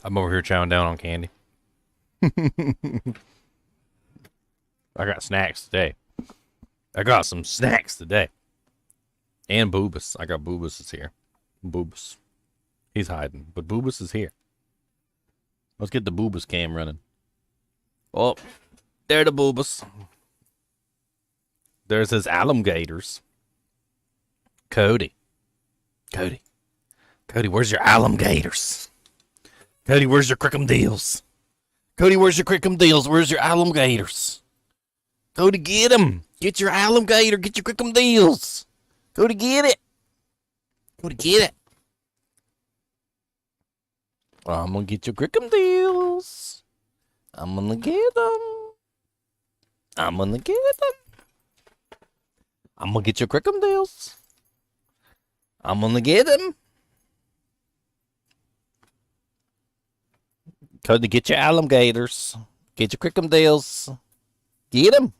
I'm over here chowing down on candy. I got snacks today. I got some snacks today. And Boobus. I got Boobus is here. Boobus. He's hiding, but Boobus is here. Let's get the Boobus cam running. Oh, there the Boobus. There's his alligators. Cody. Cody, where's your alligators? Cody, where's your crickum deals? Cody, where's your crickum deals? Where's your alligators? Cody, get him. Get your alligator. Get your crickum deals. Cody, get it. Cody, get it. I'm gonna get your crickum deals. I'm gonna get them. I'm gonna get them. I'm gonna get your crickum deals. I'm gonna get him. Cody, get your alligators. Get your crickum deals. Get him.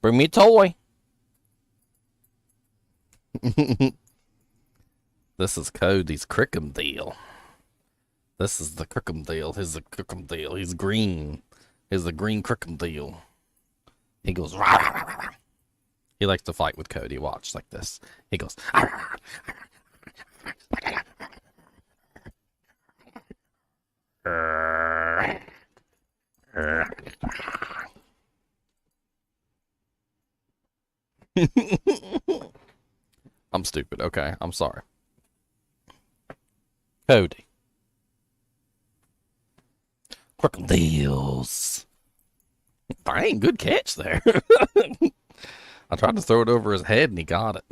Bring me a toy. This is Cody's crickum deal. This is the crickum deal. Here's the crickum deal. He's green. Here's the green crickum deal. He goes, rah, rah, rah, rah. He likes to fight with Cody. Watch like this. He goes, I'm stupid. Okay, I'm sorry. Cody. Crooklyn deals. Dang, good catch there. I tried to throw it over his head and he got it.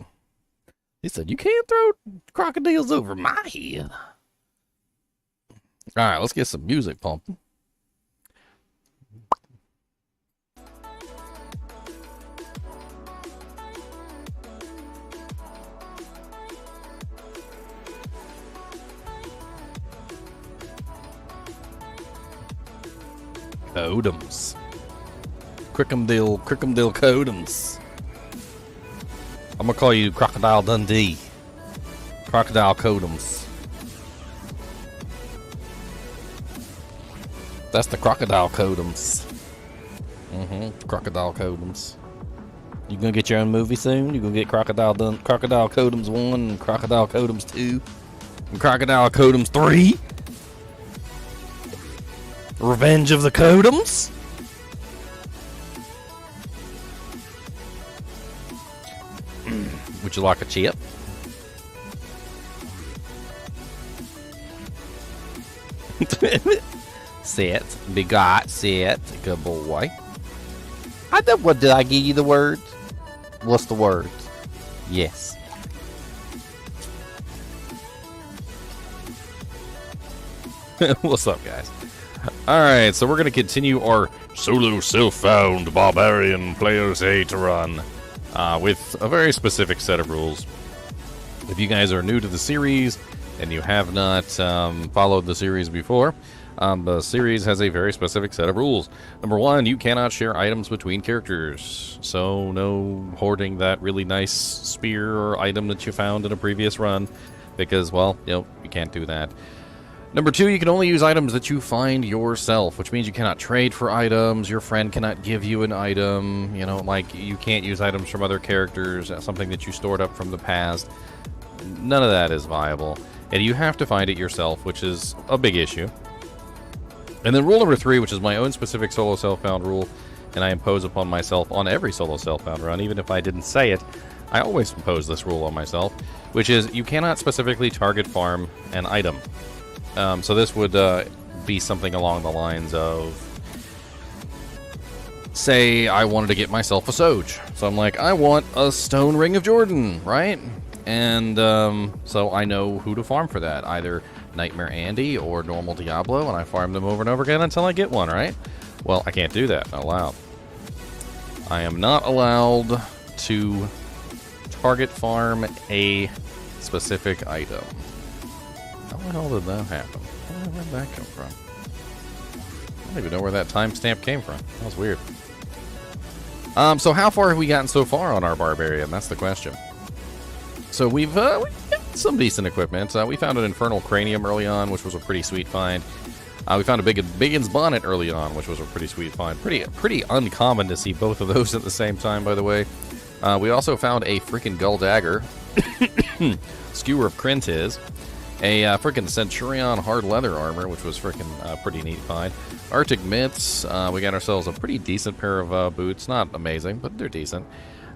He said, you can't throw crocodiles over my head. All right, let's get some music pumping. Codems. Crick'emdale Codems. I'm gonna call you Crocodile Dundee. Crocodile Codems. That's the Crocodile Codems. Crocodile Codems. You gonna get your own movie soon? You gonna get Crocodile Codems 1 and Crocodile Codems 2 and Crocodile Codems 3? Revenge of the Codems? Would you like a chip? Sit. Begot. Sit. Good boy. What did I give you the word? What's the word? Yes. What's up, guys? Alright, so we're going to continue our solo self-found Barbarian Players Hate run with a very specific set of rules. If you guys are new to the series and you have not followed the series before, the series has a very specific set of rules. Number one, you cannot share items between characters. So no hoarding that really nice spear or item that you found in a previous run because, well, you can't do that. Number two, you can only use items that you find yourself, which means you cannot trade for items, your friend cannot give you an item, like you can't use items from other characters, something that you stored up from the past. None of that is viable, and you have to find it yourself, which is a big issue. And then rule number three, which is my own specific solo self-found rule, and I impose upon myself on every solo self-found run, even if I didn't say it, I always impose this rule on myself, which is you cannot specifically target farm an item. So this would be something along the lines of, say I wanted to get myself a Soj. So I'm like, I want a Stone Ring of Jordan, right? And so I know who to farm for that, either Nightmare Andy or normal Diablo, and I farm them over and over again until I get one, right? Well, I can't do that, not allowed. I am not allowed to target farm a specific item. How the hell did that happen? Where did that come from? I don't even know where that timestamp came from. That was weird. So how far have we gotten so far on our Barbarian? That's the question. So we've some decent equipment. We found an Infernal Cranium early on, which was a pretty sweet find. We found a Biggin's Bonnet early on, which was a pretty sweet find. Pretty uncommon to see both of those at the same time, by the way. We also found a freaking Gull Dagger, Skewer of Krintiz, a freaking Centurion Hard Leather Armor, which was freaking pretty neat find. Arctic Mitts, we got ourselves a pretty decent pair of boots. Not amazing, but they're decent.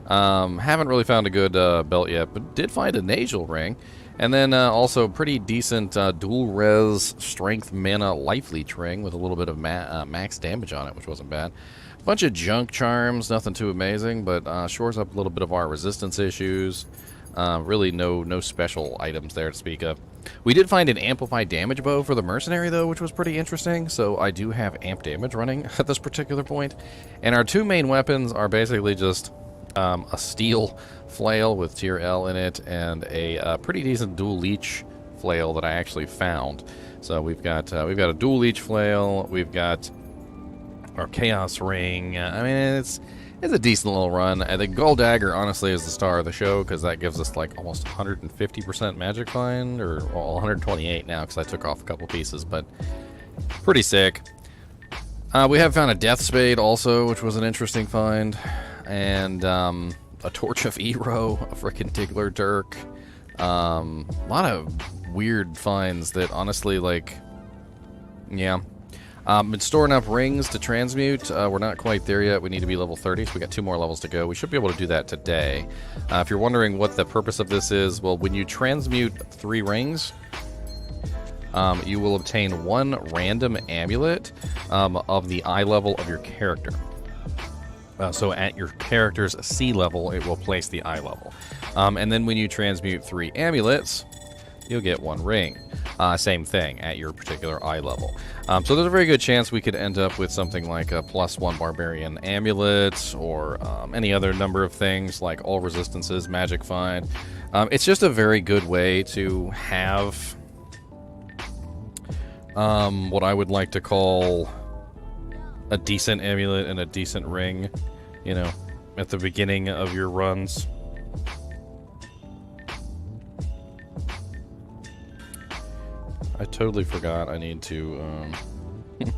Haven't really found a good belt yet, but did find a Nagel Ring. And then also pretty decent dual res strength mana life leech ring with a little bit of max damage on it, which wasn't bad. Bunch of junk charms, nothing too amazing, but shores up a little bit of our resistance issues. Really no special items there to speak of. We did find an amplified damage bow for the mercenary though, which was pretty interesting. So I do have amp damage running at this particular point. And our two main weapons are basically just a steel flail with tier L in it, and a pretty decent dual leech flail that I actually found. So we've got a dual leech flail, we've got our chaos ring. I mean, it's a decent little run. The Gull Dagger honestly is the star of the show because that gives us like almost 150% magic find, or well, 128 now because I took off a couple pieces, but pretty sick. We have found a Death Spade also, which was an interesting find. And a Torch of Ero, a frickin' Diggler Dirk. A lot of weird finds that honestly, like, yeah. Been storing up rings to transmute. We're not quite there yet. We need to be level 30, so we got 2 more levels to go. We should be able to do that today. If you're wondering what the purpose of this is, well, when you transmute 3 rings, you will obtain 1 random amulet of the eye level of your character. So at your character's C level, it will place the eye level. And then when you transmute 3 amulets, you'll get 1 ring. Same thing at your particular eye level. So there's a very good chance we could end up with something like a +1 Barbarian amulet, or any other number of things like all resistances, magic find. It's just a very good way to have what I would like to call a decent amulet and a decent ring, you know, at the beginning of your runs. I totally forgot I need to, I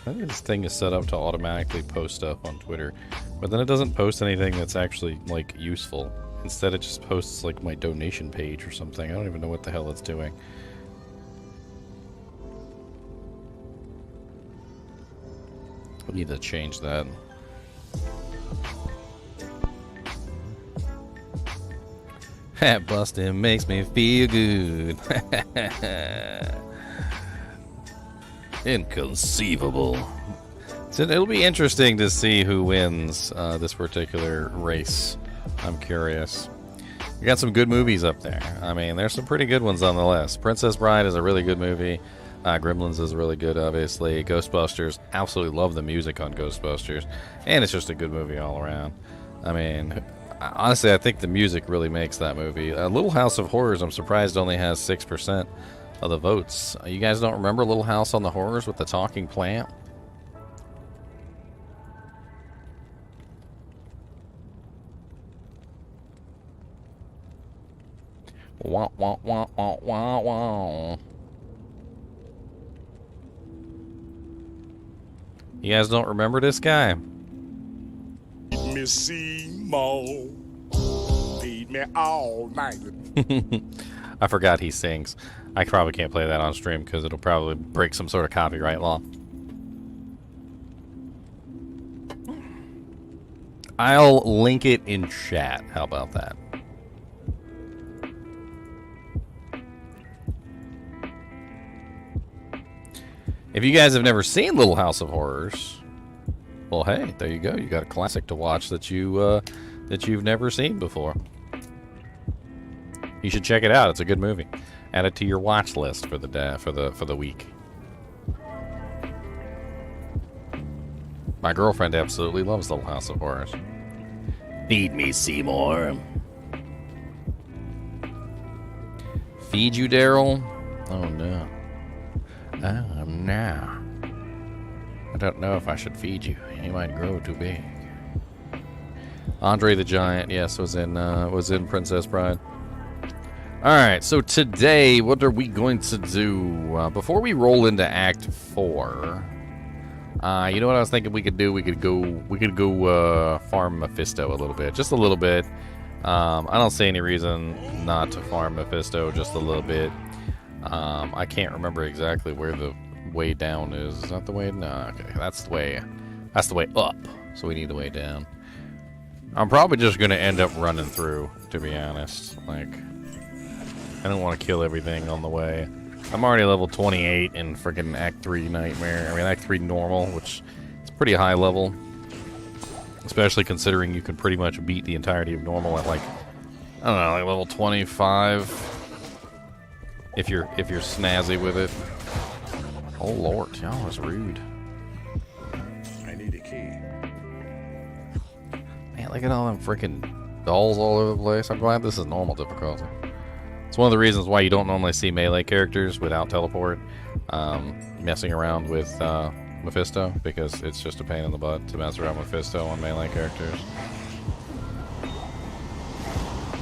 think this thing is set up to automatically post stuff on Twitter, but then it doesn't post anything that's actually, like, useful. Instead it just posts, like, my donation page or something. I don't even know what the hell it's doing. We need to change that. Hat busting makes me feel good. Inconceivable. So it'll be interesting to see who wins this particular race. I'm curious. We got some good movies up there. I mean, there's some pretty good ones on the list. Princess Bride is a really good movie. Gremlins is really good, obviously. Ghostbusters, absolutely love the music on Ghostbusters. And it's just a good movie all around. I mean, honestly, I think the music really makes that movie. Little House of Horrors, I'm surprised only has 6% of the votes. You guys don't remember Little House on the Horrors with the talking plant? Wah, wah, wah, wah, wah, wah. You guys don't remember this guy? Feed me Seymour. Feed me all night. I forgot he sings. I probably can't play that on stream because it'll probably break some sort of copyright law. I'll link it in chat. How about that? If you guys have never seen Little House of Horrors, well, hey, there you go. You got a classic to watch that you've never seen before. You should check it out. It's a good movie. Add it to your watch list for the day, for the week. My girlfriend absolutely loves Little House of Horrors. Feed me, Seymour. Feed you, Daryl? Oh no. Oh no. I don't know if I should feed you. You might grow too big. Andre the Giant, yes, was in Princess Bride. Alright, so today, what are we going to do? Before we roll into Act 4, you know what I was thinking we could do? We could go farm Mephisto a little bit. Just a little bit. I don't see any reason not to farm Mephisto just a little bit. I can't remember exactly where the way down is. Is that the way? No, okay. That's the way up. So we need the way down. I'm probably just going to end up running through, to be honest. Like, I don't want to kill everything on the way. I'm already level 28 in freaking Act 3 Nightmare. I mean, Act 3 Normal, which is pretty high level. Especially considering you can pretty much beat the entirety of Normal at, like, I don't know, like level 25. If you're snazzy with it. Oh, Lord. Y'all was rude. I need a key. Man, look at all them freaking dolls all over the place. I'm glad this is normal difficulty. It's one of the reasons why you don't normally see melee characters without teleport messing around with Mephisto, because it's just a pain in the butt to mess around with Mephisto on melee characters.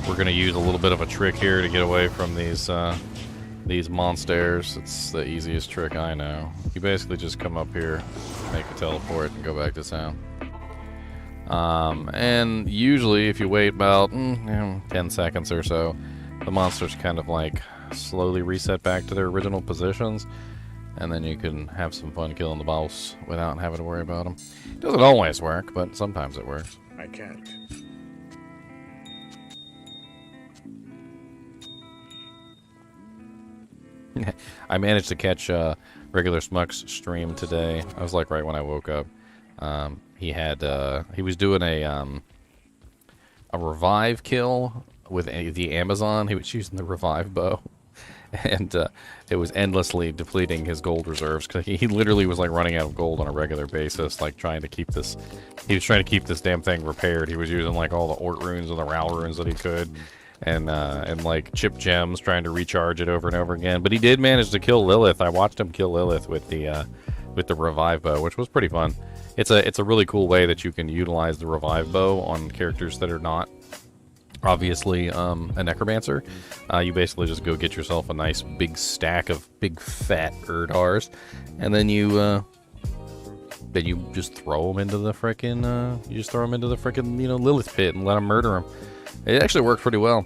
We're going to use a little bit of a trick here to get away from these monsters. It's the easiest trick I know. You basically just come up here, make a teleport, and go back to town. And usually if you wait about 10 seconds or so, the monsters kind of like slowly reset back to their original positions, and then you can have some fun killing the boss without having to worry about them. It doesn't always work, but sometimes it works. I can't. I managed to catch regular Smuck's stream today. I was like right when I woke up. He was doing a revive kill with the Amazon. He was using the revive bow, and it was endlessly depleting his gold reserves, because he literally was like running out of gold on a regular basis, like trying to keep this. He was trying to keep this damn thing repaired. He was using like all the Ort runes and the Ral runes that he could, and like chip gems, trying to recharge it over and over again. But he did manage to kill Lilith. I watched him kill Lilith with the revive bow, which was pretty fun. It's a really cool way that you can utilize the revive bow on characters that are not obviously a necromancer. You basically just go get yourself a nice big stack of big fat Erdars, and then you just throw them into the frickin' Lilith pit and let them murder them. It actually worked pretty well.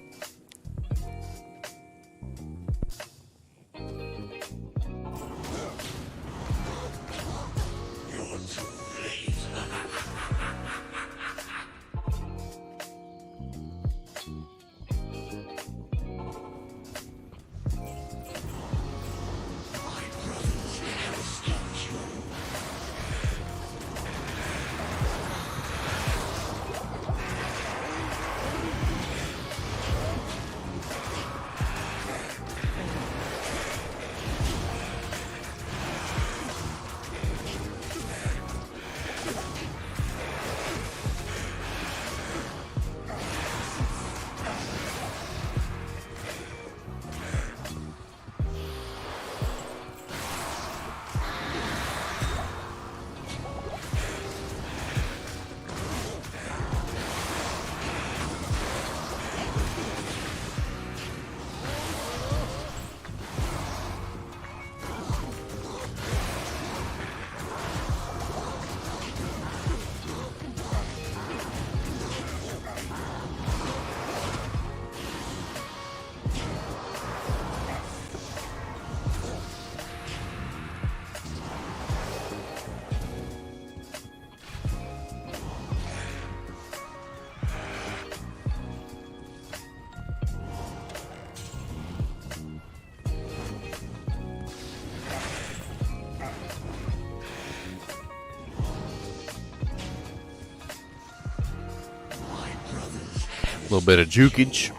A little bit of jukage.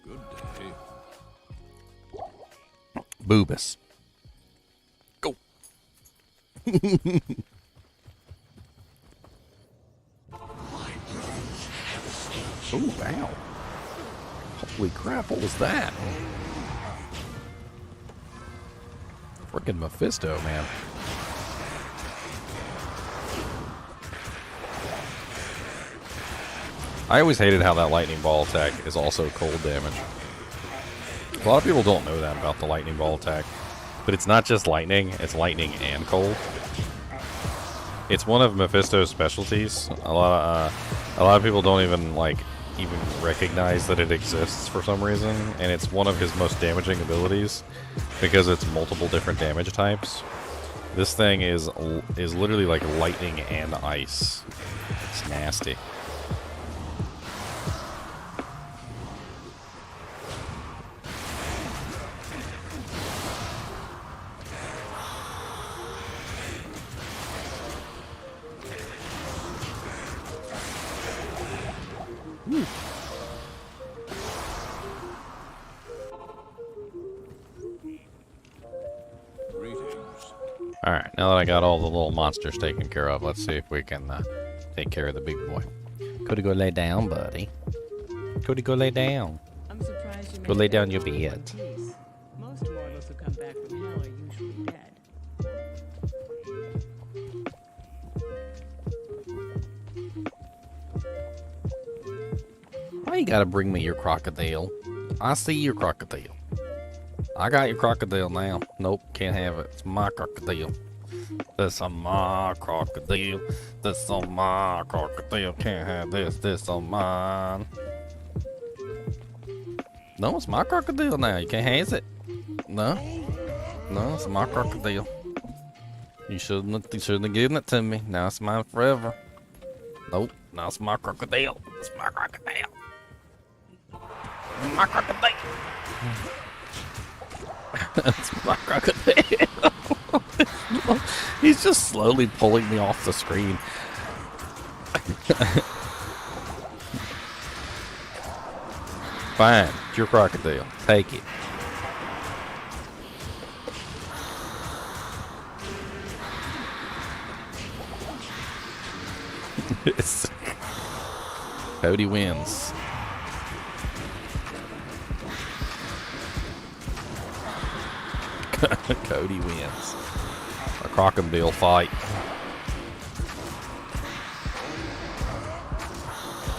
Good day. Boobus. Go. Oh, wow. Holy crap, what was that? Freaking Mephisto, man. I always hated how that lightning ball attack is also cold damage. A lot of people don't know that about the lightning ball attack, but it's not just lightning, it's lightning and cold. It's one of Mephisto's specialties. A lot of people don't even recognize that it exists for some reason, and it's one of his most damaging abilities because it's multiple different damage types. This thing is literally like lightning and ice. It's nasty. Alright, now that I got all the little monsters taken care of, let's see if we can take care of the big boy. Cody, go lay down, buddy. Cody, go lay down. I'm surprised you Go lay down your bed. Most mortals who come back from hell are usually dead. Why you gotta bring me your crocodile? I see your crocodile. I got your crocodile now. Nope, can't have it. It's my crocodile. This is my crocodile. This is my crocodile. Can't have this. This is mine. No, it's my crocodile now. You can't have it. No. No, it's my crocodile. You shouldn't have given it to me. Now it's mine forever. Nope. Now it's my crocodile. It's my crocodile. My crocodile. That's my crocodile. He's just slowly pulling me off the screen. Fine, it's your crocodile. Take it. Cody wins. Cody wins. A crocodile fight.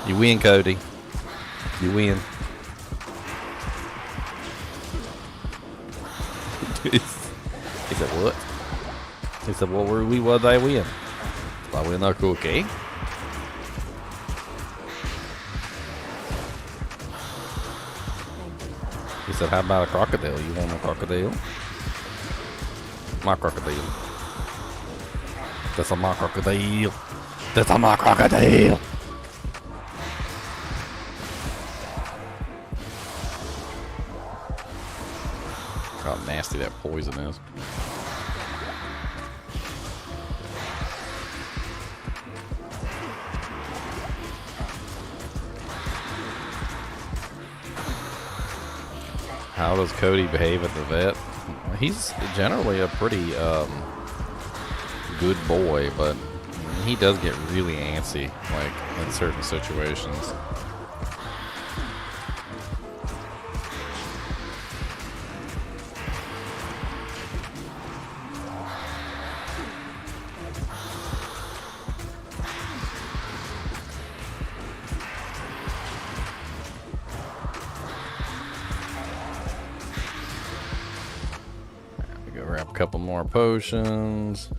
You win, Cody. You win. He said, what? He said, what were we? What did I win? Did I win a cookie? He said, how about a crocodile? You want a crocodile? My crocodile. That's a my crocodile. That's a my crocodile. How nasty that poison is. How does Cody behave at the vet? He's generally a pretty good boy, but he does get really antsy, like in certain situations. Grab a couple more potions.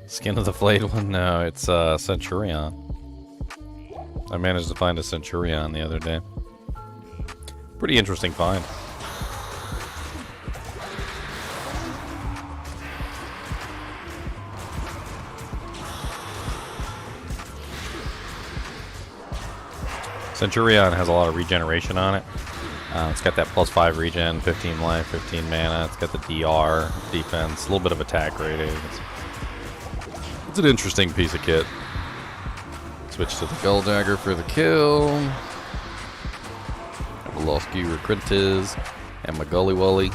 Skin of the flayed one? No, it's Centurion. I managed to find a Centurion the other day. Pretty interesting find. Centurion has a lot of regeneration on it. It's got that +5 regen, 15 life, 15 mana. It's got the DR defense, a little bit of attack rating. It's an interesting piece of kit. Switch to the Gull Dagger for the kill. Have a little skewer critiz. And my Gully Wully.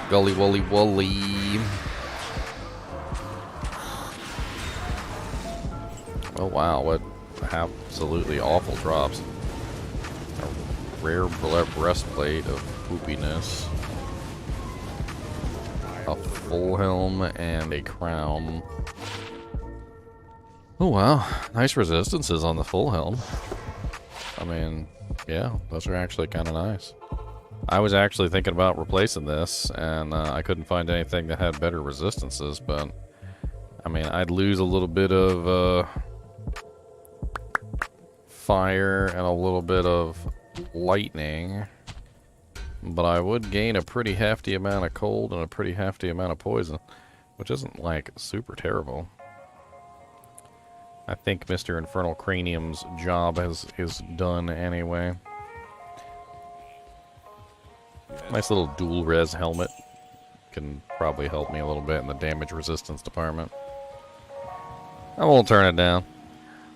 Gully Wully Wully. Oh wow, what absolutely awful drops. Rare breastplate of poopiness, a full helm, and a crown. Oh wow, nice resistances on the full helm. I mean, yeah, those are actually kind of nice. I was actually thinking about replacing this, and I couldn't find anything that had better resistances, but I mean, I'd lose a little bit of fire and a little bit of lightning, but I would gain a pretty hefty amount of cold and a pretty hefty amount of poison, which isn't like super terrible. I think Mr. Infernal Cranium's job is done anyway. Nice little dual res helmet. Can probably help me a little bit in the damage resistance department. I won't turn it down.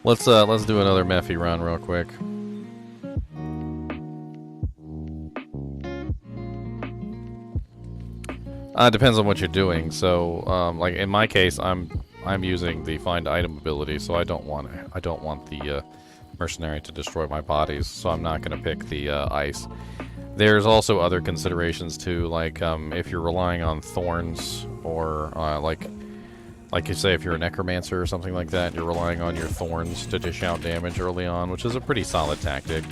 Let's do another Mephi run real quick. It depends on what you're doing. So, like in my case, I'm using the find item ability, so I don't want the mercenary to destroy my bodies, so I'm not going to pick the ice. There's also other considerations too, like if you're relying on thorns, or like you say if you're a necromancer or something like that, you're relying on your thorns to dish out damage early on, which is a pretty solid tactic.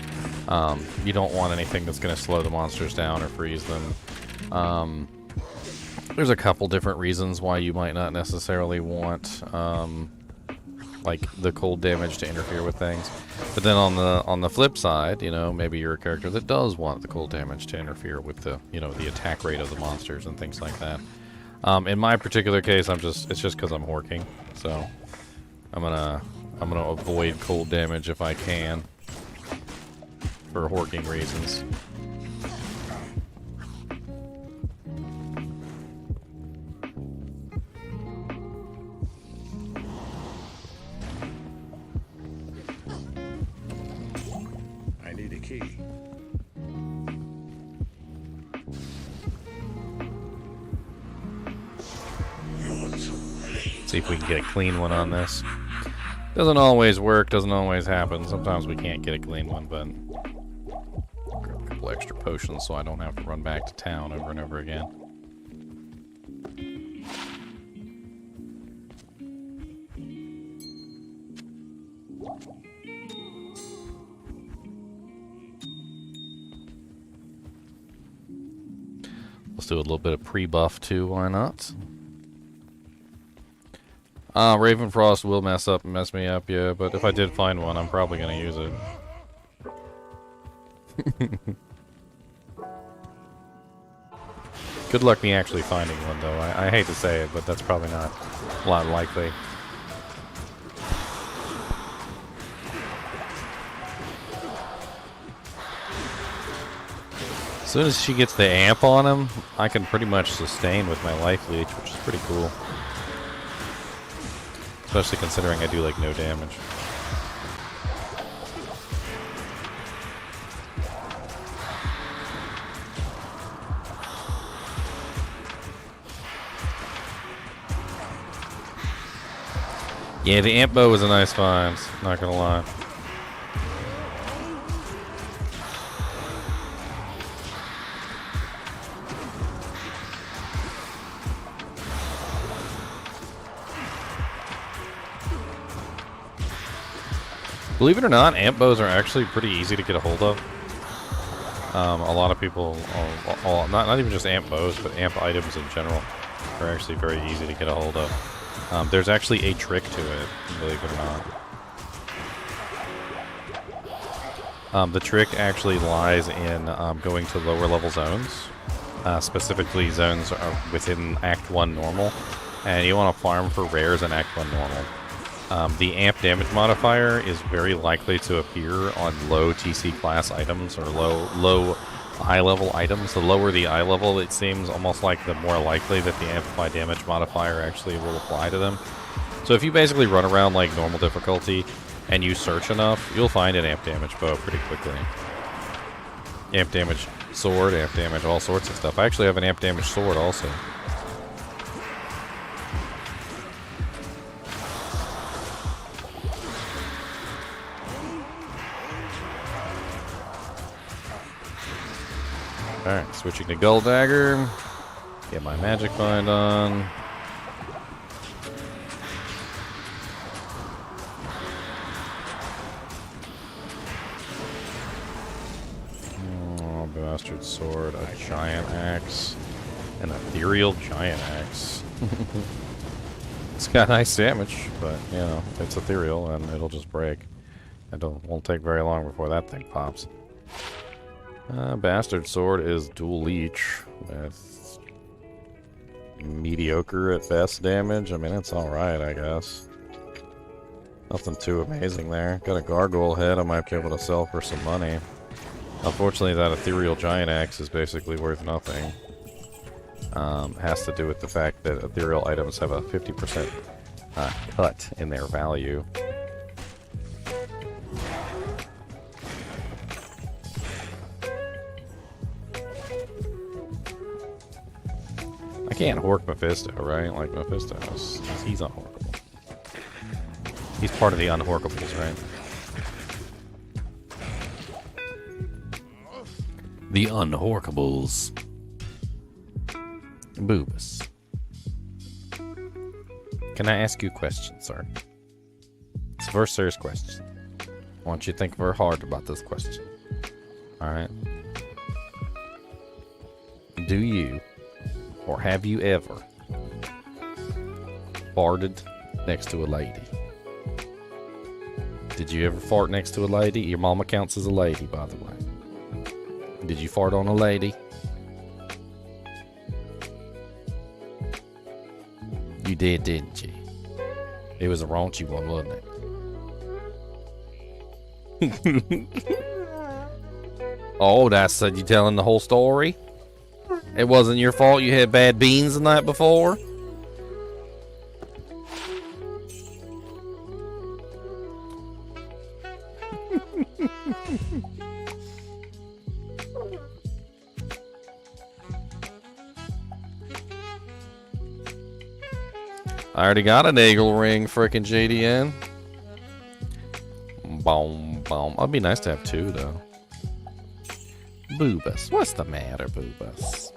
You don't want anything that's going to slow the monsters down or freeze them. There's a couple different reasons why you might not necessarily want like the cold damage to interfere with things, but then on the flip side, you know, maybe you're a character that does want the cold damage to interfere with the, you know, the attack rate of the monsters and things like that. In my particular case, it's just because I'm horking, so I'm gonna avoid cold damage if I can for horking reasons. See if we can get a clean one on this. Doesn't always work, doesn't always happen. Sometimes we can't get a clean one, but grab a couple extra potions so I don't have to run back to town over and over again. Let's do a little bit of pre-buff too, why not? Ravenfrost will mess me up, yeah, but if I did find one, I'm probably gonna use it. Good luck me actually finding one, though. I hate to say it, but that's probably not a lot likely. As soon as she gets the amp on him, I can pretty much sustain with my life leech, which is pretty cool. Especially considering I do, like, no damage. Yeah, the amp bow was a nice find, not gonna lie. Believe it or not, amp bows are actually pretty easy to get a hold of. A lot of people, not even just amp bows, but amp items in general, are actually very easy to get a hold of. There's actually a trick to it, believe it or not. The trick actually lies in going to lower level zones, specifically zones within Act 1 normal, and you want to farm for rares in Act 1 normal. The amp damage modifier is very likely to appear on low TC class items or low eye level items. The lower the eye level, it seems almost like the more likely that the amplify damage modifier actually will apply to them. So if you basically run around like normal difficulty and you search enough, you'll find an amp damage bow pretty quickly. Amp damage sword, amp damage, all sorts of stuff. I actually have an amp damage sword also. Alright, switching to Gull Dagger. Get my magic bind on. bastard sword, a giant axe, an ethereal giant axe. It's got nice damage, but, you know, it's ethereal and it'll just break. It won't take very long before that thing pops. Bastard sword is dual leech with mediocre at best damage. I mean, it's alright, I guess. Nothing too amazing there. Got a gargoyle head I might be able to sell for some money. Unfortunately, that ethereal giant axe is basically worth nothing. Has to do with the fact that ethereal items have a 50% cut in their value. I can't hork Mephisto, right? Like, Mephisto, he's unhorkable. He's part of the unhorkables, right? The unhorkables. Boobus. Can I ask you a question, sir? It's a very serious question. I want you to think very hard about this question. Alright? Do you, or have you ever, farted next to a lady? Did you ever fart next to a lady? Your mama counts as a lady, by the way. Did you fart on a lady? You did, didn't you? It was a raunchy one, wasn't it? Oh, that's you telling the whole story? It wasn't your fault you had bad beans the night before? I already got an eagle ring, frickin' JDN. Boom, boom. It'd be nice to have two, though. Boobus. What's the matter, Boobus?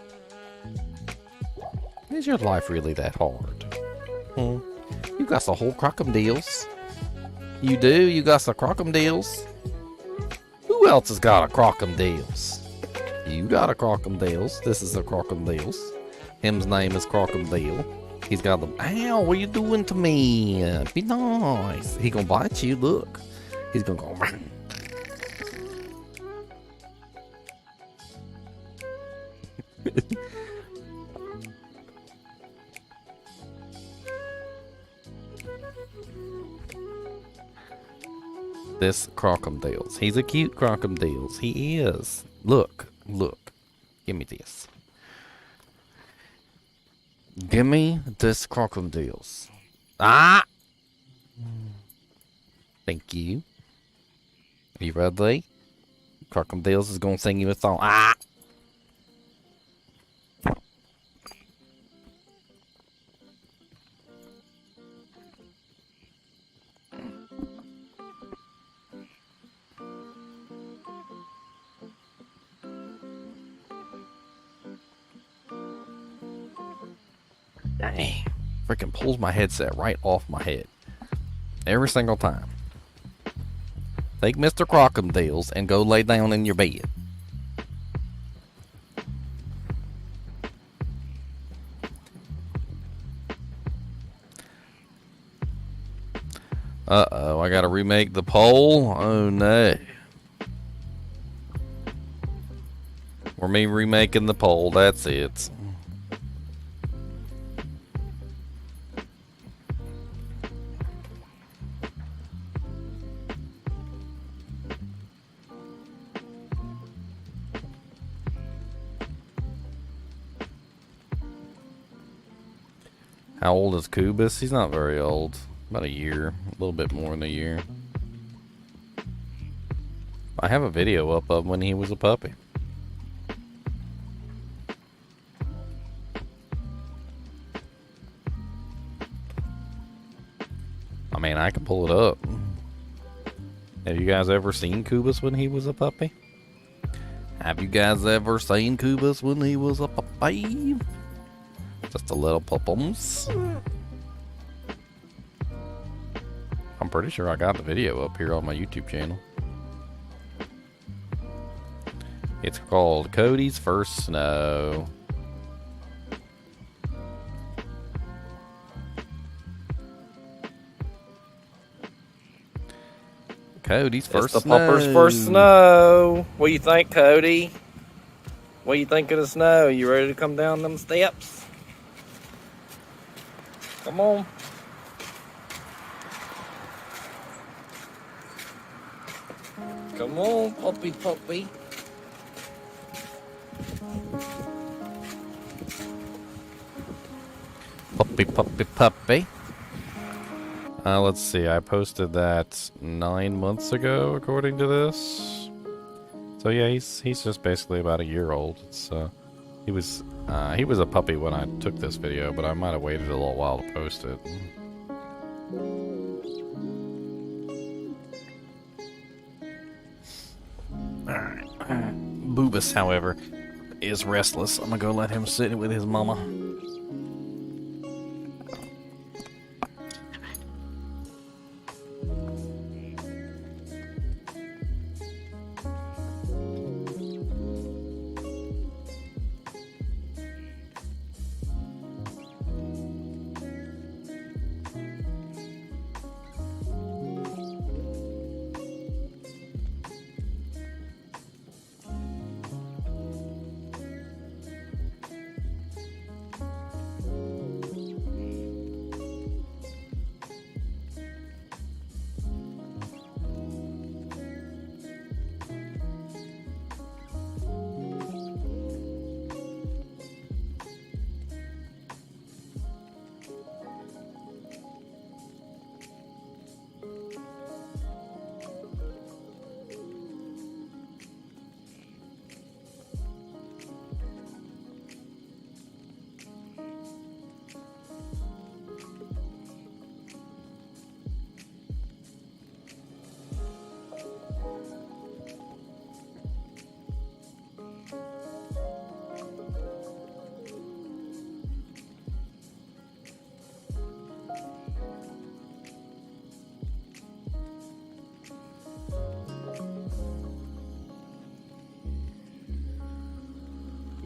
Is your life really that hard? Hmm? You got some whole crocodiles. You do? You got some crocodiles? Who else has got a crocodiles? You got a crocodiles. This is a crocodiles. Him's name is Crocodile. He's got the. Ow, what are you doing to me? Be nice. He gonna bite you, look. He's gonna go. This crocodiles. He's a cute crocodiles. He is. Look, look. Give me this. Give me this crocodiles. Ah! Thank you. Are you ready? Crocodiles is gonna sing you a song. Ah! Dang. Freaking pulls my headset right off my head. Every single time. Take Mr. Crocodiles and go lay down in your bed. Uh-oh, I gotta remake the pole? Oh no. We're me remaking the pole, that's it. How old is Kubus? He's not very old. About a year. A little bit more than a year. I have a video up of when he was a puppy. I mean, I can pull it up. Have you guys ever seen Kubus when he was a puppy? Have you guys ever seen Kubus when he was a puppy? Just a little puppums. I'm pretty sure I got the video up here on my YouTube channel. It's called Cody's First Snow. Cody's first It's the snow. pupper's first snow. What do you think, Cody? What do you think of the snow? You ready to come down them steps? Come on. Come on, puppy. Puppy. Let's see. I posted that 9 months ago, according to this. So yeah, he's just basically about a year old. So he was a puppy when I took this video, but I might have waited a little while to post it. Alright. Boobus, however, is restless. I'm gonna go let him sit with his mama.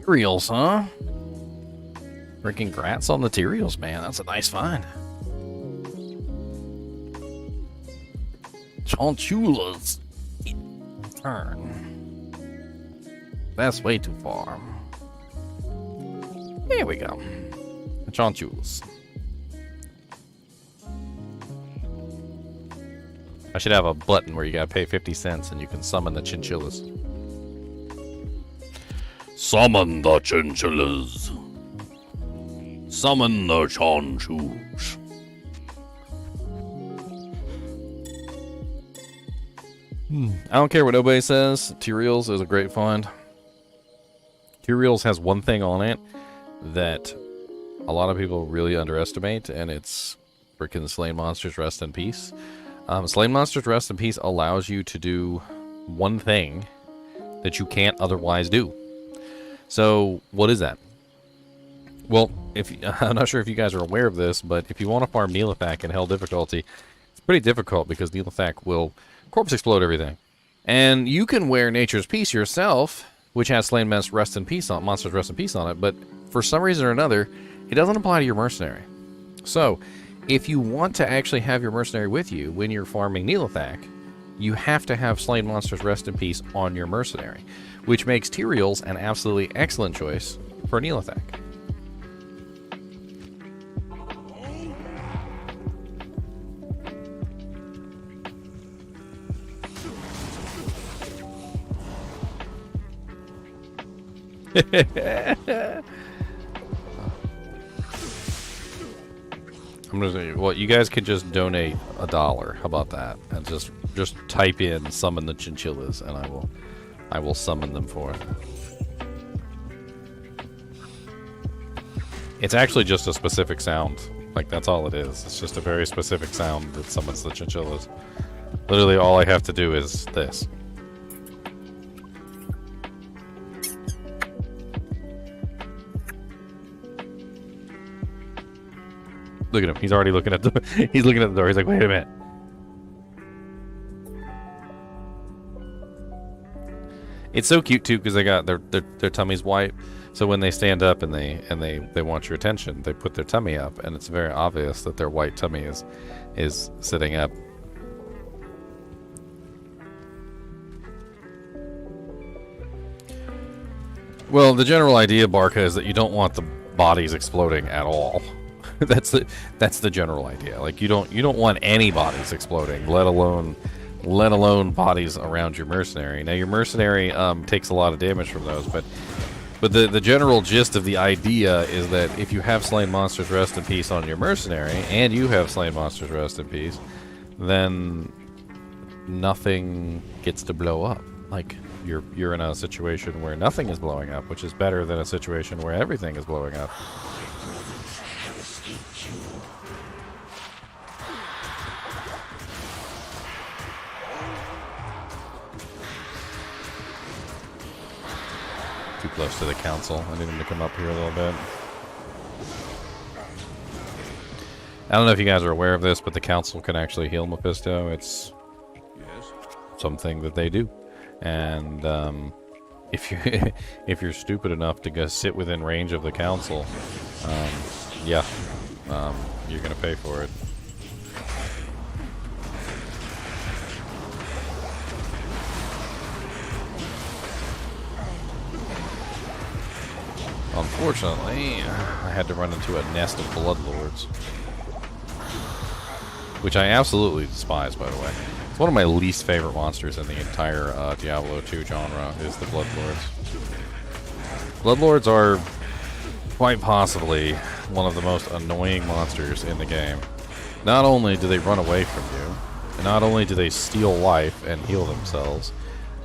Materials, huh? Freaking grats on the materials, man. That's a nice find. Chinchillas. Turn. That's way too far. There we go. Chinchillas. I should have a button where you gotta pay 50 cents and you can summon the chinchillas. Summon the chinchillas. Summon the chanchus. I don't care what nobody says. T-Reels is a great find. T-Reels has one thing on it that a lot of people really underestimate, and it's freaking Slain Monsters Rest in Peace. Slain Monsters Rest in Peace allows you to do one thing that you can't otherwise do. So, what is that? Well, I'm not sure if you guys are aware of this, but if you want to farm Neolithak in Hell difficulty, it's pretty difficult because Neolithak will corpse explode everything. And you can wear Nature's Peace yourself, which has Slain Monsters Rest in Peace on it, but for some reason or another, it doesn't apply to your mercenary. So, if you want to actually have your mercenary with you when you're farming Neolithak, you have to have Slain Monsters Rest in Peace on your mercenary, which makes T-Reels an absolutely excellent choice for Neolithak. I'm gonna say, well, you guys could just donate $1. How about that? And just type in "summon the chinchillas," and I will summon them for it. It's actually just a specific sound. Like, that's all it is. It's just a very specific sound that summons the chinchillas. Literally, all I have to do is this. Look at him. He's already looking at the he's looking at the door. He's like, wait a minute. It's so cute too because they got their tummies white. So when they stand up and they want your attention, they put their tummy up, and it's very obvious that their white tummy is sitting up. Well, the general idea, Barca, is that you don't want the bodies exploding at all. That's the general idea. Like you don't want any bodies exploding, let alone bodies around your mercenary. Now your mercenary takes a lot of damage from those, but the general gist of the idea is that if you have slain monsters rest in peace on your mercenary, and you have slain monsters rest in peace, then nothing gets to blow up. Like you're in a situation where nothing is blowing up, which is better than a situation where everything is blowing up. Too close to the council. I need him to come up here a little bit. I don't know if you guys are aware of this, but the council can actually heal Mephisto. It's something that they do. And if you're stupid enough to go sit within range of the council, you're gonna pay for it. Unfortunately, I had to run into a nest of bloodlords, which I absolutely despise, by the way. It's one of my least favorite monsters in the entire Diablo 2 genre, is the bloodlords. Bloodlords are quite possibly one of the most annoying monsters in the game. Not only do they run away from you, and not only do they steal life and heal themselves,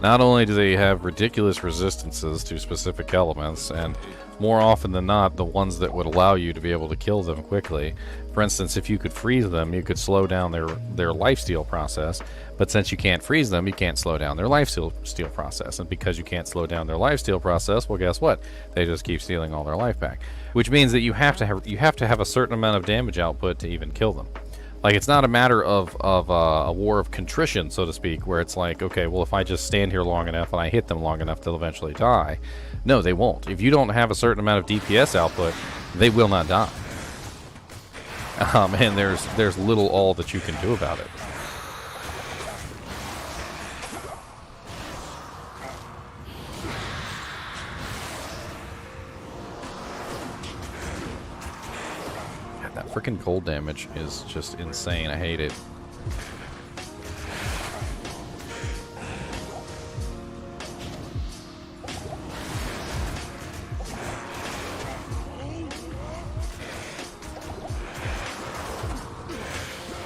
not only do they have ridiculous resistances to specific elements, and more often than not, the ones that would allow you to be able to kill them quickly. For instance, if you could freeze them, you could slow down their lifesteal process, but since you can't freeze them, you can't slow down their lifesteal process, and because you can't slow down their lifesteal process, well, guess what? They just keep stealing all their life back, which means that you have to have a certain amount of damage output to even kill them. Like, it's not a matter of a war of contrition, so to speak, where it's like, okay, well, if I just stand here long enough and I hit them long enough, they'll eventually die. No, they won't. If you don't have a certain amount of DPS output, they will not die. And there's little all that you can do about it. That freaking cold damage is just insane. I hate it.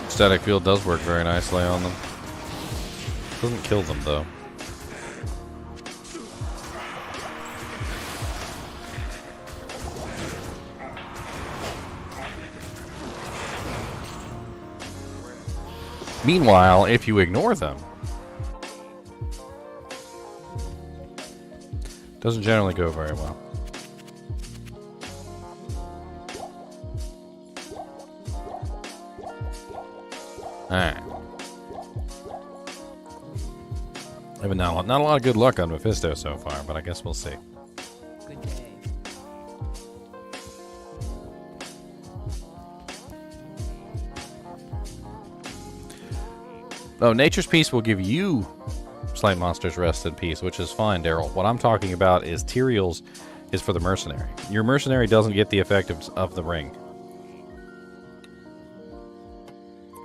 Static field does work very nicely on them. Doesn't kill them though. Meanwhile, if you ignore them, doesn't generally go very well. Alright. Not a lot of good luck on Mephisto so far, but I guess we'll see. Good day. Oh, Nature's Peace will give you Slain Monsters Rest in Peace, which is fine, Daryl. What I'm talking about is Tyrael's is for the mercenary. Your mercenary doesn't get the effect of the ring.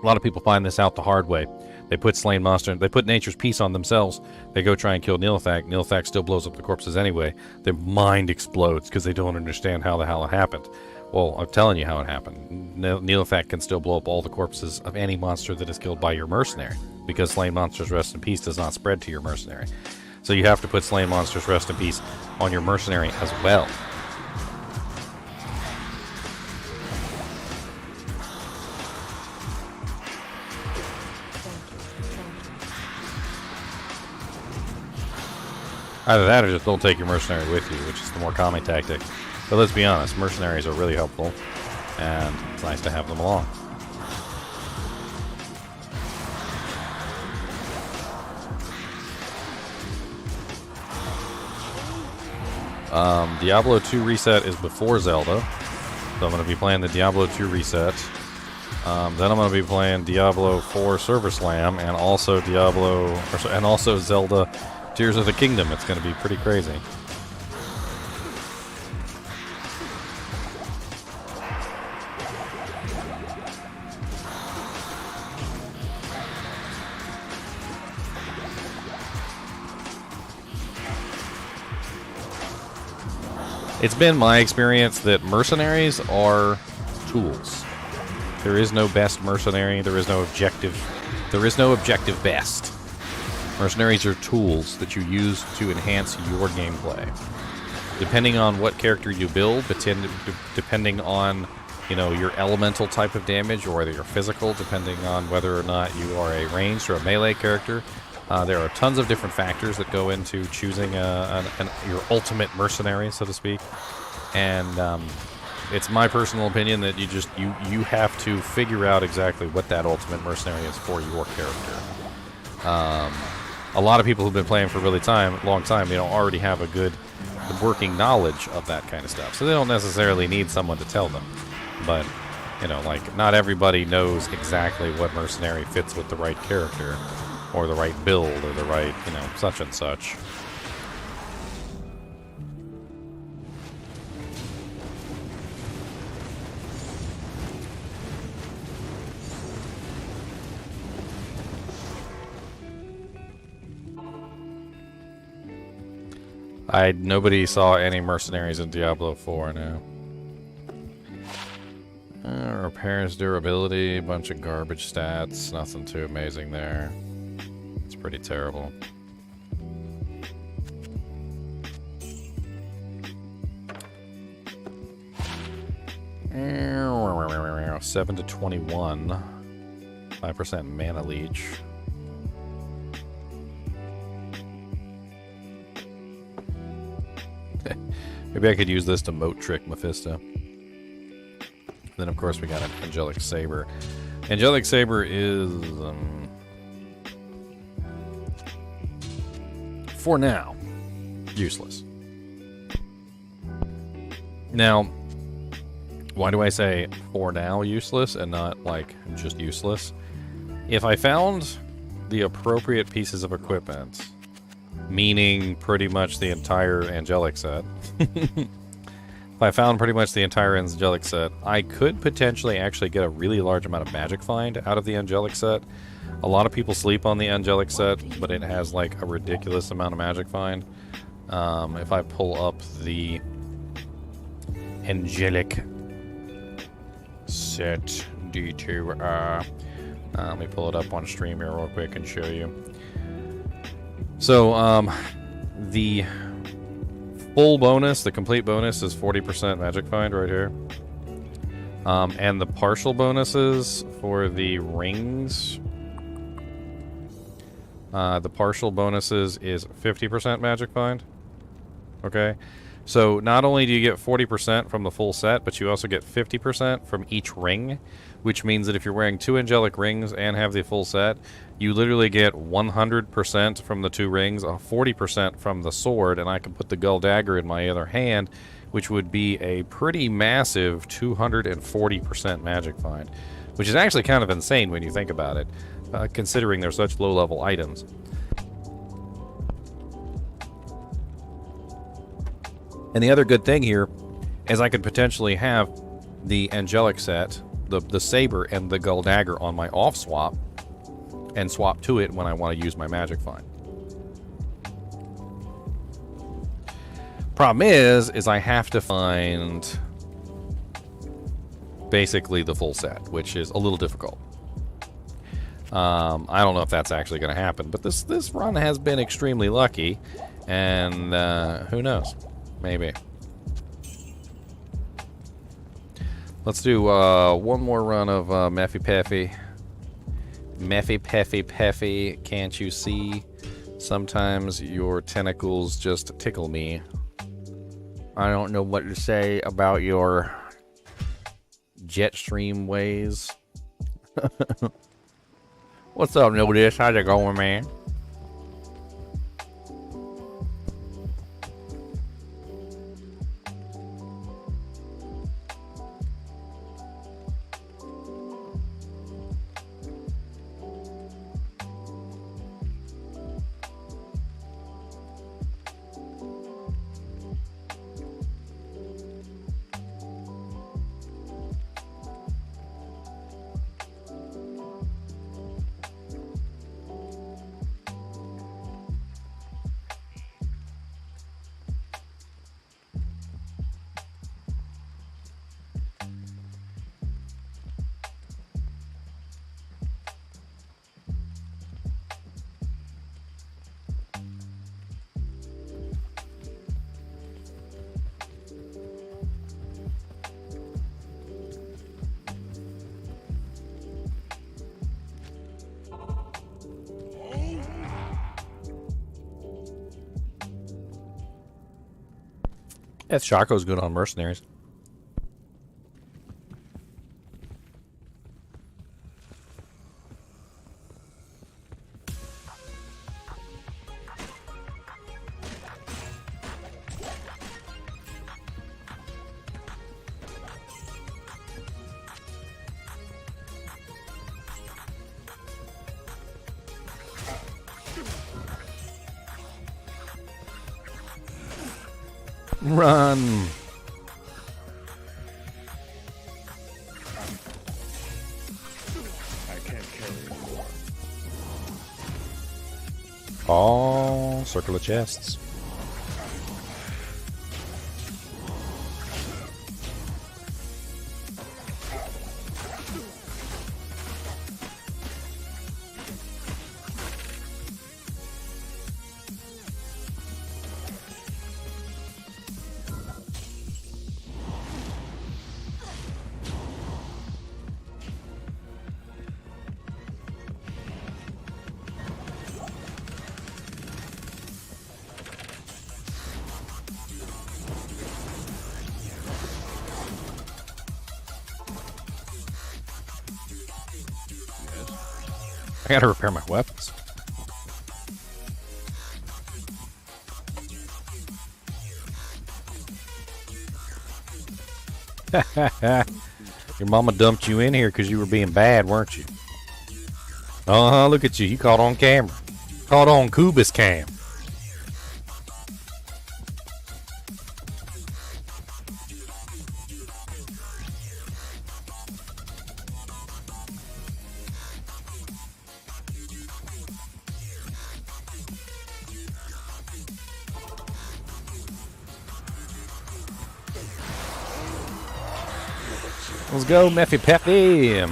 A lot of people find this out the hard way. They put they put Nature's Peace on themselves. They go try and kill Nilithak. Nilithak still blows up the corpses anyway. Their mind explodes because they don't understand how the hell it happened. Well, I'm telling you how it happened. Nilithak can still blow up all the corpses of any monster that is killed by your mercenary, because Slain Monsters Rest in Peace does not spread to your mercenary. So you have to put Slain Monsters Rest in Peace on your mercenary as well. Either that or just don't take your mercenary with you, which is the more common tactic. But let's be honest, mercenaries are really helpful, and it's nice to have them along. Diablo 2 reset is before Zelda, so I'm going to be playing the Diablo 2 reset. Then I'm going to be playing Diablo 4 Server Slam, and also Zelda Tears of the Kingdom. It's going to be pretty crazy. It's been my experience that mercenaries are tools. There is no best mercenary. There is no objective. There is no objective best. Mercenaries are tools that you use to enhance your gameplay. Depending on what character you build, depending on, you know, your elemental type of damage or whether you're physical, depending on whether or not you are a ranged or a melee character, there are tons of different factors that go into choosing your ultimate mercenary, so to speak. And it's my personal opinion that you have to figure out exactly what that ultimate mercenary is for your character. A lot of people who've been playing for a really long time, they don't already have a good working knowledge of that kind of stuff. So they don't necessarily need someone to tell them. But, you know, like, not everybody knows exactly what mercenary fits with the right character, or the right build, or the right, you know, such and such. Nobody saw any mercenaries in Diablo 4 now. Repairs durability, a bunch of garbage stats, nothing too amazing there. It's pretty terrible. – 7 to 21. 5% mana leech. Maybe I could use this to moat trick Mephisto. Then, of course, we got an Angelic Saber. Angelic Saber is, for now, useless. Now, why do I say for now useless and not, like, just useless? If I found the appropriate pieces of equipment, meaning pretty much the entire Angelic set, if I found pretty much the entire Angelic set, I could potentially actually get a really large amount of magic find out of the Angelic set. A lot of people sleep on the Angelic set, but it has like a ridiculous amount of magic find. If I pull up the Angelic set D2R, let me pull it up on stream here real quick and show you. So, the full bonus, the complete bonus, is 40% magic find right here. And the partial bonuses for the rings, the partial bonuses is 50% magic find. Okay? So not only do you get 40% from the full set, but you also get 50% from each ring, which means that if you're wearing 2 angelic rings and have the full set, you literally get 100% from the 2 rings, 40% from the sword, and I can put the Gull Dagger in my other hand, which would be a pretty massive 240% magic find, which is actually kind of insane when you think about it, considering they're such low-level items. And the other good thing here is I could potentially have the Angelic set, the Saber, and the Gull Dagger on my off swap, and swap to it when I want to use my magic find. Problem is I have to find basically the full set, which is a little difficult. I don't know if that's actually going to happen, but this run has been extremely lucky, and who knows? Maybe. Let's do one more run of Mephi Peffy, can't you see? Sometimes your tentacles just tickle me. I don't know what to say about your jet stream ways. What's up, Nodis? How's it going, man? That Shaco's good on mercenaries. Run! I can't carry anymore. Oh, circle of chests. I gotta repair my weapons. Your mama dumped you in here because you were being bad, weren't you? Uh-huh, look at you. You caught on camera. Caught on Kubis cam. Let's go, Mephisto.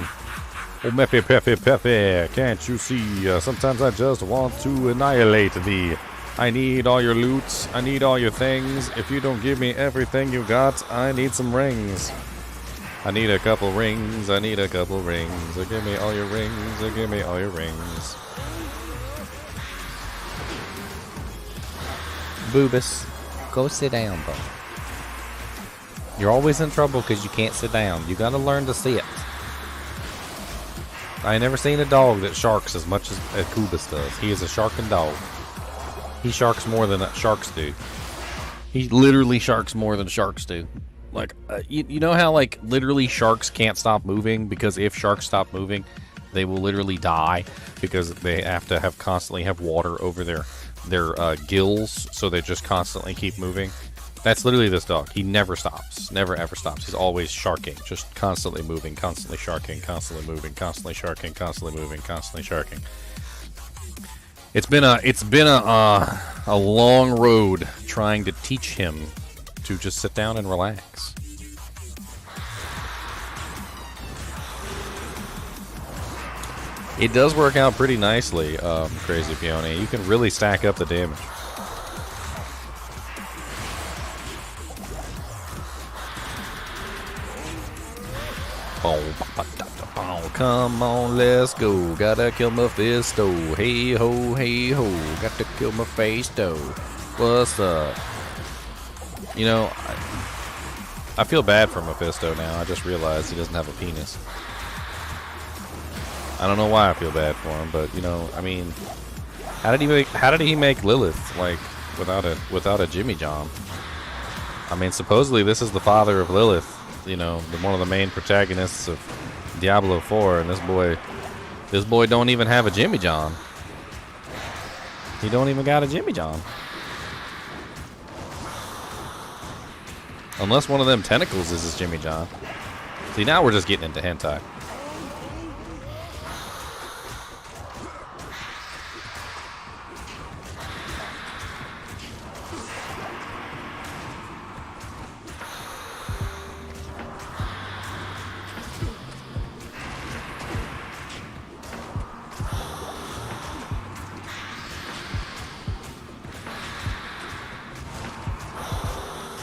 Oh, Mephisto, can't you see? Sometimes I just want to annihilate thee. I need all your loot. I need all your things. If you don't give me everything you got, I need some rings. I need a couple rings. I need a couple rings. Give me all your rings. Give me all your rings. Boobus, go sit down, bro. You're always in trouble because you can't sit down. You gotta learn to sit. I ain't never seen a dog that sharks as much as Kubis does. He is a sharking dog. He sharks more than sharks do. He literally sharks more than sharks do. Like, you know how, like, literally sharks can't stop moving? Because if sharks stop moving, they will literally die. Because they have to constantly have water over their gills. So they just constantly keep moving. That's literally this dog. He never stops. Never ever stops. He's always sharking. Just constantly moving, constantly sharking, constantly moving, constantly sharking, constantly moving, constantly sharking. It's been a long road trying to teach him to just sit down and relax. It does work out pretty nicely, Crazy Peony. You can really stack up the damage. Oh, come on, let's go. Gotta kill Mephisto. Hey ho, hey ho. Got to kill Mephisto. What's up? You know, I feel bad for Mephisto now. I just realized he doesn't have a penis. I don't know why I feel bad for him, but you know, I mean, how did he make Lilith like without a Jimmy John? I mean, supposedly this is the father of Lilith. You know, one of the main protagonists of Diablo 4, and this boy don't even have a Jimmy John. He don't even got a Jimmy John. Unless one of them tentacles is his Jimmy John. See, now we're just getting into hentai.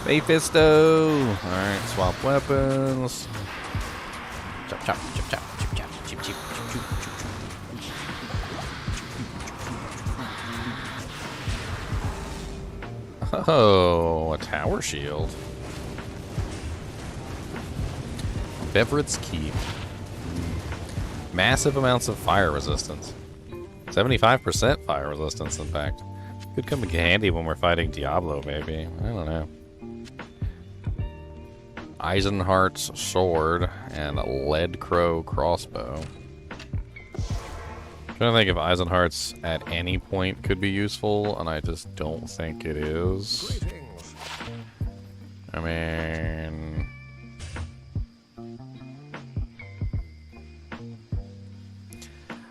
Mephisto! Alright, swap weapons. Chop, chop, chop, chop, chop, chop, chip, chip, chip, chip, chip. Oh, a tower shield. Beverid's Keep. Massive amounts of fire resistance. 75% fire resistance, in fact. Could come in handy when we're fighting Diablo, maybe. I don't know. Eisenhart's sword and a lead crow crossbow. I'm trying to think if Eisenhart's at any point could be useful, and I just don't think it is. I mean...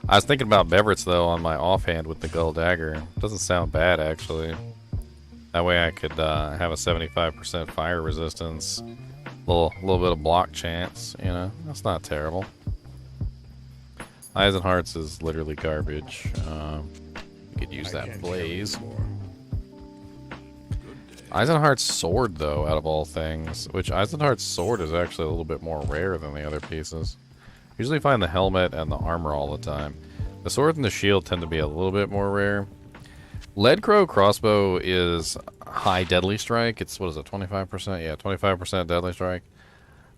I was thinking about Beverid's, though, on my offhand with the Gull Dagger. Doesn't sound bad, actually. That way I could have a 75% fire resistance. Little bit of block chance, you know? That's not terrible. Eisenhart's is literally garbage. You could use that blaze. Eisenhart's sword, though, out of all things. Which, Eisenhart's sword is actually a little bit more rare than the other pieces. Usually find the helmet and the armor all the time. The sword and the shield tend to be a little bit more rare. Lead Crow crossbow is high deadly strike. It's, what is it, 25%? Yeah, 25% deadly strike.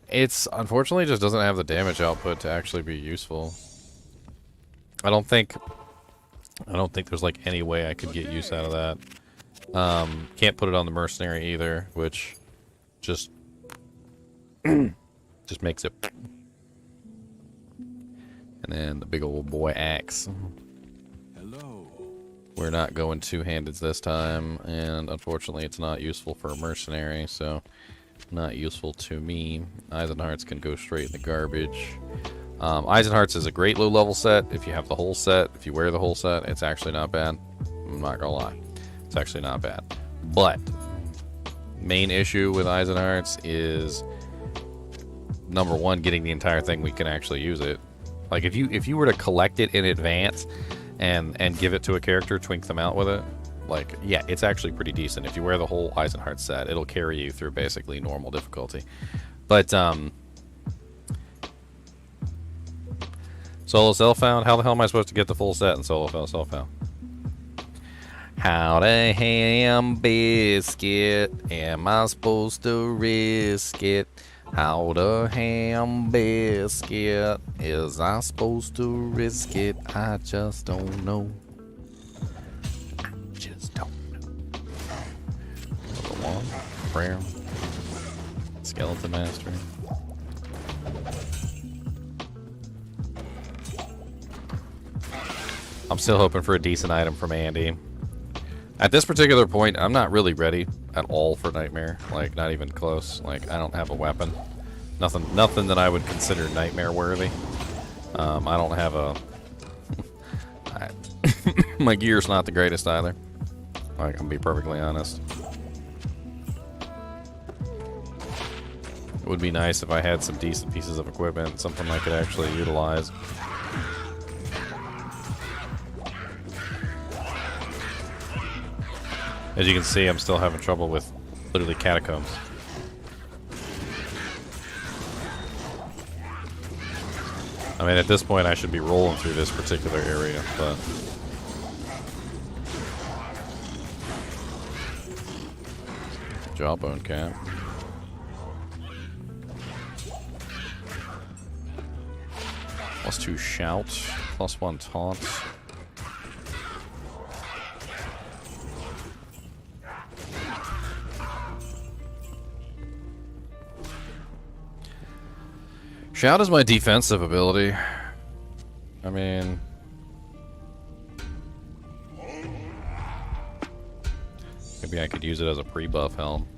It's, unfortunately, just doesn't have the damage output to actually be useful. I don't think there's, like, any way I could get use out of that. Can't put it on the mercenary either, which just makes it... And then the big old boy axe. Hello. We're not going two-handed this time, and unfortunately it's not useful for a mercenary, so not useful to me. Eisenhart's can go straight in the garbage. Eisenhart's is a great low-level set. If you have the whole set, if you wear the whole set, it's actually not bad. I'm not gonna lie. It's actually not bad. But, main issue with Eisenhart's is, number one, getting the entire thing we can actually use it. Like, if you were to collect it in advance and give it to a character, twink them out with it, like, yeah, it's actually pretty decent. If you wear the whole Eisenhart set, it'll carry you through basically normal difficulty. But, Solo Self-Found? How the hell am I supposed to get the full set in Solo Self-Found? How the ham biscuit am I supposed to risk it? How the ham biscuit is I supposed to risk it? I just don't know. I just don't know. Number one, prayer. Skeleton Mastery. I'm still hoping for a decent item from Andy. At this particular point, I'm not really ready at all for Nightmare. Like, not even close. Like, I don't have a weapon. Nothing that I would consider Nightmare worthy. I don't have a... My gear's not the greatest either. Like, I'm gonna be perfectly honest. It would be nice if I had some decent pieces of equipment, something I could actually utilize. As you can see, I'm still having trouble with literally catacombs. I mean, at this point, I should be rolling through this particular area, but... Jawbone cap. +2 shout, +1 taunt. Shout is my defensive ability. I mean... Maybe I could use it as a pre-buff helm.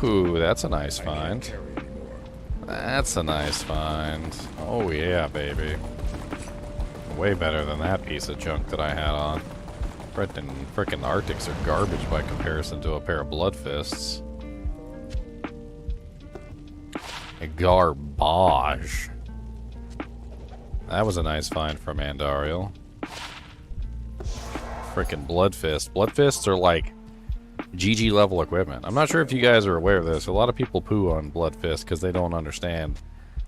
Ooh, that's a nice find. That's a nice find. Oh yeah, baby. Way better than that piece of junk that I had on. Frickin' Arctics are garbage by comparison to a pair of Blood Fists. Garbage. That was a nice find from Andariel. Frickin' Blood Fist. Blood Fists are like GG level equipment. I'm not sure if you guys are aware of this. A lot of people poo on Blood Fist because they don't understand.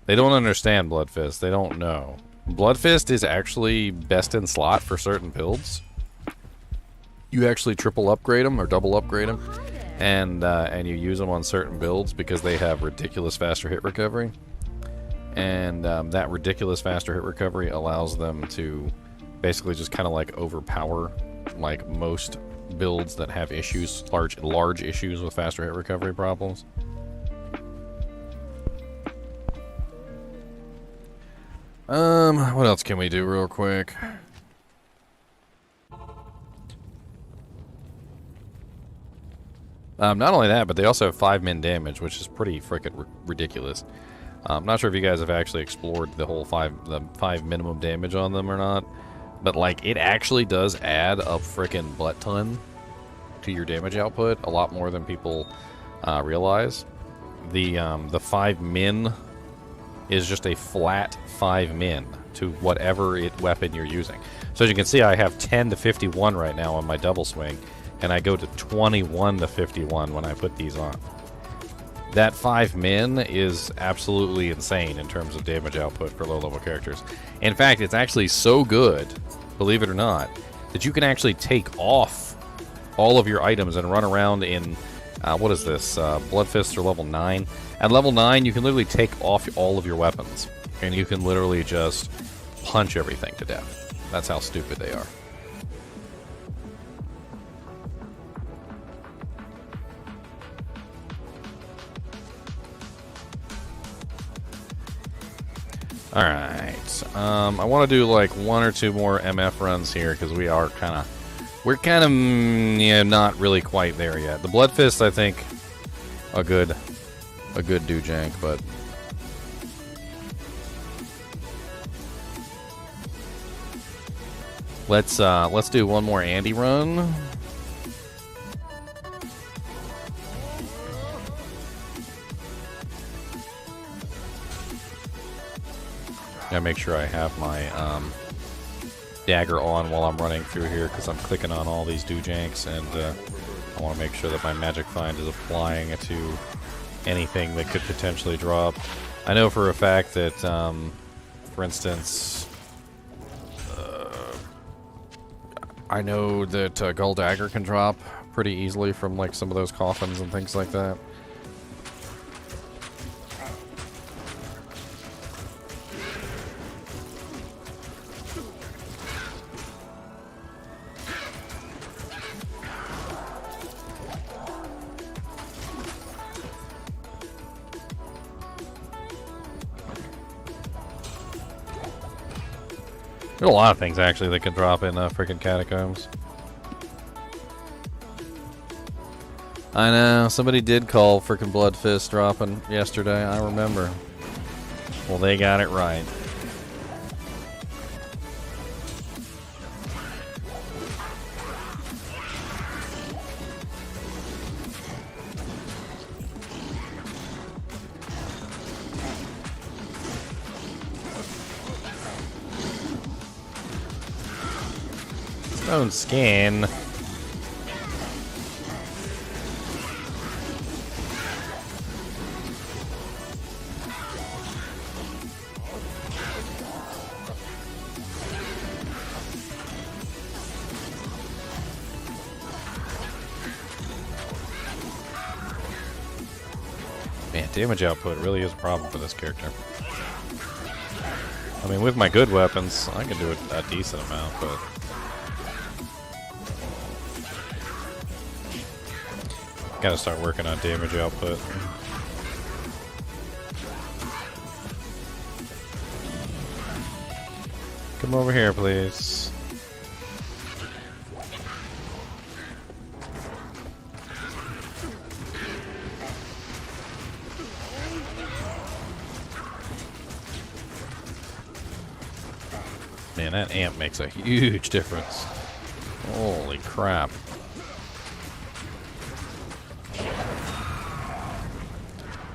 They don't understand Blood Fist. They don't know. Blood Fist is actually best in slot for certain builds. You actually triple upgrade them or double upgrade them, and you use them on certain builds because they have ridiculous faster hit recovery. And that ridiculous faster hit recovery allows them to basically just kind of like overpower like most builds that have issues, large issues with faster hit recovery problems. What else can we do real quick? Not only that, but they also have 5 min damage, which is pretty frickin' ridiculous. I'm not sure if you guys have actually explored the whole 5 minimum damage on them or not, but like it actually does add a frickin' butt ton to your damage output, a lot more than people realize. The 5 min is just a flat 5 min to whatever weapon you're using. So as you can see, I have 10 to 51 right now on my double swing, and I go to 21 to 51 when I put these on. That 5 min is absolutely insane in terms of damage output for low-level characters. In fact, it's actually so good, believe it or not, that you can actually take off all of your items and run around in, what is this, Blood Fists are level 9. At level 9, you can literally take off all of your weapons, and you can literally just punch everything to death. That's how stupid they are. Alright, I want to do like 1 or 2 more MF runs here, because we're kind of, yeah, not really quite there yet. The Blood Fist, I think, a good do jank, but let's do 1 more Andy run. Gotta make sure I have my dagger on while I'm running through here, because I'm clicking on all these doojanks, and I want to make sure that my magic find is applying to anything that could potentially drop. I know for a fact that, for instance, I know that Gull Dagger can drop pretty easily from like some of those coffins and things like that. There's a lot of things, actually, that can drop in freaking catacombs. I know, somebody did call freaking Blood Fist dropping yesterday, I remember. Well, they got it right. Stone skin. Man, damage output really is a problem for this character. I mean, with my good weapons, I can do a decent amount, but gotta start working on damage output. Come over here, please. Man, that amp makes a huge difference. Holy crap.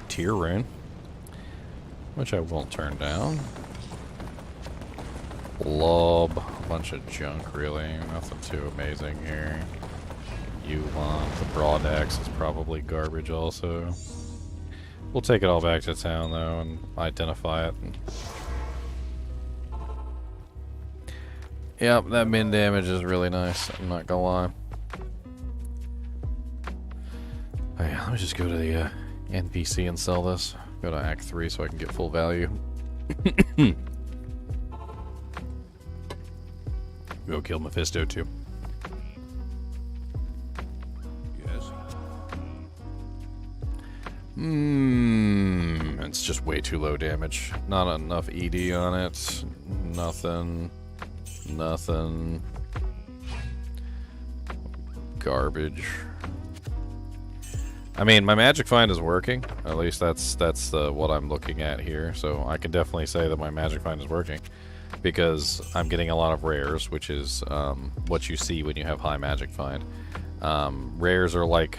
Tier rune, which I won't turn down. Lob, a bunch of junk really, nothing too amazing here. Yulon, the broad axe is probably garbage also. We'll take it all back to town though and identify it. Yep, that min damage is really nice, I'm not gonna lie. Oh yeah, let me just go to the NPC and sell this. Go to Act 3 so I can get full value. Go kill Mephisto too. Yes. It's just way too low damage. Not enough ED on it. Nothing. Nothing. Garbage. I mean, my magic find is working. At least that's what I'm looking at here. So I can definitely say that my magic find is working because I'm getting a lot of rares, which is what you see when you have high magic find. Rares are like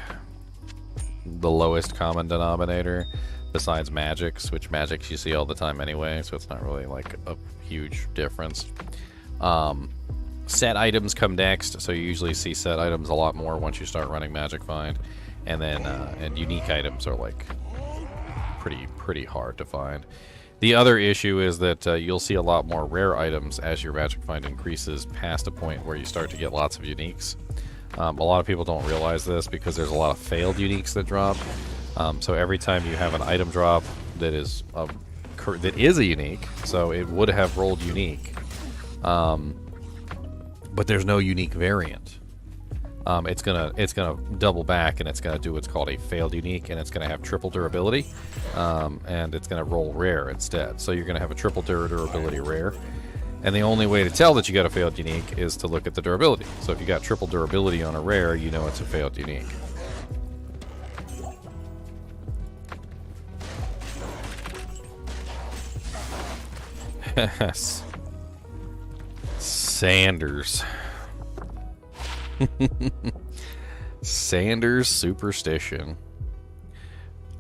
the lowest common denominator besides magics, which magics you see all the time anyway, so it's not really like a huge difference. Set items come next, so you usually see set items a lot more once you start running magic find. And then and unique items are like pretty hard to find. The other issue is that you'll see a lot more rare items as your magic find increases past a point where you start to get lots of uniques. A lot of people don't realize this because there's a lot of failed uniques that drop. So every time you have an item drop that is a unique, so it would have rolled unique, but there's no unique variant. It's gonna double back and it's gonna do what's called a failed unique, and it's gonna have triple durability, and it's gonna roll rare instead. So you're gonna have a triple durability rare, and the only way to tell that you got a failed unique is to look at the durability. So if you got triple durability on a rare, you know it's a failed unique. Yes. Sanders. Sanders Superstition.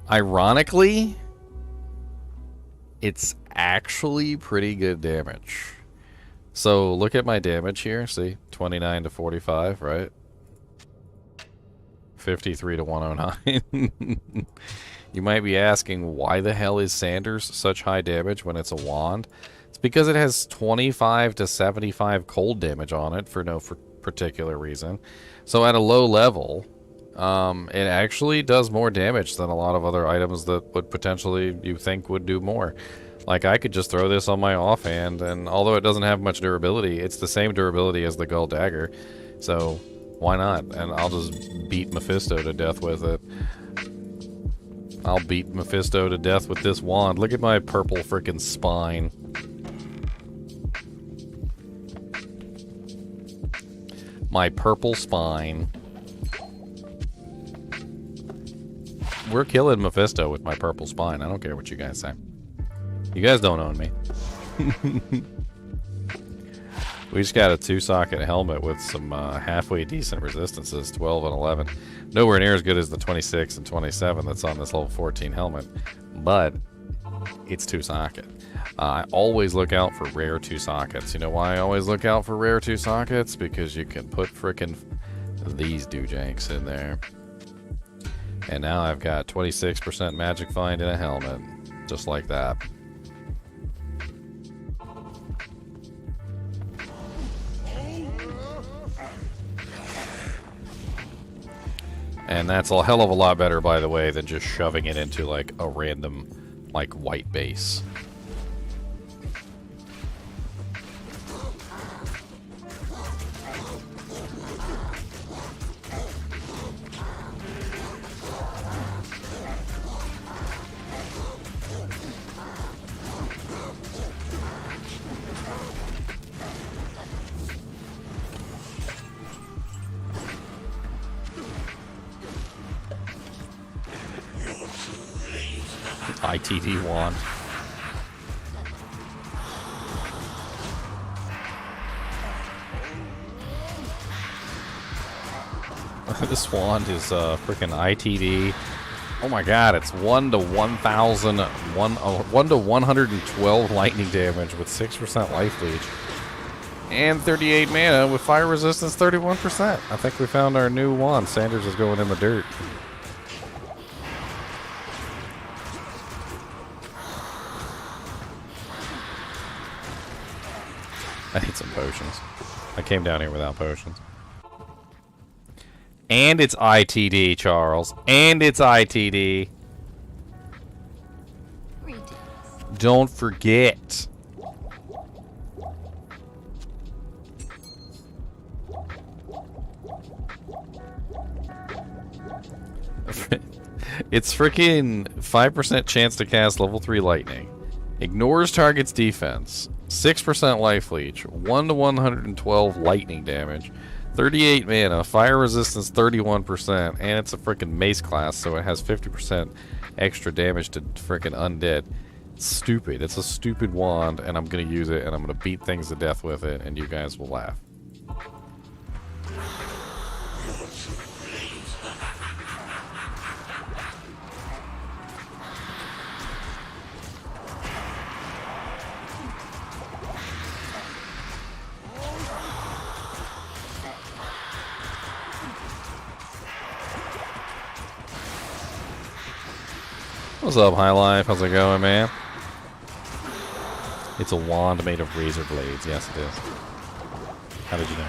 Ironically, it's actually pretty good damage. So look at my damage here. See, 29 to 45, right? 53 to 109. You might be asking, why the hell is Sanders such high damage when it's a wand? It's because it has 25 to 75 cold damage on it for no particular reason. So at a low level, it actually does more damage than a lot of other items that would potentially you think would do more. Like, I could just throw this on my offhand, and although it doesn't have much durability, it's the same durability as the Gull Dagger. So why not? And I'll just beat Mephisto to death with it. I'll beat Mephisto to death with this wand. Look at my purple frickin' spine. My purple spine. We're killing Mephisto with my purple spine. I don't care what you guys say. You guys don't own me. We just got a 2-socket helmet with some halfway decent resistances, 12 and 11. Nowhere near as good as the 26 and 27 that's on this level 14 helmet, but it's 2-socket. I always look out for rare 2-sockets. You know why I always look out for rare 2-sockets? Because you can put frickin' these doojanks in there. And now I've got 26% magic find in a helmet. Just like that. And that's a hell of a lot better, by the way, than just shoving it into like a random like white base. ITD wand. This wand is freaking ITD. Oh my god, it's 1 to 1,000, 1 to 112 lightning damage with 6% life leech. And 38 mana with fire resistance 31%. I think we found our new wand. Sanders is going in the dirt. I need some potions. I came down here without potions. And it's ITD, Charles. And it's ITD. Don't forget. It's freaking 5% chance to cast level 3 lightning. Ignores target's defense. 6% life leech. 1 to 112 lightning damage. 38 mana. Fire resistance 31%. And it's a freaking mace class, so it has 50% extra damage to freaking undead. It's stupid. It's a stupid wand, and I'm going to use it, and I'm going to beat things to death with it, and you guys will laugh. What's up, High Life? How's it going, man? It's a wand made of razor blades. Yes, it is. How did you know?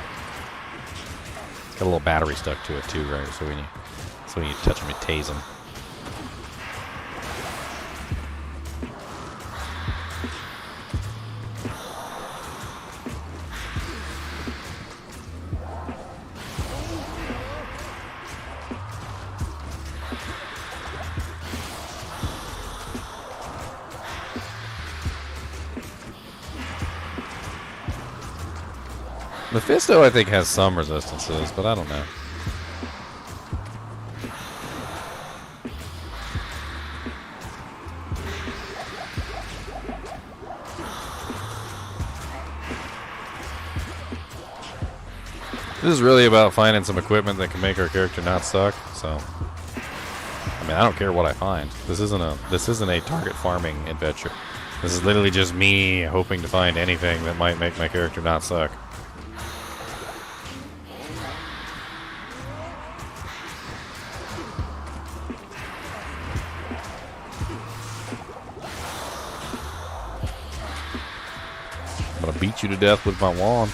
It's got a little battery stuck to it, too, right? So when you touch them, you tase them. Mephisto, I think, has some resistances, but I don't know. This is really about finding some equipment that can make our character not suck, so... I mean, I don't care what I find. This isn't a target farming adventure. This is literally just me hoping to find anything that might make my character not suck. I'm gonna beat you to death with my wand.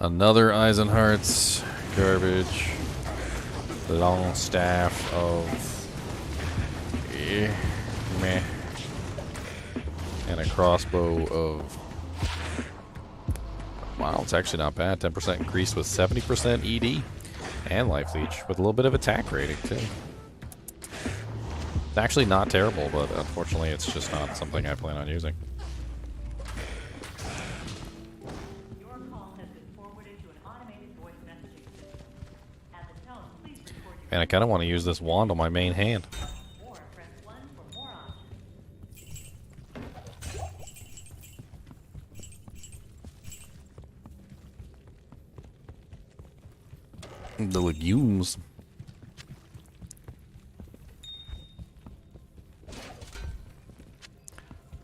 Another Eisenhart's garbage. Long staff of meh. And a crossbow of wow, it's actually not bad. 10% increased with 70% ED and life leech with a little bit of attack rating too. It's actually not terrible, but unfortunately it's just not something I plan on using. And I kind of want to use this wand on my main hand. The legumes.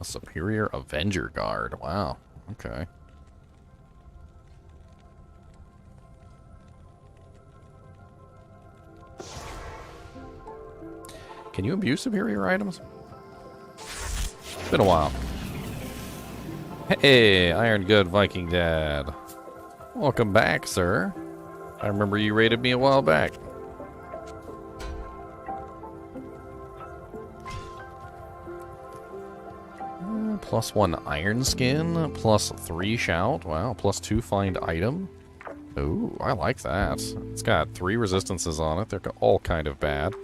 A superior Avenger guard. Wow. Okay. Can you abuse superior items? It's been a while. Hey, Iron Good Viking Dad. Welcome back, sir. I remember you raided me a while back. +1 iron skin, +3 shout. Wow, +2 find item. Ooh, I like that. It's got 3 resistances on it. They're all kind of bad.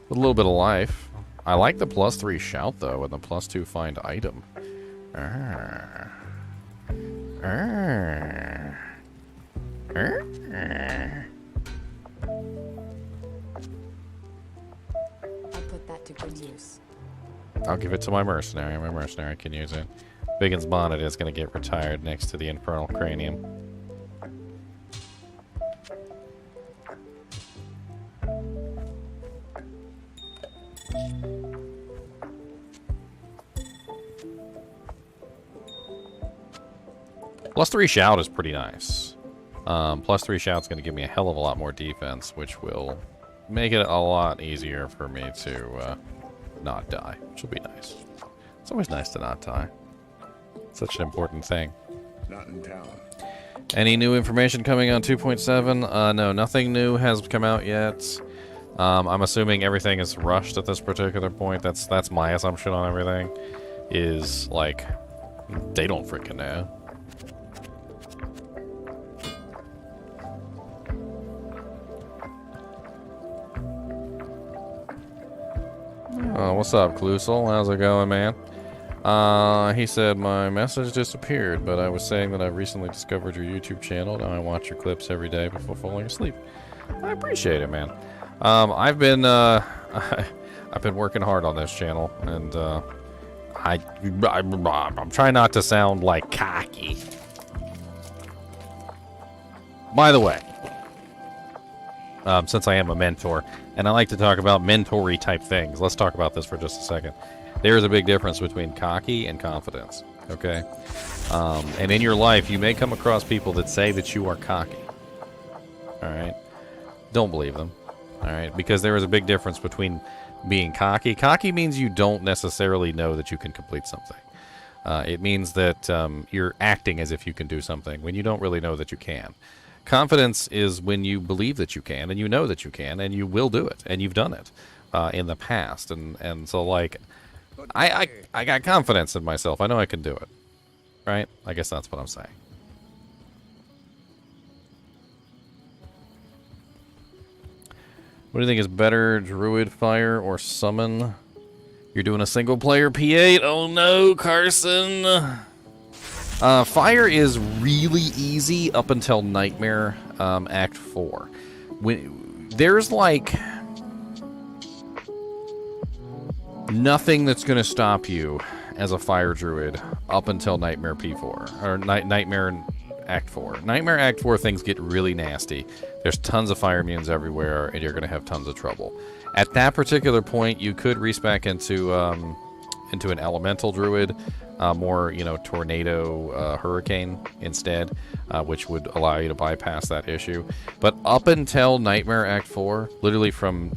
With a little bit of life. I like the +3 shout, though, and the +2 find item. I'll put that to good use. I'll give it to my mercenary. My mercenary can use it. Biggin's bonnet is going to get retired next to the infernal cranium. +3 shout is pretty nice. +3 shout's going to give me a hell of a lot more defense, which will make it a lot easier for me to not die, which will be nice. It's always nice to not die. Such an important thing. Not in town. Any new information coming on 2.7? No, nothing new has come out yet. I'm assuming everything is rushed at this particular point. That's my assumption on everything. Is like they don't freaking know. What's up, Clusel? How's it going, man? He said, my message disappeared, but I was saying that I've recently discovered your YouTube channel. Now I watch your clips every day before falling asleep. I appreciate it, man. I've been working hard on this channel, and I'm trying not to sound like cocky. By the way, since I am a mentor, and I like to talk about mentory type things, let's talk about this for just a second. There is a big difference between cocky and confidence, okay? And in your life, you may come across people that say that you are cocky, all right? Don't believe them, all right? Because there is a big difference between being cocky. Cocky means you don't necessarily know that you can complete something. It means that you're acting as if you can do something when you don't really know that you can. Confidence is when you believe that you can, and you know that you can, and you will do it, and you've done it in the past. And so, like, I got confidence in myself. I know I can do it, right? I guess that's what I'm saying. What do you think is better, Druid, Fire, or Summon? You're doing a single-player P8? Oh no, Carson! Fire is really easy up until Nightmare Act 4. There's like nothing that's going to stop you as a Fire Druid up until Nightmare P4 or Nightmare Act 4. Nightmare Act 4 things get really nasty. There's tons of fire immunes everywhere, and you're going to have tons of trouble. At that particular point, you could respec into an Elemental Druid. More, tornado, hurricane instead, which would allow you to bypass that issue. But up until Nightmare Act 4, literally from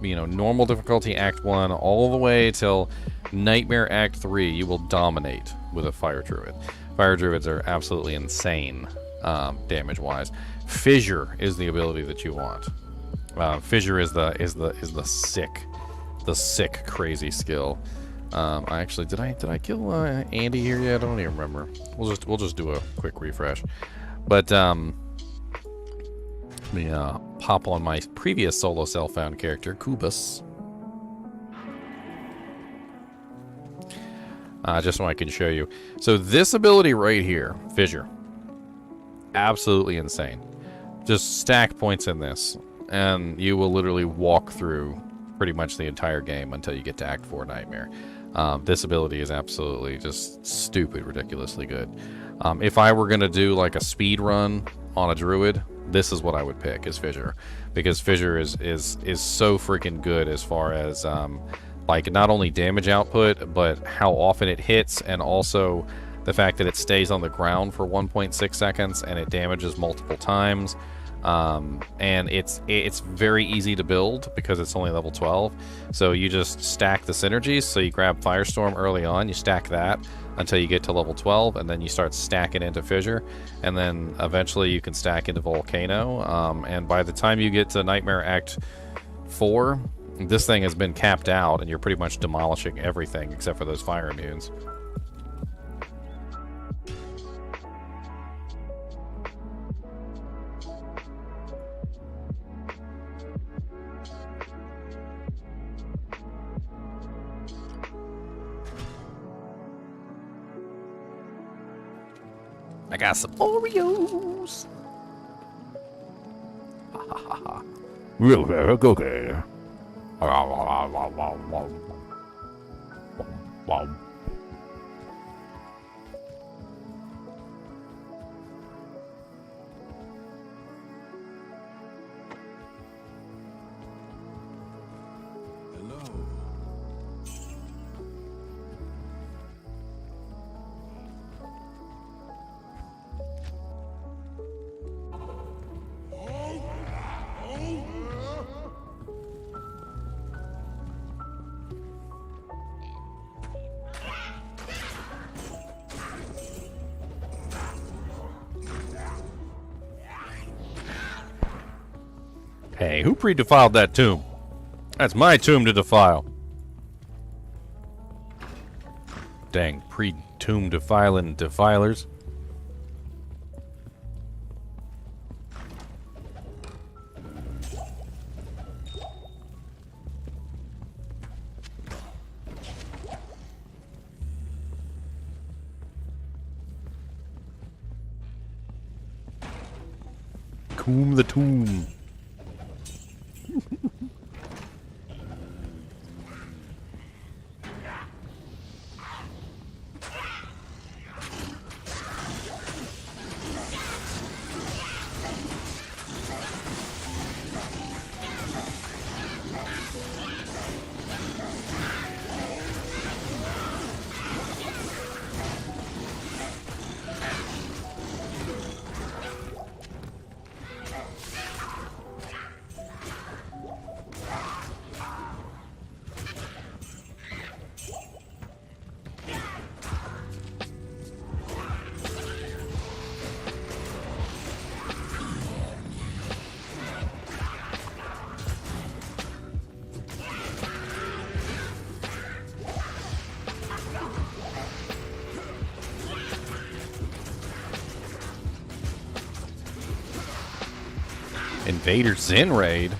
normal difficulty Act 1 all the way till Nightmare Act 3, you will dominate with a Fire Druid. Fire Druids are absolutely insane, damage-wise. Fissure is the ability that you want. Fissure is the sick, crazy skill. I actually did I kill Andy here yet? I don't even remember. We'll just do a quick refresh. But let me pop on my previous solo self-found character, Kubus. Just so I can show you. So this ability right here, Fissure, absolutely insane. Just stack points in this, and you will literally walk through pretty much the entire game until you get to Act 4 Nightmare. This ability is absolutely just stupid, ridiculously good. If I were going to do like a speed run on a Druid, this is what I would pick, is Fissure. Because Fissure is so freaking good as far as like not only damage output, but how often it hits, and also the fact that it stays on the ground for 1.6 seconds and it damages multiple times. And it's very easy to build because it's only level 12. So you just stack the synergies. So you grab Firestorm early on, you stack that until you get to level 12, and then you start stacking into Fissure, and then eventually you can stack into Volcano. And by the time you get to Nightmare Act 4, this thing has been capped out, and you're pretty much demolishing everything except for those fire immunes. I got some Oreos. Okay. Wow. Hello. Hey, who pre-defiled that tomb? That's my tomb to defile. Dang, pre-tomb defiling defilers. Coombe the tomb. Invader Zen raid.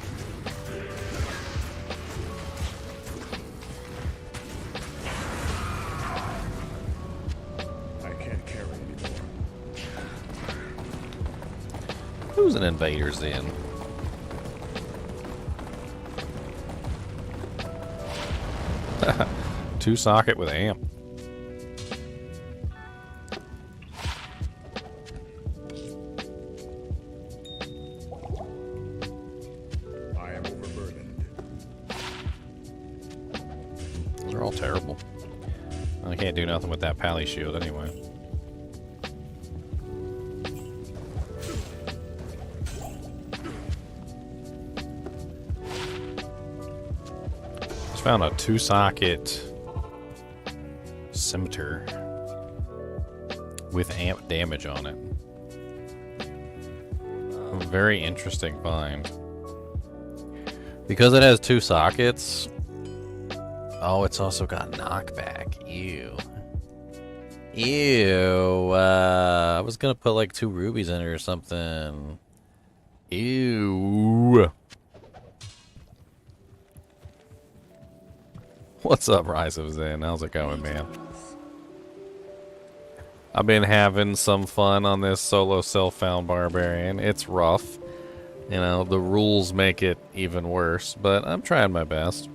I can't carry anymore. Who's an Invader Zen? Two socket with amp. I am overburdened. They're all terrible. I can't do nothing with that pally shield anyway. Just found a two-socket scimitar with amp damage on it. A very interesting find. Because it has two sockets. Oh, it's also got knockback. Ew. Ew. I was gonna put like 2 rubies in it or something. Ew. What's up, Rise of Zen? How's it going, man? I've been having some fun on this solo self-found Barbarian. It's rough. You know, the rules make it even worse, but I'm trying my best.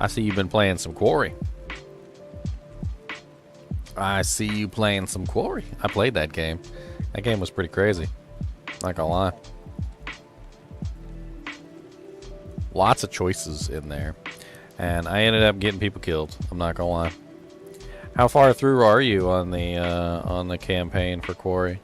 I see you've been playing some Quarry. I see you playing some Quarry. I played that game. That game was pretty crazy. Not gonna lie. Lots of choices in there. And I ended up getting people killed. I'm not gonna lie. How far through are you on the campaign for Quarry?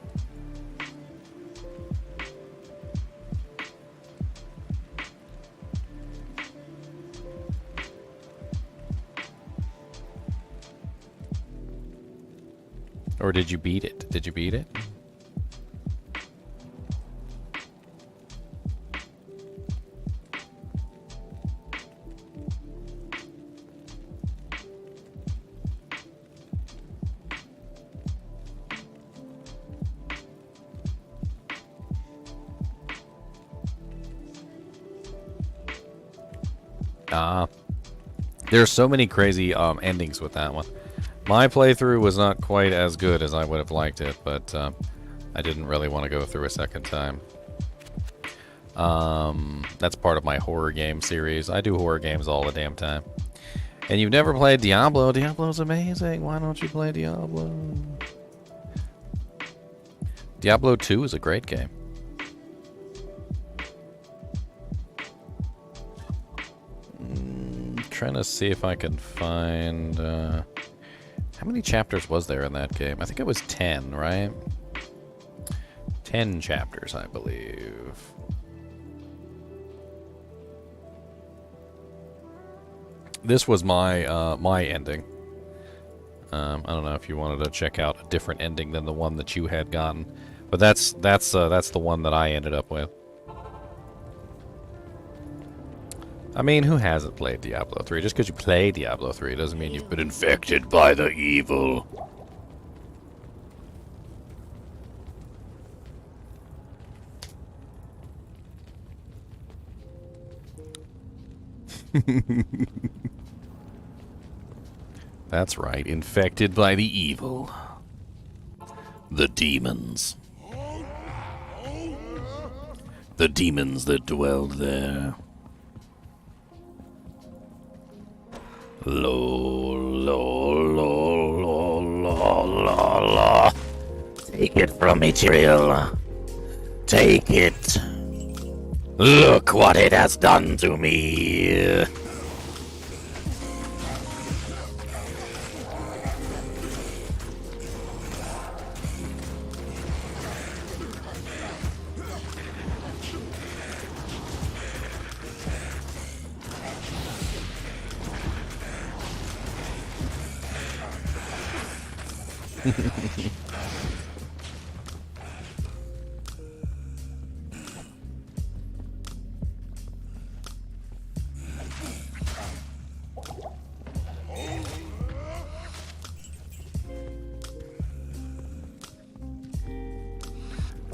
Or did you beat it? Did you beat it? There's so many crazy endings with that one. My playthrough was not quite as good as I would have liked it, but I didn't really want to go through a second time. That's part of my horror game series. I do horror games all the damn time. And you've never played Diablo? Diablo's amazing. Why don't you play Diablo? Diablo 2 is a great game. Trying to see if I can find... how many chapters was there in that game? I think it was 10, right? 10 chapters, I believe. This was my my ending. I don't know if you wanted to check out a different ending than the one that you had gotten, but that's the one that I ended up with. I mean, who hasn't played Diablo 3? Just because you play Diablo 3 doesn't mean you've been infected by the evil. That's right, infected by the evil. The demons. The demons that dwelled there. La. Take it from me, Trill. Take it. Look what it has done to me.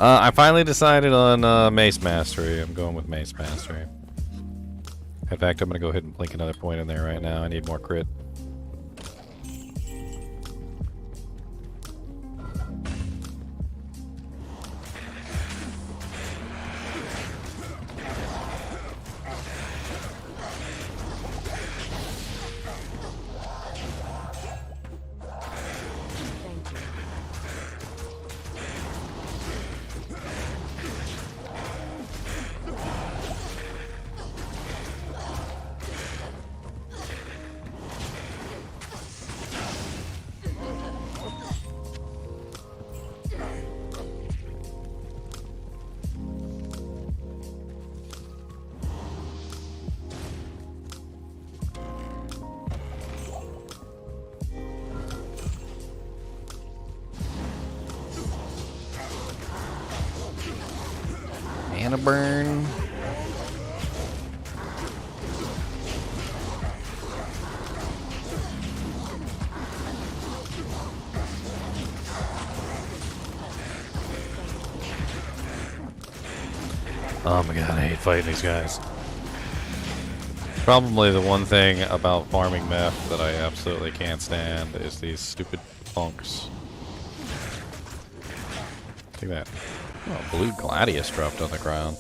I finally decided on Mace Mastery. I'm going with Mace Mastery. In fact, I'm going to go ahead and blink another point in there right now. I need more crit. Mana burn. Oh my god, I hate fighting these guys. Probably the one thing about farming meth that I absolutely can't stand is these stupid punks. Take that. Oh, blue gladius dropped on the ground.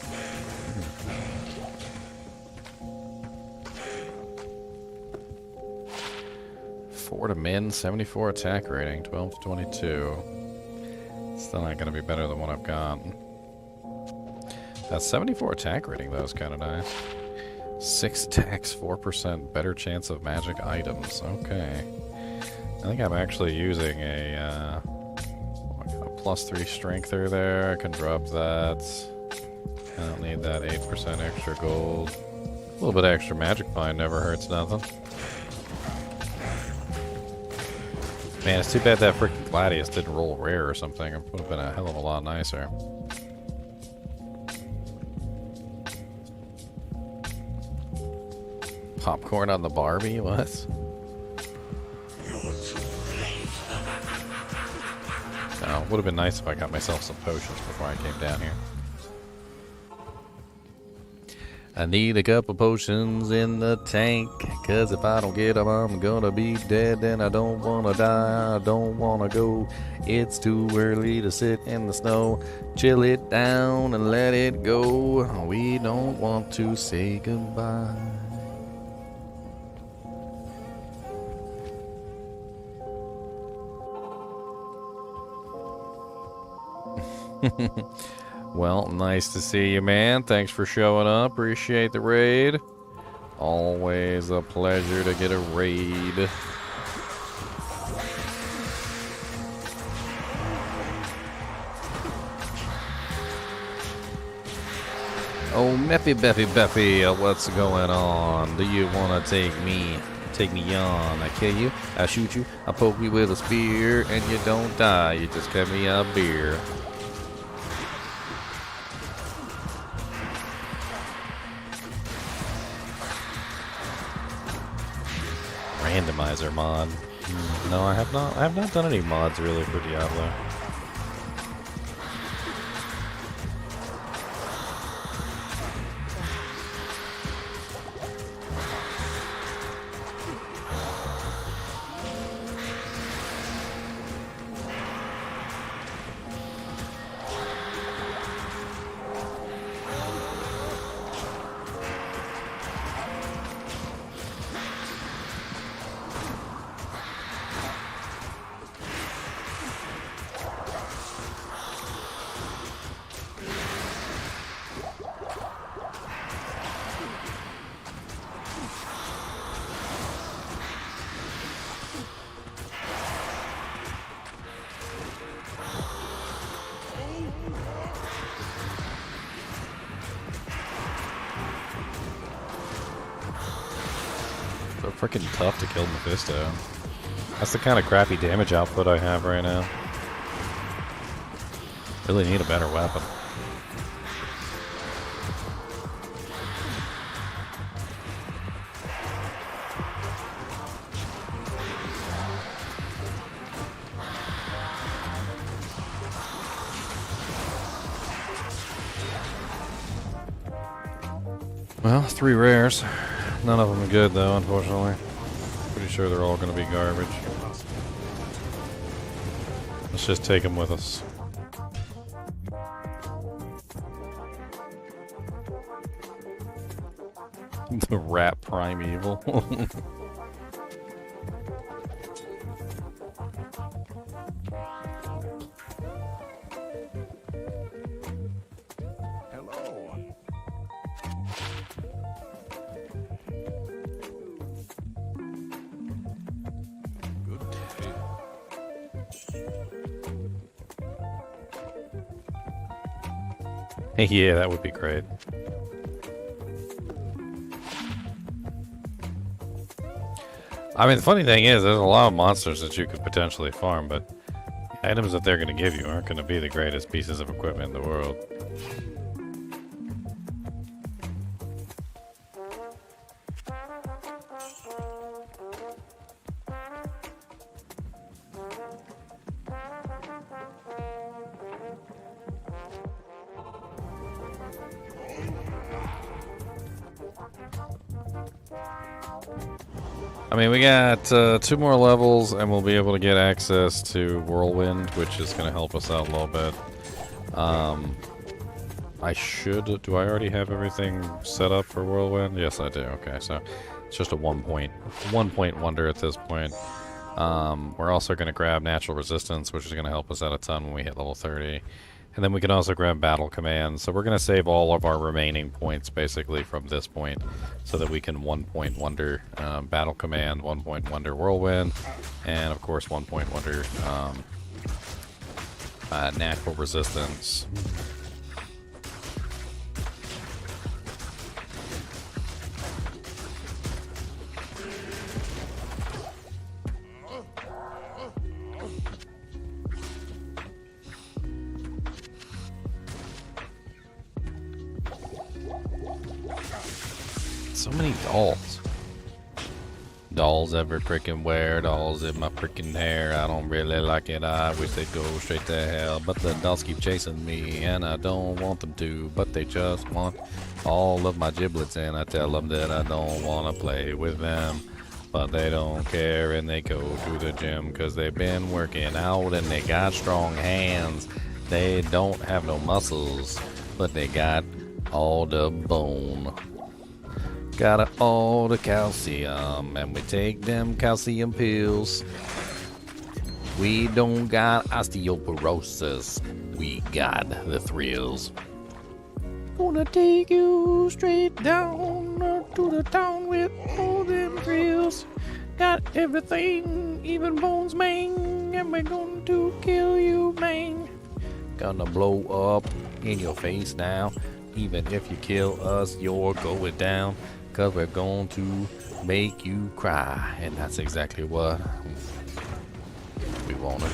4 to min, 74 attack rating, 12 to 22. Still not going to be better than what I've got. That 74 attack rating, though, is kind of nice. 6 attacks, 4% better chance of magic items. Okay. I think I'm actually using a +3 strengther there. I can drop that. I don't need that 8% extra gold. A little bit extra magic pine never hurts nothing. Man, it's too bad that freaking Gladius didn't roll rare or something. It would have been a hell of a lot nicer. Popcorn on the Barbie? What? Oh, would have been nice if I got myself some potions before I came down here. I need a couple potions in the tank, 'cause if I don't get them, I'm gonna be dead, and I don't wanna die, I don't wanna go. It's too early to sit in the snow. Chill it down and let it go. We don't want to say goodbye. Well, nice to see you, man. Thanks for showing up. Appreciate the raid. Always a pleasure to get a raid. Oh, Beppy, what's going on? Do you want to take me on? I kill you, I shoot you, I poke you with a spear, and you don't die. You just give me a beer. Randomizer mod. No, I have not done any mods really for Diablo. So freaking tough to kill Mephisto. That's the kind of crappy damage output I have right now. Really need a better weapon. Well, 3 rares. None of them are good, though, unfortunately. Pretty sure they're all going to be garbage. Let's just take them with us. The rat primeval. Yeah, that would be great. I mean, the funny thing is, there's a lot of monsters that you could potentially farm, but the items that they're going to give you aren't going to be the greatest pieces of equipment in the world. I mean, we got 2 more levels, and we'll be able to get access to Whirlwind, which is going to help us out a little bit. Do I already have everything set up for Whirlwind? Yes, I do. Okay, so it's just a 1 point wonder at this point. We're also going to grab Natural Resistance, which is going to help us out a ton when we hit level 30. And then we can also grab Battle Command. So we're going to save all of our remaining points, basically, from this point, so that we can 1 point wonder Battle Command, 1 point wonder Whirlwind, and, of course, 1 point wonder Natural Resistance. So many dolls. Dolls ever freaking wear dolls in my freaking hair. I don't really like it. I wish they'd go straight to hell. But the dolls keep chasing me, and I don't want them to. But they just want all of my giblets, and I tell them that I don't want to play with them. But they don't care, and they go to the gym because they've been working out, and they got strong hands. They don't have no muscles, but they got all the bone. Got all the calcium, and we take them calcium pills. We don't got osteoporosis, we got the thrills. Gonna take you straight down to the town with all them thrills. Got everything, even bones, man, and we're going to kill you, man. Gonna blow up in your face now. Even if you kill us, you're going down. Cause we're going to make you cry. And that's exactly what we wanted.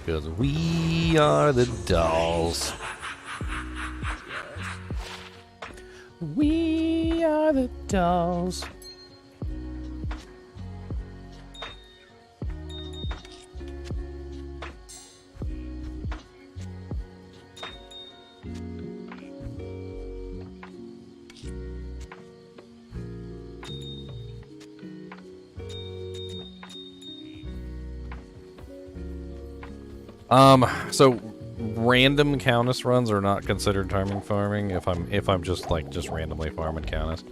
Cause we are the dolls. We are the dolls. So random Countess runs are not considered timing farming if I'm just randomly farming Countess.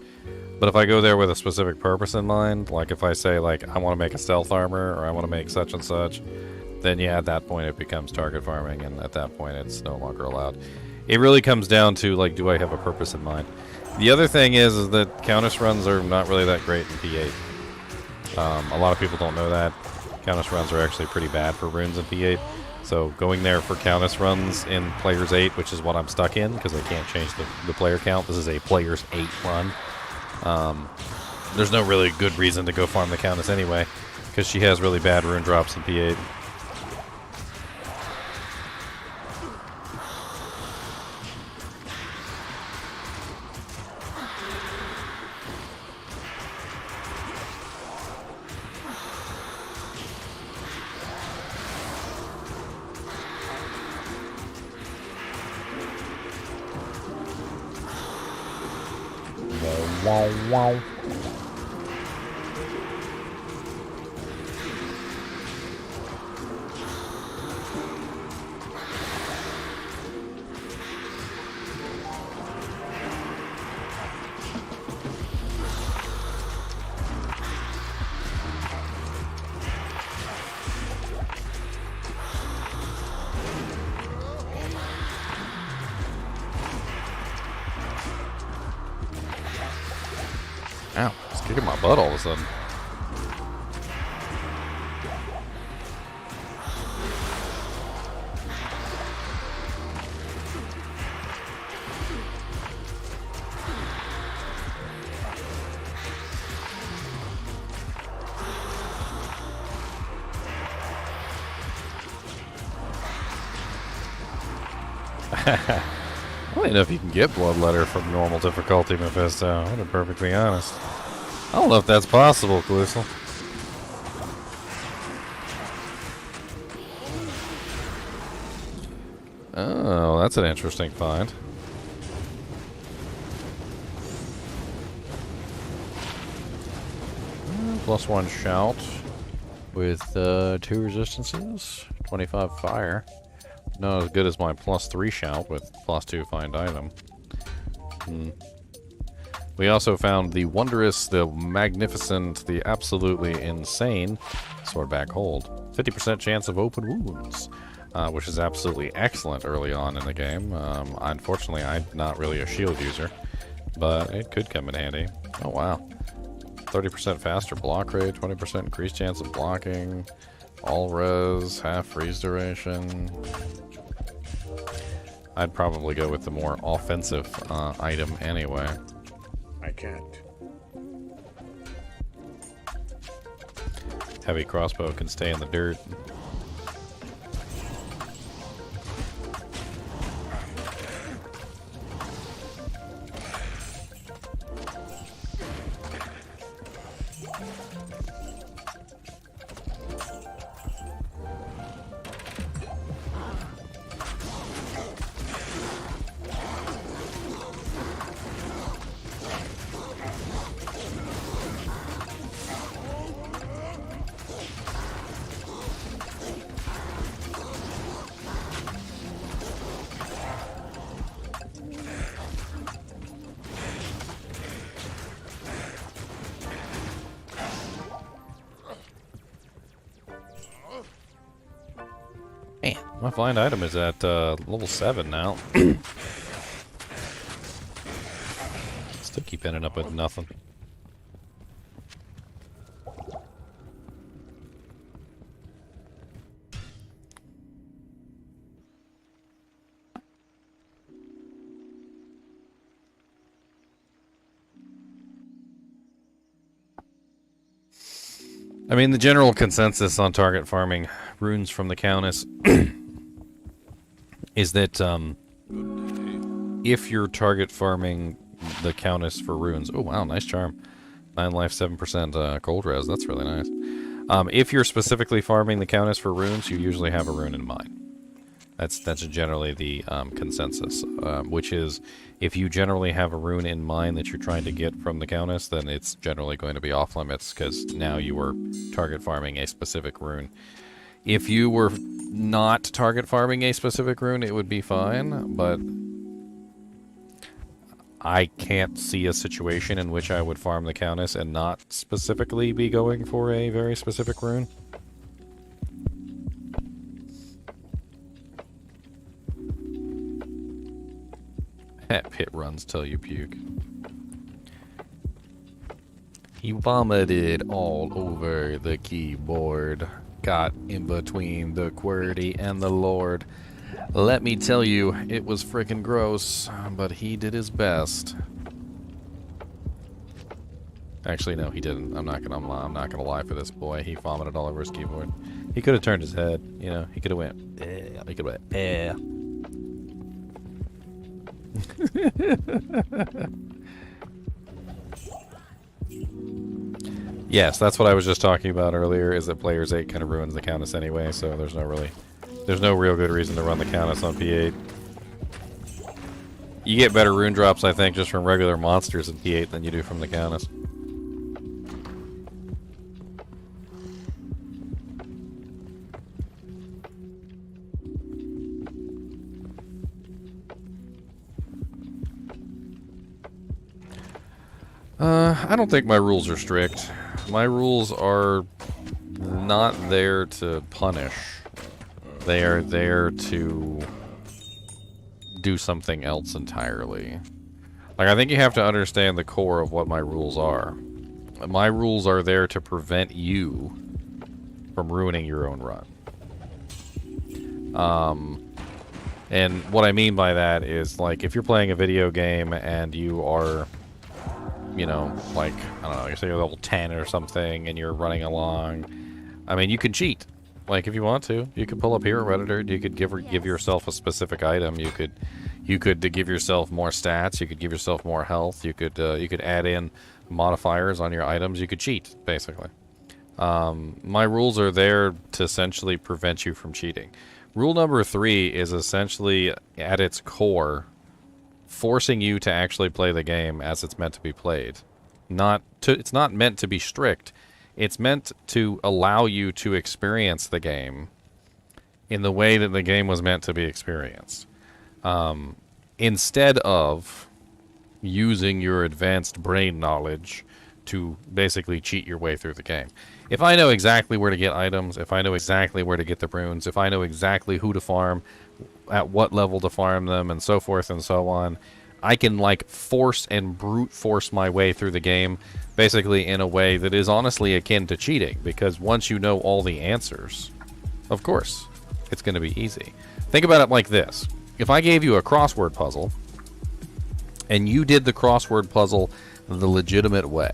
But if I go there with a specific purpose in mind, like if I say like I want to make a stealth armor or I want to make such and such, then yeah, at that point it becomes target farming, and at that point it's no longer allowed. It really comes down to like, do I have a purpose in mind? The other thing is that Countess runs are not really that great in P8. A lot of people don't know that. Countess runs are actually pretty bad for runes in P8. So going there for Countess runs in Players 8, which is what I'm stuck in, because I can't change the player count. This is a Players 8 run. There's no really good reason to go farm the Countess anyway, because she has really bad rune drops in P8. Wow. Ow, it's kicking my butt all of a sudden. I don't know if you can get Bloodletter from normal difficulty, Mephisto. I'm be perfectly honest. I don't know if that's possible, Colossal. Oh, that's an interesting find. +1 shout with 2 resistances, 25 fire. Not as good as my +3 shout with +2 find item. We also found the wondrous, the magnificent, the absolutely insane swordback hold. 50% chance of open wounds, which is absolutely excellent early on in the game. Unfortunately, I'm not really a shield user, but it could come in handy. Oh wow. 30% faster block rate, 20% increased chance of blocking, all res, half freeze duration. I'd probably go with the more offensive item anyway. I can't. Heavy crossbow can stay in the dirt. My find item is at level 7 now. Still keep ending up with nothing. I mean, the general consensus on target farming runes from the Countess is that if you're target farming the Countess for runes... Oh, wow, nice charm. 9 life, 7% cold res. That's really nice. If you're specifically farming the Countess for runes, you usually have a rune in mind. That's generally the consensus, which is if you generally have a rune in mind that you're trying to get from the Countess, then it's generally going to be off limits because now you are target farming a specific rune. If you were not target farming a specific rune, it would be fine, but I can't see a situation in which I would farm the Countess and not specifically be going for a very specific rune. Pit runs till you puke. He vomited all over the keyboard. Got in between the QWERTY and the Lord. Let me tell you, it was frickin' gross, but he did his best. Actually, no, he didn't. I'm not gonna lie for this boy. He vomited all over his keyboard. He could have turned his head. You know, he could have went. He could have went. Yes, that's what I was just talking about earlier, is that Players 8 kind of ruins the Countess anyway, so there's no real good reason to run the Countess on P8. You get better rune drops, I think, just from regular monsters in P8 than you do from the Countess. I don't think my rules are strict. My rules are not there to punish. They are there to do something else entirely. Like, I think you have to understand the core of what my rules are. My rules are there to prevent you from ruining your own run. And what I mean by that is, like, if you're playing a video game and you are, you know, like, I don't know, you're say you're level 10 or something and you're running along, I mean, you can cheat. Like, if you want to, you could pull up Hero Editor, you could give yourself a specific item, you could give yourself more stats, you could give yourself more health, you could add in modifiers on your items, you could cheat, basically. My rules are there to essentially prevent you from cheating. Rule number 3 is essentially, at its core, forcing you to actually play the game as it's meant to be played. It's not meant to be strict. It's meant to allow you to experience the game in the way that the game was meant to be experienced. Instead of using your advanced brain knowledge to basically cheat your way through the game. If I know exactly where to get items, if I know exactly where to get the runes, if I know exactly who to farm, at what level to farm them, and so forth and so on, I can, like, force and brute force my way through the game, basically in a way that is honestly akin to cheating, because once you know all the answers, of course, it's going to be easy. Think about it like this. If I gave you a crossword puzzle, and you did the crossword puzzle the legitimate way,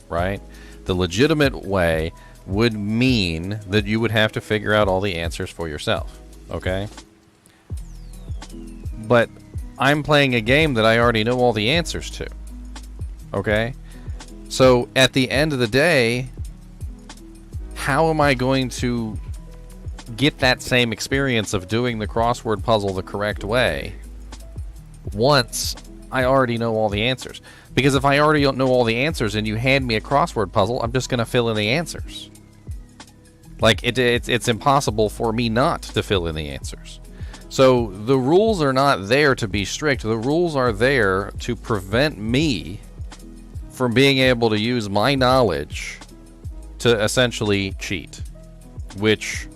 right? The legitimate way would mean that you would have to figure out all the answers for yourself, okay? But I'm playing a game that I already know all the answers to, okay? So at the end of the day, how am I going to get that same experience of doing the crossword puzzle the correct way once I already know all the answers? Because if I already don't know all the answers and you hand me a crossword puzzle, I'm just going to fill in the answers. Like, it's impossible for me not to fill in the answers. So the rules are not there to be strict. The rules are there to prevent me from being able to use my knowledge to essentially cheat, which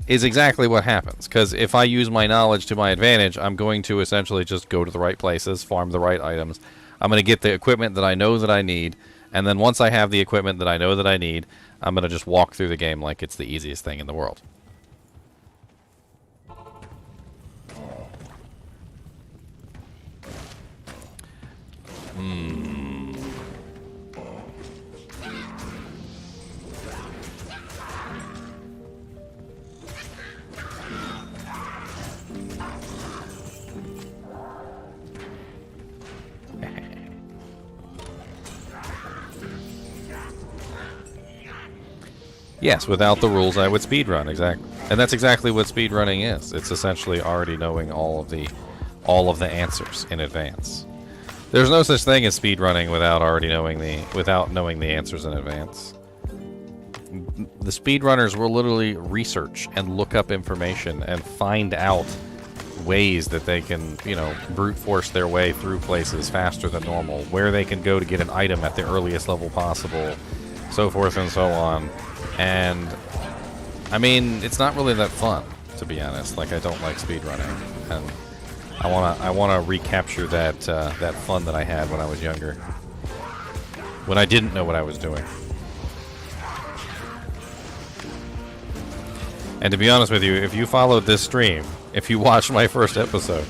is exactly what happens. Because if I use my knowledge to my advantage, I'm going to essentially just go to the right places, farm the right items. I'm going to get the equipment that I know that I need, and then once I have the equipment that I know that I need, I'm going to just walk through the game like it's the easiest thing in the world. Yes, without the rules, I would speedrun, exactly. And that's exactly what speedrunning is. It's essentially already knowing all of the answers in advance. There's no such thing as speedrunning without knowing the answers in advance. The speedrunners will literally research and look up information and find out ways that they can, you know, brute force their way through places faster than normal, where they can go to get an item at the earliest level possible, so forth and so on. And I mean, it's not really that fun, to be honest. Like, I don't like speedrunning, and I wanna recapture that that fun that I had when I was younger, when I didn't know what I was doing. And to be honest with you, if you followed this stream, if you watched my first episode,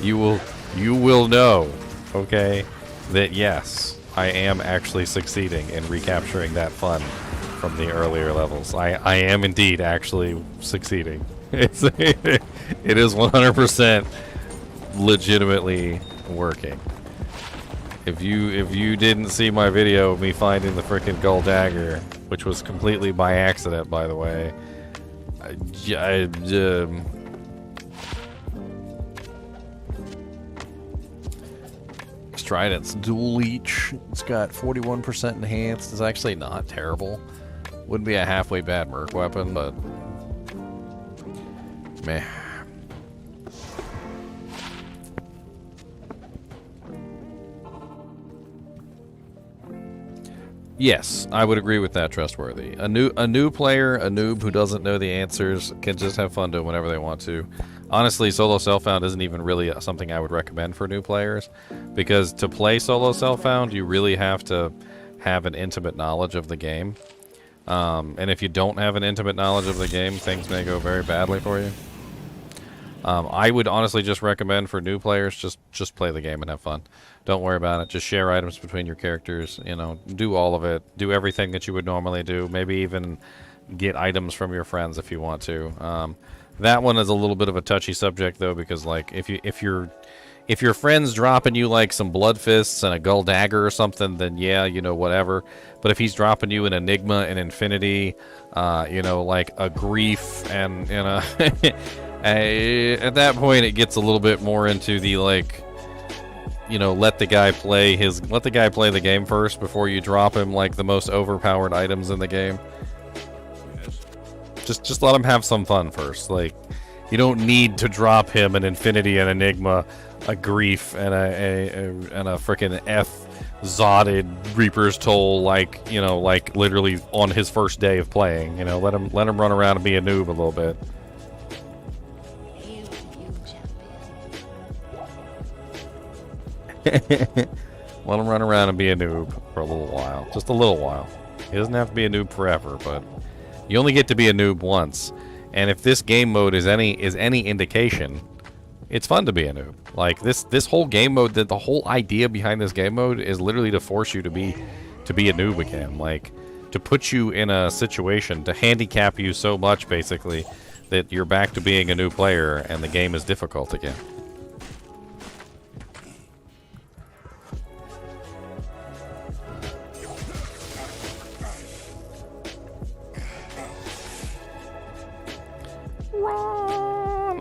you will know, okay, that yes, I am actually succeeding in recapturing that fun from the earlier levels. I am indeed actually succeeding. It is 100% legitimately working. If you didn't see my video of me finding the frickin' gold dagger, which was completely by accident, by the way, Trident's dual leech. It's got 41% enhanced. It's actually not terrible. Wouldn't be a halfway bad merc weapon, but meh. Yes, I would agree with that, Trustworthy. A new player, a noob who doesn't know the answers, can just have fun doing whatever they want to. Honestly, solo self-found isn't even really something I would recommend for new players, because to play solo self-found, you really have to have an intimate knowledge of the game. And if you don't have an intimate knowledge of the game, things may go very badly for you. I would honestly just recommend for new players, just play the game and have fun. Don't worry about it. Just share items between your characters. You know, do all of it. Do everything that you would normally do. Maybe even get items from your friends if you want to. That one is a little bit of a touchy subject though, because like if your friend's dropping you like some blood fists and a gold dagger or something, then yeah, you know, whatever. But if he's dropping you an enigma and infinity, you know, like a grief and, you know, at that point it gets a little bit more into the like, you know, let the guy play the game first before you drop him like the most overpowered items in the game. Just let him have some fun first. Like, you don't need to drop him an infinity, an enigma, a grief, and a frickin' F-zotted Reaper's Toll, like, you know, like literally on his first day of playing. You know, let him run around and be a noob a little bit. Let him run around and be a noob for a little while. Just a little while. He doesn't have to be a noob forever, but you only get to be a noob once. And if this game mode is any indication, it's fun to be a noob. Like this whole game mode, the whole idea behind this game mode is literally to force you to be a noob again. Like, to put you in a situation, to handicap you so much basically that you're back to being a new player and the game is difficult again.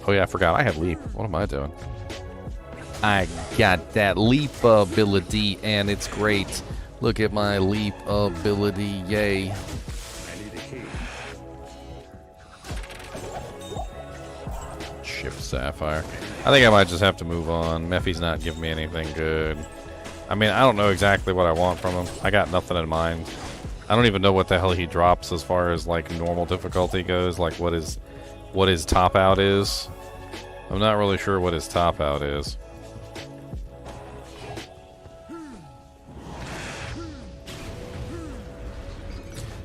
Oh yeah, I forgot. I had leap. What am I doing? I got that leap ability, and it's great. Look at my leap ability. Yay. Shift Sapphire. I think I might just have to move on. Mephi's not giving me anything good. I mean, I don't know exactly what I want from him. I got nothing in mind. I don't even know what the hell he drops as far as like normal difficulty goes. Like what his what his top out is. I'm not really sure what his top out is.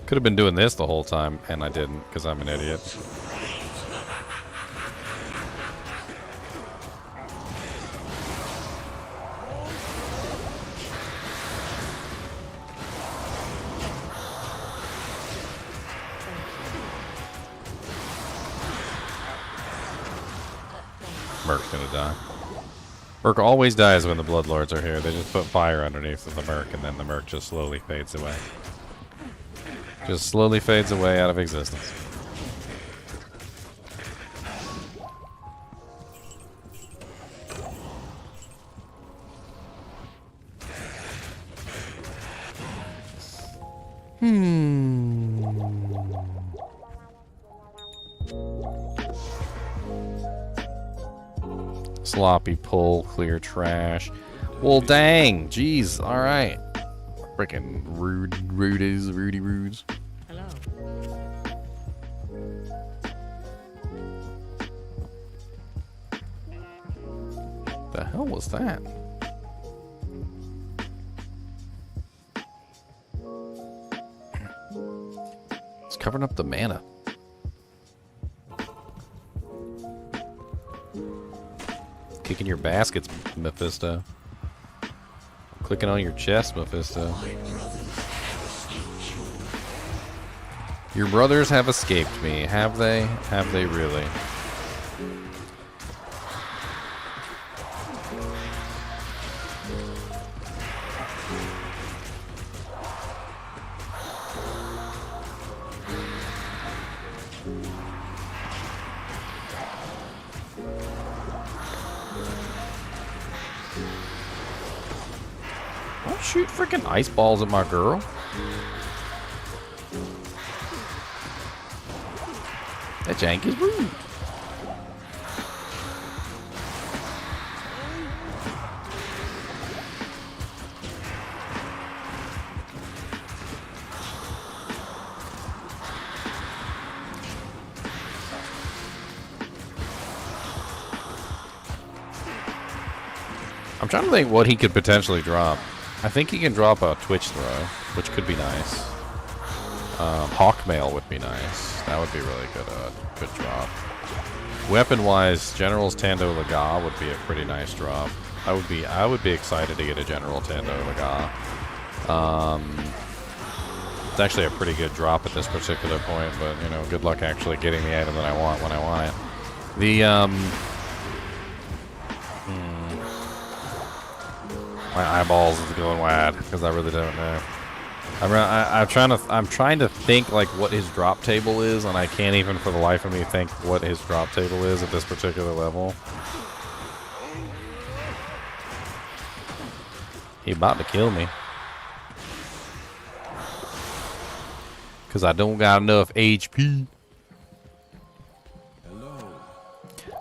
Could have been doing this the whole time, and I didn't, because I'm an idiot. Merc's gonna die. Merc always dies when the Bloodlords are here. They just put fire underneath the Merc, and then the Merc just slowly fades away. Just slowly fades away out of existence. Sloppy pull, clear trash. Well, dang. Jeez. All right. Freaking Rudy Rudes. Hello. The hell was that? It's covering up the mana. Kicking your baskets, Mephisto. Clicking on your chest, Mephisto. Your brothers have escaped me, have they? Have they really? Don't shoot freaking ice balls at my girl. That jank is rude. I'm trying to think what he could potentially drop. I think he can drop a Twitch throw, which could be nice. Hawkmail would be nice. That would be really good drop. Weapon-wise, General's Tando Laga would be a pretty nice drop. I would be excited to get a General Tando Laga. It's actually a pretty good drop at this particular point, but you know, good luck actually getting the item that I want when I want it. My eyeballs is going wide because I really don't know. I'm trying to think like what his drop table is, and I can't even for the life of me think what his drop table is at this particular level. He about to kill me because I don't got enough HP.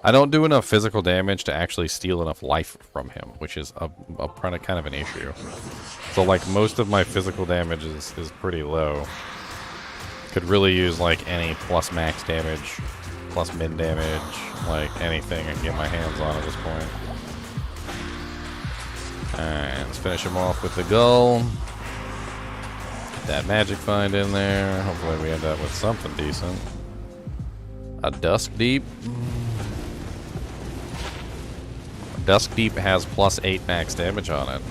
I don't do enough physical damage to actually steal enough life from him, which is a kind of an issue. So like most of my physical damage is pretty low. Could really use like any plus max damage, plus min damage, like anything I can get my hands on at this point. Alright, let's finish him off with the gull. Get that magic find in there. Hopefully we end up with something decent. A Dusk Deep. Dusk Deep has +8 max damage on it.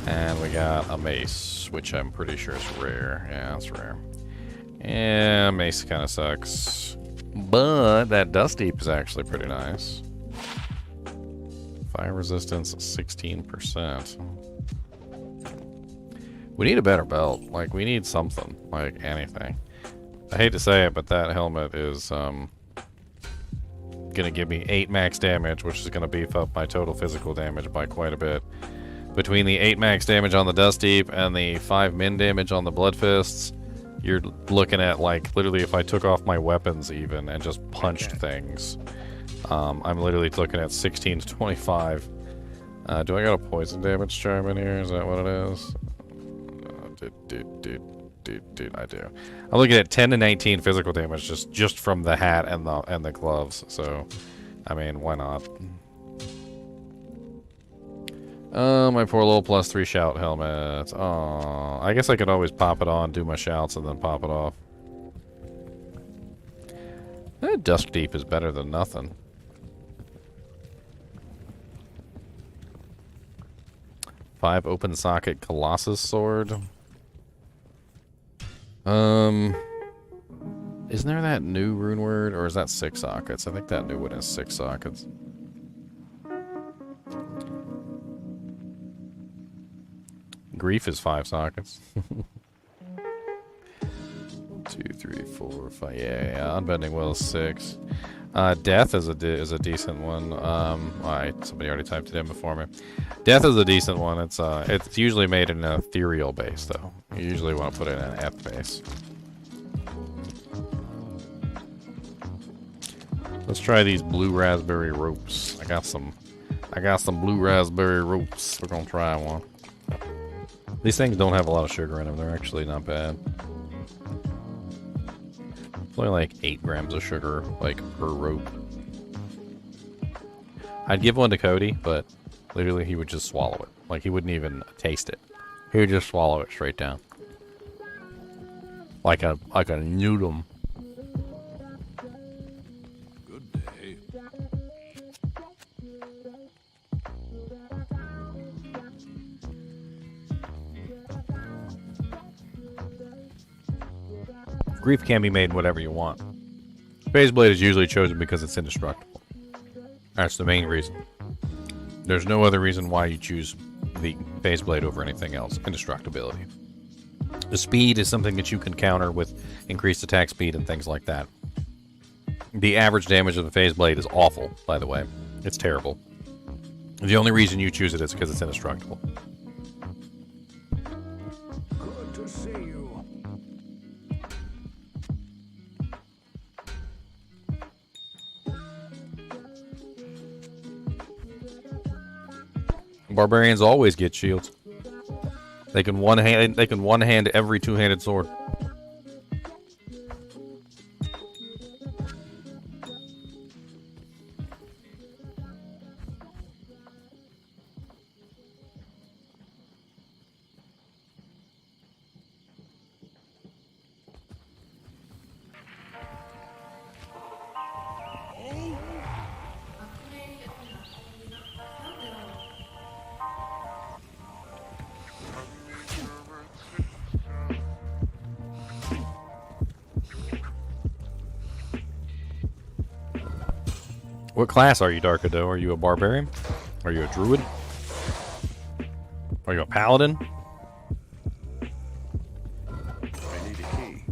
And we got a mace, which I'm pretty sure is rare. Yeah, it's rare. Yeah, mace kind of sucks. But that Dusk Deep is actually pretty nice. Fire resistance 16%. We need a better belt. Like, we need something. Like, anything. I hate to say it, but that helmet is, gonna give me 8 max damage, which is gonna beef up my total physical damage by quite a bit. Between the 8 max damage on the Dust Deep and the 5 min damage on the Blood Fists, you're looking at like literally if I took off my weapons even and just punched things, I'm literally looking at 16 to 25. Do I got a poison damage charm in here? Is that what it is? Dude, I do. I'm looking at 10 to 19 physical damage just from the hat and the gloves. So, I mean, why not? My poor little +3 shout helmet. Oh, I guess I could always pop it on, do my shouts, and then pop it off. Dusk Deep is better than nothing. Five open socket Colossus sword. Isn't there that new rune word, or is that 6 sockets? I think that new one has 6 sockets. Grief is 5 sockets. 2, 3, 4, 5. Yeah. Unbending Will is 6. Death is a decent one. Alright, somebody already typed it in before me. Death is a decent one. It's usually made in an ethereal base, though. You usually want to put it in an F base. Let's try these blue raspberry ropes. I got some blue raspberry ropes. We're gonna try one. These things don't have a lot of sugar in them. They're actually not bad. It's only like 8 grams of sugar, like, per rope. I'd give one to Cody, but literally he would just swallow it. Like, he wouldn't even taste it. He would just swallow it straight down. Like a noodle. Good day. Grief can be made whatever you want. Phase Blade is usually chosen because it's indestructible. That's the main reason. There's no other reason why you choose the Phase Blade over anything else. Indestructibility. The speed is something that you can counter with increased attack speed and things like that. The average damage of the Phase Blade is awful, by the way. It's terrible. The only reason you choose it is because it's indestructible. Good to see you. Barbarians always get shields. They can one hand every two-handed sword. What class are you, Darkado? Are you a Barbarian? Are you a Druid? Are you a Paladin? I need a key.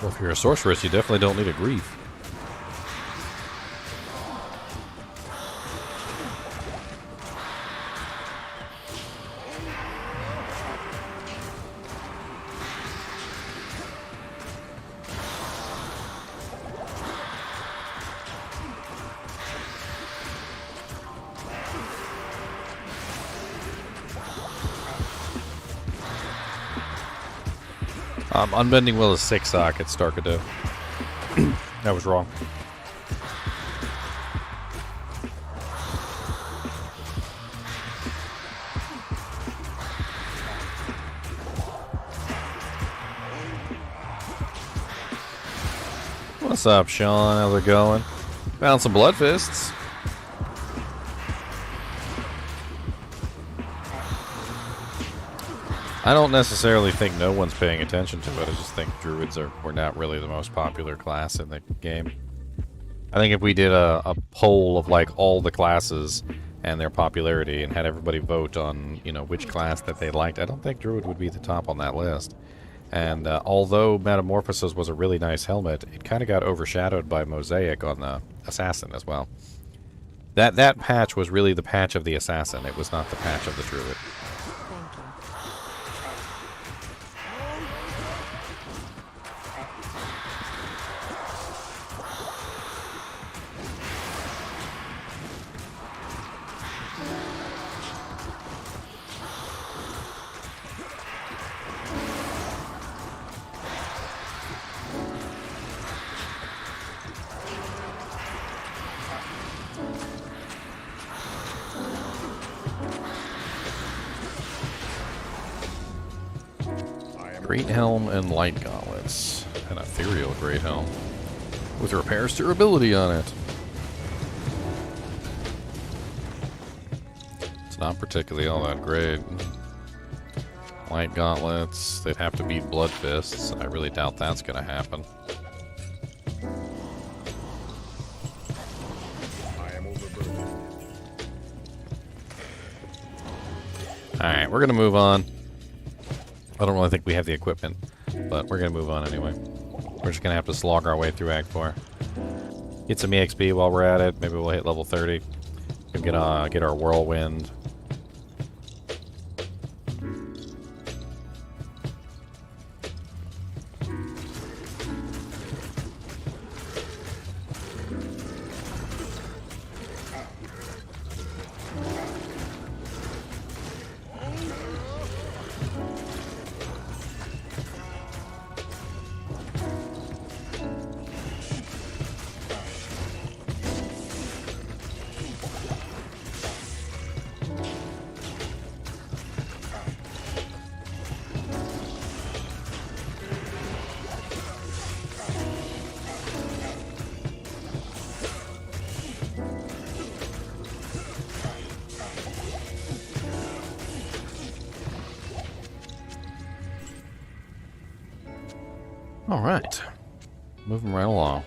Well, if you're a sorceress, you definitely don't need a grief. Unbending Will is 6 sockets, Darkado. That was wrong. What's up, Sean? How's it going? Found some blood fists. I don't necessarily think no one's paying attention to it. I just think druids were not really the most popular class in the game. I think if we did a poll of like all the classes and their popularity and had everybody vote on, you know, which class that they liked, I don't think druid would be the top on that list. And although Metamorphosis was a really nice helmet, it kind of got overshadowed by Mosaic on the Assassin as well. That patch was really the patch of the Assassin. It was not the patch of the Druid. Great Helm and Light Gauntlets. An ethereal Great Helm. With repairs durability on it. It's not particularly all that great. Light Gauntlets, they'd have to beat Blood Fists. I really doubt that's going to happen. Alright, we're going to move on. I don't really think we have the equipment, but we're going to move on anyway. We're just going to have to slog our way through Act 4. Get some EXP while we're at it. Maybe we'll hit level 30. We'll get our Whirlwind. Alright. Moving right along.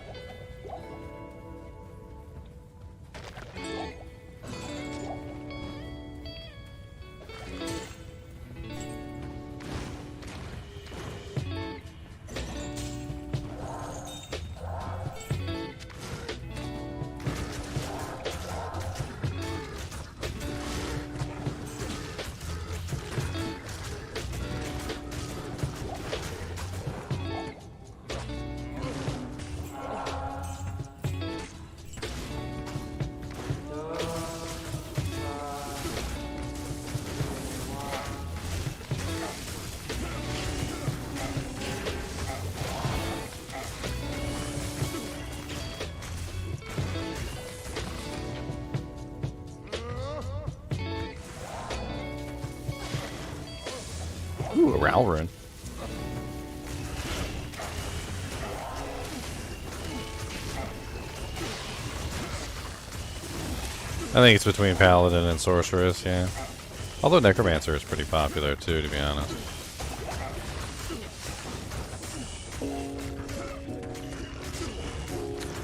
Ooh, a Ralrun. I think it's between Paladin and Sorceress, yeah. Although Necromancer is pretty popular too, to be honest.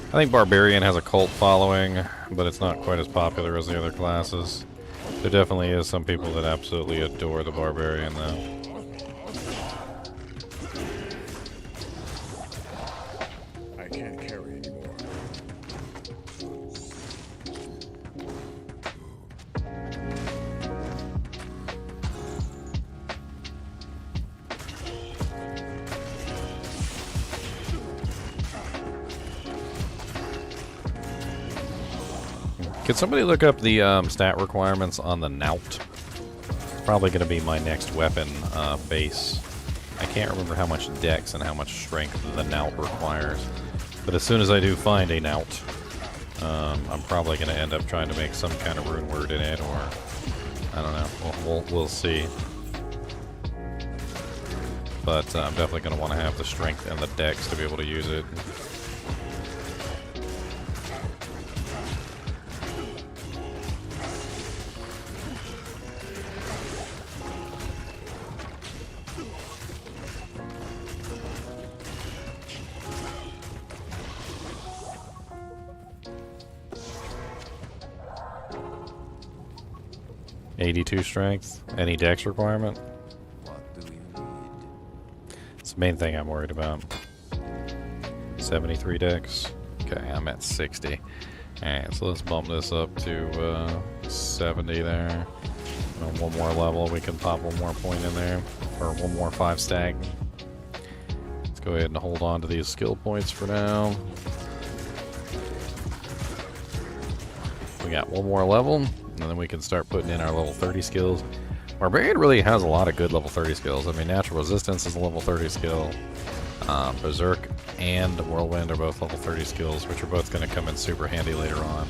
I think Barbarian has a cult following, but it's not quite as popular as the other classes. There definitely is some people that absolutely adore the Barbarian, though. I can't carry anymore. Could somebody look up the stat requirements on the Knout? Probably going to be my next weapon base. I can't remember how much dex and how much strength the Knout requires. But as soon as I do find a Knout, I'm probably going to end up trying to make some kind of rune word in it, or I don't know. We'll see. But I'm definitely going to want to have the strength and the dex to be able to use it. 82 strength. Any dex requirement? What do you need? It's the main thing I'm worried about. 73 dex. Okay, I'm at 60. Alright, so let's bump this up to 70 there. And one more level, we can pop one more point in there. Or one more 5 stack. Let's go ahead and hold on to these skill points for now. We got one more level, and then we can start putting in our level 30 skills. Barbarian really has a lot of good level 30 skills. I mean, Natural Resistance is a level 30 skill. Berserk and Whirlwind are both level 30 skills, which are both going to come in super handy later on.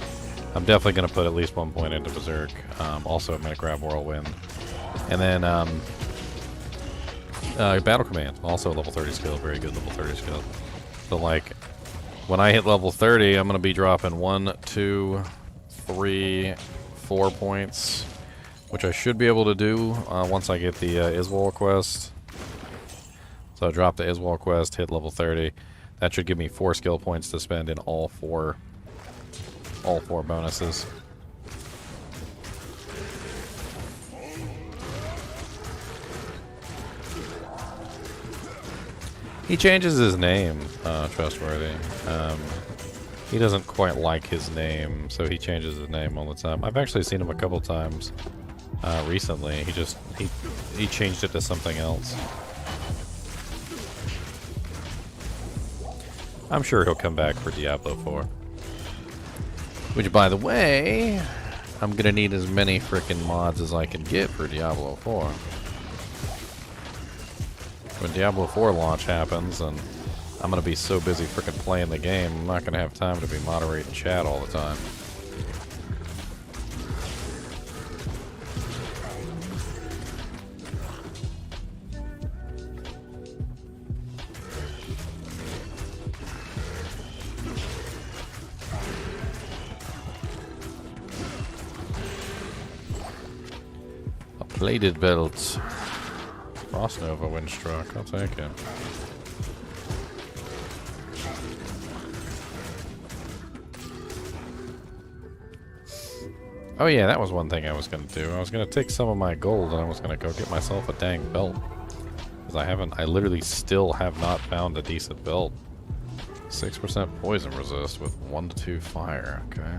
I'm definitely going to put at least 1 point into Berserk. Also, I'm going to grab Whirlwind. And then Battle Command, also a level 30 skill, very good level 30 skill. So, like, when I hit level 30, I'm going to be dropping 1, 2, 3, 4 points, which I should be able to do once I get the Iswal quest. So I drop the Iswal quest, hit level 30. That should give me 4 skill points to spend in all four bonuses. He changes his name, Trustworthy. He doesn't quite like his name, so he changes his name all the time. I've actually seen him a couple times recently. He changed it to something else. I'm sure he'll come back for Diablo 4. Which, by the way, I'm gonna need as many frickin' mods as I can get for Diablo 4. When Diablo 4 launch happens, and I'm gonna be so busy frickin' playing the game, I'm not gonna have time to be moderating chat all the time. A plated belt. Frost Nova Windstruck, I'll take it. Oh yeah, that was one thing I was going to do. I was going to take some of my gold and I was going to go get myself a dang belt. Because I literally still have not found a decent belt. 6% poison resist with 1 to 2 fire, okay.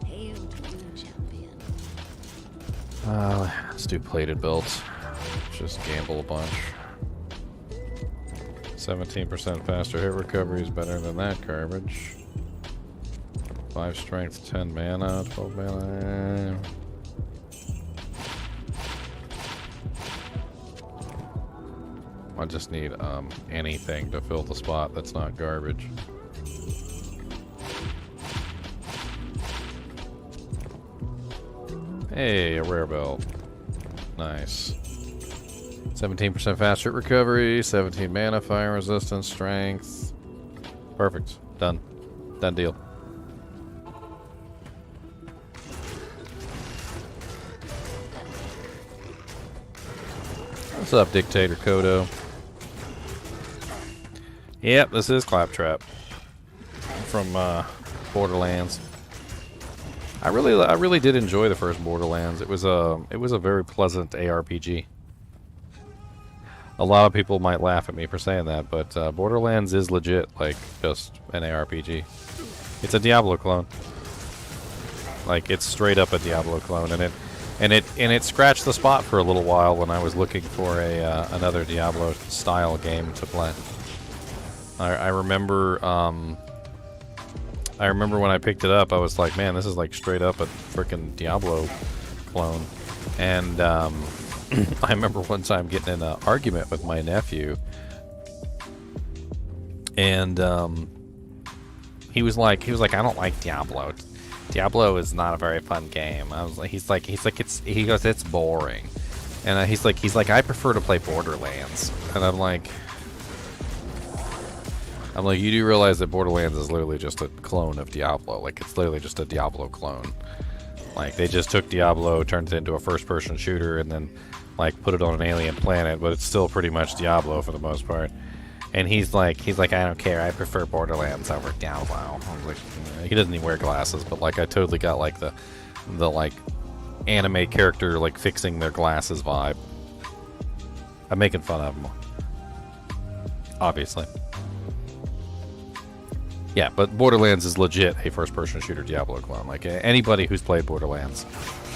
Hail to you, champion. Let's do plated belts. Just gamble a bunch. 17% faster hit recovery is better than that garbage. 5 strength, 10 mana, 12 mana. I just need anything to fill the spot that's not garbage. Hey, a rare belt. Nice. 17% faster hit recovery, 17 mana, fire resistance, strength. Perfect. Done. Done deal. What's up, Dictator Kodo? Yep, this is Claptrap from Borderlands. I really did enjoy the first Borderlands. It was a very pleasant ARPG. A lot of people might laugh at me for saying that, but Borderlands is legit, like just an ARPG. It's a Diablo clone. Like it's straight up a Diablo clone, and it scratched the spot for a little while when I was looking for another Diablo style game to play. I remember when I picked it up, I was like, man, this is like straight up a freaking Diablo clone. And I remember one time getting in an argument with my nephew, and he was like, I don't like Diablo. Diablo is not a very fun game. I was like, he goes, it's boring. And he's like, I prefer to play Borderlands. And I'm like, you do realize that Borderlands is literally just a clone of Diablo. Like, it's literally just a Diablo clone. Like, they just took Diablo, turned it into a first-person shooter, and then, like, put it on an alien planet, but it's still pretty much Diablo for the most part. And he's like, I don't care, I prefer Borderlands over Diablo. I was like, he doesn't even wear glasses, but, like, I totally got, like, the like anime character like fixing their glasses vibe. I'm making fun of them, obviously. Yeah, but Borderlands is legit a first-person shooter Diablo clone. Like anybody who's played Borderlands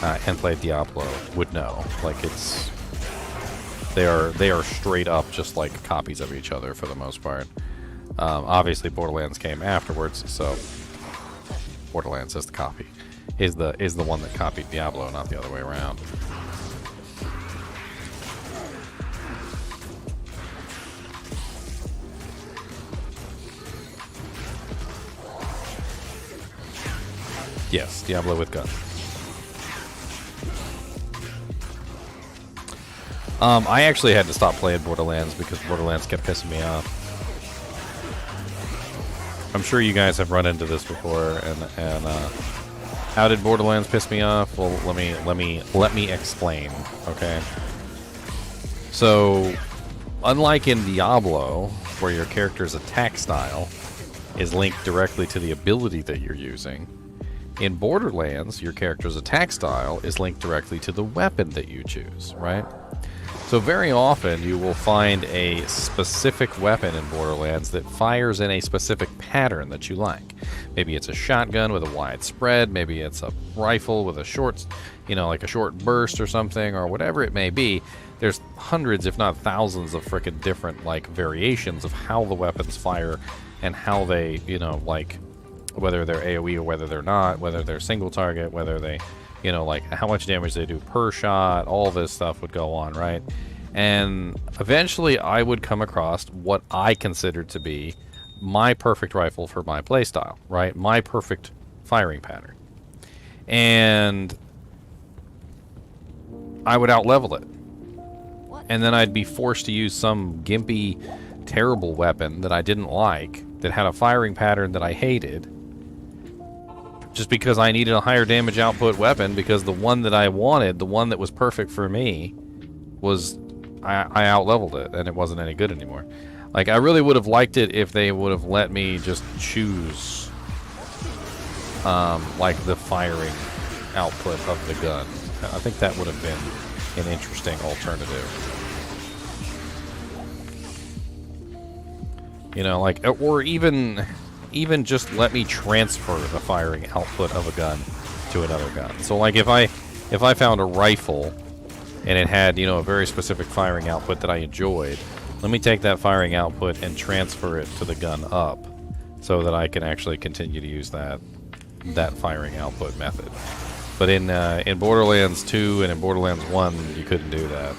and played Diablo would know. Like they are straight up just like copies of each other for the most part. Obviously, Borderlands came afterwards, so Borderlands is the copy, is the one that copied Diablo, not the other way around. Yes, Diablo with guns. I actually had to stop playing Borderlands because Borderlands kept pissing me off. I'm sure you guys have run into this before, and how did Borderlands piss me off? Well, let me explain. Okay. So, unlike in Diablo, where your character's attack style is linked directly to the ability that you're using, in Borderlands, your character's attack style is linked directly to the weapon that you choose, right? So very often you will find a specific weapon in Borderlands that fires in a specific pattern that you like. Maybe it's a shotgun with a wide spread, maybe it's a rifle with a short, like a short burst or something, or whatever it may be. There's hundreds, if not thousands, of frickin' different, like, variations of how the weapons fire and how they, like, whether they're AoE or whether they're not, whether they're single target, whether they, like how much damage they do per shot, all this stuff would go on, right? And eventually I would come across what I considered to be my perfect rifle for my playstyle, right? My perfect firing pattern. And I would outlevel it. And then I'd be forced to use some gimpy, terrible weapon that I didn't like, that had a firing pattern that I hated, just because I needed a higher damage output weapon, because the one that I wanted, the one that was perfect for me, was I outleveled it, and it wasn't any good anymore. Like, I really would have liked it if they would have let me just choose, like, the firing output of the gun. I think that would have been an interesting alternative. Like, or even just let me transfer the firing output of a gun to another gun. So, like, if I found a rifle and it had, a very specific firing output that I enjoyed, let me take that firing output and transfer it to the gun up so that I can actually continue to use that firing output method. But in Borderlands 2 and in Borderlands 1, you couldn't do that.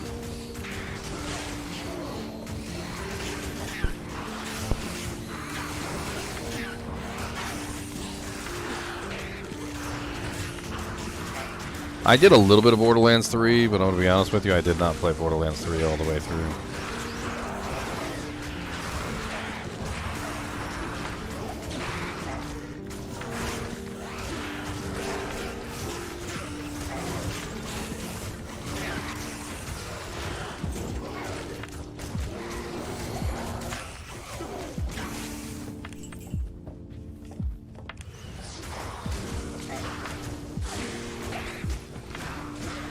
I did a little bit of Borderlands 3, but I'm going to be honest with you, I did not play Borderlands 3 all the way through.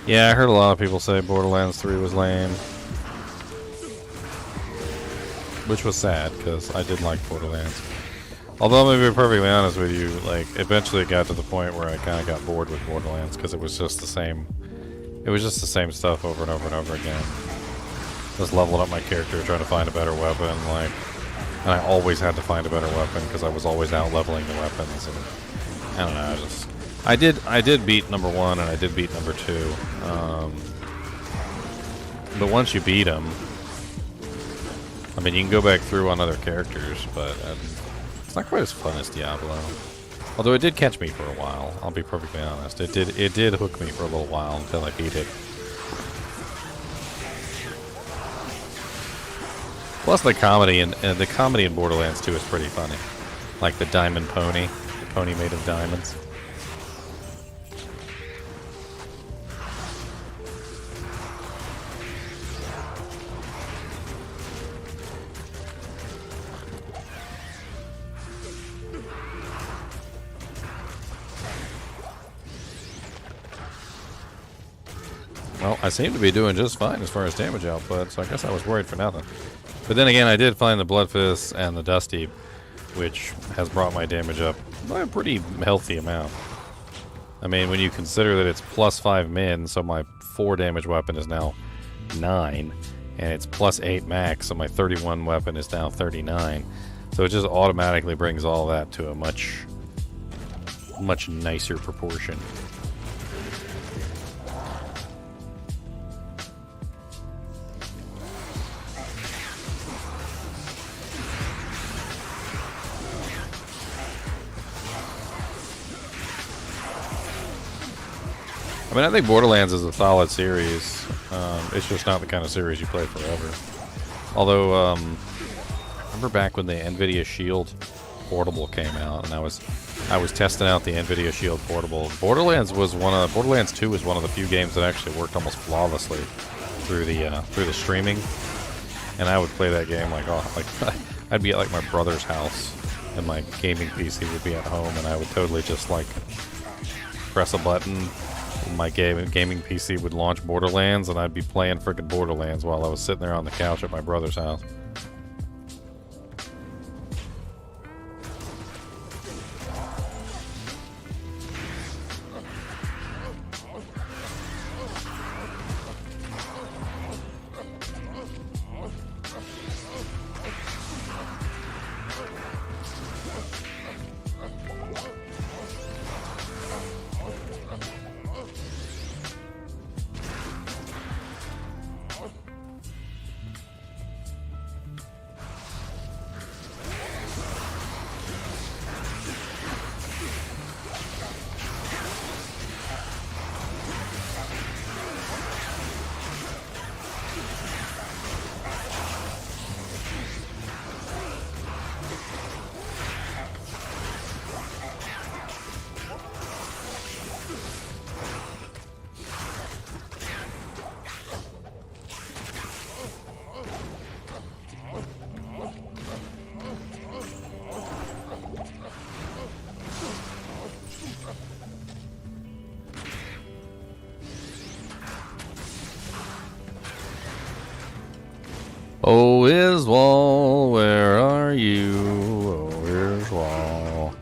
Yeah, I heard a lot of people say Borderlands 3 was lame. Which was sad, because I did like Borderlands. Although, I'm going to be perfectly honest with you, like, eventually it got to the point where I kind of got bored with Borderlands, because it was just the same... It was just the same stuff over and over and over again. Just leveling up my character, trying to find a better weapon, like... And I always had to find a better weapon, because I was always out-leveling the weapons, and... I don't know, I just... I did beat number 1 and I did beat number 2, but once you beat them, I mean, you can go back through on other characters, but it's not quite as fun as Diablo. Although it did catch me for a while, I'll be perfectly honest. It did hook me for a little while until I beat it. Plus the comedy in Borderlands 2 is pretty funny, like the diamond pony, the pony made of diamonds. Well, I seem to be doing just fine as far as damage output, so I guess I was worried for nothing. But then again, I did find the Blood Fist and the Dusty, which has brought my damage up by a pretty healthy amount. I mean, when you consider that it's plus 5 min, so my 4 damage weapon is now 9, and it's plus 8 max, so my 31 weapon is now 39. So it just automatically brings all that to a much nicer proportion. I mean, I think Borderlands is a solid series. It's just not the kind of series you play forever. Although, I remember back when the NVIDIA Shield Portable came out, and I was testing out the NVIDIA Shield Portable. Borderlands 2 was one of the few games that actually worked almost flawlessly through the streaming. And I would play that game like I'd be at like my brother's house, and my gaming PC would be at home, and I would totally just like press a button. My gaming PC would launch Borderlands, and I'd be playing freaking Borderlands while I was sitting there on the couch at my brother's house. Oh, Iswal, where are you? Oh, Iswal,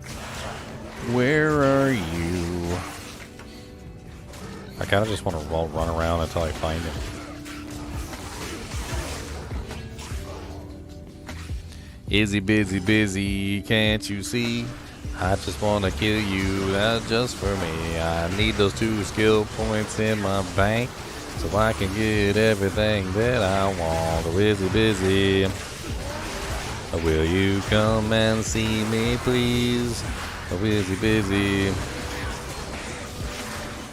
where are you? I kind of just want to run around until I find him. Izzy, busy, can't you see? I just want to kill you, that's just for me. I need those 2 skill points in my bank, so I can get everything that I want. Oh, busy. Will you come and see me, please? Oh, busy.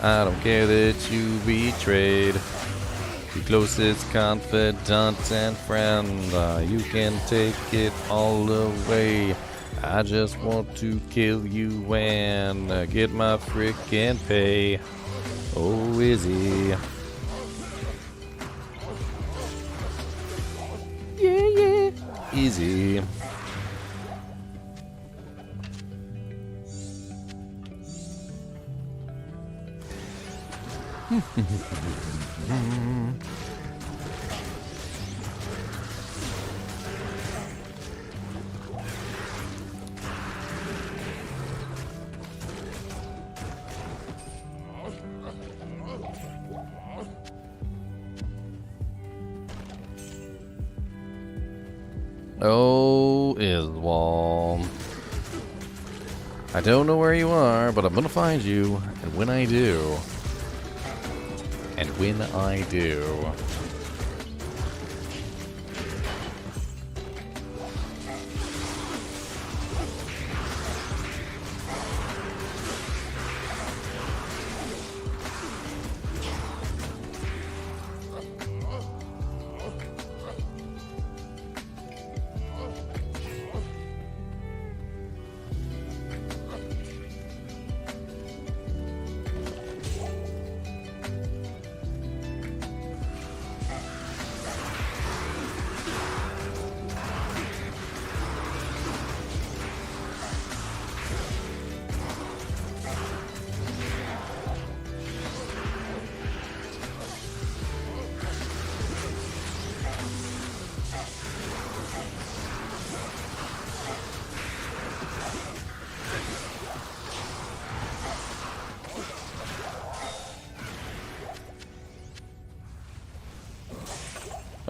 I don't care that you betrayed your closest confidant and friend. You can take it all away. I just want to kill you and get my frickin' pay. Oh, Izzy. Yeah. Easy. Oh, Iswal. I don't know where you are, but I'm gonna find you, and when I do...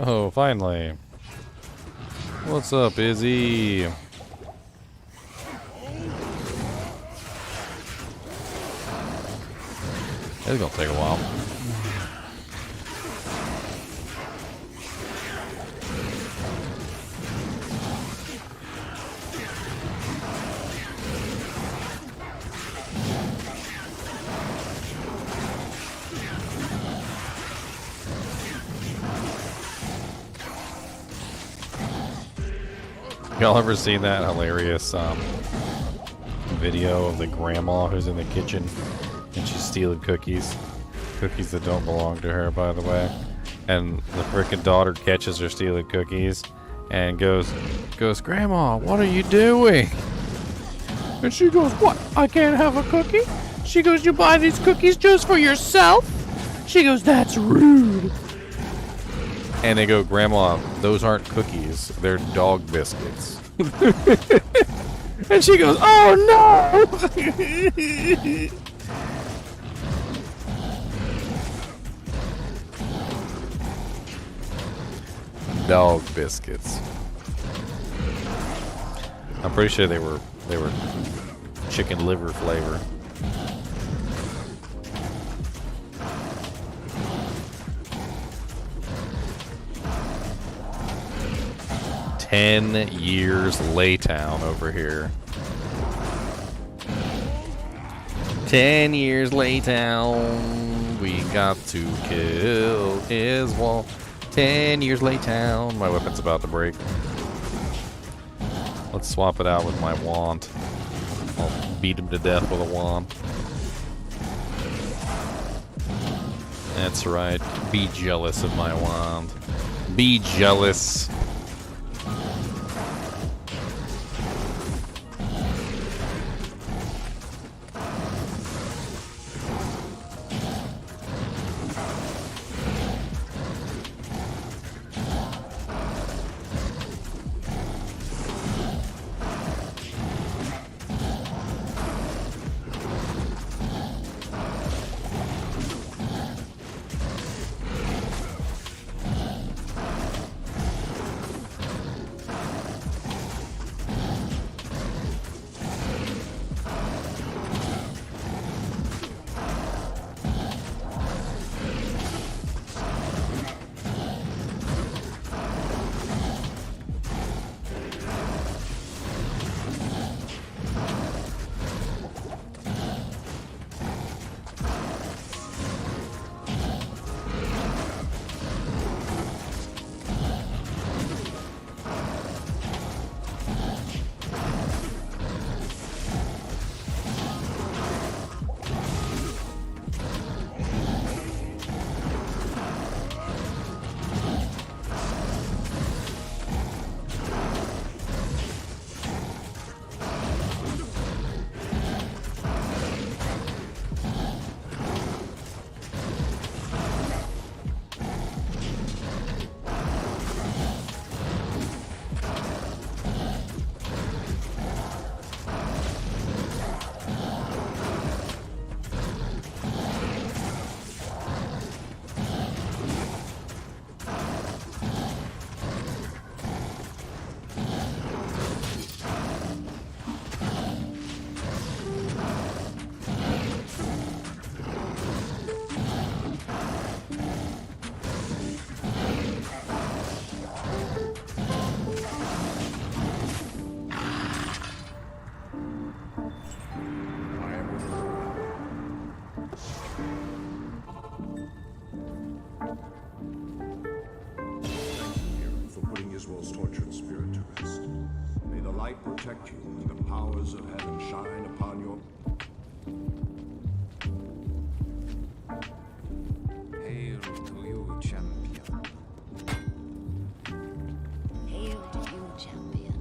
Oh, finally. What's up, Izzy? It's gonna take a while. Y'all ever seen that hilarious video of the grandma who's in the kitchen and she's stealing cookies? Cookies that don't belong to her, by the way. And the frickin' daughter catches her stealing cookies and goes, Grandma, what are you doing? And she goes, what? I can't have a cookie? She goes, you buy these cookies just for yourself? She goes, that's rude. And they go, Grandma, those aren't cookies. They're dog biscuits. And she goes, oh no! Dog biscuits. I'm pretty sure they were chicken liver flavor. "10 years Laytown" over here. 10 years Laytown. We got to kill his wall. 10 years Laytown. My weapon's about to break. Let's swap it out with my wand. I'll beat him to death with a wand. That's right. Be jealous of my wand. Be jealous. Protect you, and the powers of heaven shine upon your... Hail to you, champion. Hail to you, champion.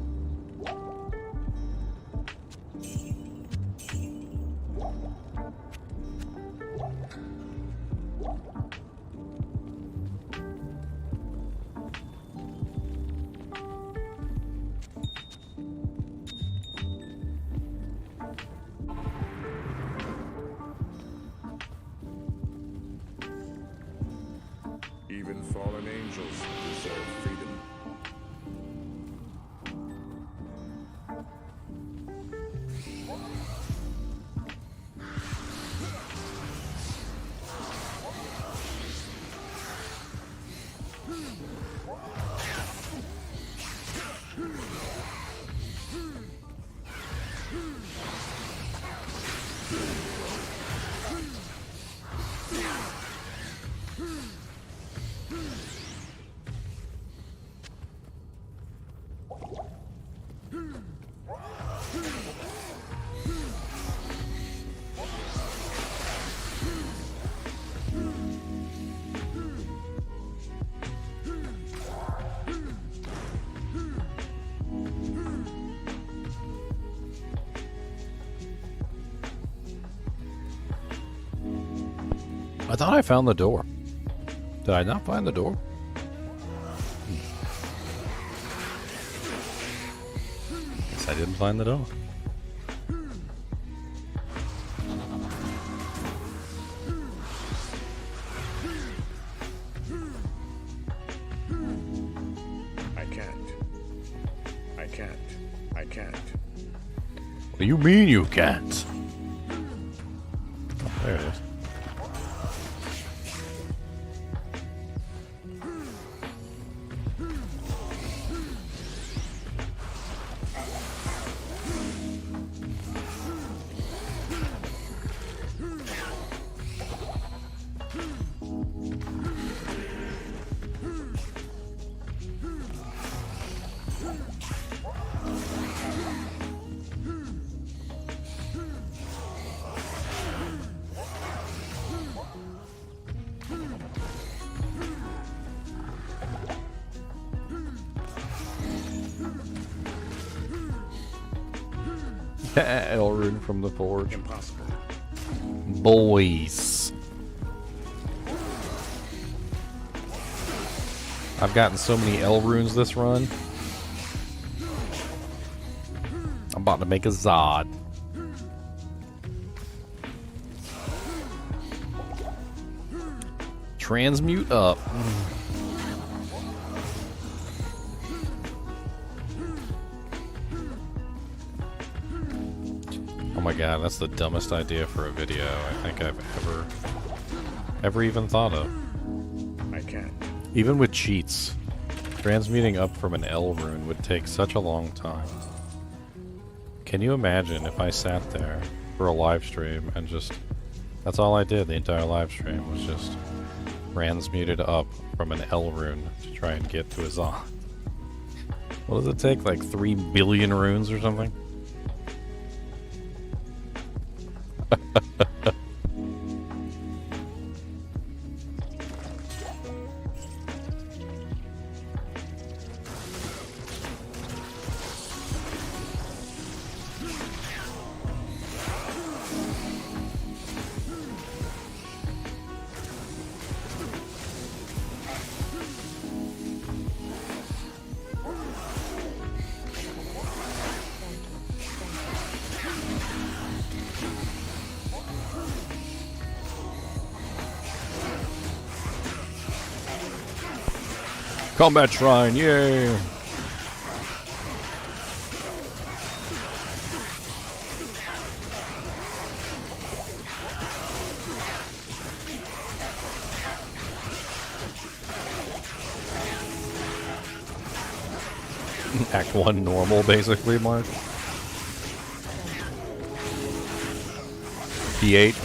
Even fallen angels deserve I thought I found the door. Did I not find the door? Guess I didn't find the door. I can't. I can't. I can't. What do you mean you can't? Oh, there it is. Elrin from the Forge. Impossible. Boys. I've gotten so many L runes this run. I'm about to make a Zod. Transmute up. Oh my god, that's the dumbest idea for a video I think I've ever even thought of. I can't. Even with cheats, transmuting up from an L rune would take such a long time. Can you imagine if I sat there for a live stream and just... That's all I did the entire live stream, was just transmuted up from an L rune to try and get to a Zod. What does it take, like 3 billion runes or something? Combat Shrine, yay! Act 1 normal, basically, Mark. P8.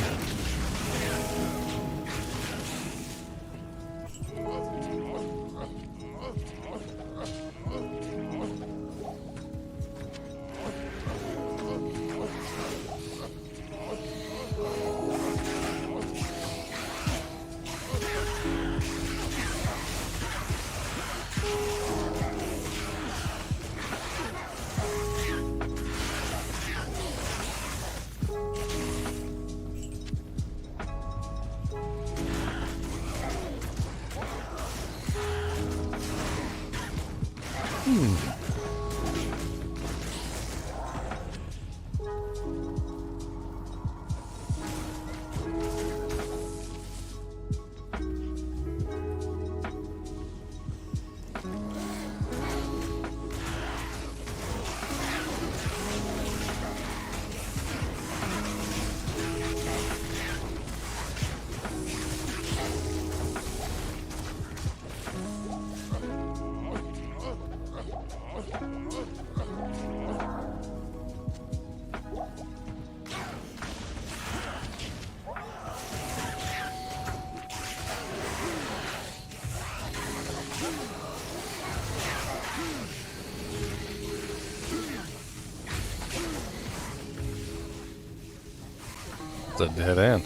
It's a dead end.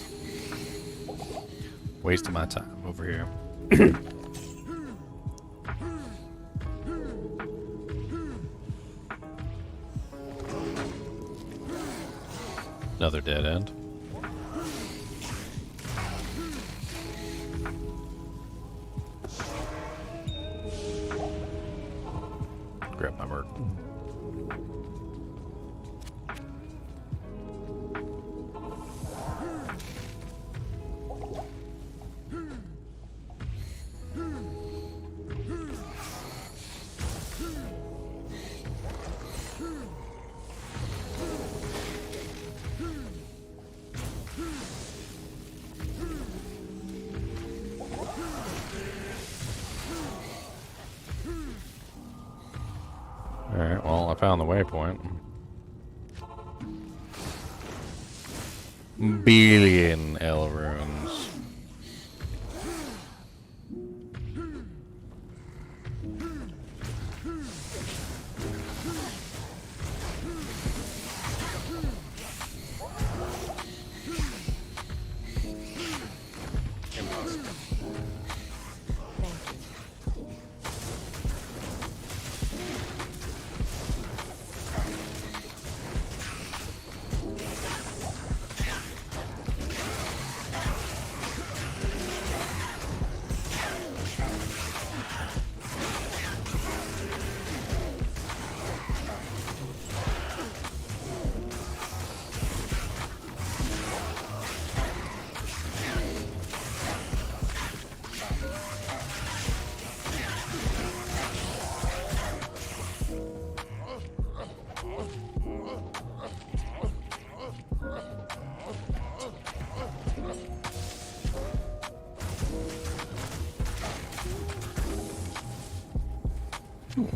Wasting my time over here. Another dead end. Grab my merc. Alright, well, I found the waypoint. Billion L runes.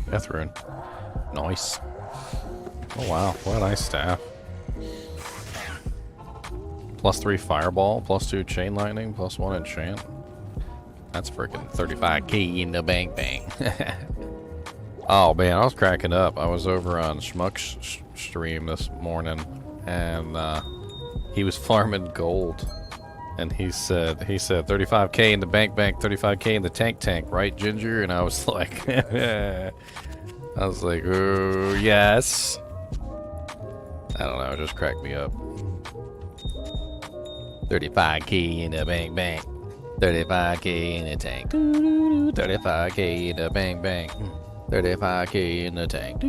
Death rune. Nice. Oh wow, what a nice staff. +3 fireball, +2 chain lightning, +1 enchant. That's freaking 35k in the bank bang. Oh man, I was cracking up. I was over on Schmuck's stream this morning, and he was farming gold. And he said 35k in the bank, 35k in the tank, right, Ginger? And I was like, oh yes. I don't know, it just cracked me up. 35k in the bank, 35k in the tank, 35k in the bank, 35k in the tank.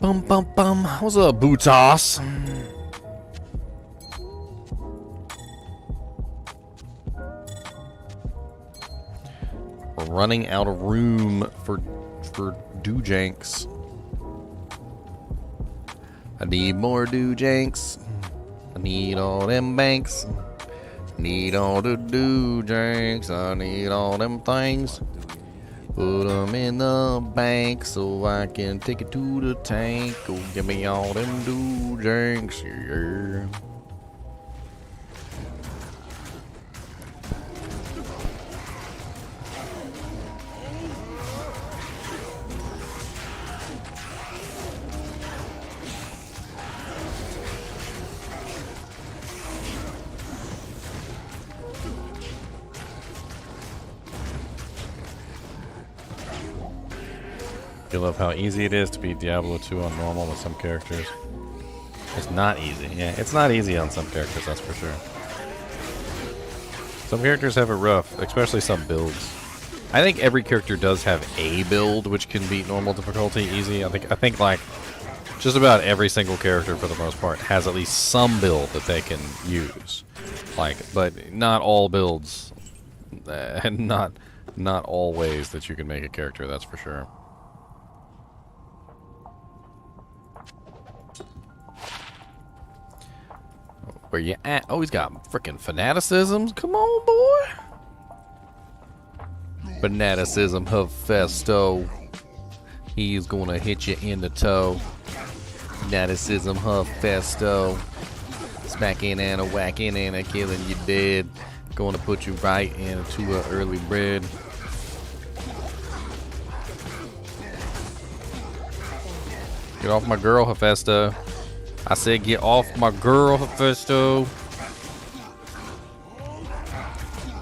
Bum bum bum. What's up, Bootos? We're running out of room for doojanks. I need more doojanks. I need all them banks. Need all the doojanks. I need all them things. Put them in the bank so I can take it to the tank. Go give me all them doojanks, yeah. I love how easy it is to be Diablo 2 on normal with some characters. It's not easy. Yeah, it's not easy on some characters, that's for sure. Some characters have it rough, especially some builds. I think every character does have a build which can beat normal difficulty easy. I think like just about every single character for the most part has at least some build that they can use. Like, but not all builds, and not all ways that you can make a character, that's for sure. Where you at? Oh, he's got freaking fanaticisms. Come on, boy. Fanaticism, Mephisto. He's gonna hit you in the toe. Fanaticism, Mephisto. Smacking and a whacking and a killing you dead. Gonna put you right into an early bed. Get off my girl, Mephisto. I said get off my girl, Mephisto.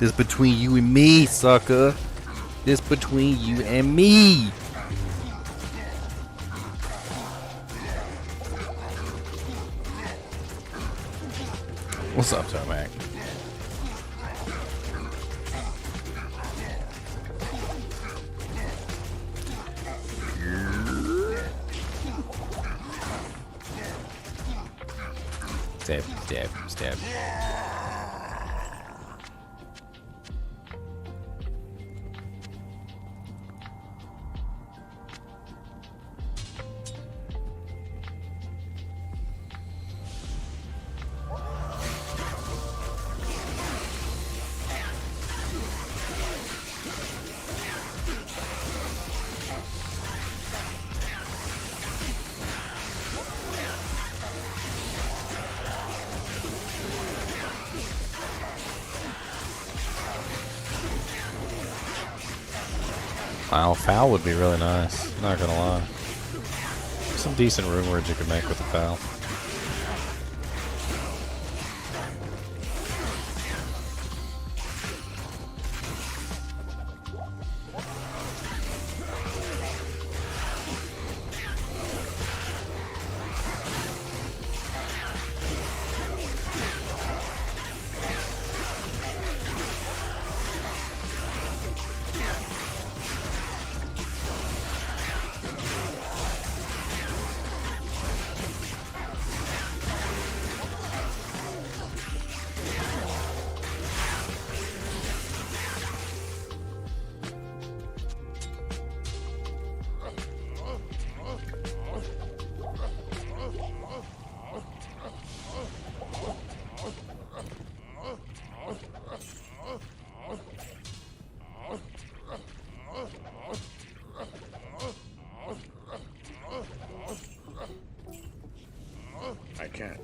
This between you and me, sucker. This between you and me. What's up, Tomac? Stab, stab, stab. Wow, foul would be really nice. Not gonna lie. Some decent rune words you could make with a foul. I can't.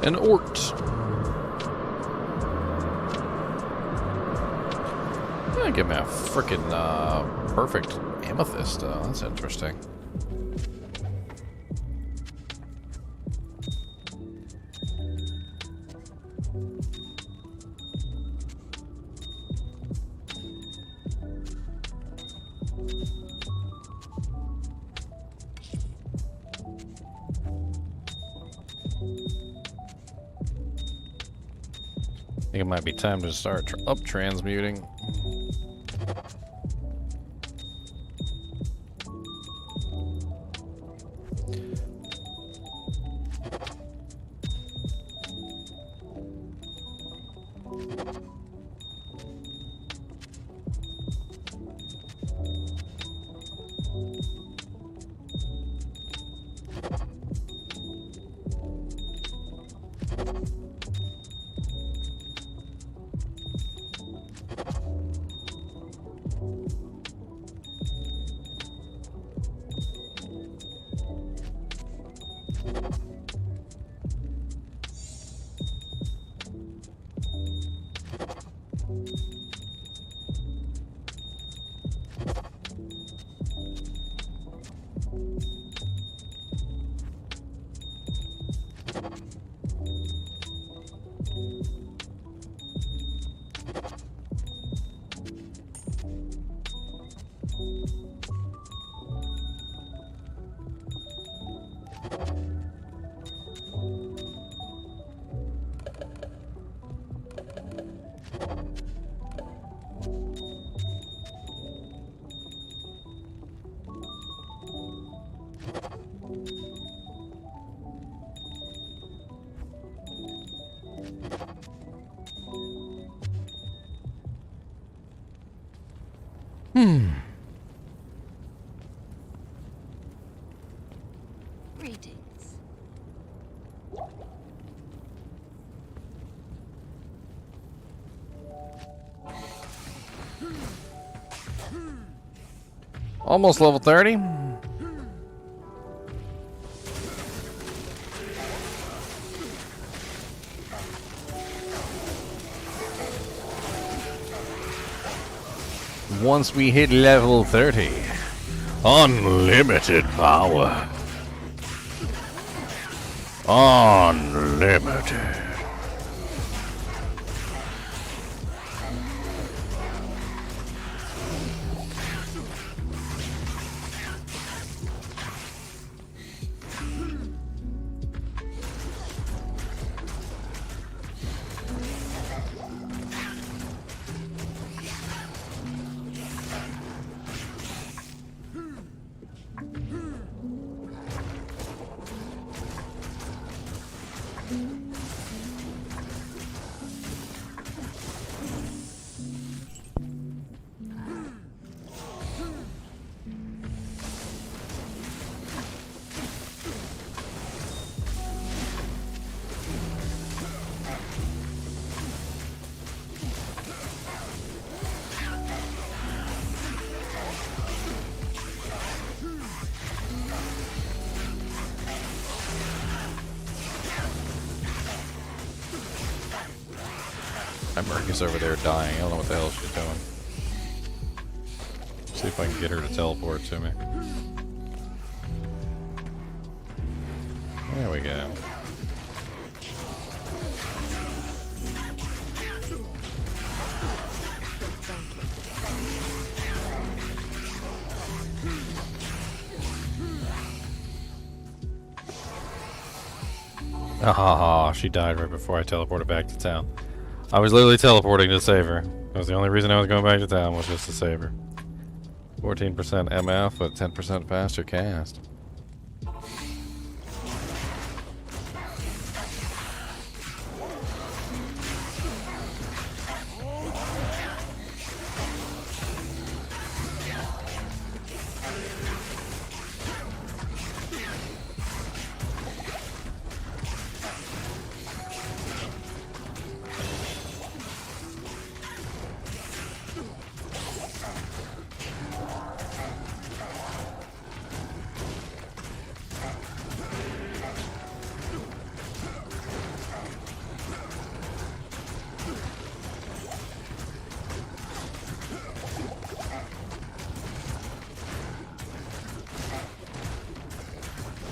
An Ort. Yeah, give me a freaking perfect amethyst. That's interesting. I think it might be time to start up transmuting. Greetings. Almost level 30. Once we hit level 30, unlimited power. Unlimited. My Murky's over there dying. I don't know what the hell she's doing. See if I can get her to teleport to me. There we go. Ah, she died right before I teleported back to town. I was literally teleporting to save her. That was the only reason I was going back to town, was just to save her. 14% MF, but 10% faster cast.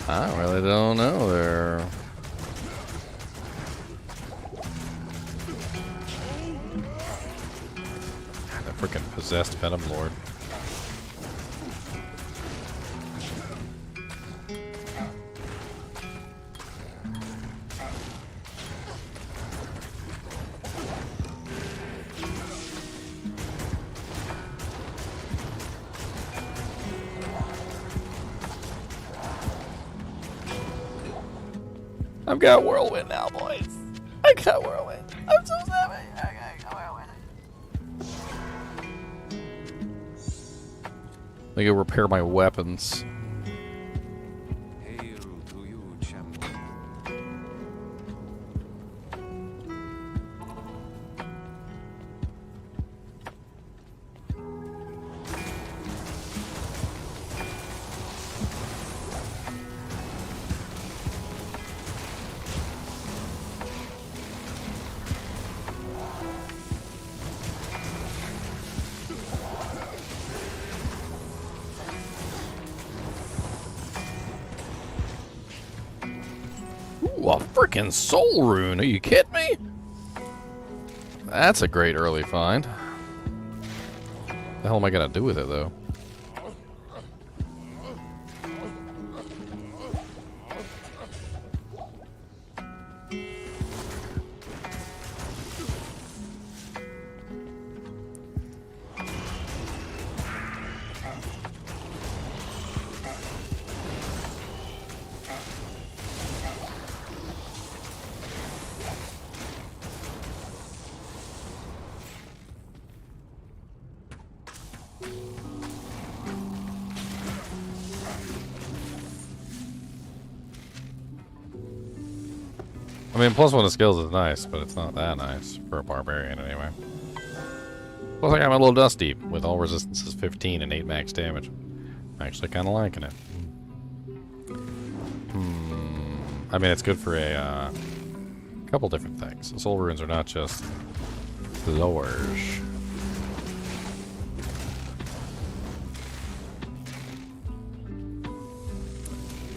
I really don't know there. That freaking possessed Venom Lord. I've got Whirlwind now, boys. I got Whirlwind. I'm so happy. I got Whirlwind. Let me go repair my weapons. Hail to you, champion. Ooh, a freaking soul rune. Are you kidding me? That's a great early find. The hell am I gonna do with it, though? I mean, +1 to skills is nice, but it's not that nice for a barbarian anyway. Plus, I got my little dusty with all resistances 15 and 8 max damage. I'm actually kind of liking it. I mean, it's good for a couple different things. Soul runes are not just lowers.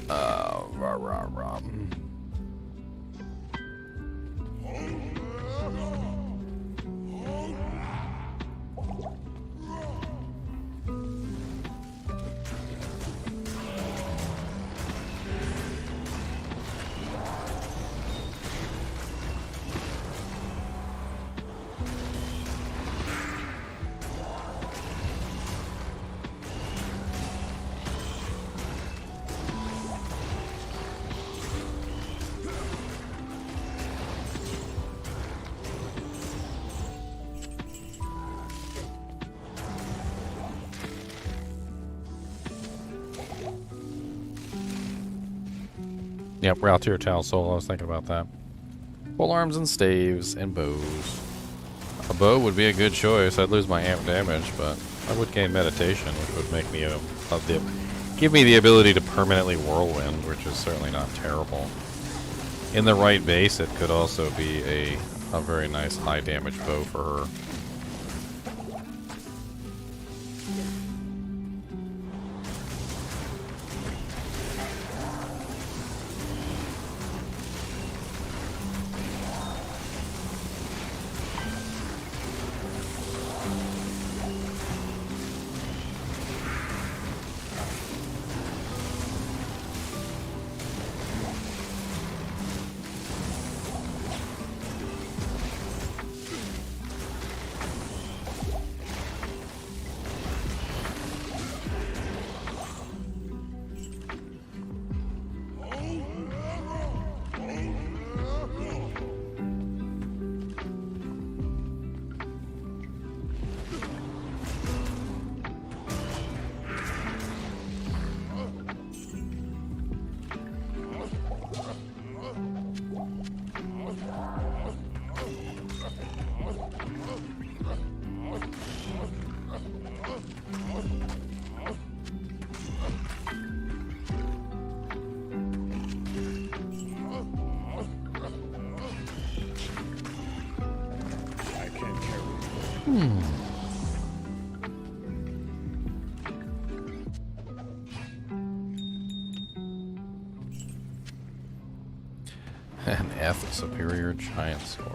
Rah, rah, rah. Yep, route to your Tal Soul. I was thinking about that. Pole arms and staves and bows. A bow would be a good choice. I'd lose my amp damage, but I would gain meditation, which would make me give me the ability to permanently whirlwind, which is certainly not terrible. In the right base, it could also be a very nice high damage bow for her. An F superior giant sword.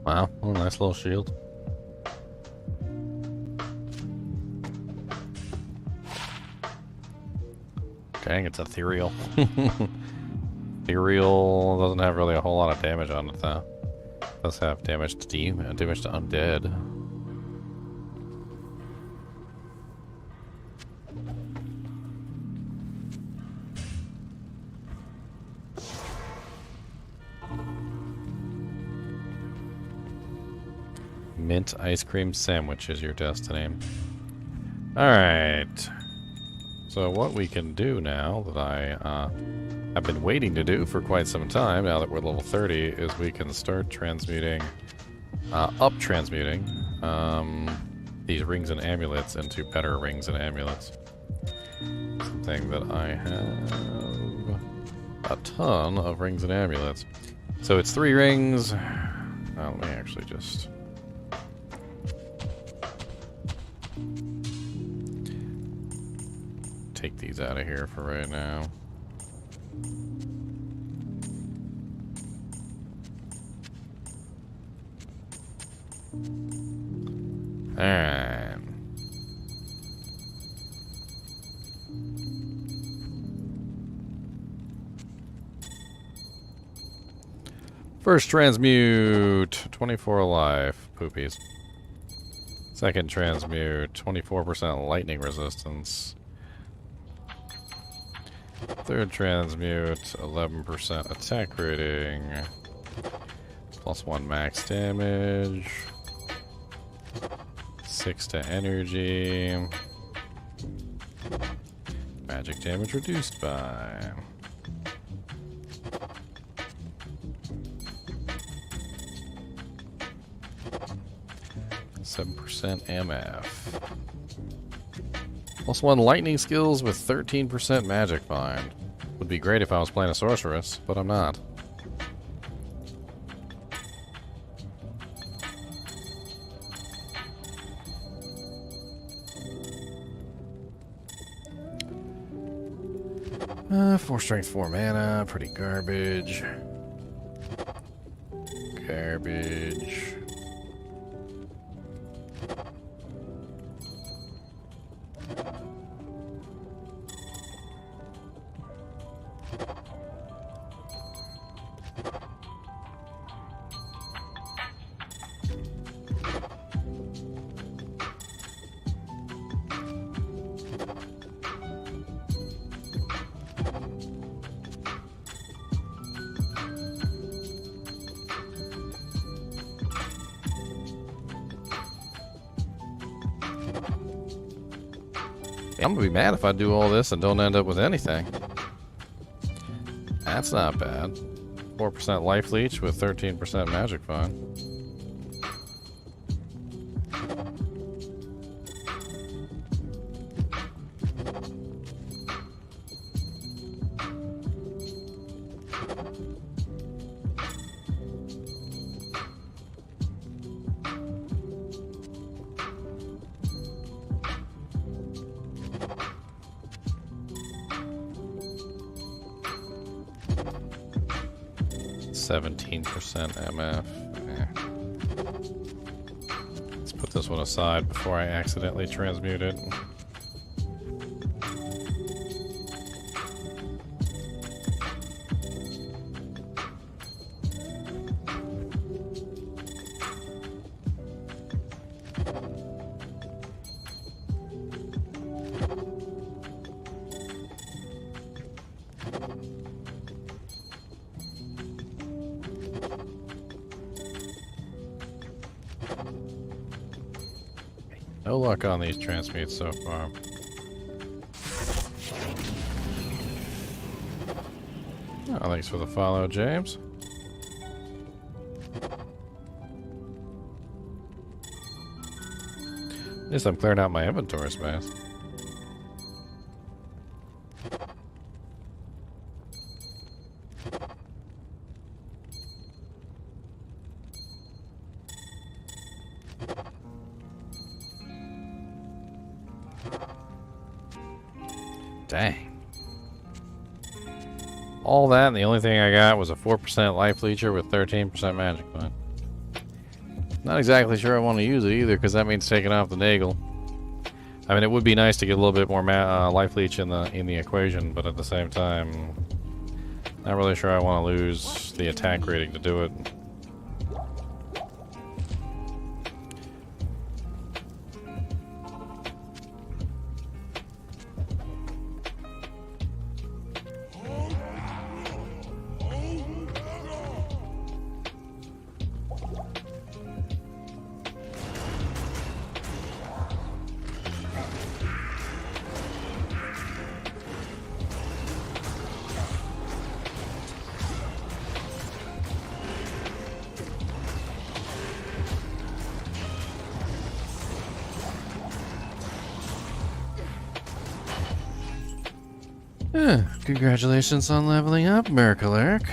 Wow, oh, nice little shield. Dang, it's ethereal. Ethereal doesn't have really a whole lot of damage on it, though. It does have damage to demon, damage to undead. Mint ice cream sandwich is your destiny. Alright. So what we can do now that I have been waiting to do for quite some time, now that we're level 30, is we can start transmuting, these rings and amulets into better rings and amulets. Something that I have a ton of rings and amulets. So it's 3 rings. Let me actually just... take these out of here for right now. And first transmute, 24 life, poopies. Second transmute, 24% lightning resistance. Third transmute, 11% attack rating. +1 max damage. 6 to energy. Magic damage reduced by... 7% MF. +1 lightning skills with 13% magic bind. Would be great if I was playing a sorceress, but I'm not. Four strength, 4 mana, pretty garbage. Garbage. I'm gonna be mad if I do all this and don't end up with anything. That's not bad. 4% life leech with 13% magic bind. MF. Let's put this one aside before I accidentally transmute it. No luck on these transmutes so far. Oh, thanks for the follow, James. At least I'm clearing out my inventory space. Dang. All that, and the only thing I got was a 4% life leecher with 13% magic bind. Not exactly sure I want to use it either, because that means taking off the Nagel. I mean, it would be nice to get a little bit more life leech in the equation, but at the same time, not really sure I want to lose the attack rating to do it. Congratulations on leveling up, Mercaleric.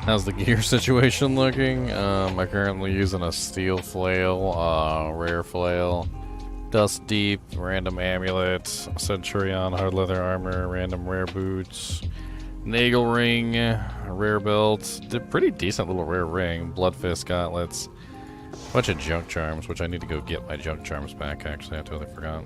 How's the gear situation looking? I'm currently using a steel flail, rare flail, dust deep, random amulet, centurion, hard leather armor, random rare boots, nagel ring, rare belt, pretty decent little rare ring, blood fist gauntlets, bunch of junk charms, which I need to go get my junk charms back. Actually, I totally forgot.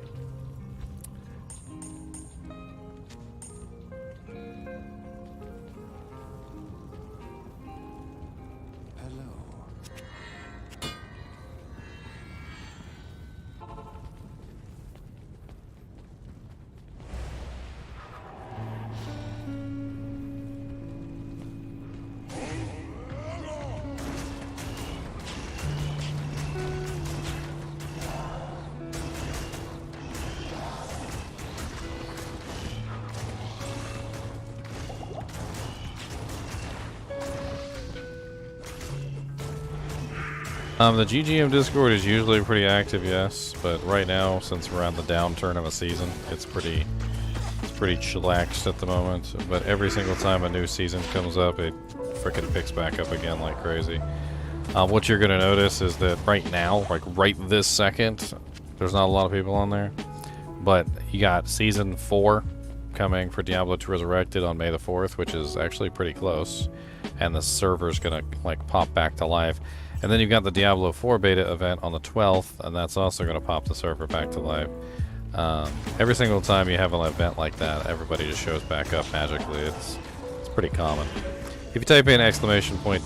The GGM Discord is usually pretty active, yes, but right now, since we're on the downturn of a season, it's pretty chillaxed at the moment. But every single time a new season comes up, it frickin' picks back up again like crazy. What you're gonna notice is that right now, like right this second, there's not a lot of people on there, but you got Season 4 coming for Diablo 2 Resurrected on May the 4th, which is actually pretty close, and the server's gonna like pop back to life. And then you've got the Diablo 4 beta event on the 12th, and that's also going to pop the server back to life. Every single time you have an event like that, everybody just shows back up magically. It's pretty common. If you type in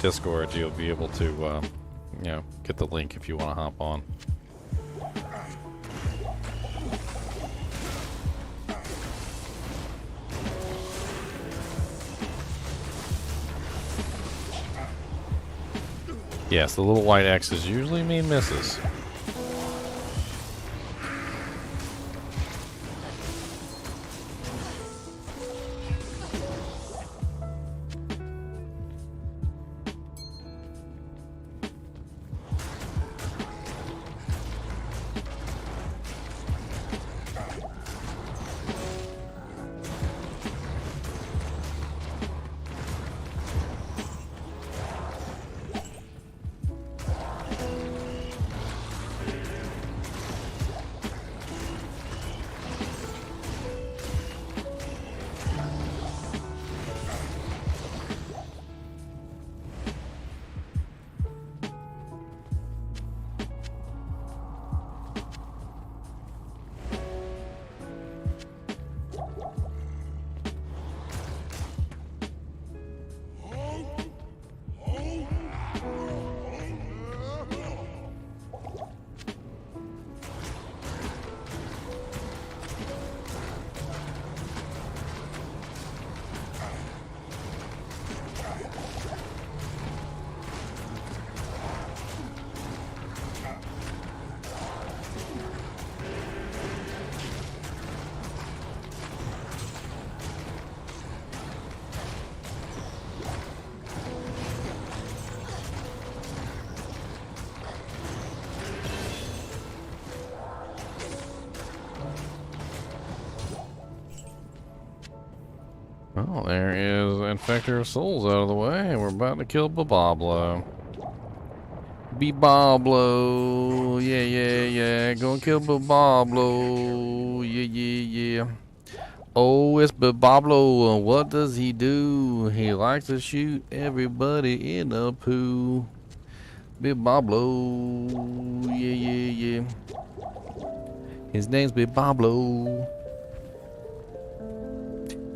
!Discord, you'll be able to, you know, get the link if you want to hop on. Yes, the little white X's usually mean misses. Well, there is Infector of Souls out of the way, and we're about to kill Babablo. Babablo, yeah, gonna kill Babablo, yeah. Oh, it's Babablo, what does he do? He likes to shoot everybody in the poo. Babablo, yeah. His name's Big Pablo.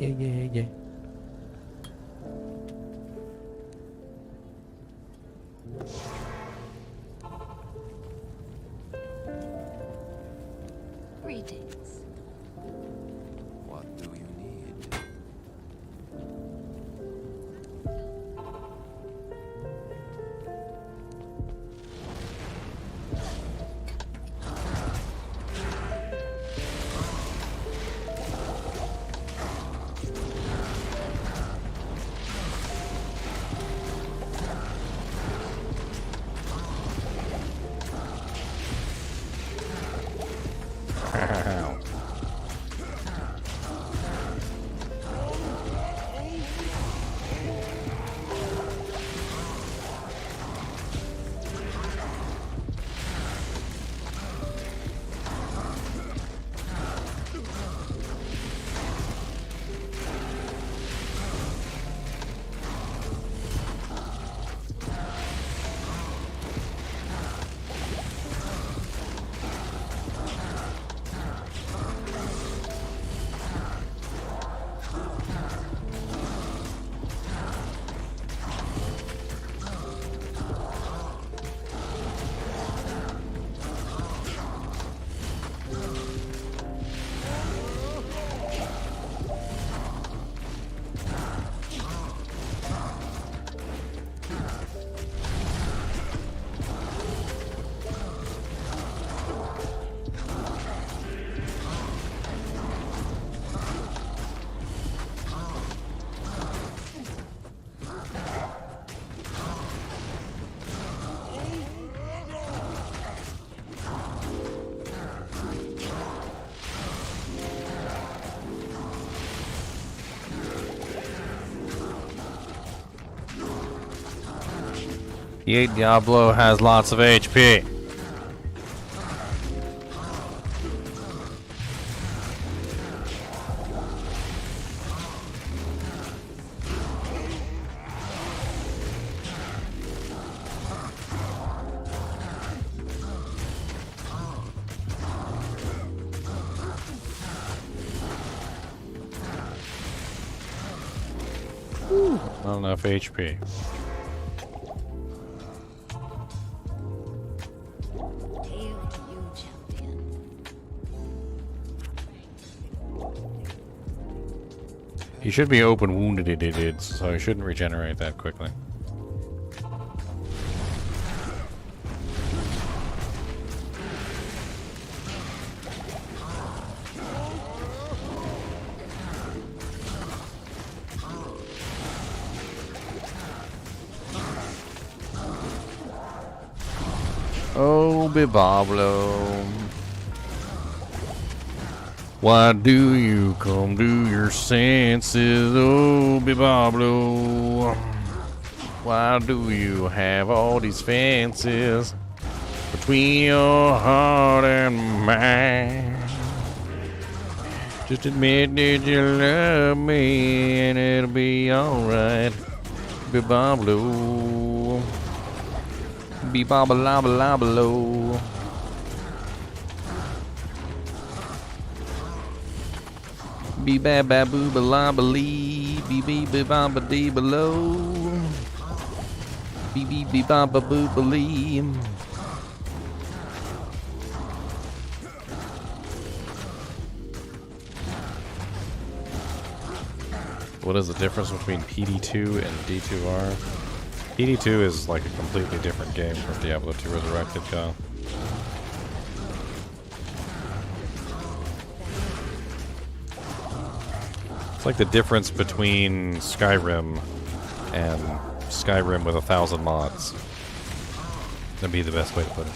Yeah, yeah, yeah. Greetings. What do you need? Yeah, Diablo has lots of HP. Not enough HP. Hail to you, champion. He should be open wounded, so he shouldn't regenerate that quickly. Oh, Bibablo. Why do you come to your senses, oh, Bibablo? Why do you have all these fancies between your heart and mine? Just admit that you love me and it'll be alright, Bibablo. Be baba laba laba low. Be ba ba boo ba laba lee. Be ba ba dee below. Be ba ba boo ba lee. What is the difference between PD2 and D2R? PD2 is like a completely different game from Diablo 2 Resurrected, Kyle. It's like the difference between Skyrim and Skyrim with 1,000 mods. That'd be the best way to put it.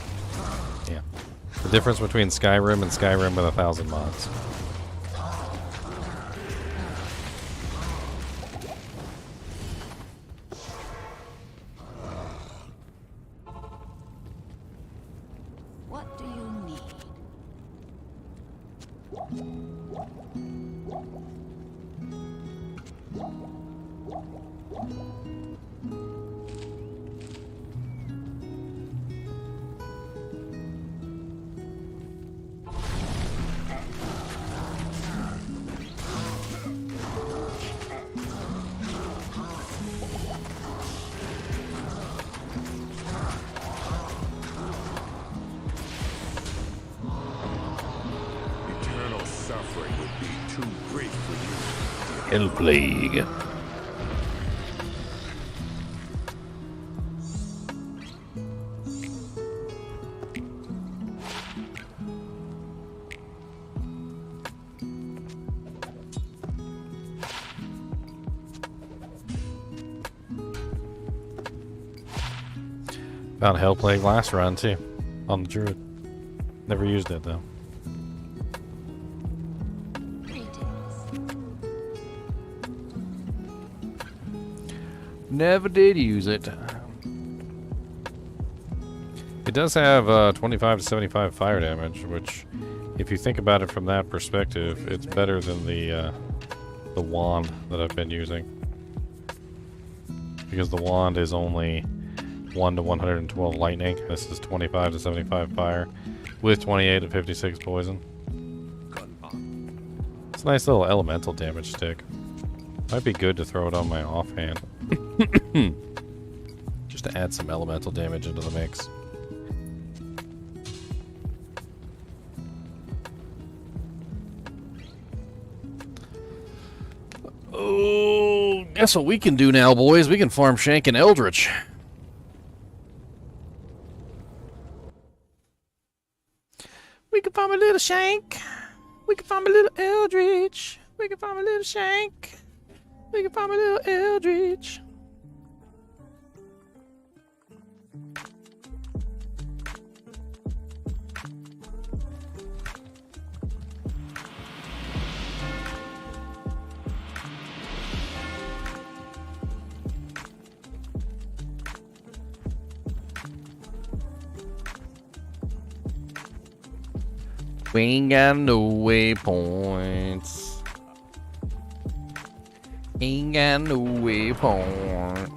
Yeah. The difference between Skyrim and Skyrim with 1,000 mods. What do you need? Hell Plague. Found Hell Plague last run too, on the Druid. Never used it though. Never did use it. It does have 25 to 75 fire damage, which, if you think about it from that perspective, it's better than the wand that I've been using. Because the wand is only 1 to 112 lightning. This is 25 to 75 fire, with 28 to 56 poison. It's a nice little elemental damage stick. Might be good to throw it on my offhand. Just to add some elemental damage into the mix. Oh, guess what we can do now, boys? We can farm Shank and Eldritch. We can farm a little Shank. We can farm a little Eldritch. We can farm a little Shank. We can farm a little Eldritch. We ain't got no waypoints. Ain't got no waypoint.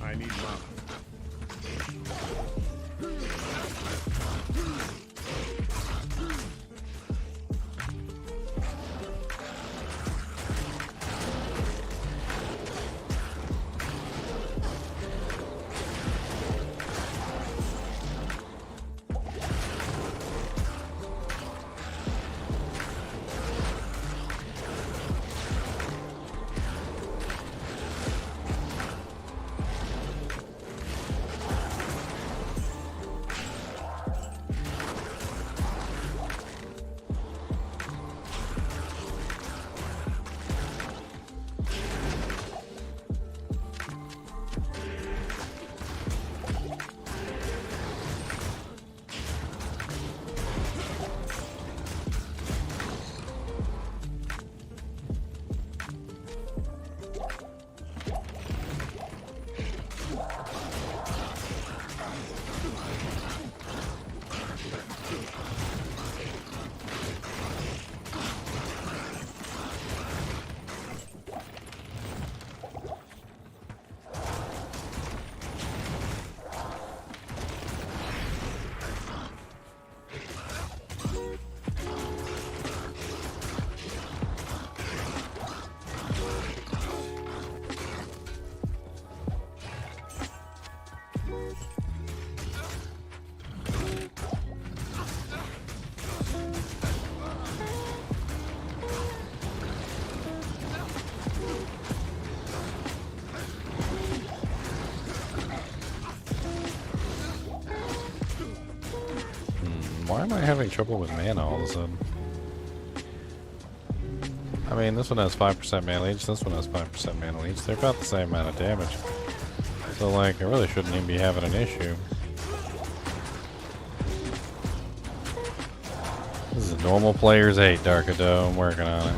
I need mana. Why am I having trouble with mana all of a sudden? I mean, this one has 5% mana leech, this one has 5% mana leech. They're about the same amount of damage. So, like, I really shouldn't even be having an issue. This is a normal player's 8, Darkado. I'm working on it.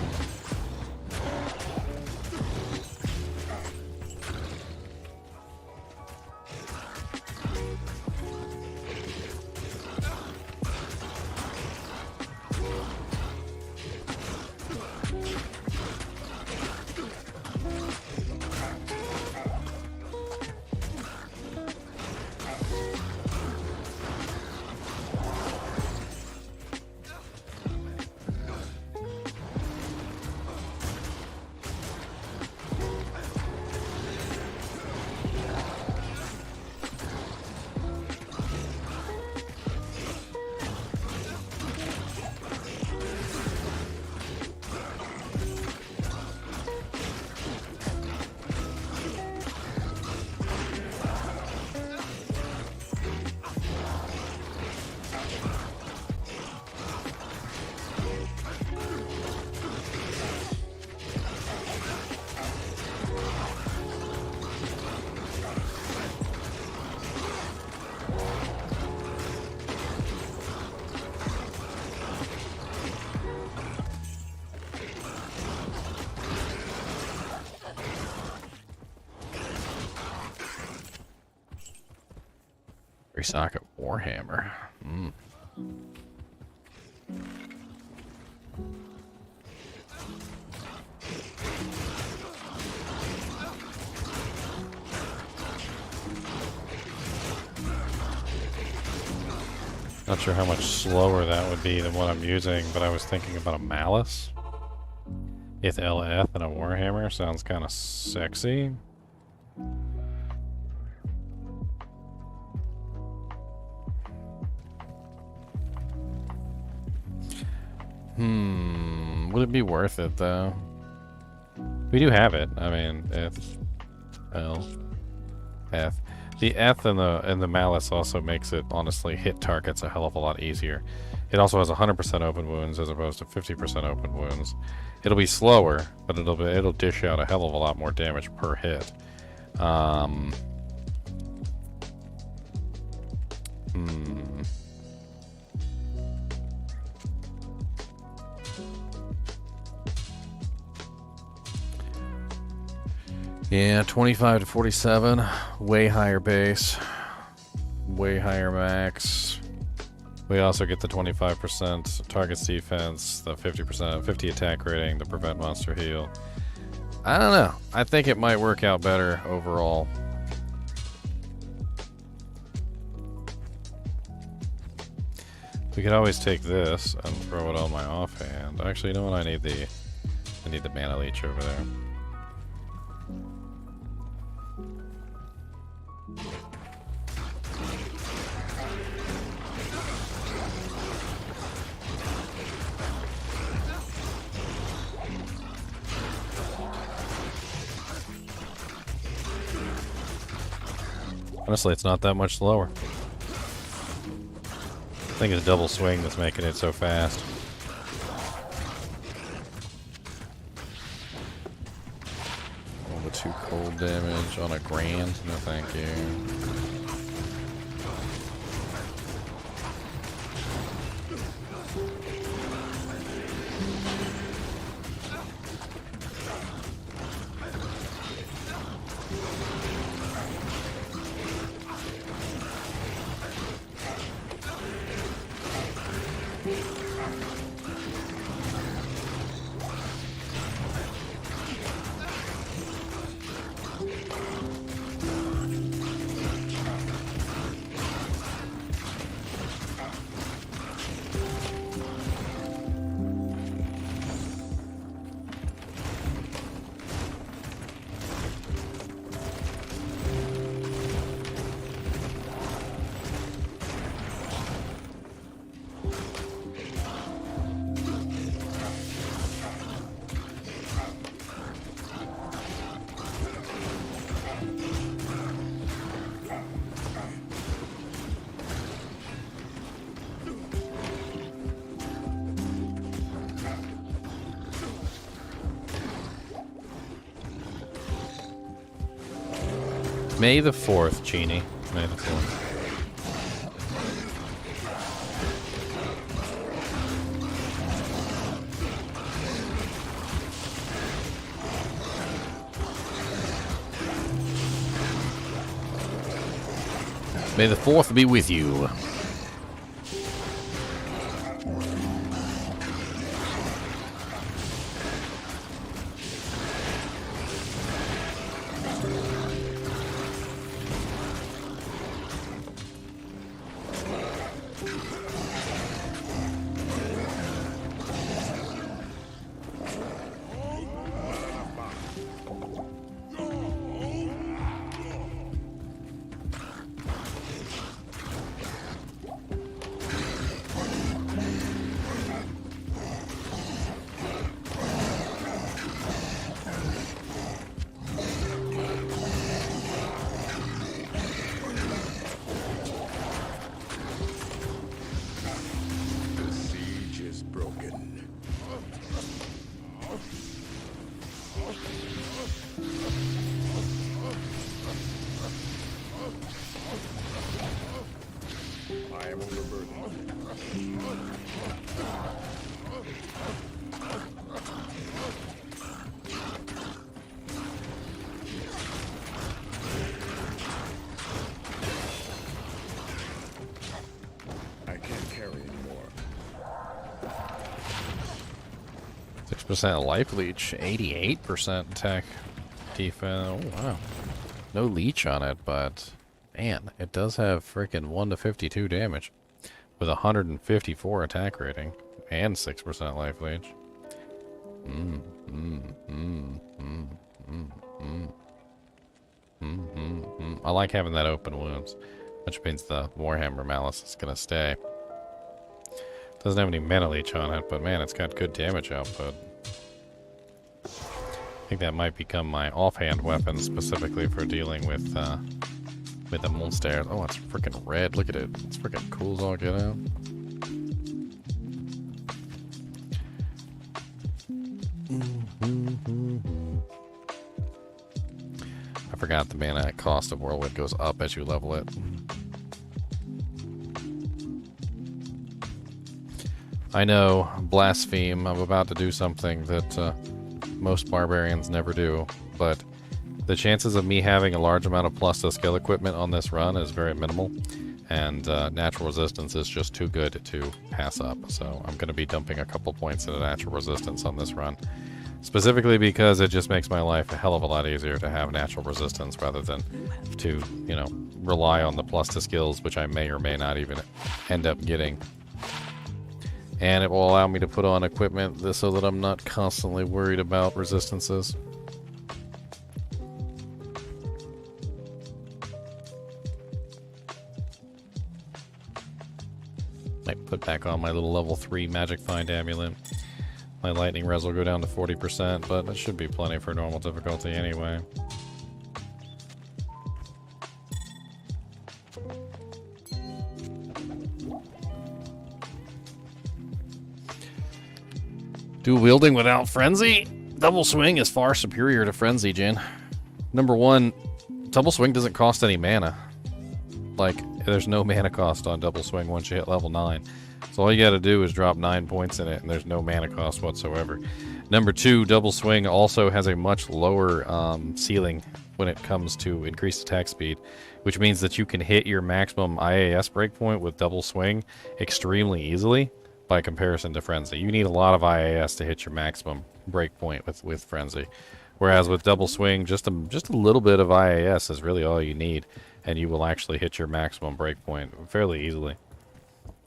3-socket Warhammer. Not sure how much slower that would be than what I'm using, but I was thinking about a Malice. Ith LF and a Warhammer sounds kind of sexy. Would it be worth it though? We do have it. I mean, F, L, F. The F and the Malice also makes it honestly hit targets a hell of a lot easier. It also has 100% open wounds as opposed to 50% open wounds. It'll be slower, but it'll dish out a hell of a lot more damage per hit. Yeah, 25 to 47, way higher base, way higher max. We also get the 25% targets defense, the 50 attack rating to prevent monster heal. I don't know. I think it might work out better overall. We could always take this and throw it on my offhand. Actually, you know what? I need the mana leech over there. Honestly, it's not that much slower. I think it's double swing that's making it so fast. All the 2 cold damage on a grand? No thank you. May the 4th, Genie. May the 4th. May the 4th be with you. 6% life leech, 88% attack defense. Oh, wow. No leech on it, but man, it does have freaking 1 to 52 damage with 154 attack rating and 6% life leech. I like having that open wounds, which means the Warhammer Malice is going to stay. Doesn't have any mana leech on it, but man, it's got good damage output. I think that might become my offhand weapon specifically for dealing with the monsters. Oh, it's freaking red. Look at it. It's freaking cool as all get out. I forgot the mana cost of Whirlwind goes up as you level it. I know, blaspheme, I'm about to do something that most barbarians never do, but the chances of me having a large amount of plus to skill equipment on this run is very minimal, and natural resistance is just too good to pass up, so I'm going to be dumping a couple points into natural resistance on this run. Specifically because it just makes my life a hell of a lot easier to have natural resistance rather than to, you know, rely on the plus to skills, which I may or may not even end up getting. And it will allow me to put on equipment so that I'm not constantly worried about resistances. Might put back on my little level 3 Magic Find Amulet. My lightning res will go down to 40%, but it should be plenty for normal difficulty anyway. Dual wielding without frenzy? Double swing is far superior to frenzy, Jin. Number one, double swing doesn't cost any mana. Like, there's no mana cost on double swing once you hit level 9. So all you gotta do is drop 9 points in it, and there's no mana cost whatsoever. Number two, double swing also has a much lower ceiling when it comes to increased attack speed, which means that you can hit your maximum IAS breakpoint with double swing extremely easily by comparison to frenzy. You need a lot of IAS to hit your maximum breakpoint with frenzy, whereas with double swing, just a little bit of IAS is really all you need, and you will actually hit your maximum breakpoint fairly easily.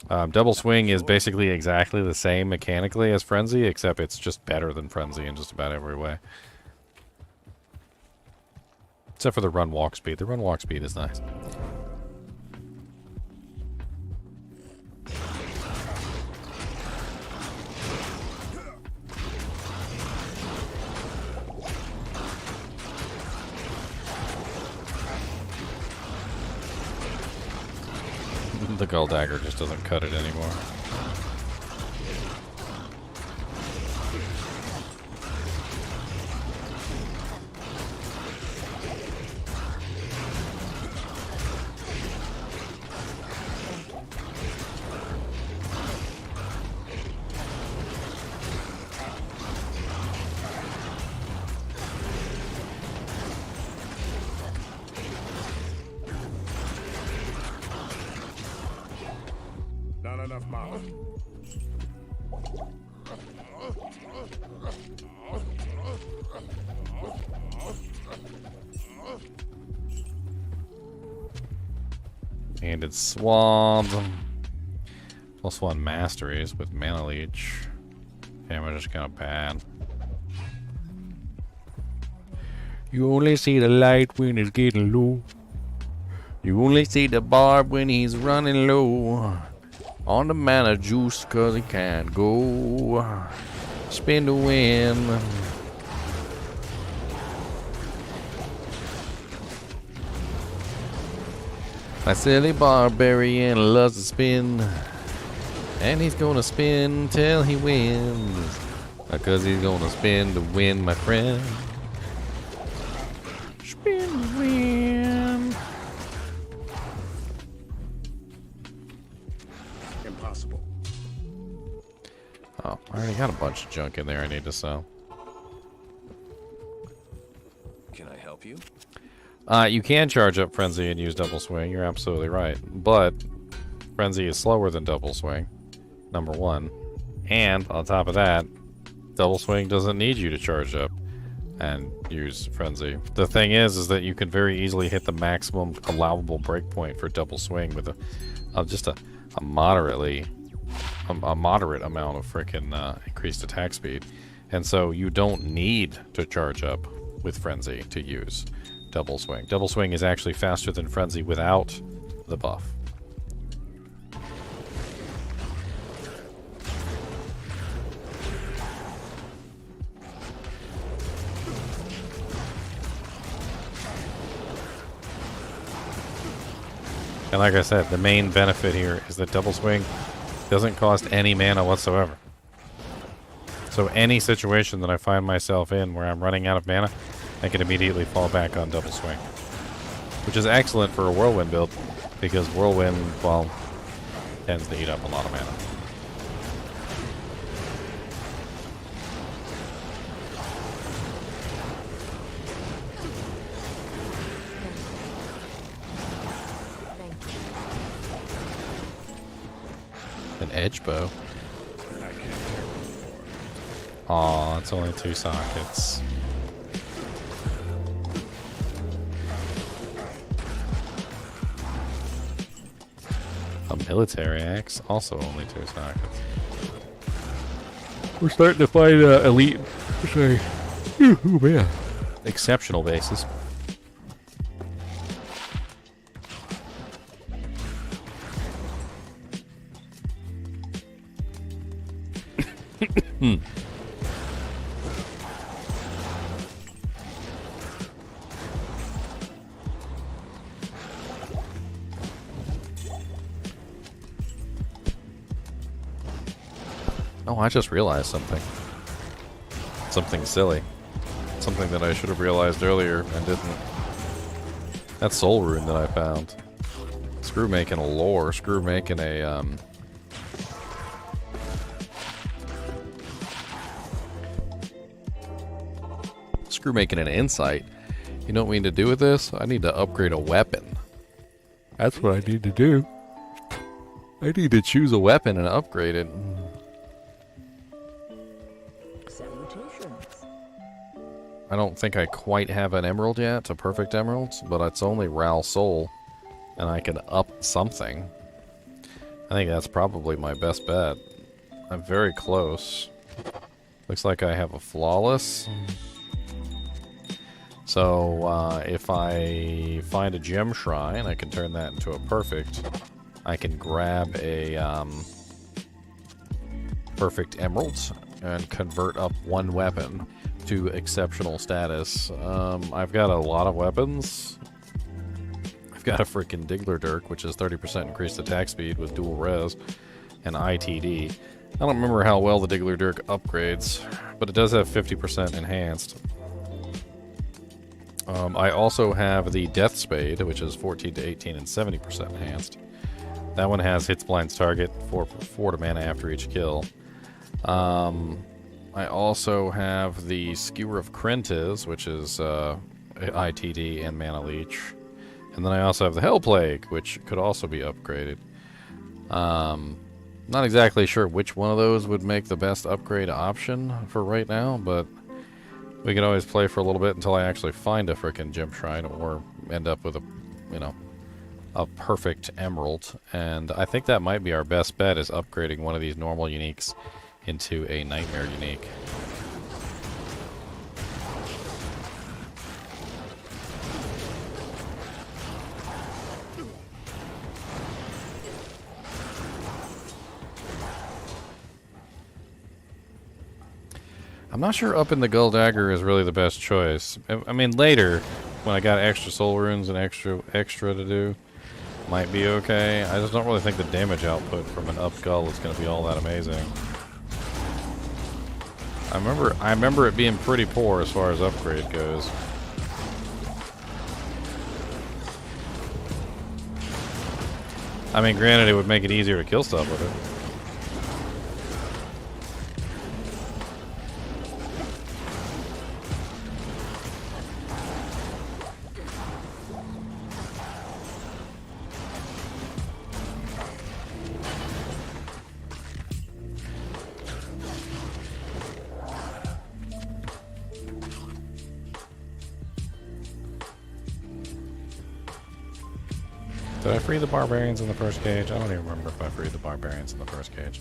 Double swing is basically exactly the same mechanically as frenzy, except it's just better than frenzy in just about every way. Except for the run walk speed. The run walk speed is nice. The Gull Dagger just doesn't cut it anymore. Not enough mana. And it's Swab. +1 masteries with mana leech. Damage is kind of bad. You only see the light when it's getting low. You only see the Barb when he's running low. On the mana juice, cause he can't go. Spin to win. My silly Barbarian loves to spin. And he's gonna spin till he wins. Cause he's gonna spin to win, my friend. Spin to win. Impossible. Oh, I already got a bunch of junk in there I need to sell. Can I help you? You can charge up Frenzy and use Double Swing, you're absolutely right. But Frenzy is slower than Double Swing, number one. And, on top of that, Double Swing doesn't need you to charge up and use Frenzy. The thing is that you can very easily hit the maximum allowable breakpoint for Double Swing with just a moderate amount of freaking increased attack speed. And so you don't need to charge up with Frenzy to use Double Swing. Double Swing is actually faster than Frenzy without the buff. And like I said, the main benefit here is that Double Swing doesn't cost any mana whatsoever. So any situation that I find myself in where I'm running out of mana, I can immediately fall back on Double Swing. Which is excellent for a Whirlwind build, because Whirlwind, well, tends to eat up a lot of mana. An edge bow. Aw, it's only 2 sockets. A military axe, also only 2 sockets. We're starting to find elite, sorry, oh man, exceptional bases. Oh, I just realized something. Something silly. Something that I should have realized earlier and didn't. That soul rune that I found. Screw making a lore. Screw making a, Screw making an insight. You know what we need to do with this? I need to upgrade a weapon. That's what I need to do. I need to choose a weapon and upgrade it. I don't think I quite have an emerald yet, a perfect emerald, but it's only Ral Soul, and I can up something. I think that's probably my best bet. I'm very close. Looks like I have a flawless. So, if I find a gem shrine, I can turn that into a perfect. I can grab a perfect emerald and convert up one weapon to exceptional status. I've got a lot of weapons. I've got a freaking Diggler Dirk, which is 30% increased attack speed with dual res and ITD. I don't remember how well the Diggler Dirk upgrades, but it does have 50% enhanced. I also have the Death Spade, which is 14 to 18 and 70% enhanced. That one has hits blinds target for 4 to mana after each kill. I also have the Skewer of Krentiz, which is ITD and Mana Leech. And then I also have the Hell Plague, which could also be upgraded. Not exactly sure which one of those would make the best upgrade option for right now, but we can always play for a little bit until I actually find a frickin' gem shrine or end up with a, you know, a perfect emerald. And I think that might be our best bet, is upgrading one of these normal uniques into a nightmare unique. I'm not sure upping the Gull Dagger is really the best choice. I mean, later, when I got extra soul runes and extra to do, might be okay. I just don't really think the damage output from an up Gull is going to be all that amazing. I remember it being pretty poor as far as upgrade goes. I mean, granted, it would make it easier to kill stuff with it. Did I free the barbarians in the first cage? I don't even remember if I freed the barbarians in the first cage.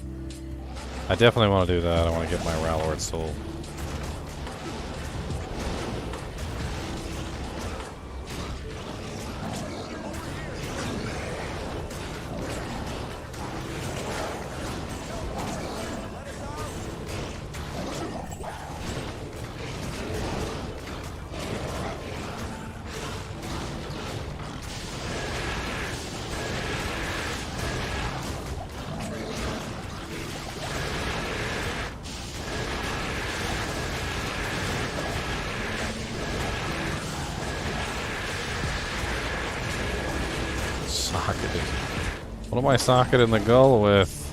I definitely want to do that. I want to get my Rallord soul. Socketed. What am I socketing the gull with?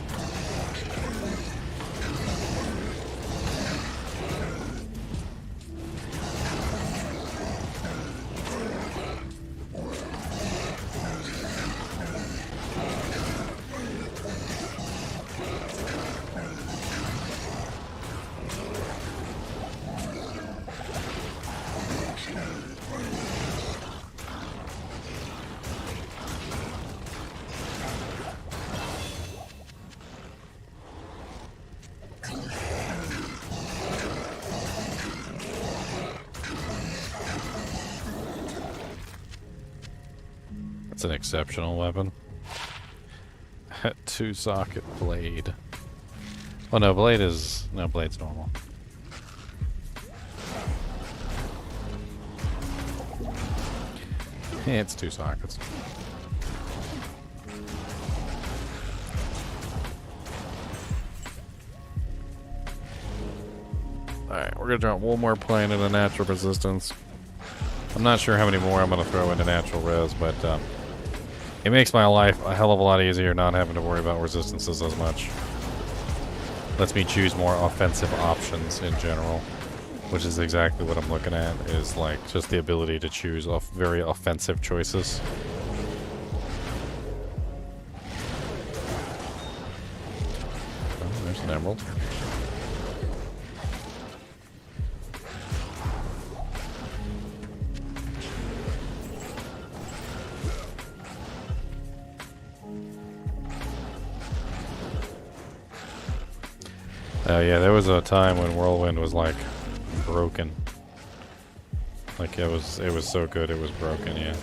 That's an exceptional weapon. 2-socket blade. Oh no, blade is... No, blade's normal. Yeah, it's 2 sockets. Alright, we're gonna drop one more plane into natural resistance. I'm not sure how many more I'm gonna throw into natural res, but it makes my life a hell of a lot easier not having to worry about resistances as much. Lets me choose more offensive options in general, which is exactly what I'm looking at, is like just the ability to choose very offensive choices. Oh, there's an emerald. Oh yeah, there was a time when Whirlwind was like broken. Like it was so good it was broken, yeah.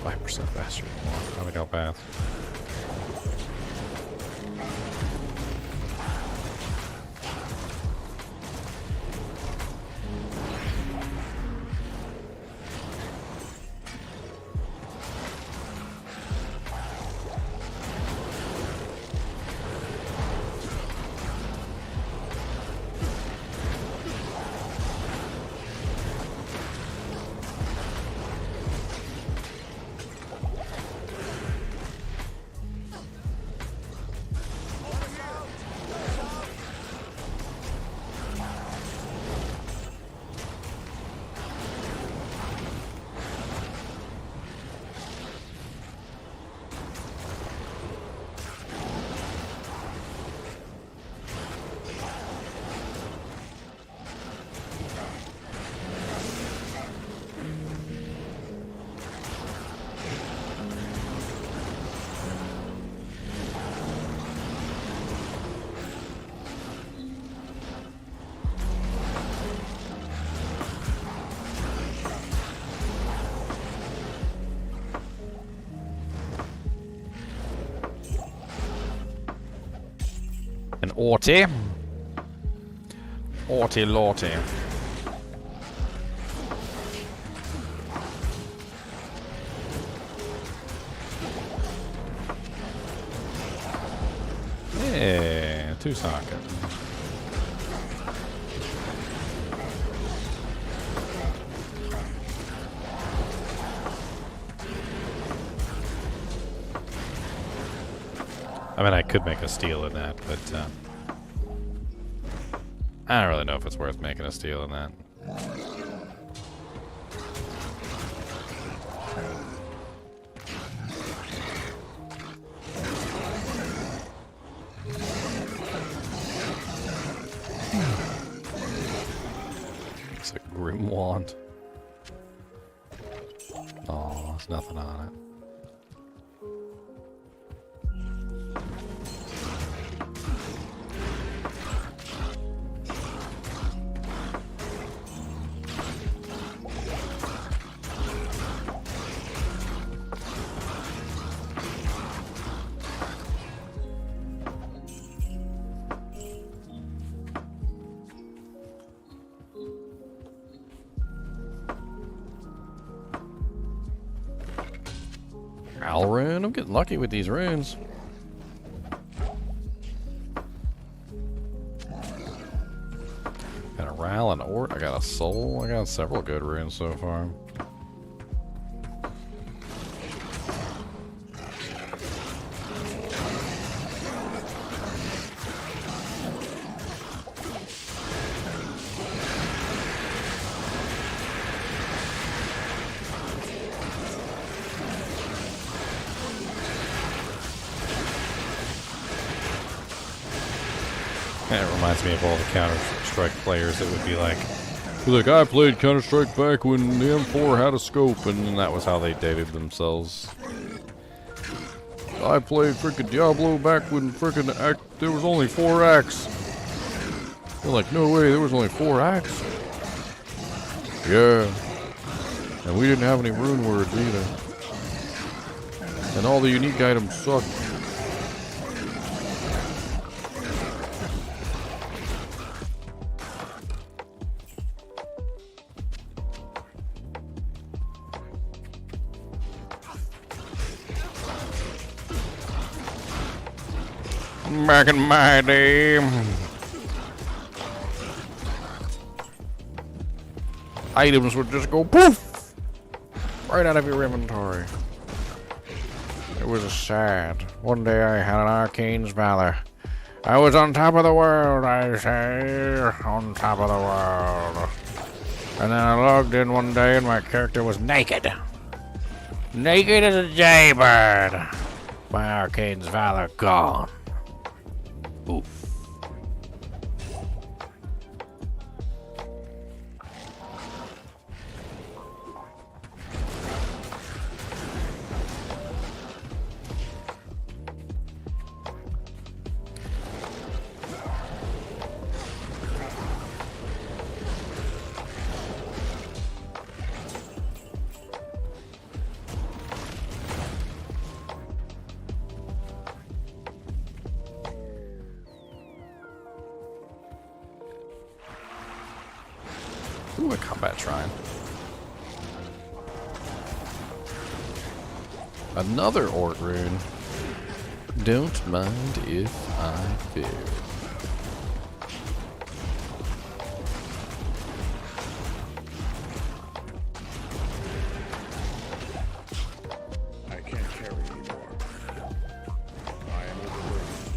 %5 faster. How we go fast. An Orty. Orty Lorty. Yeah, 2-socket. I mean, I could make a steal in that, but I don't really know if it's worth making a steal in that. It's a grim wand. Oh, there's nothing on it. Owl rune? I'm getting lucky with these runes. Got a Ral and Ort. I got a Soul. I got several good runes so far. And it reminds me of all the Counter-Strike players that would be like, I played Counter-Strike back when the M4 had a scope, and that was how they dated themselves. I played frickin' Diablo back when frickin' there was only 4 acts. They're like, no way, there was only 4 acts? Yeah. And we didn't have any rune words either. And all the unique items sucked. Back in my day, items would just go poof right out of your inventory. It was sad. One day I had an arcane's valor. I was on top of the world, I say, on top of the world. And then I logged in one day and my character was naked. Naked as a jaybird. My arcane's valor gone. Oof. Ooh, a combat shrine. Another Ort rune. Don't mind if I do. I can't carry anymore. I am overburdened.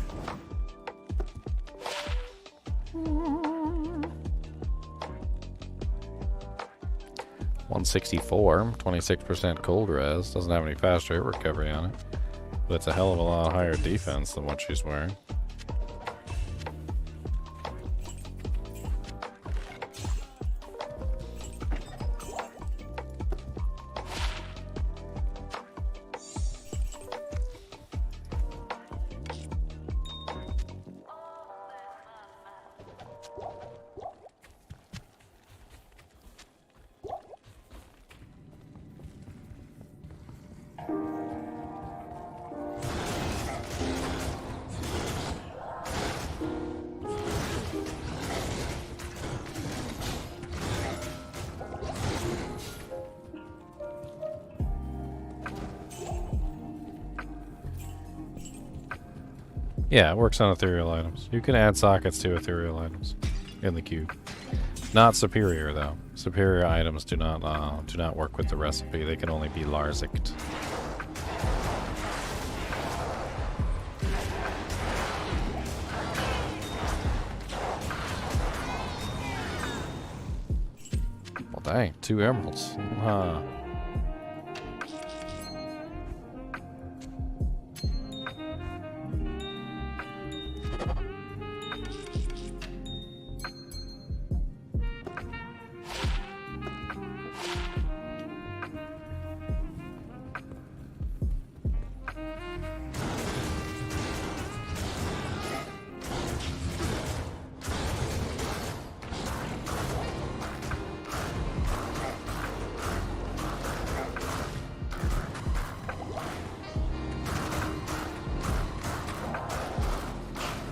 164, 26% cold res. Doesn't have any fast rate recovery on it. But it's a hell of a lot higher defense than what she's wearing. Yeah, it works on ethereal items. You can add sockets to ethereal items in the cube. Not superior though. Superior items do not work with the recipe. They can only be Larsicked. Well, dang, 2 emeralds. Huh.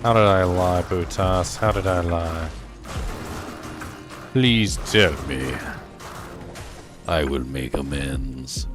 How did I lie, Butas? How did I lie? Please tell me. I will make amends.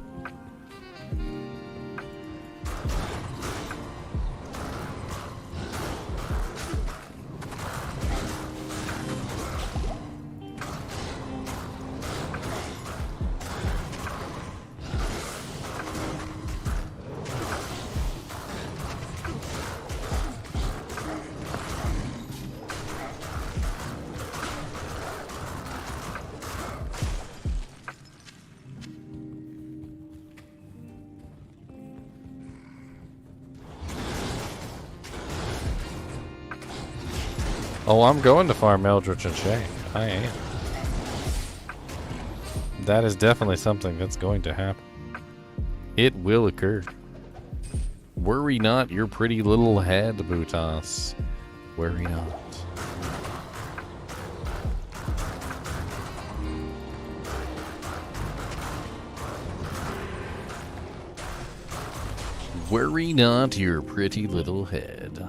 Oh, I'm going to farm Eldritch and Shay. I am. That is definitely something that's going to happen. It will occur. Worry not your pretty little head, Butas. Worry not. Worry not your pretty little head.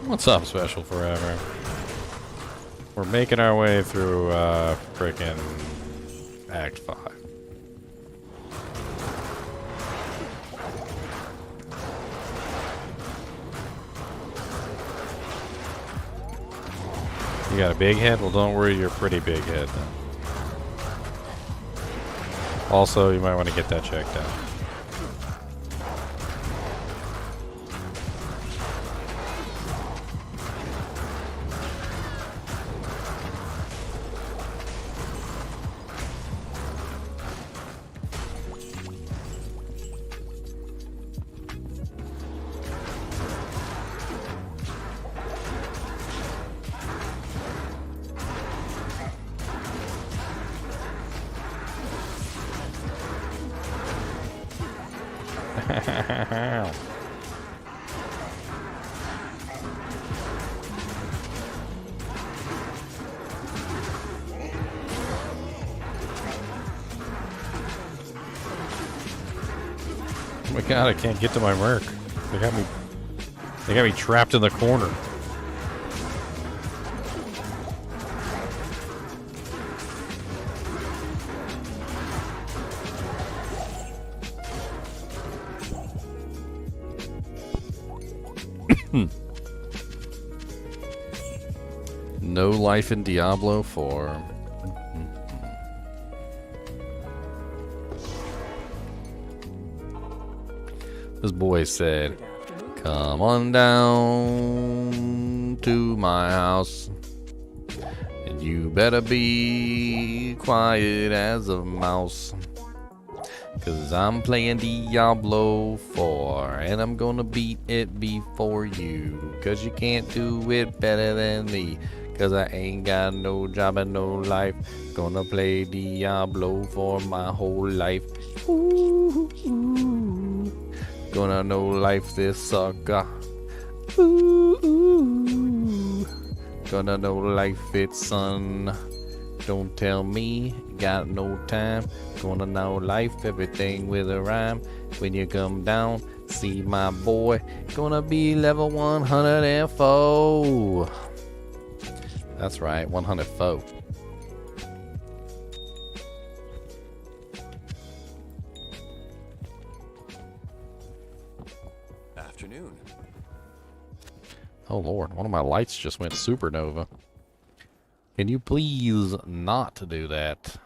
What's up, Special Forever? We're making our way through, frickin' Act 5. You got a big head? Well, don't worry, you're a pretty big head, then. Also, you might want to get that checked out. Oh my god, I can't get to my merc. They got me trapped in the corner. No life in Diablo 4. This boy said, "Come on down to my house, and you better be quiet as a mouse, 'cause I'm playing Diablo 4, and I'm gonna beat it before you, 'cause you can't do it better than me, 'cause I ain't got no job and no life, gonna play Diablo for my whole life. Ooh, ooh. Gonna know life this sucker. Ooh, ooh. Gonna know life it, son. Don't tell me, got no time. Gonna know life, everything with a rhyme. When you come down, see my boy. Gonna be level 104. That's right, 104. Afternoon. Oh lord, one of my lights just went supernova. Can you please not do that?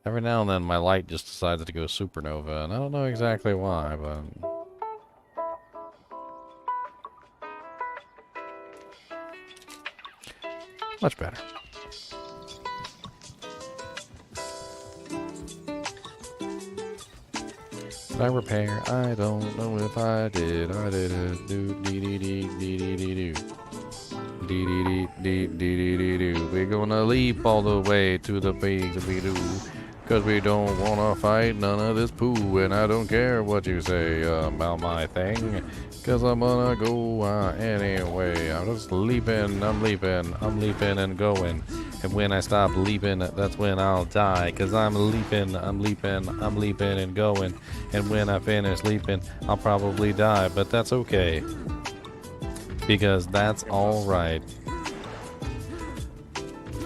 Every now and then my light just decides to go supernova, and I don't know exactly why, but... much better. Did I repair? I don't know if I did. I did it. Do dee dee dee dee dee dee doo. Dee dee dee dee dee dee dee doo. We're gonna leap all the way to the base we do. 'Cause we don't wanna fight none of this poo, and I don't care what you say about my thing. 'Cause I'm gonna go anyway. I'm just leaping, I'm leaping and going. And when I stop leaping, that's when I'll die. 'Cause I'm leaping and going. And when I finish leaping, I'll probably die. But that's okay. Because that's alright.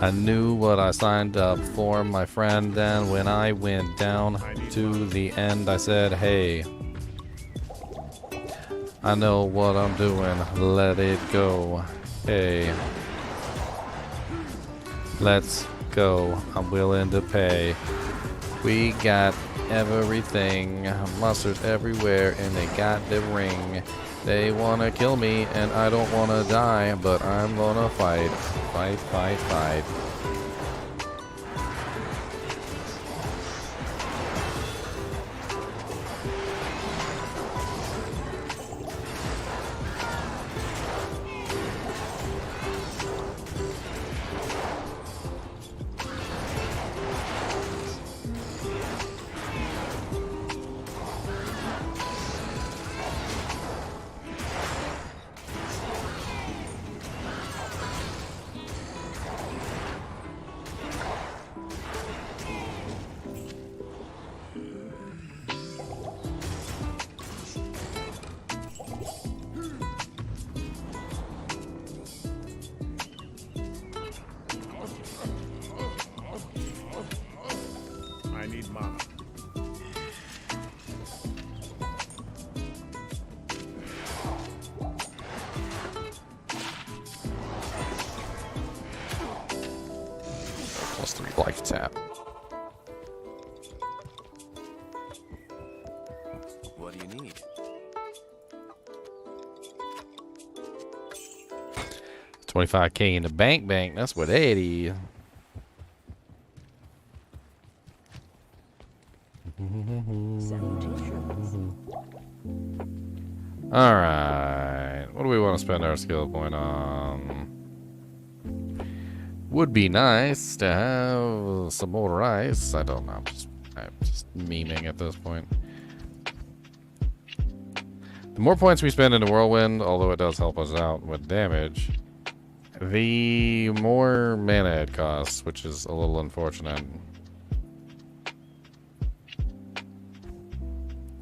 I knew what I signed up for, my friend, and when I went down to the end, I said, hey, I know what I'm doing, let it go. Hey, let's go, I'm willing to pay. We got everything, mustard everywhere, and they got the ring. They wanna kill me, and I don't wanna die, but I'm gonna fight. Fight, fight, fight. I need mana. +3 life tap. What do you need? 25K in the bank, that's what it is. Alright, what do we want to spend our skill point on? Would be nice to have some more rice. I don't know, I'm just memeing at this point. The more points we spend in the whirlwind, although it does help us out with damage, the more mana it costs, which is a little unfortunate.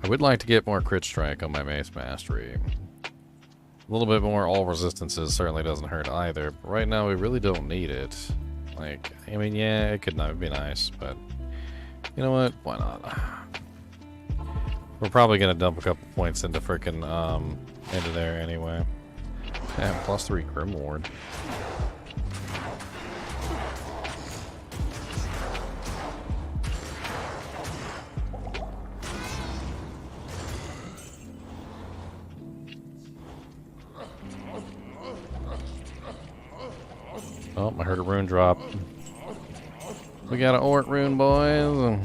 I would like to get more crit strike on my mace mastery. A little bit more all resistances certainly doesn't hurt either, but right now we really don't need it. Like, I mean, yeah, it could not be nice, but you know what? Why not? We're probably gonna dump a couple points into frickin' into there anyway. Damn, +3 Grim Ward. Oh, I heard a rune drop. We got an Orc rune, boys.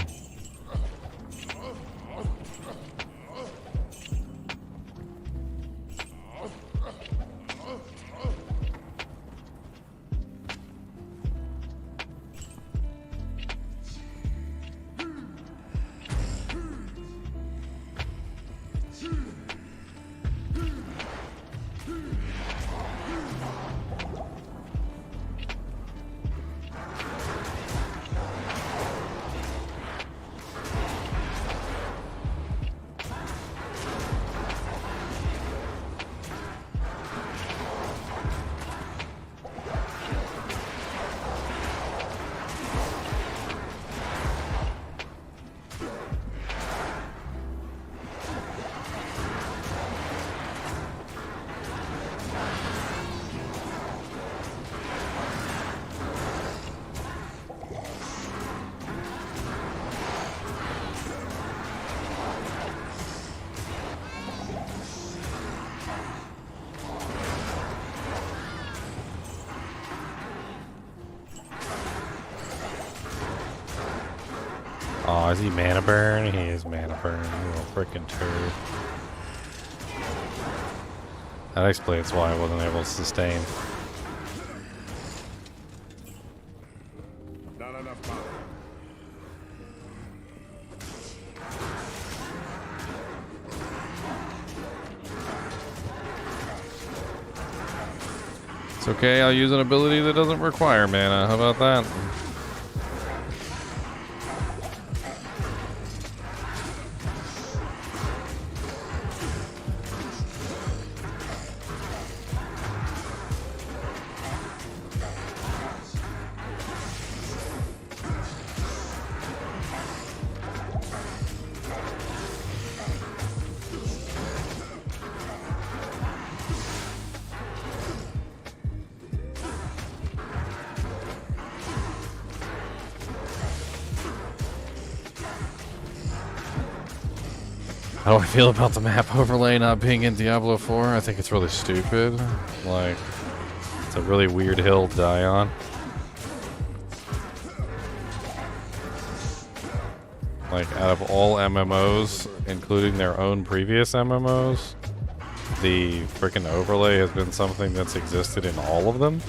Oh, is he mana burn? He is mana burn, you little freaking turd. That explains why I wasn't able to sustain. Not enough mana. It's okay, I'll use an ability that doesn't require mana. How about that? How do I feel about the map overlay not being in Diablo 4? I think it's really stupid. Like, it's a really weird hill to die on. Like, out of all MMOs, including their own previous MMOs, the freaking overlay has been something that's existed in all of them.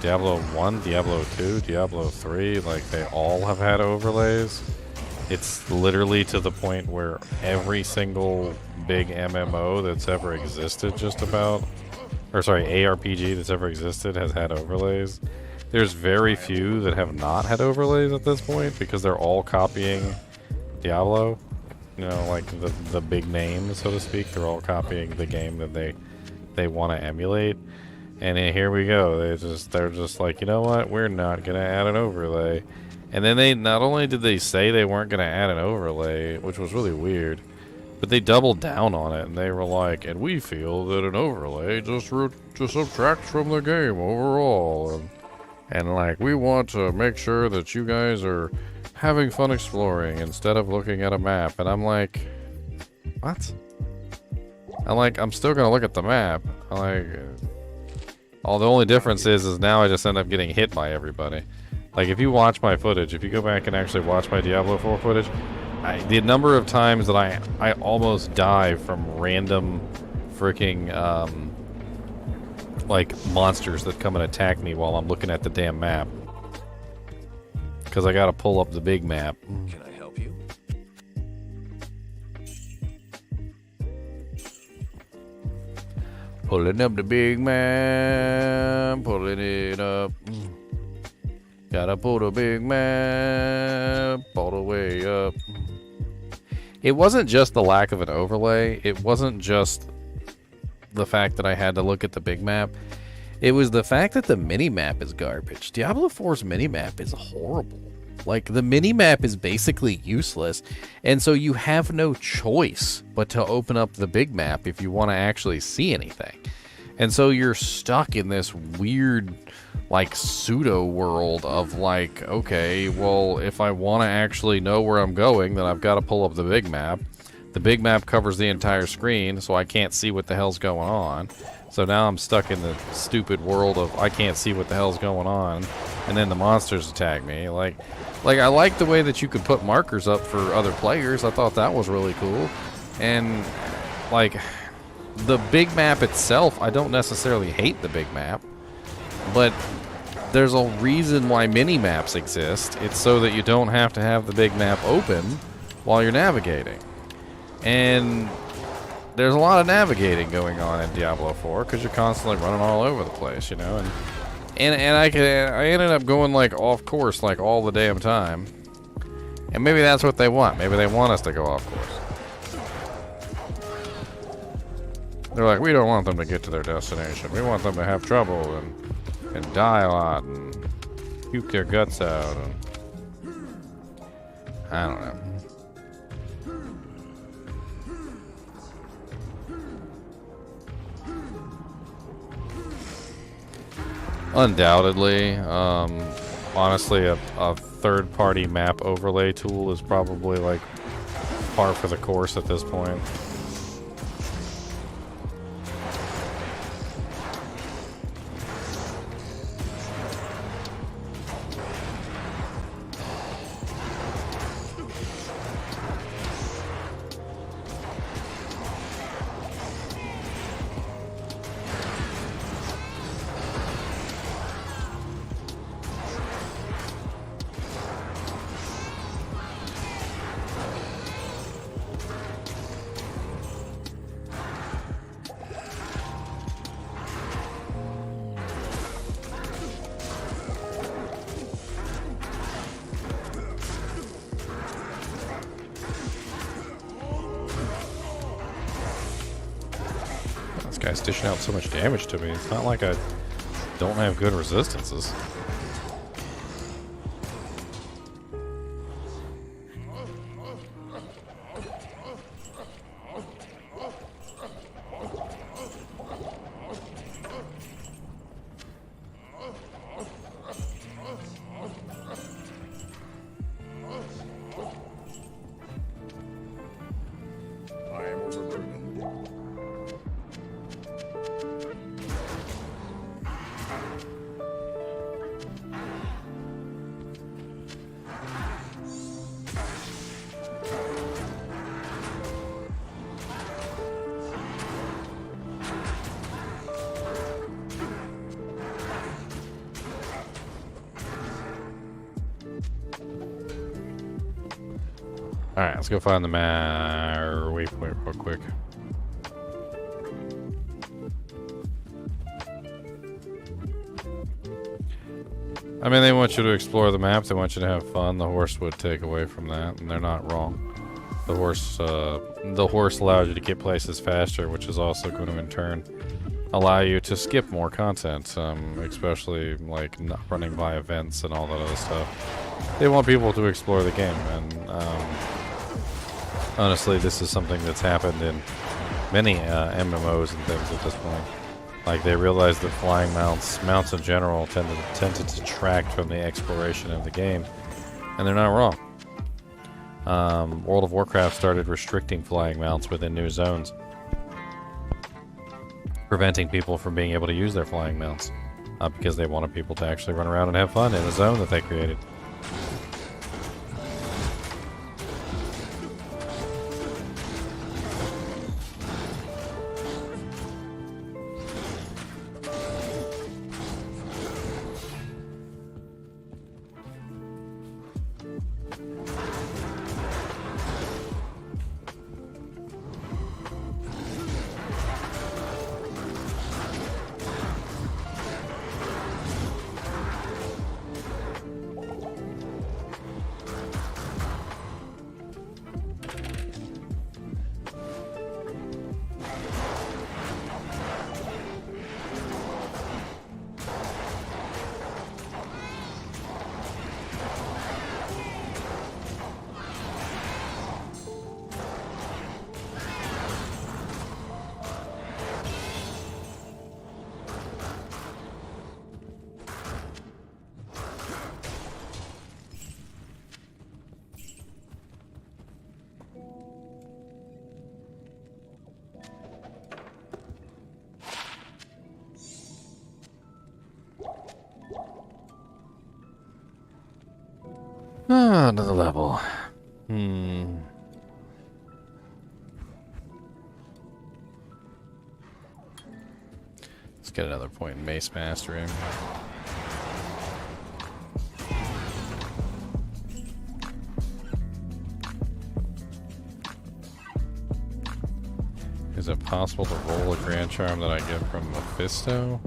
Diablo 1, Diablo 2, Diablo 3, like, they all have had overlays. It's literally to the point where every single big MMO that's ever existed just about, or sorry, ARPG that's ever existed has had overlays. There's very few that have not had overlays at this point because they're all copying Diablo. You know, like the big names, so to speak. They're all copying the game that they want to emulate. And here we go. They're just like, you know what? We're not gonna add an overlay. And then they not only did they say they weren't going to add an overlay, which was really weird, but they doubled down on it, and they were like, and we feel that an overlay just subtracts from the game overall. And like, we want to make sure that you guys are having fun exploring instead of looking at a map. And I'm like, what? I'm still going to look at the map. The only difference is now I just end up getting hit by everybody. Like, if you watch my footage, if you go back and actually watch my Diablo 4 footage, the number of times that I almost die from random freaking, like, monsters that come and attack me while I'm looking at the damn map. Because I gotta pull up the big map. Can I help you? Pulling up the big map, pulling it up. Gotta pull the big map all the way up. It wasn't just the lack of an overlay. It wasn't just the fact that I had to look at the big map. It was the fact that the mini-map is garbage. Diablo 4's mini-map is horrible. Like, the mini-map is basically useless, and so you have no choice but to open up the big map if you want to actually see anything. And so you're stuck in this weird, like, pseudo world of like, okay, well, if I want to actually know where I'm going, then I've got to pull up the big map. The big map covers the entire screen, so I can't see what the hell's going on. So now I'm stuck in the stupid world of I can't see what the hell's going on, and then the monsters attack me. Like I like the way that you could put markers up for other players. I thought that was really cool. And like, the big map itself, I don't necessarily hate the big map, but there's a reason why mini maps exist. It's so that you don't have to have the big map open while you're navigating. And there's a lot of navigating going on in Diablo 4 because you're constantly running all over the place, you know. And I ended up going like off course like all the damn time. And maybe that's what they want. Maybe they want us to go off course. They're like, we don't want them to get to their destination. We want them to have trouble and die a lot and puke their guts out. And I don't know. Undoubtedly, honestly, a third-party map overlay tool is probably like par for the course at this point. This guy's dishing out so much damage to me. It's not like I don't have good resistances. I am overburdened. Alright, let's go find the waypoint real quick. I mean, they want you to explore the map, they want you to have fun. The horse would take away from that, and they're not wrong. The horse allows you to get places faster, which is also going to in turn allow you to skip more content, especially like not running by events and all that other stuff. They want people to explore the game, and honestly, this is something that's happened in many MMOs and things at this point. Like, they realize that flying mounts in general, tend to detract from the exploration of the game, and they're not wrong. World of Warcraft started restricting flying mounts within new zones, preventing people from being able to use their flying mounts, because they wanted people to actually run around and have fun in a zone that they created. Ah, another level. Let's get another point in mace mastery. Is it possible to roll a grand charm that I get from Mephisto?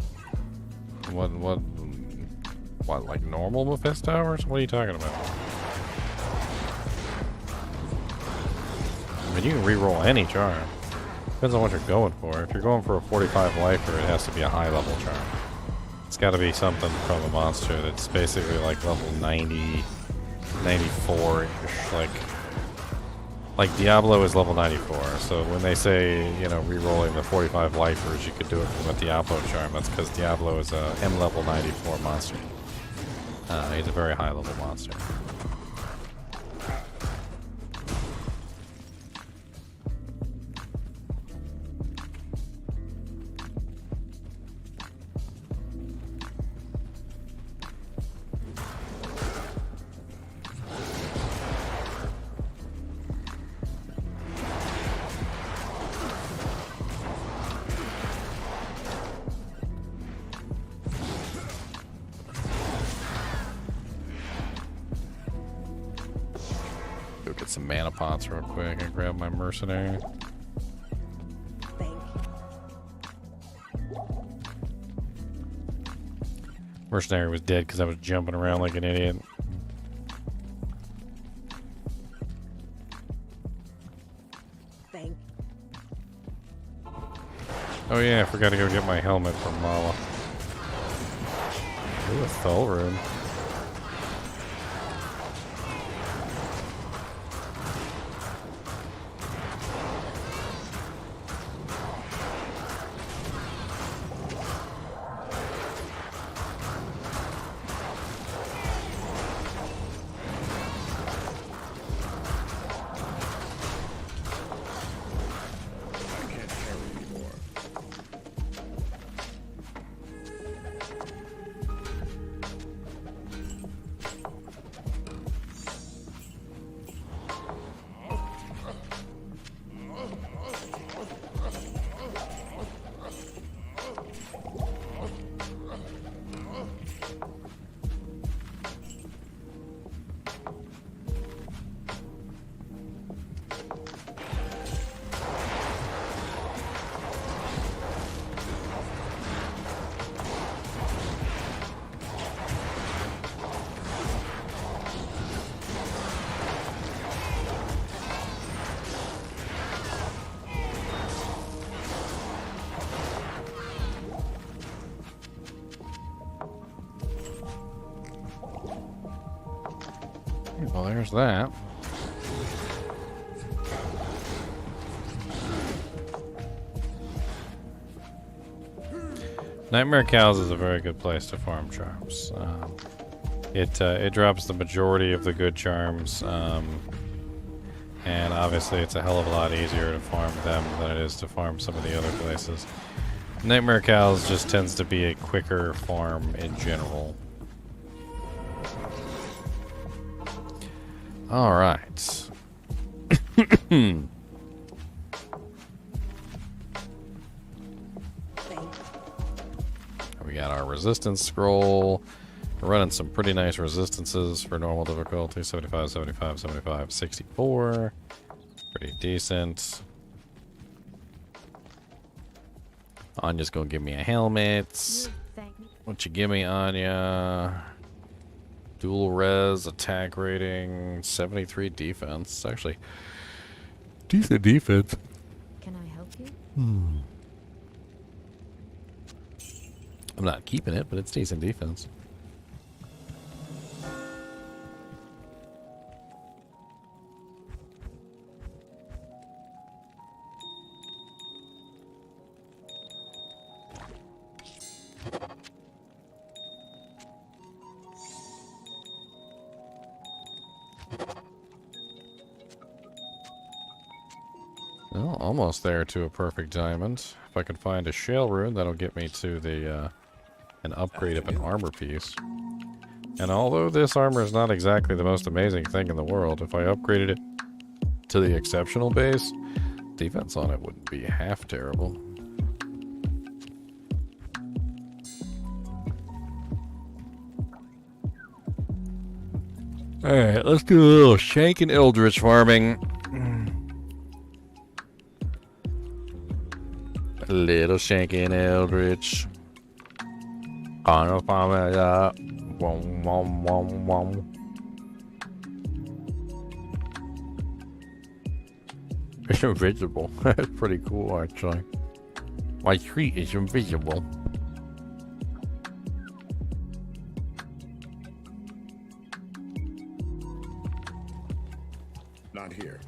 What, like normal Mephisto, or what are you talking about? I mean, you can re-roll any charm. Depends on what you're going for. If you're going for a 45 lifer, it has to be a high level charm. It's got to be something from a monster that's basically like level 90, 94-ish. Like Diablo is level 94. So when they say, you know, re-rolling the 45 lifers, you could do it from a Diablo charm. That's because Diablo is a M level 94 monster. He's a very high level monster. Go get some mana pots real quick and grab my mercenary. Thank you. Mercenary was dead because I was jumping around like an idiot. Thank Oh yeah, I forgot to go get my helmet from Mala. Ooh, a Thull rune. Well, there's that. Nightmare Cows is a very good place to farm charms. It drops the majority of the good charms, and obviously it's a hell of a lot easier to farm them than it is to farm some of the other places. Nightmare Cows just tends to be a quicker farm in general. All right. We got our resistance scroll. We're running some pretty nice resistances for normal difficulty. 75, 75, 75, 64. Pretty decent. Anya's gonna give me a helmet. What you give me, Anya? Dual res, attack rating, 73 defense. It's actually decent defense. Can I help you? I'm not keeping it, but it's decent defense. Well, almost there to a perfect diamond. If I can find a shell rune, that'll get me to the an upgrade of an armor piece. And although this armor is not exactly the most amazing thing in the world, if I upgraded it to the exceptional base, defense on it wouldn't be half terrible. Alright, let's do a little Shank and Eldritch farming. A little Shank and Eldritch. On farm it up. Wom, wom, wom, wom. It's invisible. That's pretty cool, actually. My tree is invisible. Not here.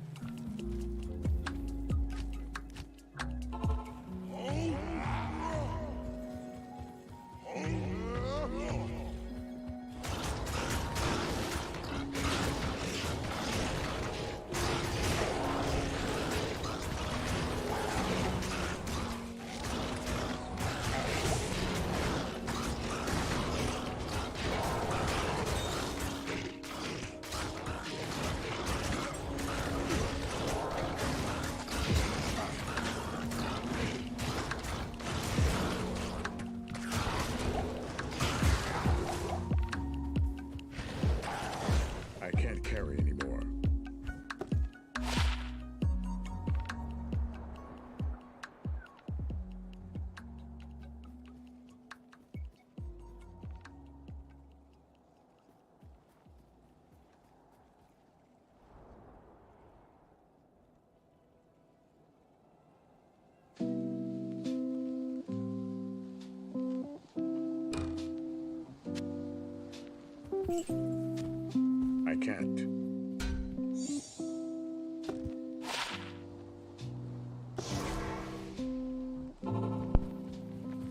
I can't.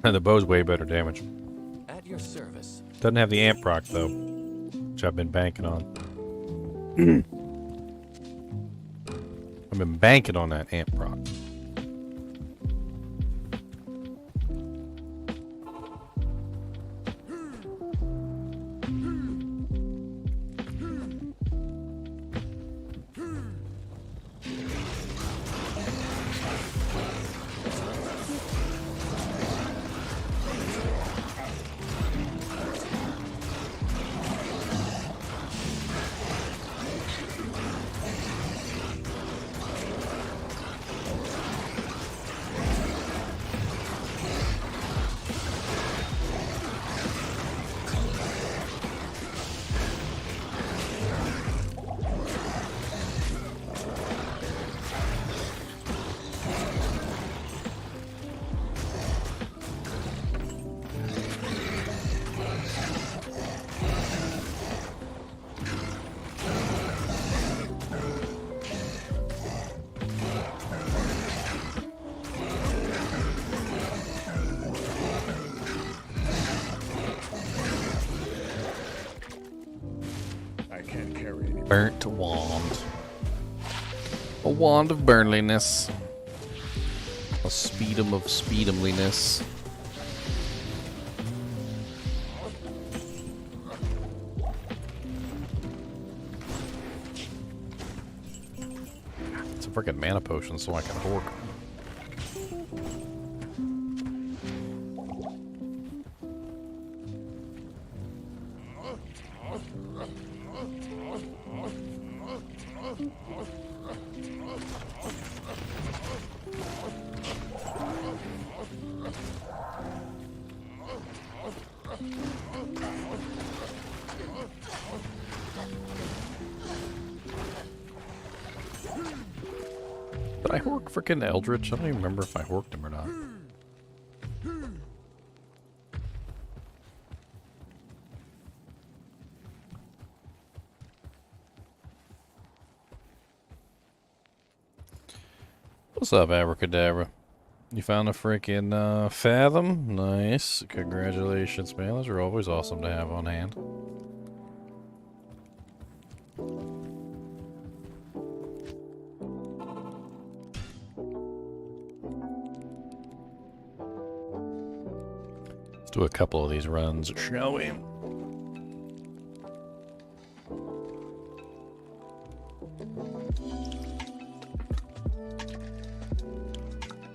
And the bow's way better damage. At your service. Doesn't have the amp proc though, which I've been banking on. I've been banking on that amp proc. I can't carry any. Burnt wand. A wand of burnliness. A speedum of speedumliness. It's a freaking mana potion so I can hork. Did I hork freaking Eldritch? I don't even remember if I horked him or not. What's up, Abracadabra? You found a freaking Fathom? Nice. Congratulations, man. Those are always awesome to have on hand. Let's do a couple of these runs, shall we?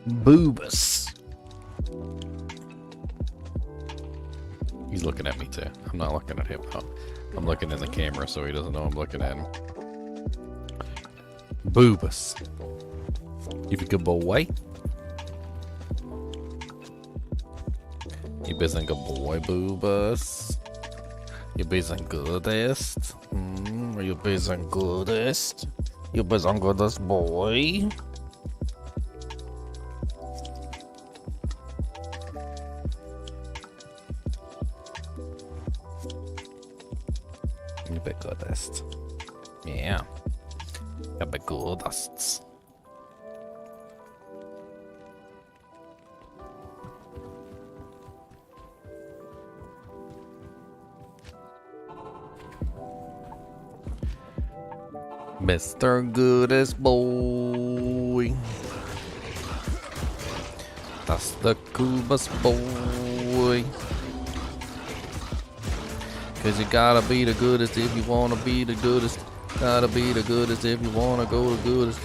Boobus. He's looking at me too. I'm not looking at him. I'm looking in the camera so he doesn't know I'm looking at him. Boobus. You a good boy? You been a good boy, Boobus? You been goodest? You been goodest? You been goodest boy? You be goodest. Yeah. You be goodest. Mr. Goodest Boy. That's the coolest boy. Cause you gotta be the goodest if you wanna be the goodest. Gotta be the goodest if you wanna go the goodest.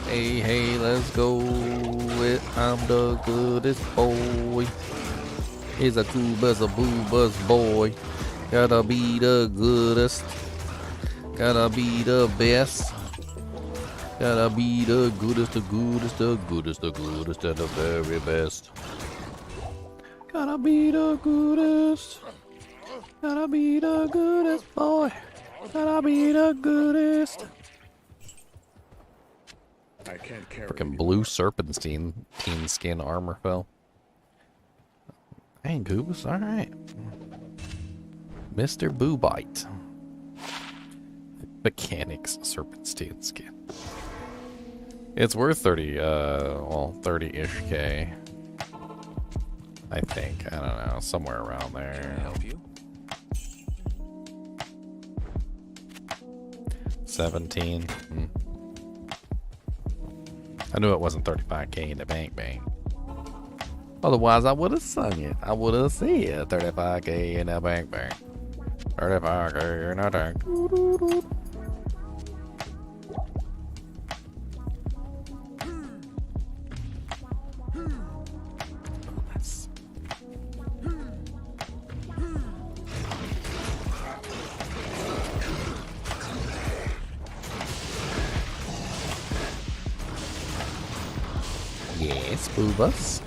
Hey, hey, let's go with I'm the goodest boy. He's a cool bus, a boo bus boy. Gotta be the goodest. Gotta be the best. Gotta be the goodest, the goodest, the goodest, the goodest, and the very best. Gotta be the goodest. Gotta be the goodest boy. Gotta be the goodest. I can't carry. Freaking blue serpentine team skin armor fell. Hey, Goobus, alright. Mr. Boobite. Mechanics Serpentine Skin. It's worth 30-ish K. I think. I don't know. Somewhere around Can I there. help you? 17. I knew it wasn't 35K in the bank. Otherwise, I would have sung it. I would have said 35K in the bank. 35K in the bank. Yes, Boobas.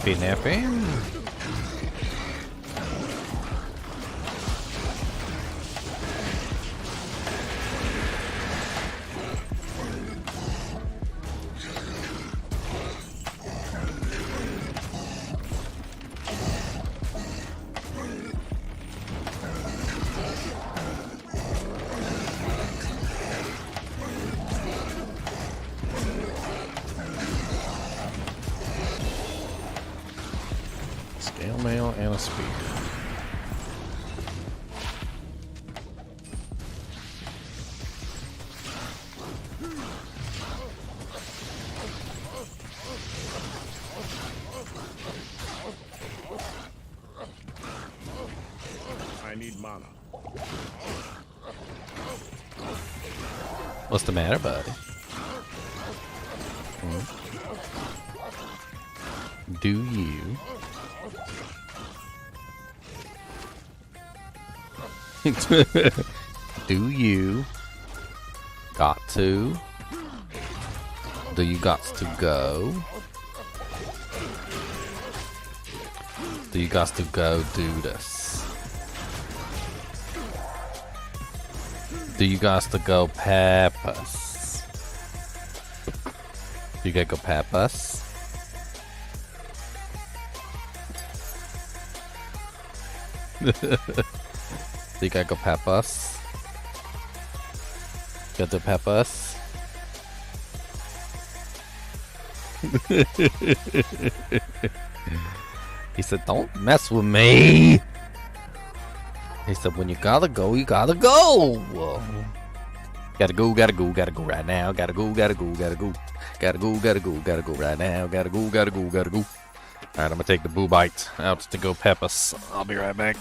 Nappy. Scale mail and a spear. I need mana. What's the matter, buddy? Do you? Do you got to? Do you got to go? Do you got to go do this? Do you got to go peppers? Do you gotta go peppers? Do you gotta go peppers? Got the peppers? He said, don't mess with me. He said, when you gotta go, you gotta go. Gotta go right now. Gotta go right now. Gotta go. Alright, I'm gonna take the boobite out to go peppers. I'll be right back.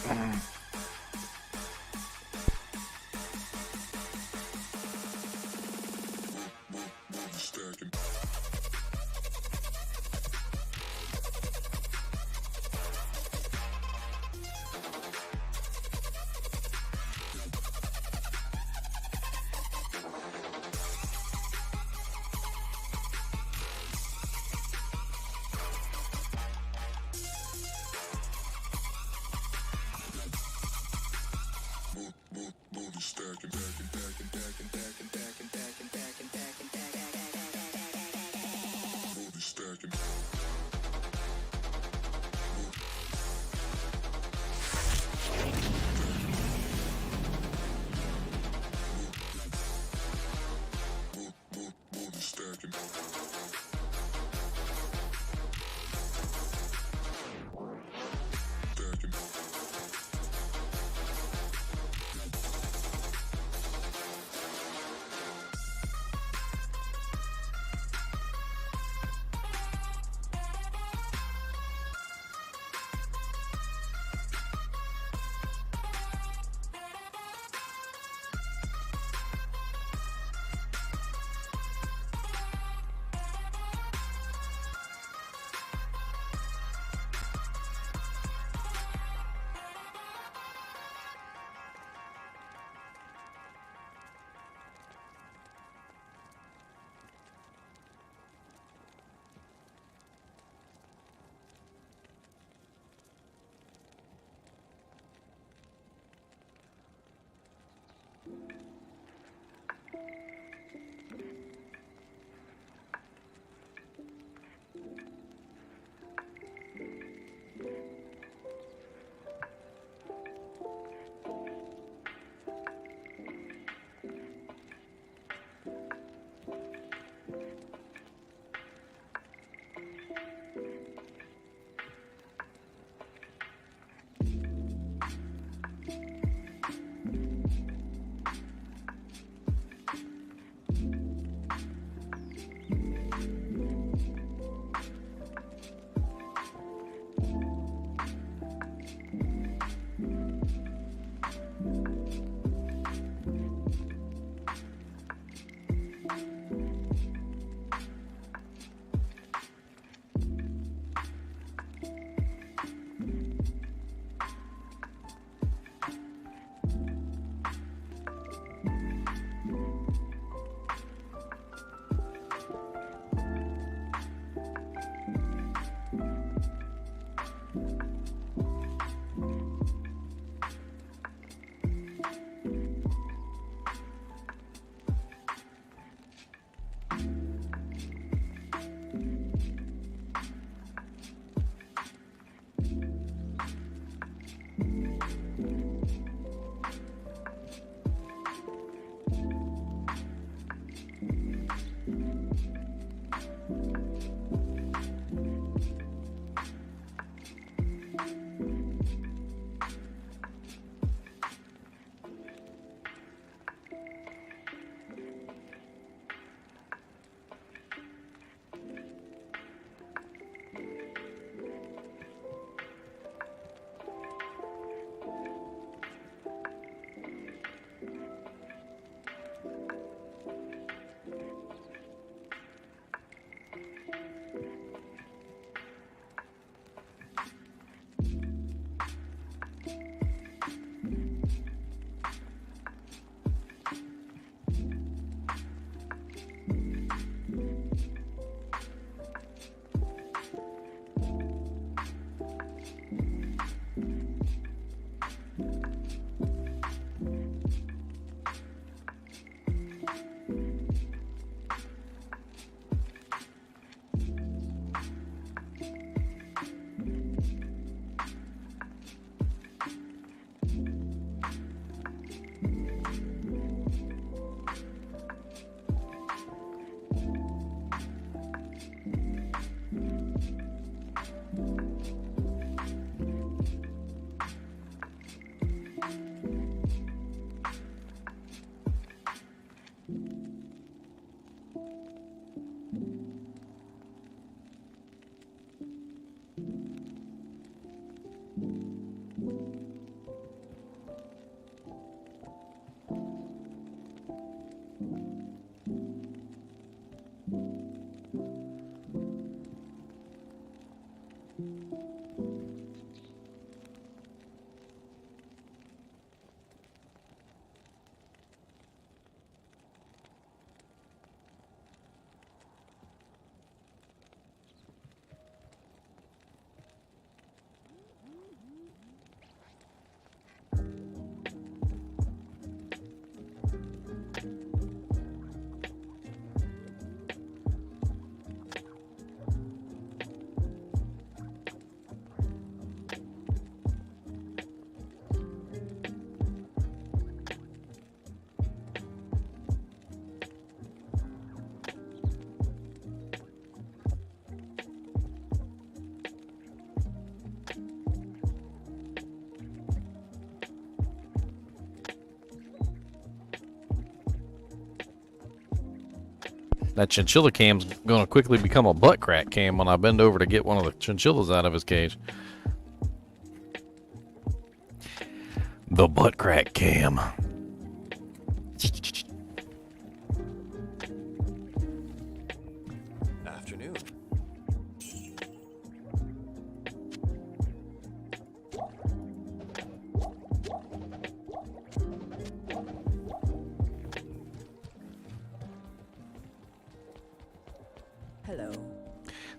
That chinchilla cam's gonna quickly become a butt crack cam when I bend over to get one of the chinchillas out of his cage. The butt crack cam. Afternoon. Hello.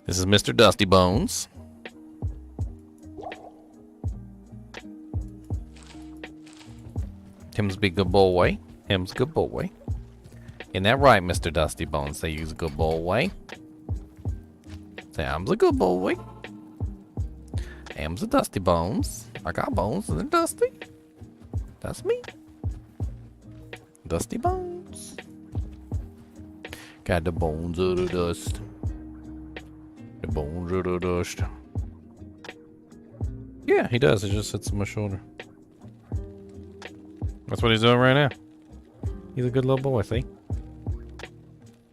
This is Mr. Dusty Bones. Him's be good boy. Him's good boy. Isn't that right, Mr. Dusty Bones? Say you's a good boy. Say Im's a good boy. Im's a Dusty Bones. I got bones and they're dusty. That's me. Dusty Bones. Got the bones of the dust. The bones of the dust. Yeah, he does. He just sits on my shoulder. That's what he's doing right now. He's a good little boy, see?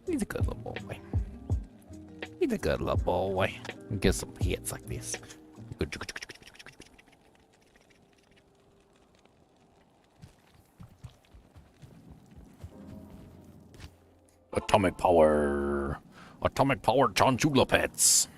He's a good little boy. He's a good little boy. Get some hits like this. Atomic power. Atomic power Chinchilla pets.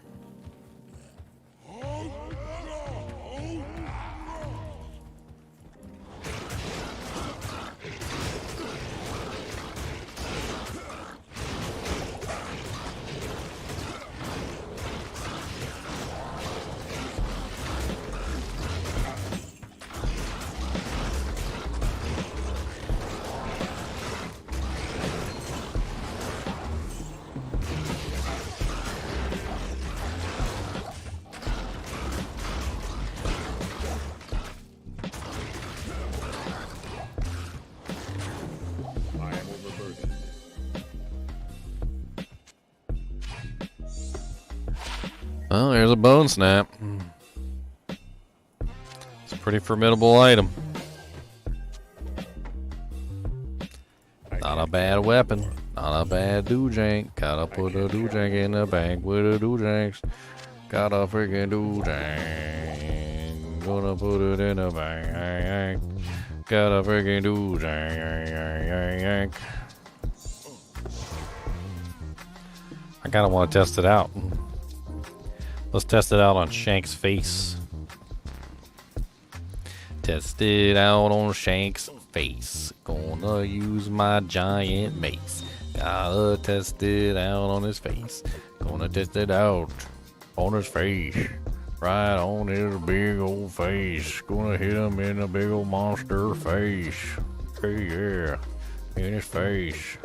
I am overburdened. Oh, there's a bone snap. It's a pretty formidable item. Not a bad weapon. Not a bad doojank. Gotta put a doojank in the bank with a doojanks. Got a freaking doojank. Gonna put it in the bank. Got a freaking doojank. I kinda wanna test it out. Let's test it out on Shank's face. Test it out on Shank's face. Gonna use my giant mace. Gotta test it out on his face. Gonna test it out on his face. Right on his big old face. Gonna hit him in the big old monster face. Hey, yeah. In his face.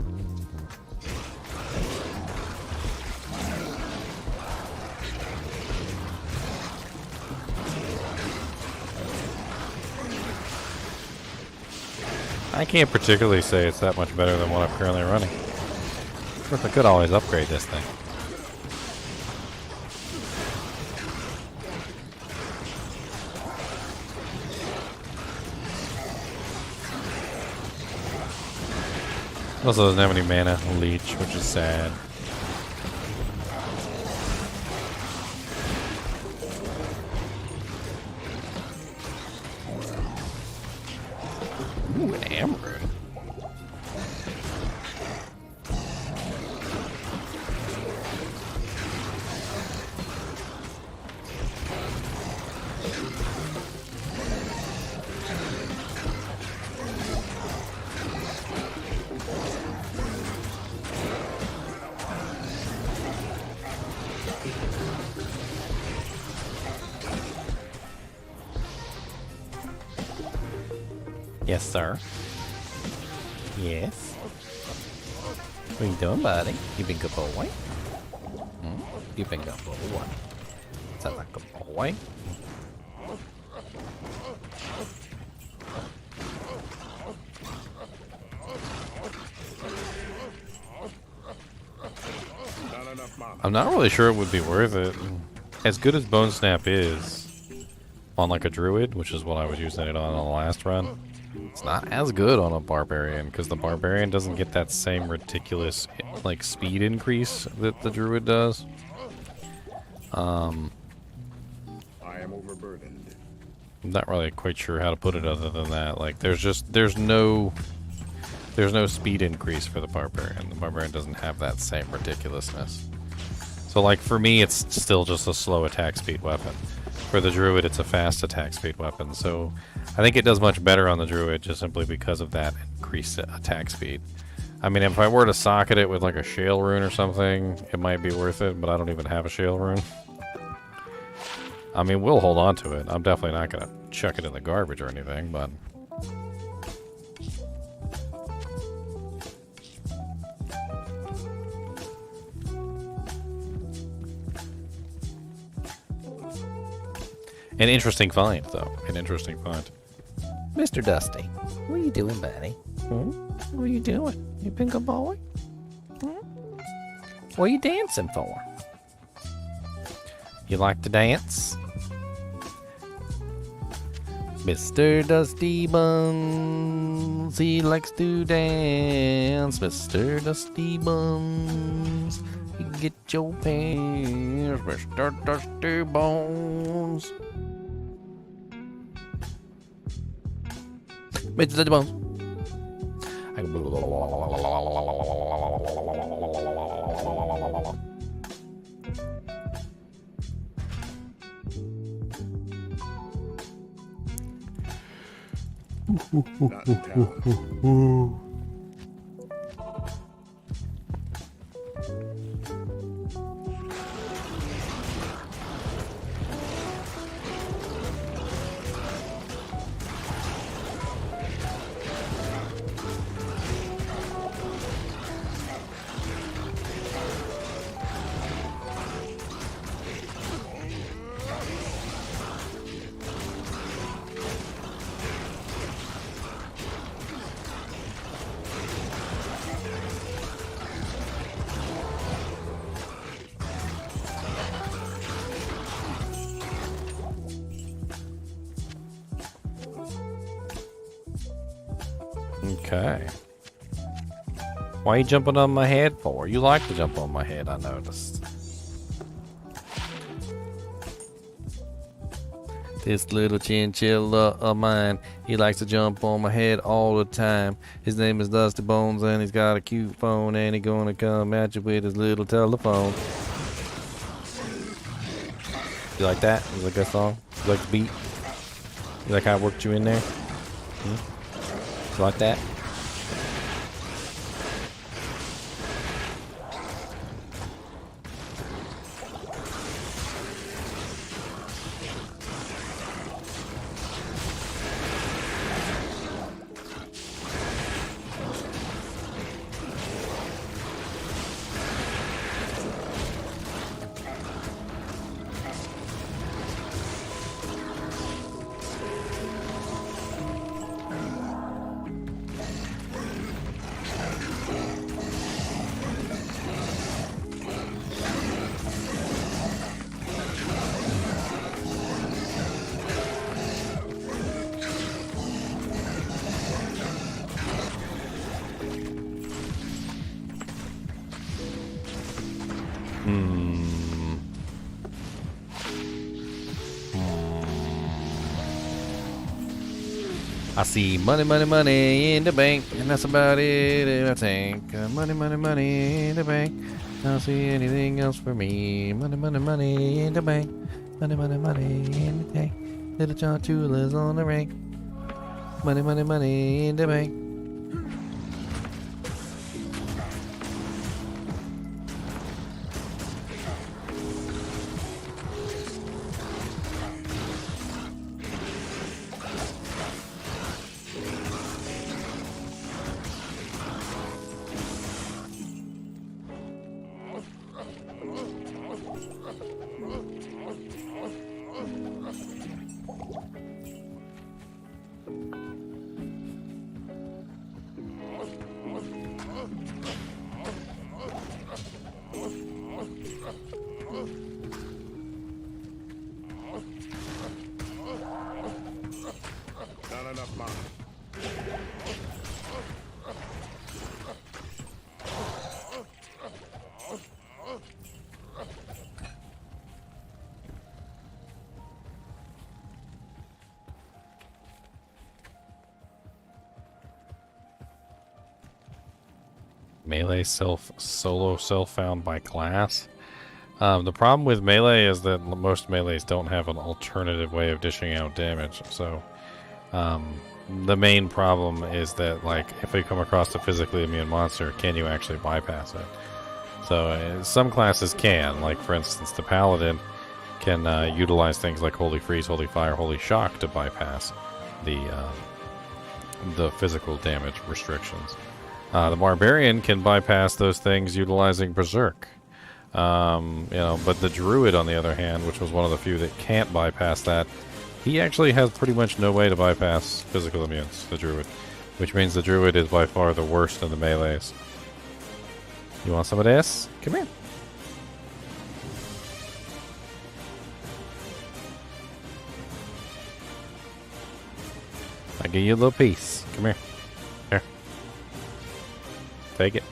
I can't particularly say it's that much better than what I'm currently running. Of course, I could always upgrade this thing. Also doesn't have any mana leech, which is sad. Ooh, an amber. Yes, sir. Yes. What are you doing, buddy? You been good boy? You been good boy? Sounds like a boy. Not enough mana. I'm not really sure it would be worth it. As good as Bone Snap is on like a Druid, which is what I was using it on the last run, It's not as good on a Barbarian, because the Barbarian doesn't get that same ridiculous, like, speed increase that the Druid does. I am overburdened. I'm not really quite sure how to put it other than that. Like, there's no speed increase for the Barbarian. The Barbarian doesn't have that same ridiculousness. So, like, for me, it's still just a slow attack speed weapon. For the Druid, it's a fast attack speed weapon. So, I think it does much better on the Druid just simply because of that increased attack speed. I mean, if I were to socket it with, like, a Shale Rune or something, it might be worth it, but I don't even have a Shale Rune. I mean, we'll hold on to it. I'm definitely not going to chuck it in the garbage or anything, but... An interesting find, though. An interesting find. Mr. Dusty, what are you doing, buddy? What are you doing? You pink a boy? What are you dancing for? You like to dance? Mr. Dusty Buns, he likes to dance. Mr. Dusty Buns, you get your pants. Mr. Dusty Bones. Mr. Dusty Bones. Not in town. Okay. Why are you jumping on my head for? You like to jump on my head, I noticed. This little chinchilla of mine, he likes to jump on my head all the time. His name is Dusty Bones and he's got a cute phone and he's gonna come at you with his little telephone. You like that? You like that song? You like the beat? You like how I worked you in there? You like that? I see money, money, money in the bank, and that's about it, I think. Money, money, money in the bank. I don't see anything else for me. Money, money, money in the bank. Money, money, money in the tank. Little Chinchilla's on the rank. Money, money, money in the bank. Not enough mana. Melee solo self-found by class. The problem with melee is that most melees don't have an alternative way of dishing out damage. So, the main problem is that, like, if you come across a physically immune monster, can you actually bypass it? So, some classes can. Like, for instance, the Paladin can utilize things like Holy Freeze, Holy Fire, Holy Shock to bypass the physical damage restrictions. The Barbarian can bypass those things utilizing Berserk. But the Druid, on the other hand, which was one of the few that can't bypass that, he actually has pretty much no way to bypass physical immunes, the Druid. Which means the Druid is by far the worst of the melees. You want some of this? Come here. I'll give you a little piece. Come here. Here. Take it.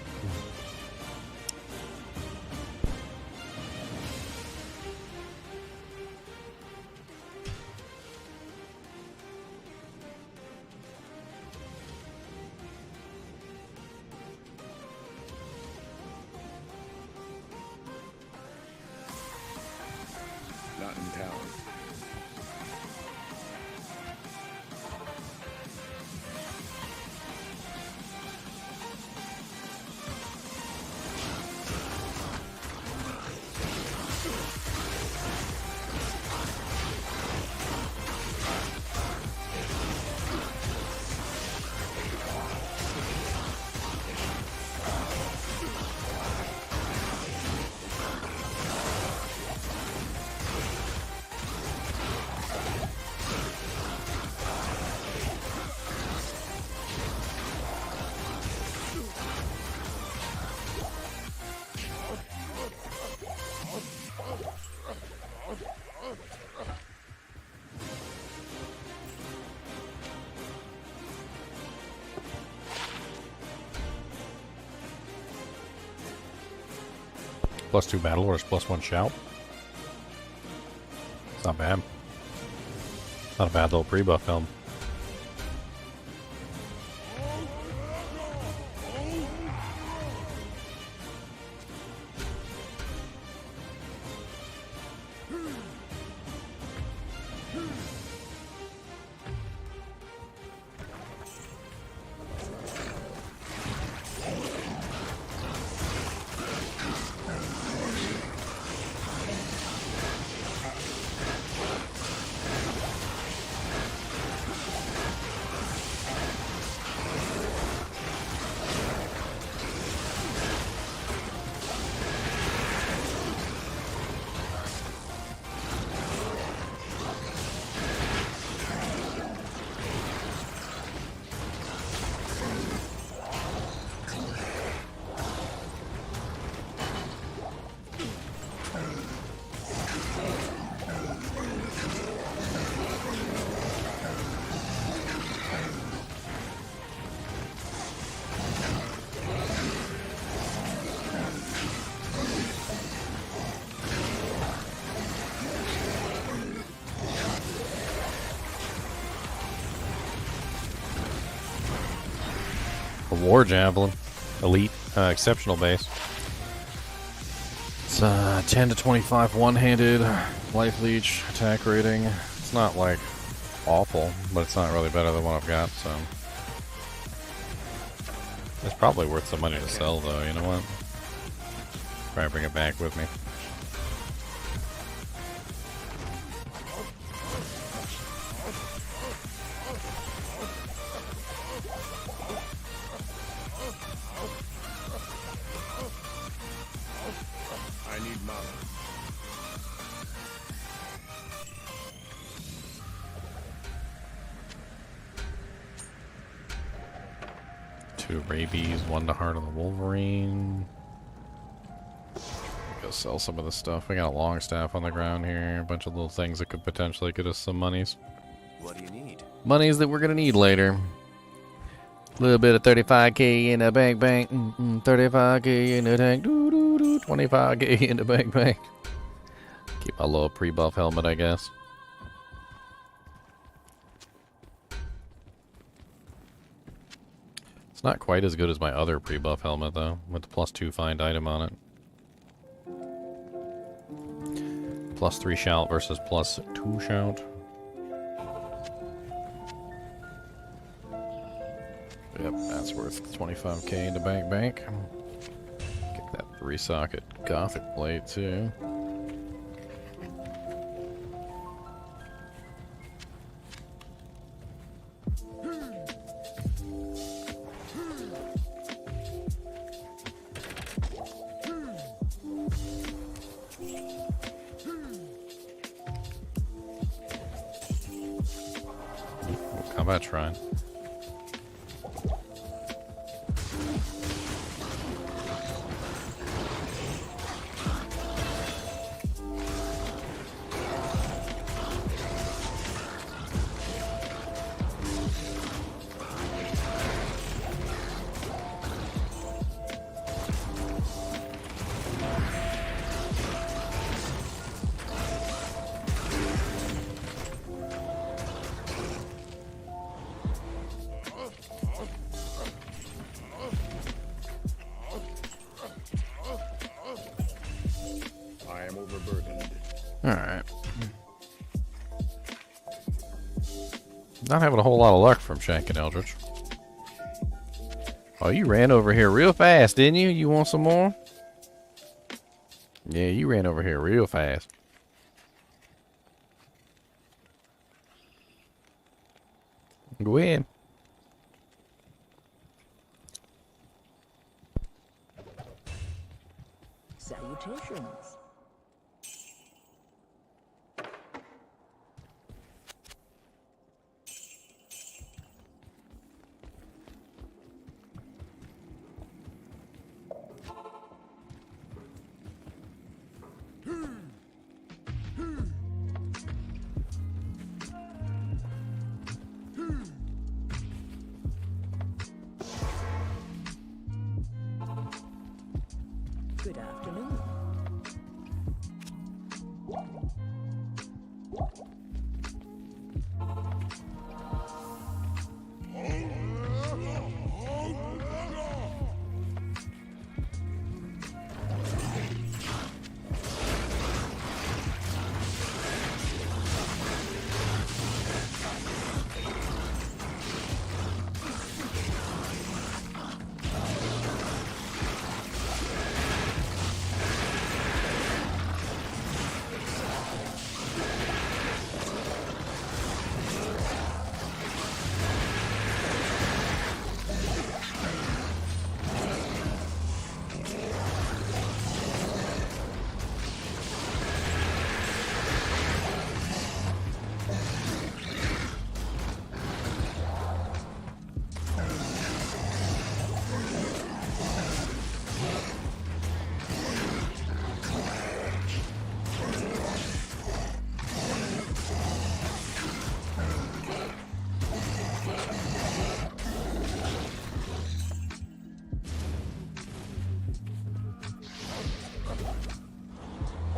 Not in town. +2 battle or +1 shout. It's not bad. Not a bad little pre-buff helm. War Javelin. Elite. Exceptional base. It's 10 to 25 one-handed. Life leech. Attack rating. It's not, like, awful, but it's not really better than what I've got, so... It's probably worth some money to sell, though, you know what? Probably bring it back with me. I need mana. Two rabies, one to Heart of the Wolverine. Go sell some of the stuff. We got a long staff on the ground here. A bunch of little things that could potentially get us some monies. What do you need? Monies that we're gonna need later. A little bit of 35k in the bank, 35k in the tank, 25k in the bank. Keep my little pre-buff helmet, I guess. It's not quite as good as my other pre-buff helmet, though, with the +2 find item on it. +3 shout versus +2 shout. Yep, that's worth 25k in the bank. Get that 3-socket Gothic plate, too. Combat shrine. I am overburdened. Alright. Not having a whole lot of luck from Shank and Eldritch. Oh, you ran over here real fast, didn't you? You want some more? Yeah, you ran over here real fast. Go ahead. Salutations. Good afternoon.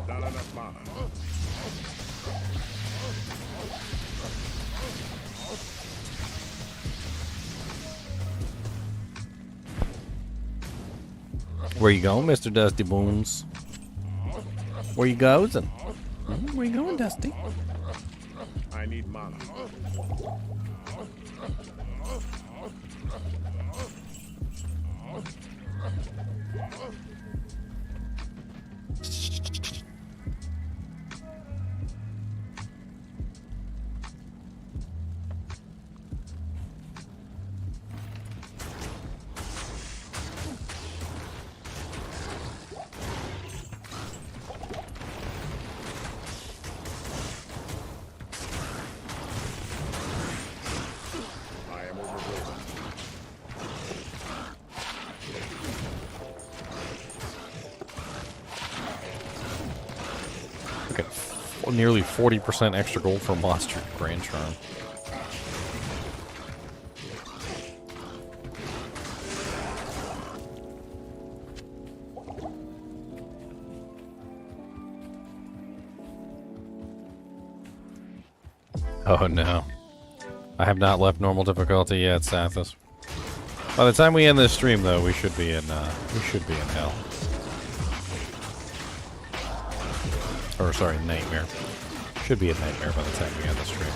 Not enough mana. Where you going, Mr. Dusty Bones? Where you going? Where you going, Dusty? I need mana. I am overburdened. Look at nearly 40% extra gold for monster Grand Charm. Oh no. I have not left normal difficulty yet, Sathis. By the time we end this stream, though, we should be in hell. Or sorry, nightmare. Should be a nightmare by the time we end the stream.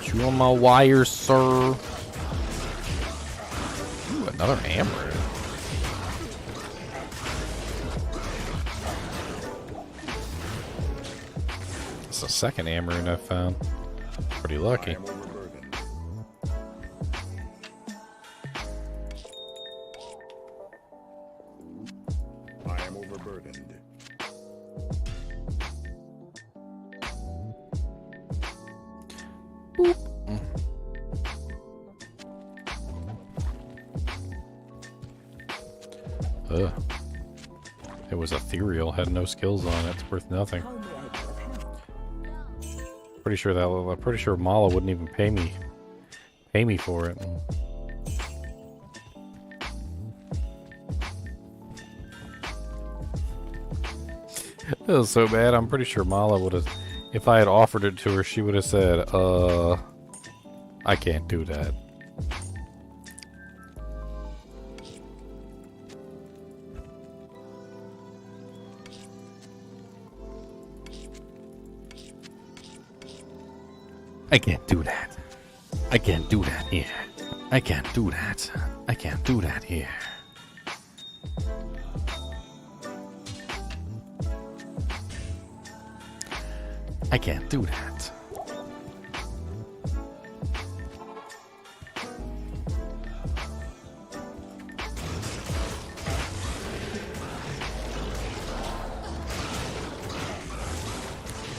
Get you on my wires, sir. Ooh, another hammer. It's the second Amarin I've found. Pretty lucky. I am overburdened. Ugh. It was ethereal, had no skills on it. It's worth nothing. Pretty sure Mala wouldn't even pay me for it. It was so bad. I'm pretty sure Mala would have, if I had offered it to her, she would have said, I can't do that. I can't do that. I can't do that here. I can't do that. I can't do that here. I can't do that.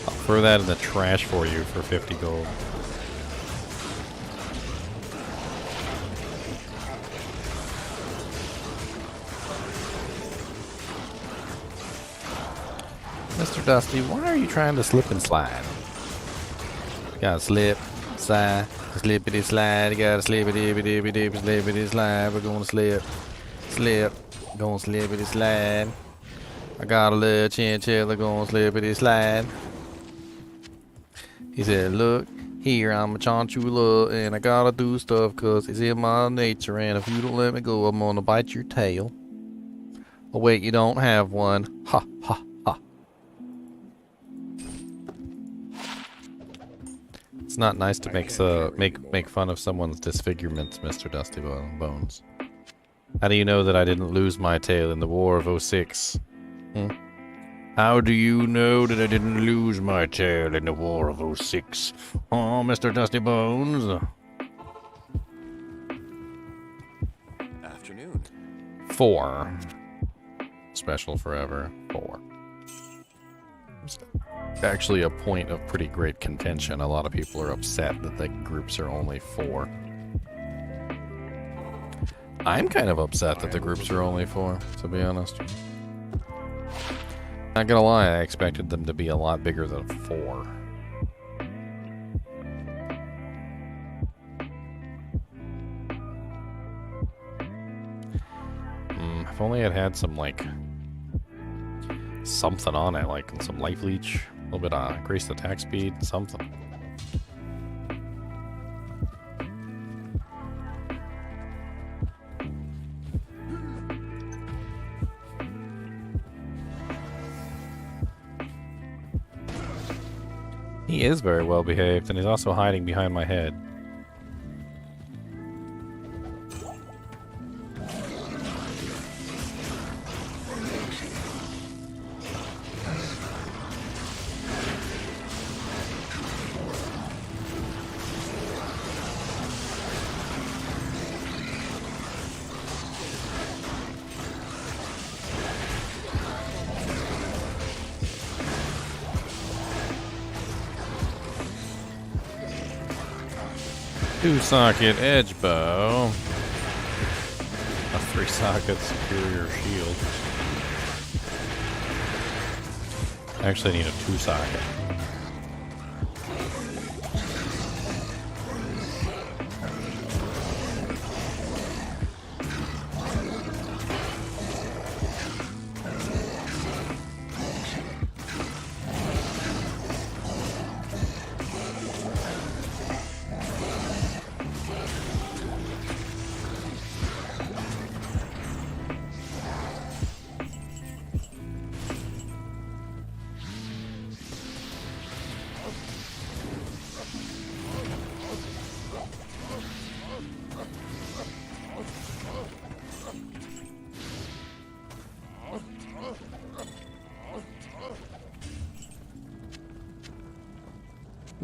I'll throw that in the trash for you for 50 gold. Mr. Dusty, why are you trying to slip and slide? You gotta slip, slide, slippity slide, you gotta slippity bitty bitty slippity slide. We're gonna slip, gonna slippity slide. I got a little chinchilla, gonna slippity slide. He said, look, here I'm a chinchilla and I gotta do stuff cause it's in my nature, and if you don't let me go, I'm gonna bite your tail. Oh wait, you don't have one. Ha ha ha. It's not nice to make fun of someone's disfigurements, Mr. Dusty Bones. How do you know that I didn't lose my tail in the War of 06? How do you know that I didn't lose my tail in the War of 06? Oh, Mr. Dusty Bones. Afternoon. 4. Special forever. 4. Actually a point of pretty great contention. A lot of people are upset that the groups are only 4. I'm kind of upset that the groups are only 4, to be honest. Not gonna lie, I expected them to be a lot bigger than 4. If only it had some, like, something on it, like some life leech. A little bit of increased attack speed, something. He is very well behaved, and he's also hiding behind my head. Two-socket edge bow. A 3-socket superior shield. I actually need a 2-socket.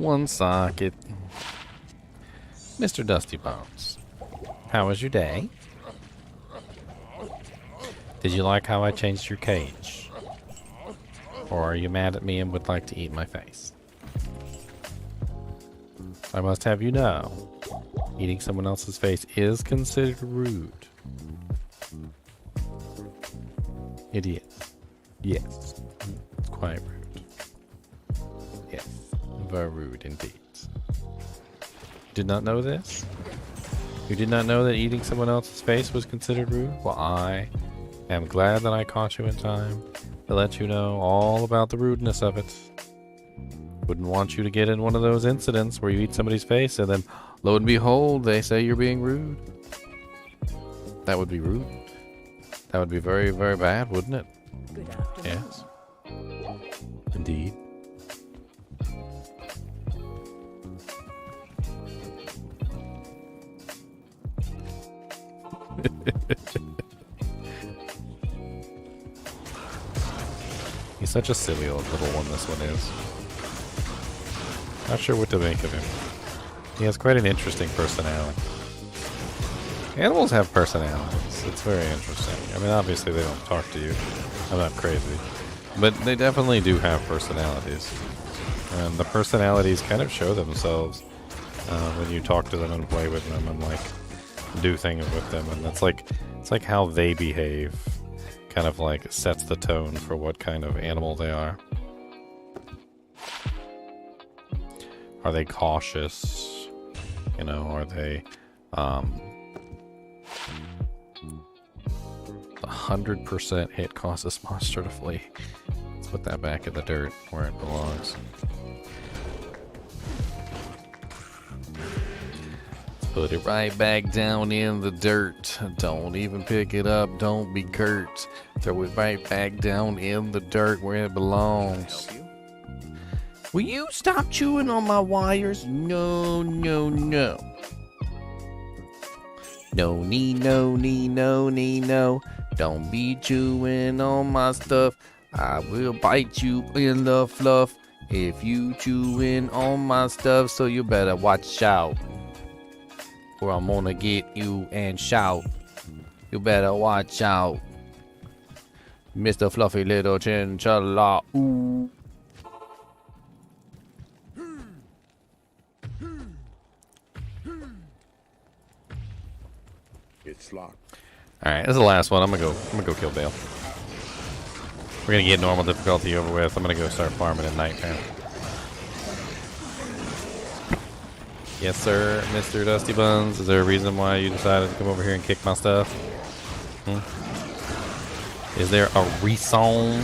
One socket. Mr. Dusty Bones, how was your day? Did you like how I changed your cage? Or are you mad at me and would like to eat my face? I must have you know, eating someone else's face is considered rude. It is. Yes. It's quite rude. Yes. Very rude indeed. You did not know this? You did not know that eating someone else's face was considered rude? Well, I am glad that I caught you in time to let you know all about the rudeness of it. Wouldn't want you to get in one of those incidents where you eat somebody's face and then, lo and behold, they say you're being rude. That would be rude. That would be very, very bad, wouldn't it? Good afternoon. Yes. Indeed. He's such a silly old little one, this one is. Not sure what to make of him. He has quite an interesting personality. Animals have personalities. It's very interesting. I mean, obviously they don't talk to you. I'm not crazy. But they definitely do have personalities. And the personalities kind of show themselves when you talk to them and play with them and, like, do things with them. And it's like how they behave kind of, like, sets the tone for what kind of animal they are. Are they cautious? You know, are they 100% hit causes monster to flee. Let's put that back in the dirt where it belongs. Let's put it right back down in the dirt. Don't even pick it up, don't be curt. Throw it right back down in the dirt where it belongs. Will you stop chewing on my wires? No, no, no. No, no. Don't be chewing on my stuff. I will bite you in the fluff if you chewing on my stuff. So you better watch out, or I'm gonna get you and shout. You better watch out, Mr. Fluffy Little Chinchilla. Ooh. It's locked. Alright, this is the last one. I'm gonna go kill Baal. We're gonna get normal difficulty over with. I'm gonna go start farming at night, man. Yes, sir, Mr. Dusty Buns. Is there a reason why you decided to come over here and kick my stuff? Is there a reason?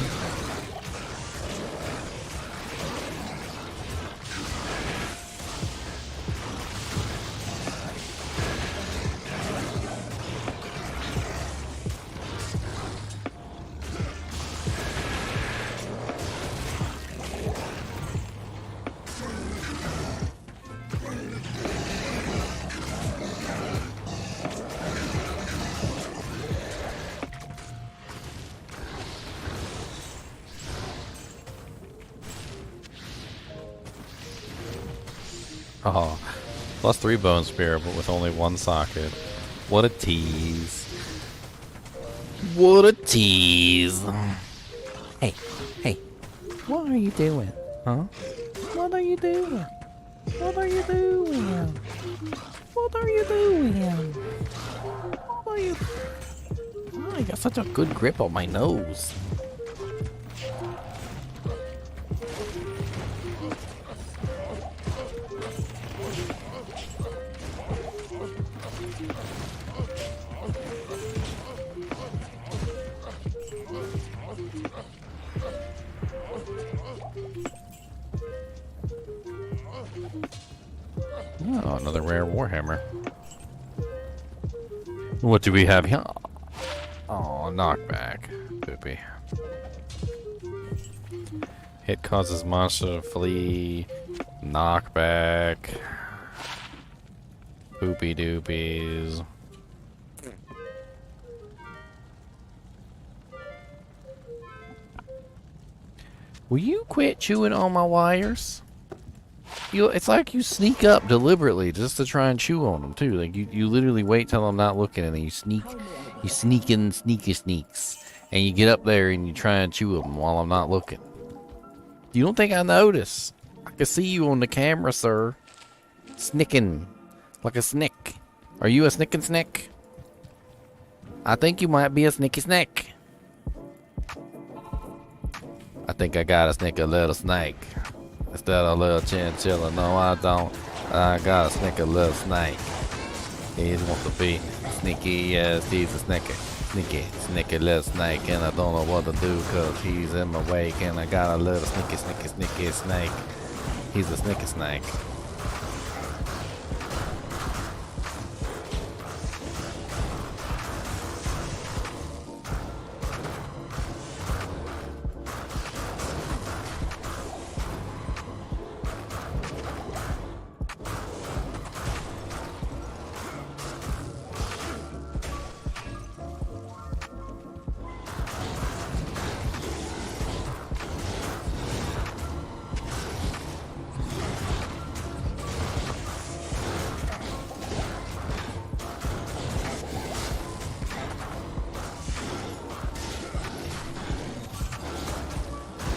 Oh, +3 bone spear, but with only one socket. What a tease. What a tease. Hey, what are you doing? Huh? What are you doing? What are you doing? What are you doing? What are you doing? Oh, I got such a good grip on my nose. Oh, another rare Warhammer. What do we have here? Oh, knockback. Poopy. Hit causes monster to flee. Knockback. Poopy doopies. Will you quit chewing on my wires? It's like you sneak up deliberately just to try and chew on them too. Like you literally wait till I'm not looking, and then you sneak in, sneaks, and you get up there and you try and chew them while I'm not looking. You don't think I notice? I can see you on the camera, sir. Snicking like a snick. Are you a snicking snick? I think you might be a snicky snick. I think I gotta snick a little snake instead of a little chinchilla. No, I don't. I gotta snick a little snake. He wants to be sneaky. Yes, he's a sneaky little snake, and I don't know what to do because he's in my wake, and I got a little sneaky snake. He's a sneaky snake.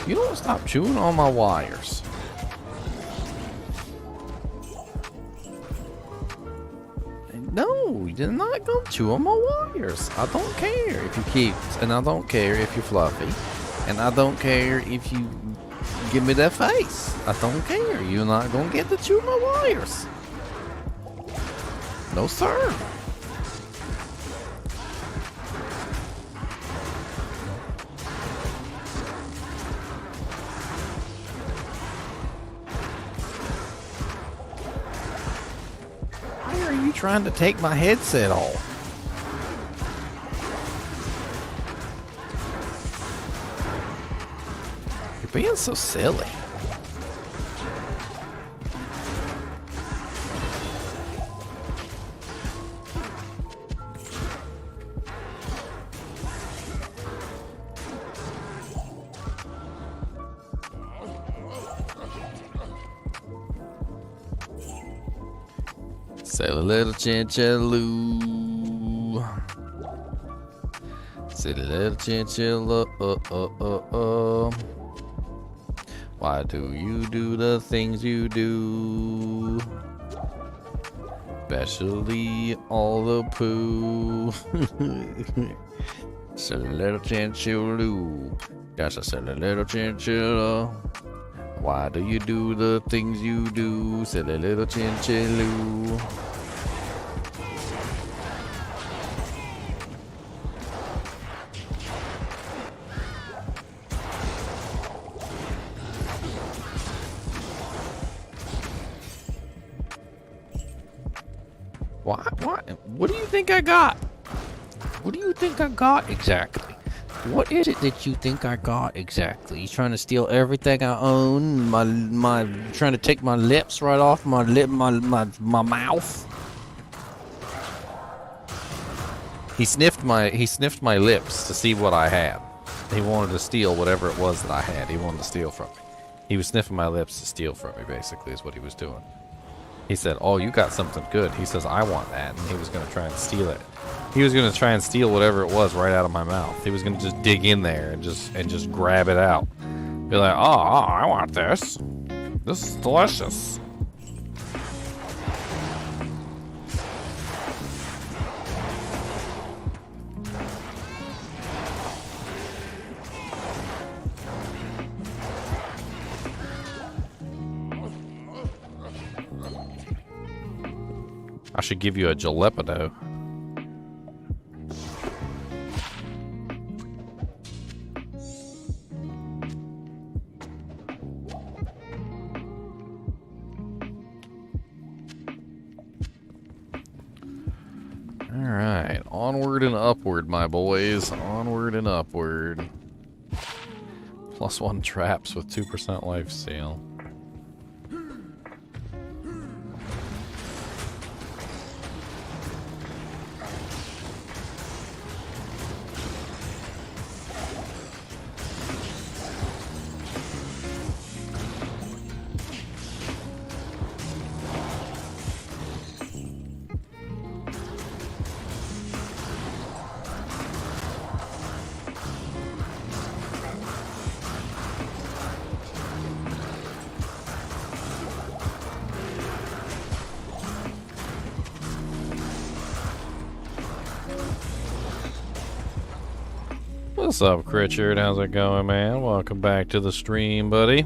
You don't stop chewing on my wires. No, you're not gonna chew on my wires. I don't care if you keep, and I don't care if you're fluffy, and I don't care if you give me that face. I don't care. You're not gonna get to chew my wires. No, sir. Trying to take my headset off. You're being so silly. Silly little chinchilla. Silly little chinchilla. Why do you do the things you do? Especially all the poo. Silly little chinchilla. That's a silly little chinchilla. Why do you do the things you do? Silly little chinchilla. What do you think I got? What do you think I got exactly? What is it that you think I got exactly? He's trying to steal everything I own. My trying to take my lips right off my mouth. He sniffed my lips to see what I had. He wanted to steal whatever it was that I had. He wanted to steal from me. He was sniffing my lips to steal from me, basically, is what he was doing. He said, "Oh, you got something good." He says, "I want that," and he was going to try and steal it. He was going to try and steal whatever it was right out of my mouth. He was going to just dig in there and just grab it out. Be like, "Oh, I want this. This is delicious." I should give you a jalapeño. Alright, onward and upward, my boys. Onward and upward. +1 traps with 2% lifesteal. What's up, Critchard? How's it going, man? Welcome back to the stream, buddy.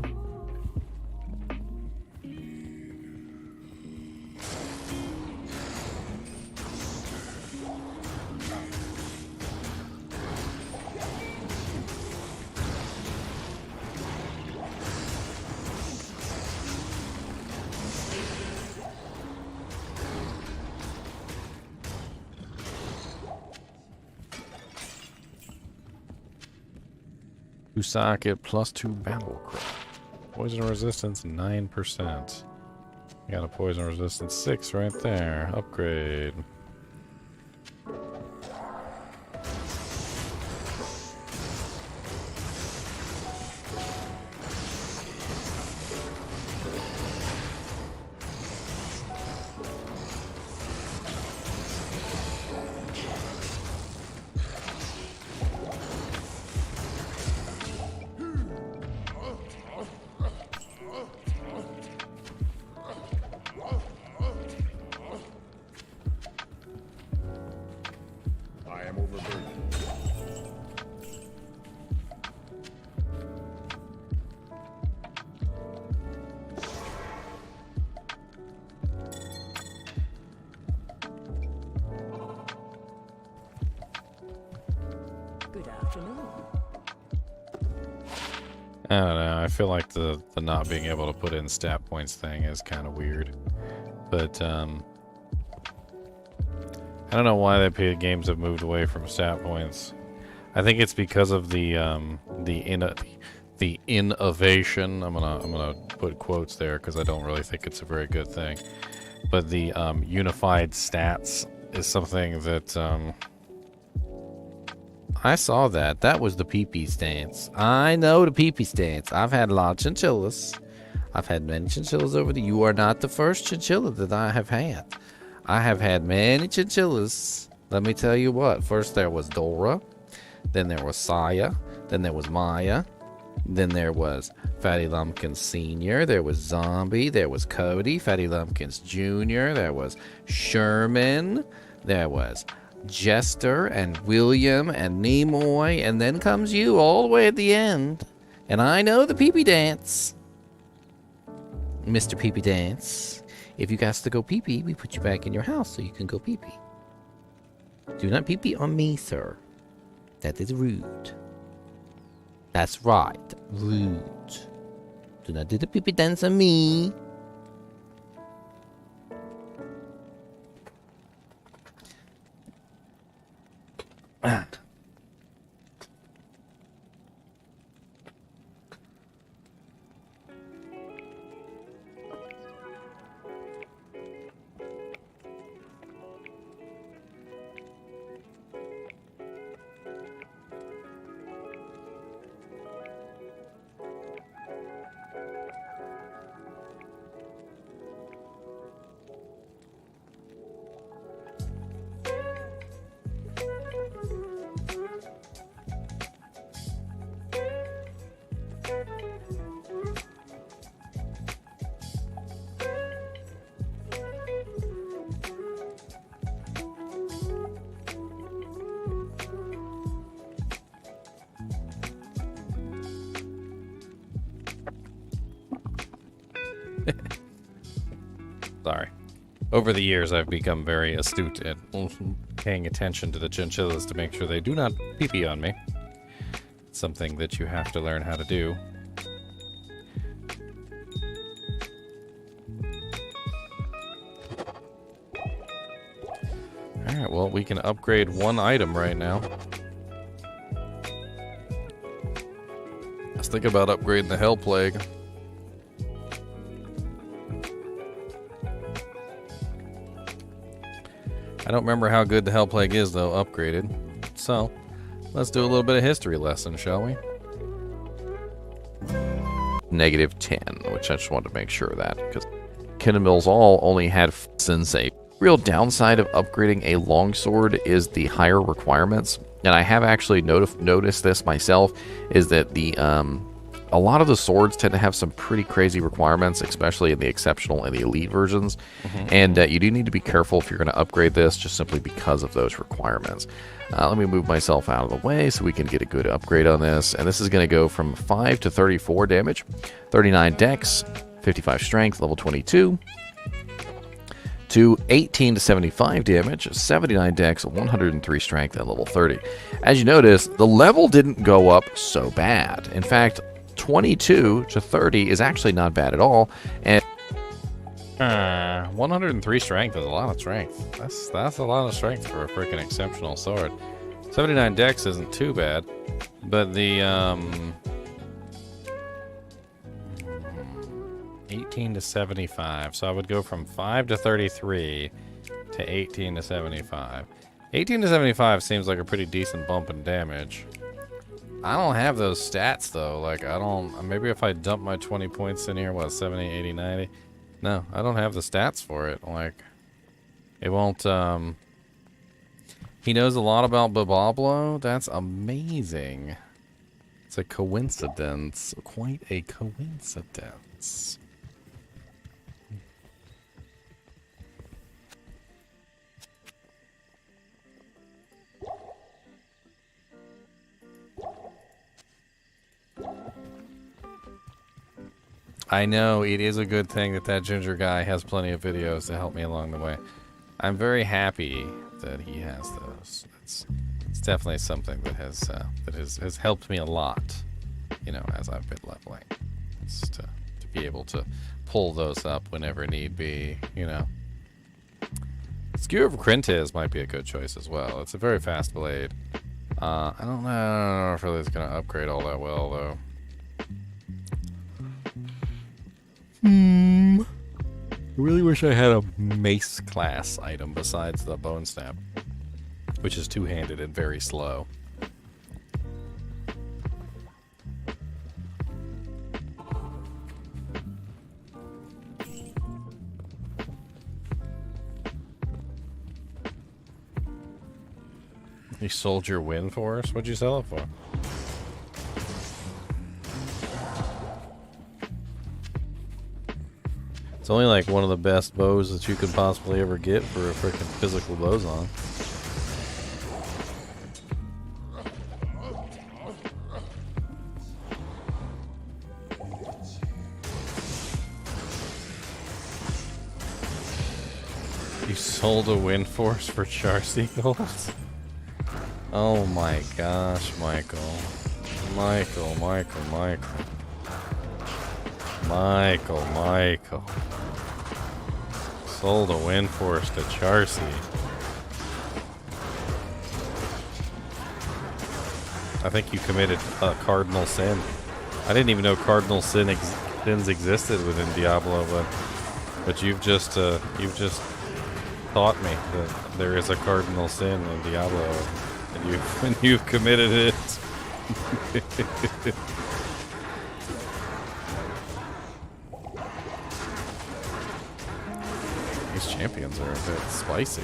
Socket +2 battle cry. Poison resistance 9%. Got a poison resistance 6 right there. Upgrade. I don't know, I feel like the not being able to put in stat points thing is kind of weird. But, I don't know why the games have moved away from stat points. I think it's because of the innovation. I'm gonna put quotes there because I don't really think it's a very good thing. But the unified stats is something that I saw that. That was the pee-pee stance. I know the pee-pee stance. I've had a lot of chinchillas. I've had many chinchillas over the... You are not the first chinchilla that I have had. I have had many chinchillas. Let me tell you what. First there was Dora. Then there was Saya. Then there was Maya. Then there was Fatty Lumpkins Sr. There was Zombie. There was Cody. Fatty Lumpkins Jr. There was Sherman. There was Jester and William and Nimoy. And then comes you all the way at the end. And I know the pee-pee dance. Mr. Pee-pee Dance. If you guys to go pee-pee, we put you back in your house so you can go pee-pee. Do not pee-pee on me, sir. That is rude. That's right. Rude. Do not do the pee-pee dance on me. Sorry. Over the years, I've become very astute at paying attention to the chinchillas to make sure they do not pee-pee on me. It's something that you have to learn how to do. Alright, well, we can upgrade one item right now. Let's think about upgrading the Hell Plague. I don't remember how good the Hell Plague is, though, upgraded. So, let's do a little bit of history lesson, shall we? -10, which I just wanted to make sure of that, because Kindermills all only had Sensei. Real downside of upgrading a longsword is the higher requirements, and I have actually noticed this myself, is that the a lot of the swords tend to have some pretty crazy requirements, especially in the exceptional and the elite versions. And you do need to be careful if you're going to upgrade this, just simply because of those requirements. Let me move myself out of the way so we can get a good upgrade on this. And this is going to go from 5 to 34 damage, 39 dex, 55 strength, level 22, to 18 to 75 damage, 79 dex, 103 strength, and level 30. As you notice, the level didn't go up so bad. In fact, 22 to 30 is actually not bad at all. And 103 strength is a lot of strength. That's a lot of strength for a freaking exceptional sword. 79 dex isn't too bad, but the 18 to 75. So I would go from 5 to 33 to 18 to 75. 18 to 75 seems like a pretty decent bump in damage. I don't have those stats though. Like I don't, maybe if I dump my 20 points in here, what, 70, 80, 90? No, I don't have the stats for it. Like it won't, he knows a lot about Babablo. That's amazing. It's a coincidence. Quite a coincidence. I know, it is a good thing that Ginger guy has plenty of videos to help me along the way. I'm very happy that he has those. It's definitely something that has helped me a lot, you know, as I've been leveling. It's to be able to pull those up whenever need be, you know. Skewer of Krintez might be a good choice as well. It's a very fast blade. I don't know if it's going to upgrade all that well, though. I really wish I had a mace class item besides the bone snap, which is two-handed and very slow. You sold your win for us? What'd you sell it for? It's only like one of the best bows that you could possibly ever get for a freaking physical boson. You sold a wind force for Charcy gold? Oh my gosh, Michael. Michael. Sold a wind force to Charcy. I think you committed a cardinal sin. I didn't even know cardinal sins existed within Diablo, but you've just taught me that there is a cardinal sin in Diablo, and you've committed it. These champions are a bit spicy.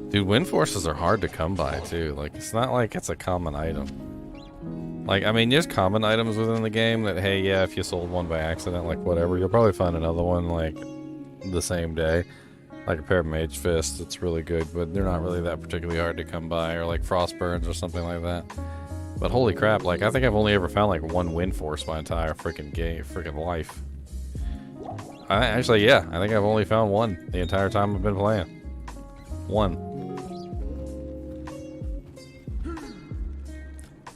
Dude, wind forces are hard to come by too. Like, it's not like it's a common item. Like, I mean, there's common items within the game that, hey, yeah, if you sold one by accident, like, whatever, you'll probably find another one, like, the same day. Like a pair of mage fists, it's really good, but they're not really that particularly hard to come by, or like frostburns or something like that. But holy crap, like, I think I've only ever found, like, one wind force my entire freaking life. Actually, yeah, I think I've only found one the entire time I've been playing. One.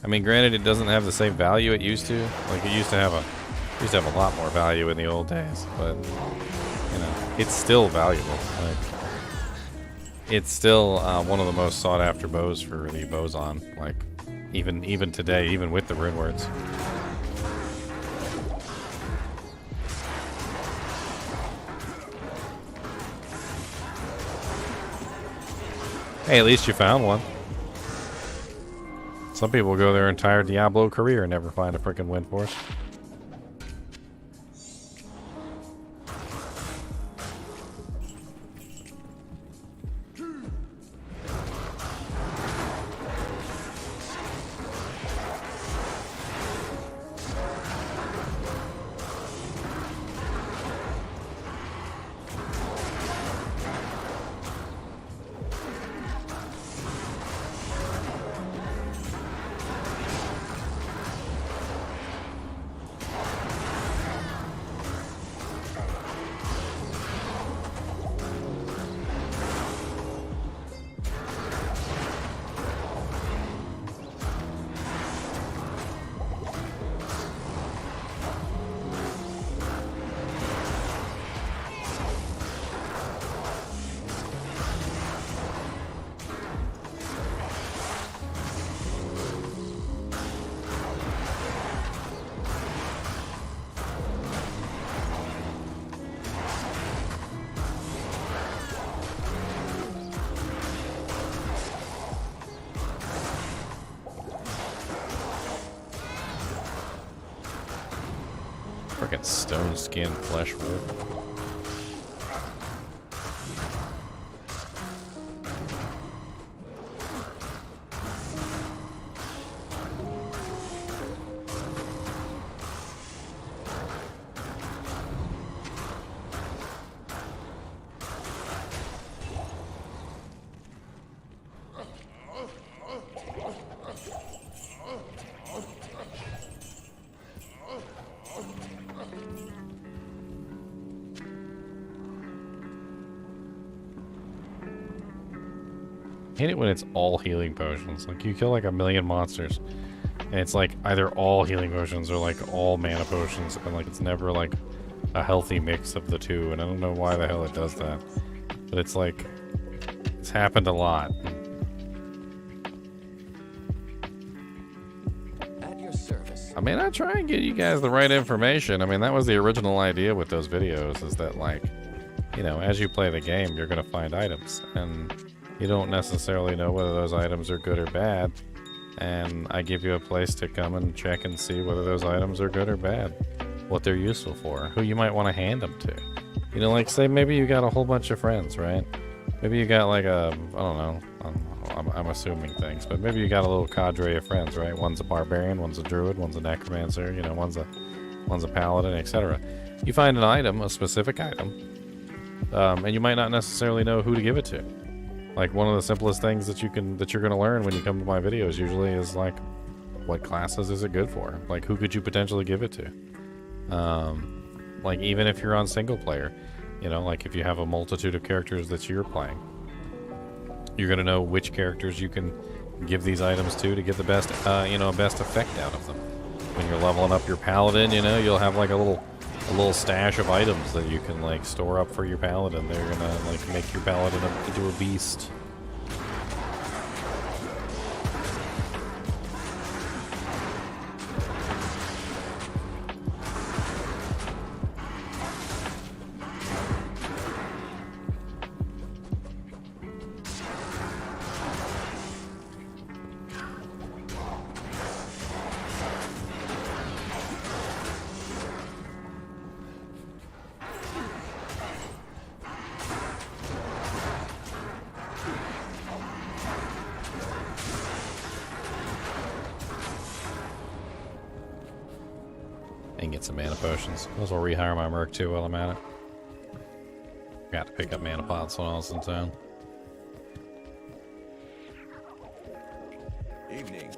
I mean, granted, it doesn't have the same value it used to. Like, it used to have a lot more value in the old days, but you know, it's still valuable. Like, it's still one of the most sought after bows for the boson. Like, even today, even with the rune words. Hey, at least you found one. Some people go their entire Diablo career and never find a freaking wind force. Freaking stone skin flesh wolf. I hate it when it's all healing potions. Like, you kill like a million monsters, and it's like either all healing potions or like all mana potions, and like it's never like a healthy mix of the two, and I don't know why the hell it does that. But it's like, it's happened a lot. At your service. I mean, I try and get you guys the right information. I mean, that was the original idea with those videos, is that, like, you know, as you play the game, you're going to find items, and you don't necessarily know whether those items are good or bad, and I give you a place to come and check and see whether those items are good or bad, what they're useful for, who you might want to hand them to. You know, like, say maybe you got a whole bunch of friends, right? Maybe you got like a, I don't know, I'm assuming things, but maybe you got a little cadre of friends, right? One's a barbarian, one's a druid, one's a necromancer, you know, one's a paladin, etc. You find an item, a specific item, and you might not necessarily know who to give it to. Like, one of the simplest things that you're going to learn when you come to my videos usually is, like, what classes is it good for? Like, who could you potentially give it to? Like, even if you're on single player, you know, like if you have a multitude of characters that you're playing, you're going to know which characters you can give these items to get the best, you know, best effect out of them. When you're leveling up your paladin, you know, you'll have like a little stash of items that you can like store up for your paladin. They're gonna like make your paladin into a beast. And get some mana potions. Might as well rehire my merc too while I'm at it. Got to pick up mana pots when I was in town. Evening.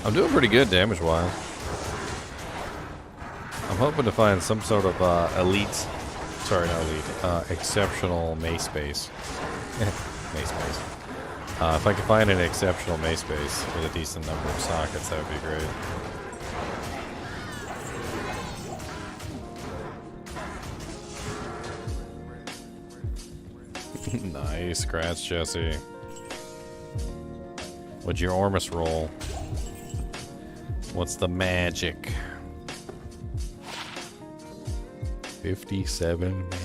I'm doing pretty good damage-wise. I'm hoping to find some sort of exceptional mace base. Mace base. If I can find an exceptional mace base with a decent number of sockets, that would be great. Nice scratch, Jesse. What'd your Ormus roll? What's the magic? 57 man.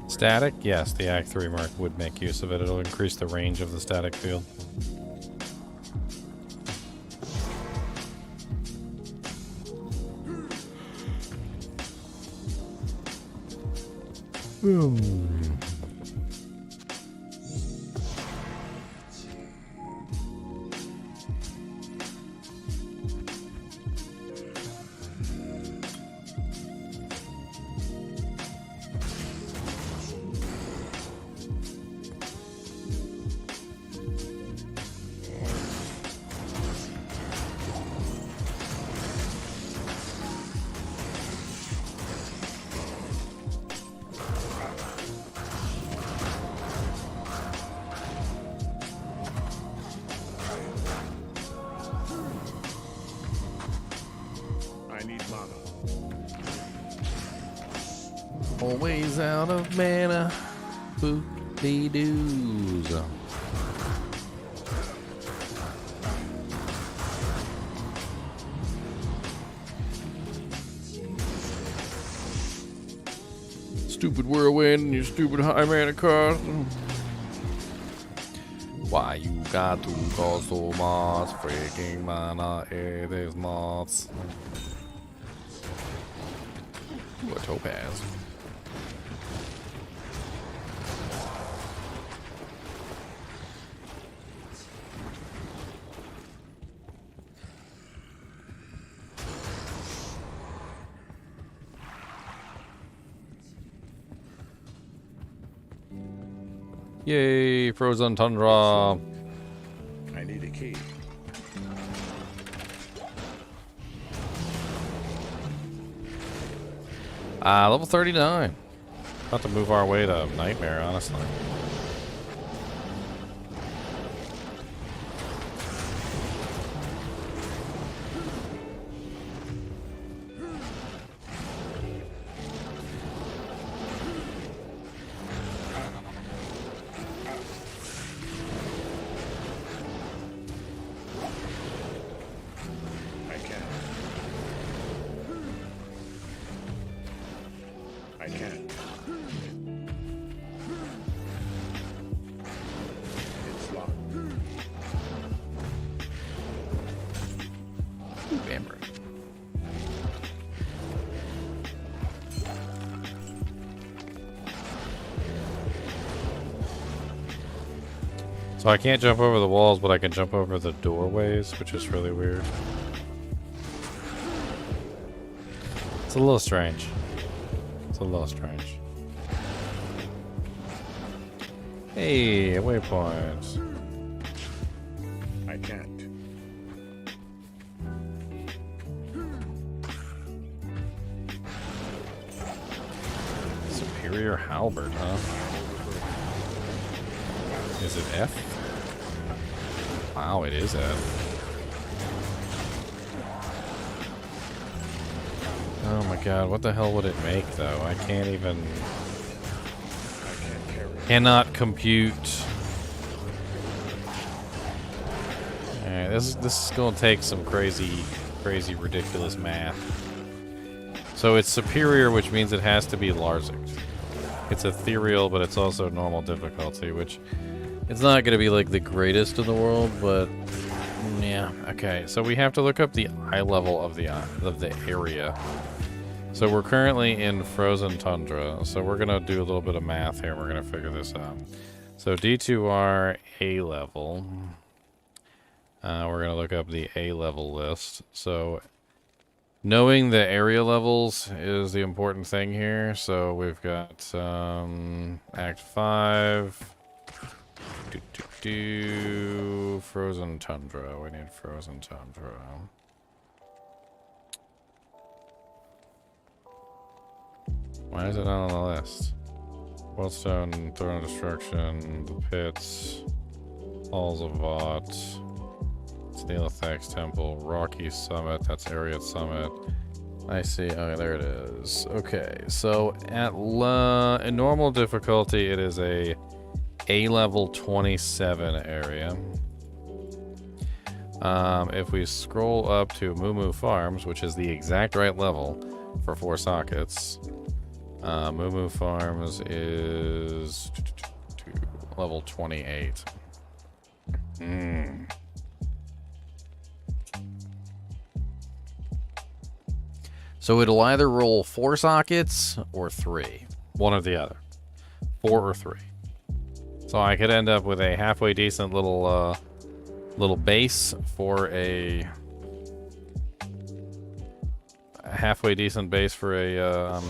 Static? Yes, the Act 3 mark would make use of it. It'll increase the range of the static field. Always out of mana. Boop-de-doos. Stupid whirlwind, you stupid high mana cost. Why you got to cost so much freaking mana? It is moths. Ooh, a topaz. Yay, frozen tundra. I need a key. Level 39. About to move our way to Nightmare, honestly. So I can't jump over the walls, but I can jump over the doorways, which is really weird. It's a little strange. It's a little strange. Hey, waypoints. I can't. Superior halberd, huh? Is it F? Wow, it is F. Oh my god, what the hell would it make though? I can't even... Cannot compute. Alright, this is gonna take some crazy, ridiculous math. So it's superior, which means it has to be Larsic. It's ethereal, but it's also normal difficulty, which it's not gonna be like the greatest in the world, but yeah, okay. So we have to look up the eye level of the area. So we're currently in frozen tundra, so we're gonna do a little bit of math here. We're gonna figure this out. So D2R A level. We're gonna look up the A level list. So knowing the area levels is the important thing here. So we've got Act 5. Frozen tundra. We need frozen tundra. Why is it not on the list? Wellstone, Throne of Destruction, the Pits, Halls of Vought, Steelithax Temple, Rocky Summit, that's Area Summit. I see, okay, there it is. Okay, so at in normal difficulty, it is a level 27 area. If we scroll up to Moo Moo Farms, which is the exact right level for 4 sockets, Moo Moo Farms is level 28. So it'll either roll 4 sockets or 3. One or the other. 4 or 3. So I could end up with a halfway decent little base for an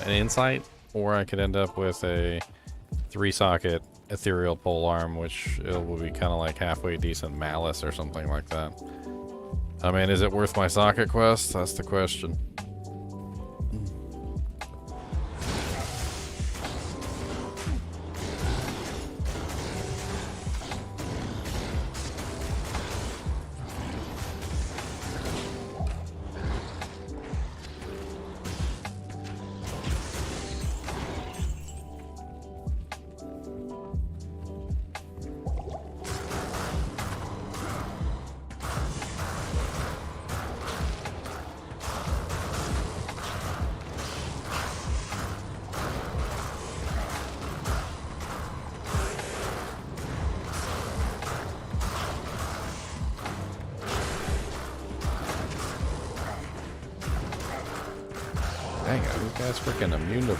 insight, or I could end up with a 3-socket ethereal polearm, which it will be kind of like halfway decent malice or something like that. I mean, is it worth my socket quest? That's the question. Dang, are these guys freaking immune to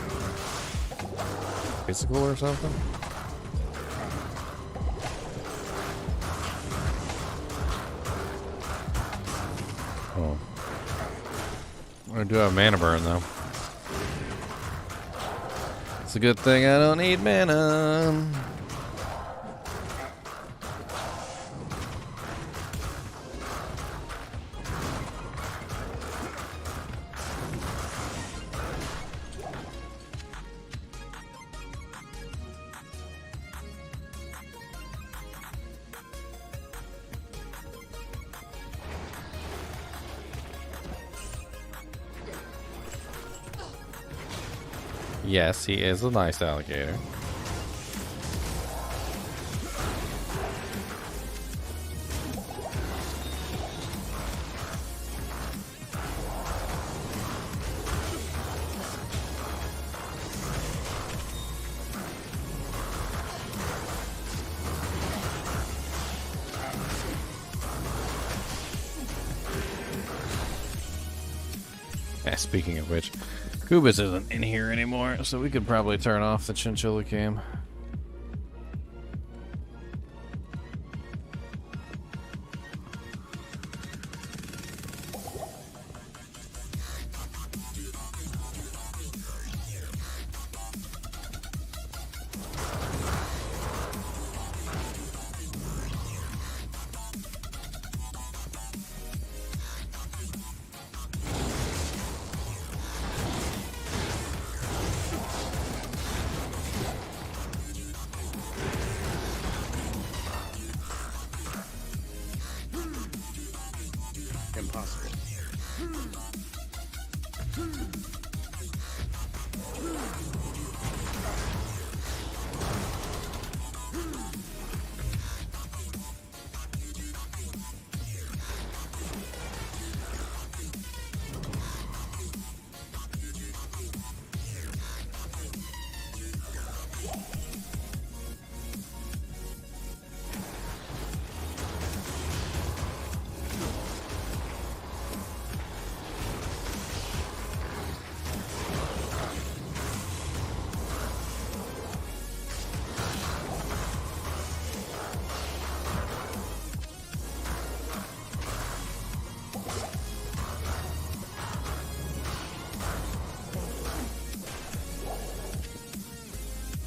physical or something? Oh. I do have mana burn though. It's a good thing I don't need mana. Yes, he is a nice alligator. Yeah, speaking of which, Kubis isn't in here anymore, so we could probably turn off the Chinchilla cam.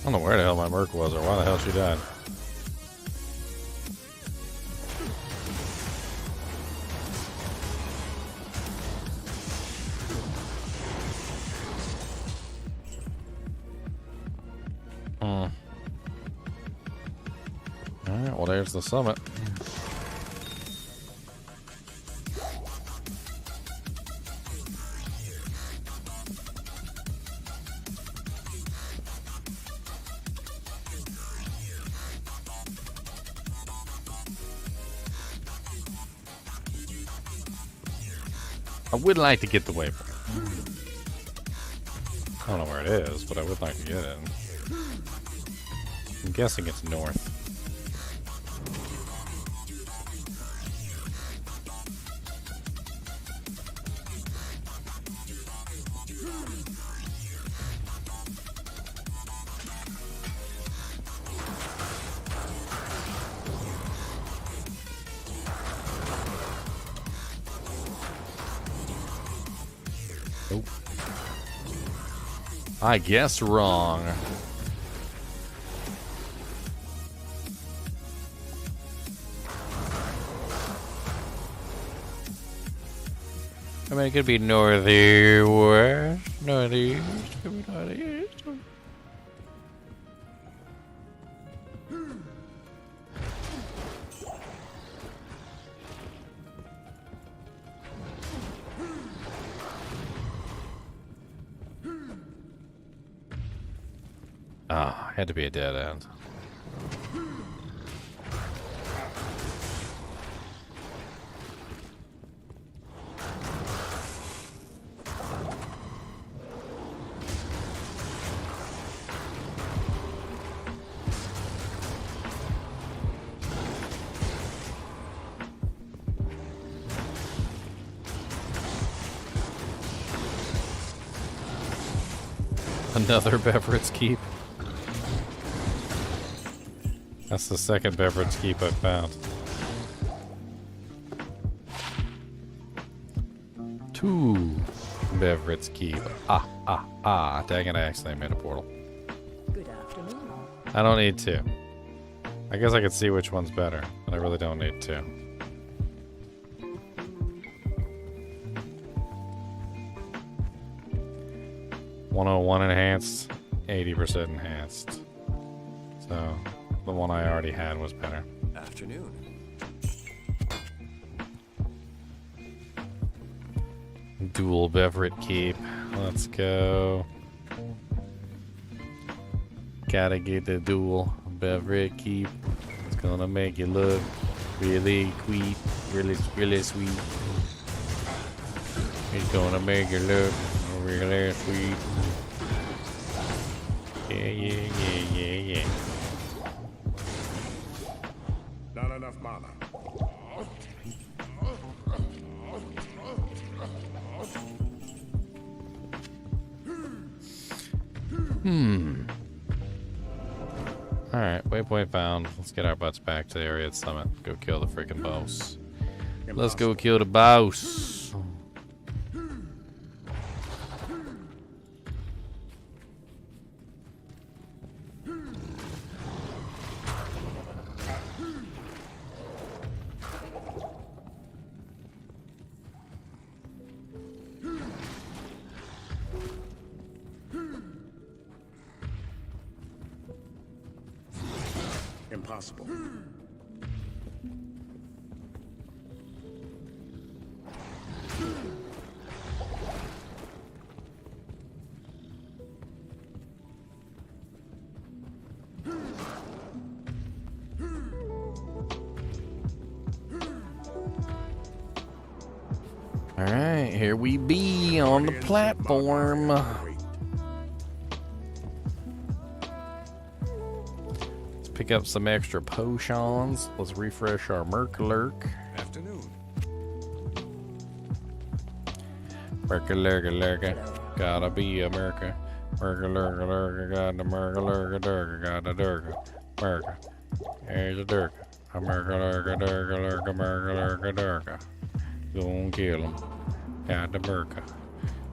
don't know where the hell my merc was or why the hell she died. Alright, well there's the summit. I would like to get the waypoint. I don't know where it is, but I would like to get it. I'm guessing it's north. Nope. I guess wrong. I mean, it could be northeast, northeast, could be northeast. Ah, had to be a dead end. Another Beveridge Keep. That's the second Beveridge Keep I've found. 2 Beveridge Keep. Dang it, I accidentally made a portal. Good afternoon. I don't need 2. I guess I could see which one's better, but I really don't need 2. $101 enhanced, 80% enhanced. So the one I already had was better. Afternoon. Dual Beverett Keep. Let's go. Gotta get the dual Beverett Keep. It's gonna make you look really sweet. Really sweet. It's gonna make you look really sweet. Yeah. Not enough mana. Alright, waypoint found. Let's get our butts back to the area at summit. Go kill the freaking boss. Let's go kill the boss. Impossible. Alright, here we be on the platform. Let's pick up some extra potions. Let's refresh our Merc Lurk. Afternoon. Merca Lurka Lurka. Gotta be a Merca. Merca Lurka Lurka. Got the Merca Lurka Durka. Got the Durka. Merca. There's a Durka. A Merca Lurka Durka Lurka. Merca Lurka Durka. Gonna kill him. Got the Merca.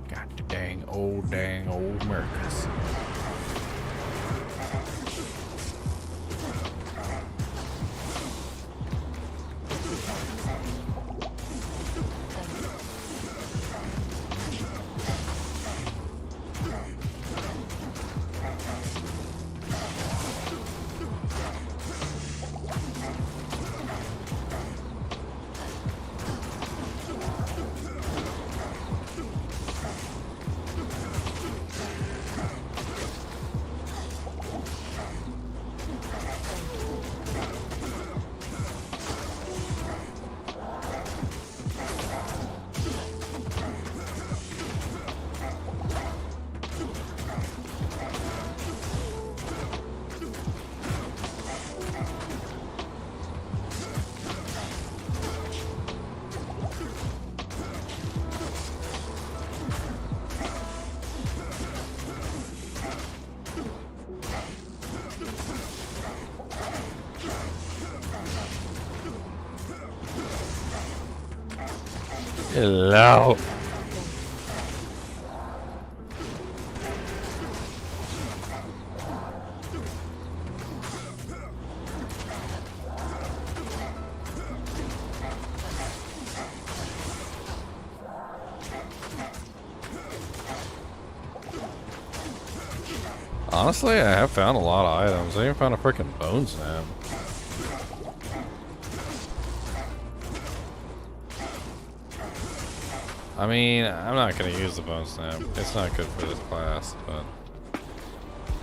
Got the dang old Mercas. Hello. Honestly, I have found a lot of items. I even found a freaking bone snap. I mean, I'm not going to use the bone snap. It's not good for this class, but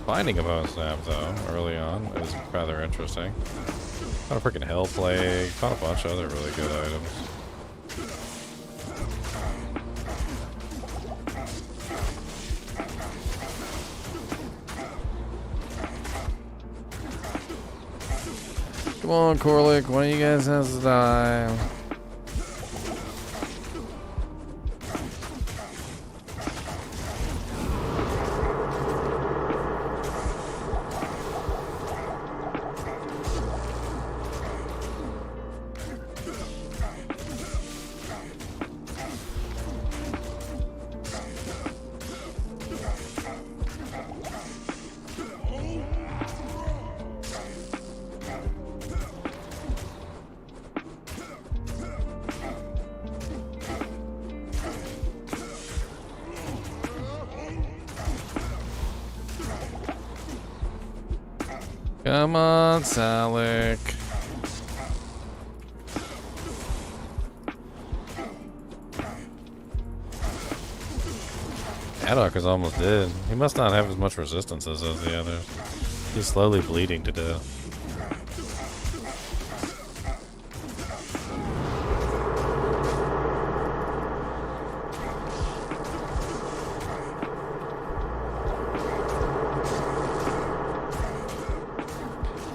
finding a bone snap, though, early on is rather interesting. Found a freaking hell plague. Found a bunch of other really good items. Come on, Corlick. One of you guys has to die. Come on, Salik. Haddock is almost dead. He must not have as much resistance as the others. He's slowly bleeding to death.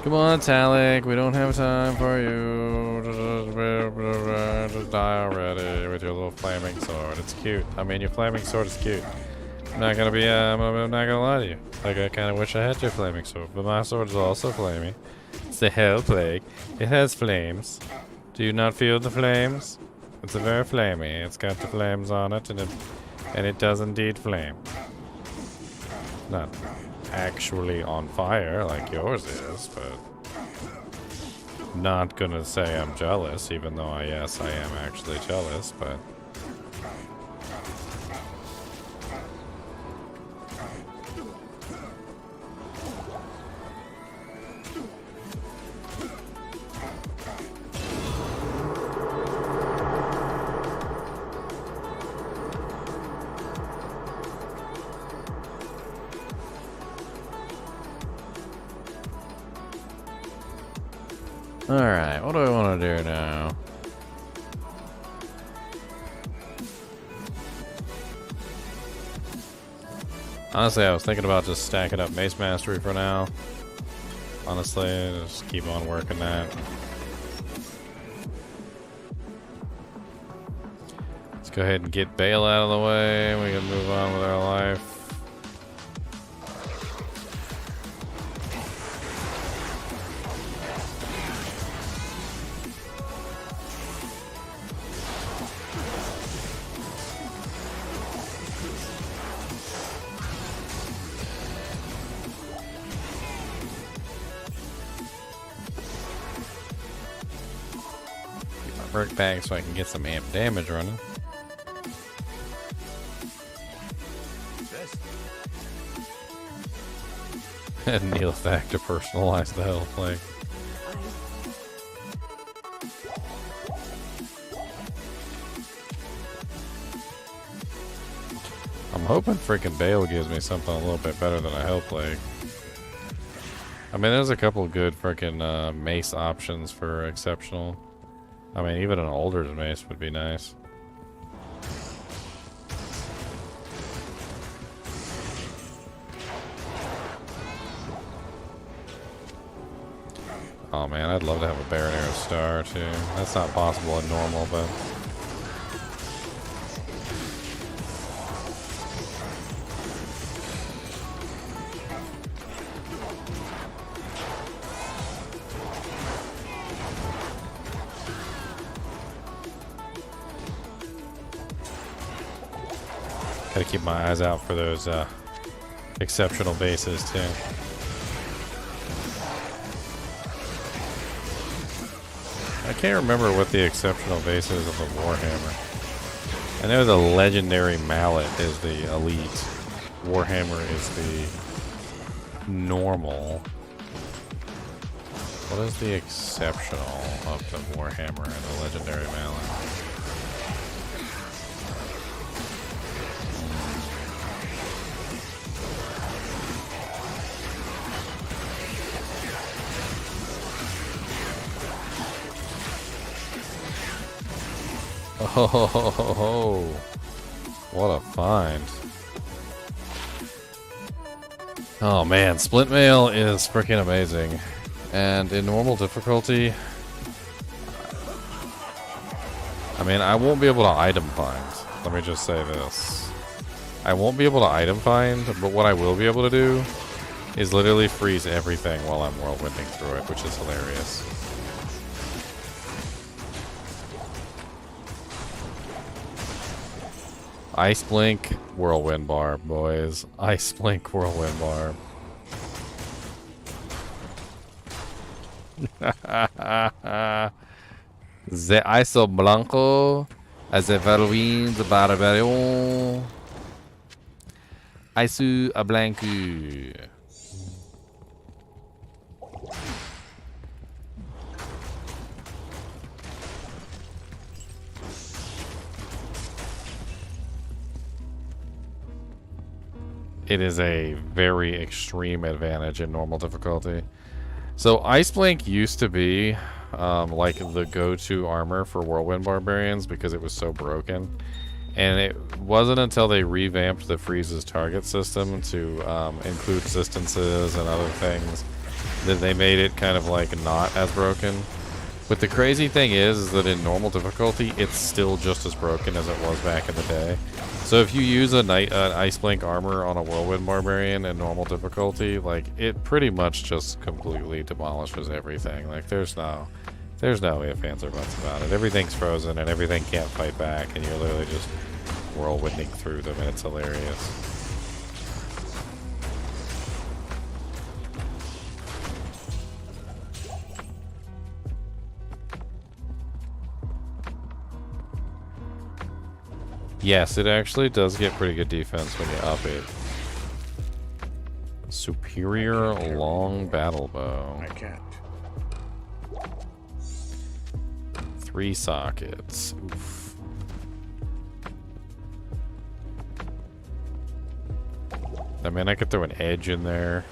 Come on, Talik, we don't have time for you. Just die already with your little flaming sword. It's cute. I mean, your flaming sword is cute. I'm not gonna be, I'm not gonna lie to you. Like, I kinda wish I had your flaming sword, but my sword is also flaming. It's the Hell Plague. It has flames. Do you not feel the flames? It's a very flamey. It's got the flames on it, and it does indeed flame. Not actually on fire like yours is, but not gonna say I'm jealous, even though yes, I am actually jealous, but alright, what do I want to do now? Honestly, I was thinking about just stacking up Mace Mastery for now. Honestly, just keep on working that. Let's go ahead and get Baal out of the way. We can move on with our life. Perk back so I can get some amp damage running. And Neil Thack to personalize the Hell Plague. I'm hoping freaking Baal gives me something a little bit better than a Hell Plague. I mean, there's a couple good freaking mace options for exceptional. I mean, even an older mace would be nice. Oh man, I'd love to have a Baron Arrow Star too. That's not possible in normal, but Gotta keep my eyes out for those exceptional bases too. I can't remember what the exceptional base is of the Warhammer. I know the legendary mallet is the elite. Warhammer is the normal. What is the exceptional of the Warhammer and the legendary mallet? Oh, what a find. Oh man, Splint Mail is freaking amazing. And in normal difficulty, I mean, I won't be able to item find. Let me just say this. I won't be able to item find, but what I will be able to do is literally freeze everything while I'm whirlwinding through it, which is hilarious. Ice Blink, Whirlwind Barb, boys. Ice Blink, Whirlwind Barb. The Iso Blanco, as a Halloween, the Barbarian. Isu a Blanco. It is a very extreme advantage in normal difficulty. So Ice Blink used to be like the go-to armor for Whirlwind Barbarians because it was so broken. And it wasn't until they revamped the Freeze's target system to include distances and other things that they made it kind of like not as broken. But the crazy thing is that in normal difficulty, it's still just as broken as it was back in the day. So if you use an Ice Blink armor on a Whirlwind Barbarian in normal difficulty, like, it pretty much just completely demolishes everything. Like, there's no ifs, ands, or buts about it. Everything's frozen and everything can't fight back, and you're literally just whirlwinding through them, and it's hilarious. Yes, it actually does get pretty good defense when you up it. Superior long battle bow. I can't. 3 sockets. Oof. I mean, I could throw an edge in there.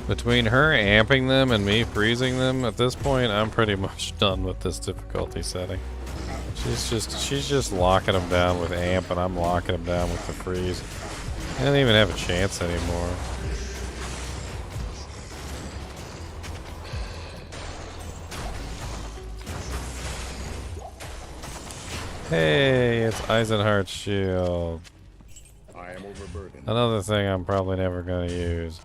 Between her amping them and me freezing them, at this point, I'm pretty much done with this difficulty setting. She's just locking them down with amp, and I'm locking them down with the freeze. I don't even have a chance anymore. Hey, it's Eisenhardt's shield. I am overburdened. Another thing I'm probably never going to use.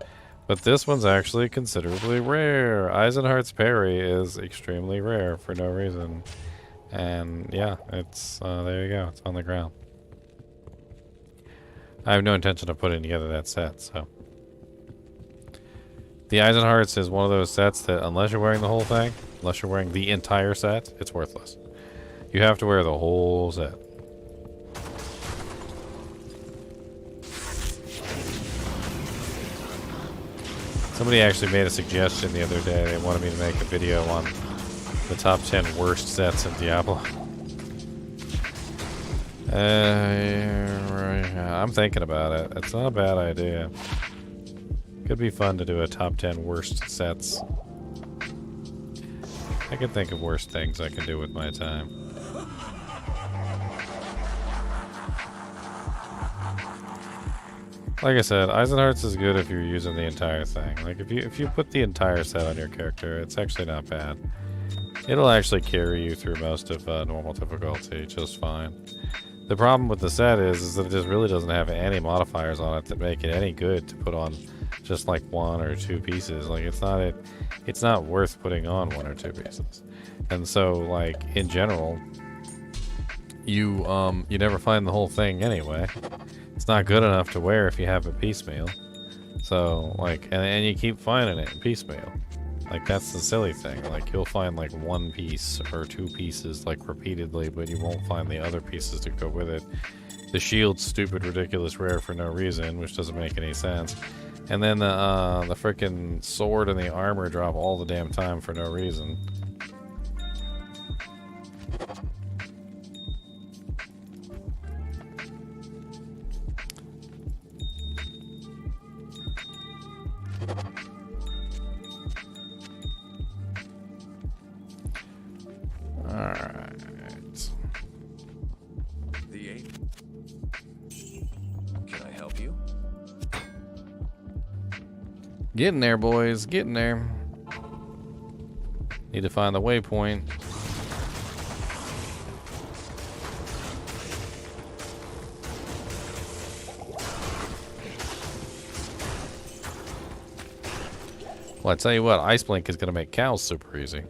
But this one's actually considerably rare. Eisenhardt's parry is extremely rare for no reason. And yeah, it's, there you go, it's on the ground. I have no intention of putting together that set, so. The Eisenhardt's is one of those sets that unless you're wearing the whole thing, unless you're wearing the entire set, it's worthless. You have to wear the whole set. Somebody actually made a suggestion the other day. They wanted me to make a video on the top 10 worst sets in Diablo. I'm thinking about it. It's not a bad idea. Could be fun to do a top 10 worst sets I can think of worse things I can do with my time. Like I said, Eisenhart's is good if you're using the entire thing. Like if you put the entire set on your character, it's actually not bad. It'll actually carry you through most of normal difficulty just fine. The problem with the set is that it just really doesn't have any modifiers on it that make it any good to put on just like 1 or 2 pieces. Like it's not worth putting on 1 or 2 pieces. And so like in general, you never find the whole thing anyway. It's not good enough to wear if you have a piecemeal. So, like, and you keep finding it in piecemeal. Like, that's the silly thing. Like, you'll find, like, 1 piece or 2 pieces, like, repeatedly, but you won't find the other pieces to go with it. The shield's stupid, ridiculous rare for no reason, which doesn't make any sense. And then the frickin' sword and the armor drop all the damn time for no reason. Alright. The 8. Can I help you? Getting there, boys. Getting there. Need to find the waypoint. Well, I tell you what, Ice Blink is going to make cows super easy.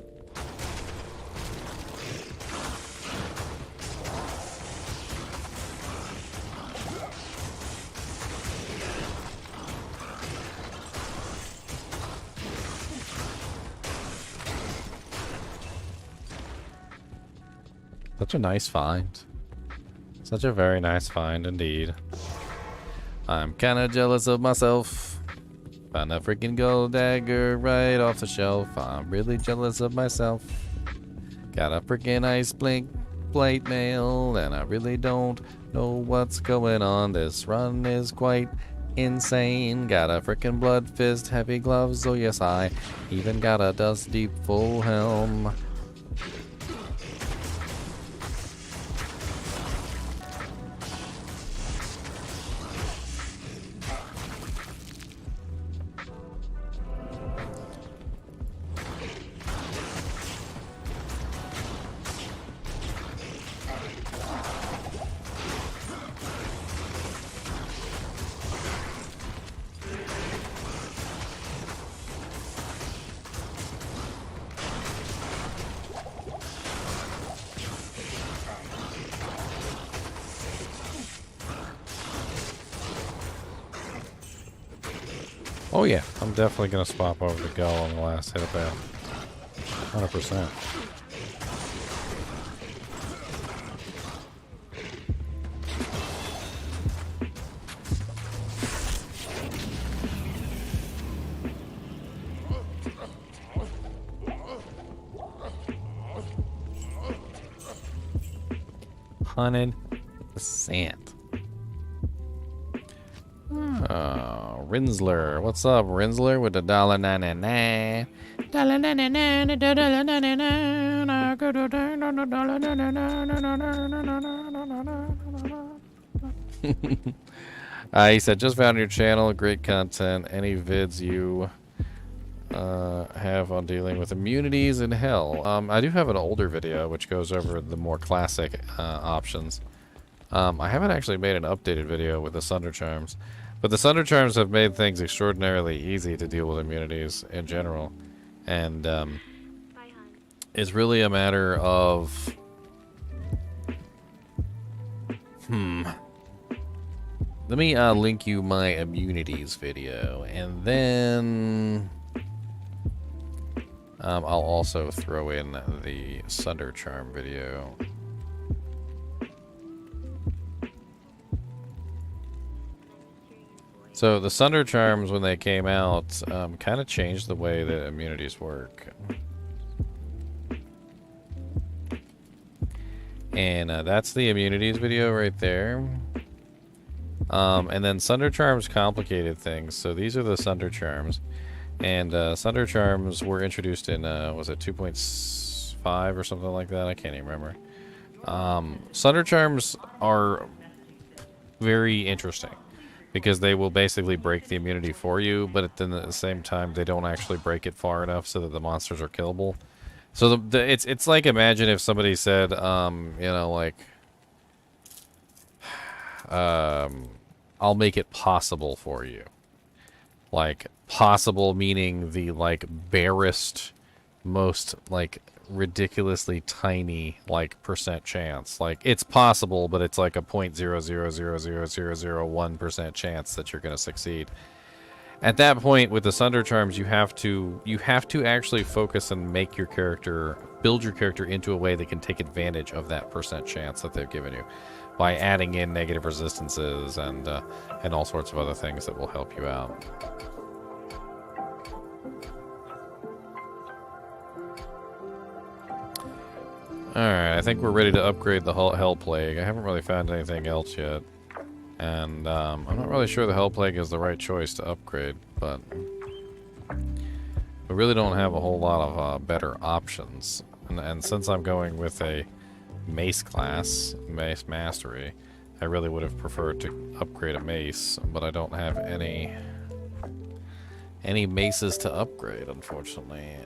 Such a nice find. Such a very nice find indeed. I'm kinda jealous of myself. Found a freaking gold dagger right off the shelf. I'm really jealous of myself. Got a freaking ice blink plate mail, and I really don't know what's going on. This run is quite insane. Got a freaking blood fist, heavy gloves, oh yes, I even got a dust deep full helm. Oh yeah, I'm definitely gonna swap over to Gull on the last hit of battle. 100%. %. Rinsler. What's up, Rinsler, with the $1.99? He said, just found your channel. Great content. Any vids you have on dealing with immunities in hell? I do have an older video which goes over the more classic options. I haven't actually made an updated video with the Sunder Charms. But the Sunder Charms have made things extraordinarily easy to deal with immunities in general. And it's really a matter of... Let me link you my immunities video. And then... I'll also throw in the Sunder Charm video. So the Sunder Charms, when they came out, kind of changed the way that immunities work. And that's the immunities video right there. And then Sunder Charms complicated things. So these are the Sunder Charms. And Sunder Charms were introduced in, was it 2.6? 5 or something like that. I can't even remember. Sunder Charms are very interesting because they will basically break the immunity for you, but then at the same time they don't actually break it far enough so that the monsters are killable. So it's like, imagine if somebody said, you know, like, I'll make it possible for you. Like, possible meaning the, like, barest, most, like, ridiculously tiny, like, percent chance. Like, it's possible, but it's like a 0.0000001% chance that you're going to succeed. At that point, with the Sunder Charms, you have to actually focus and make your character, build your character into a way that can take advantage of that percent chance that they've given you, by adding in negative resistances and all sorts of other things that will help you out. Alright, I think we're ready to upgrade the Hell Plague. I haven't really found anything else yet. And I'm not really sure the Hell Plague is the right choice to upgrade, but we really don't have a whole lot of better options. And since I'm going with a Mace class, Mace Mastery, I really would have preferred to upgrade a Mace, but I don't have any maces to upgrade, unfortunately.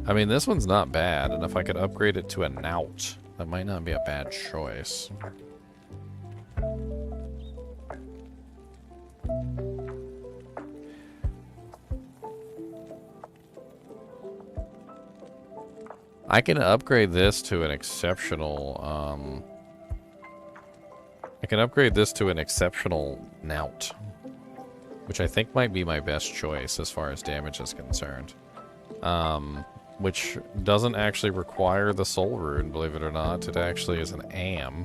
I mean, this one's not bad, and if I could upgrade it to a Knout, that might not be a bad choice. I can upgrade this to an exceptional, I can upgrade this to an exceptional Knout, which I think might be my best choice as far as damage is concerned. Which doesn't actually require the Soul Rune, believe it or not. It actually is an Am.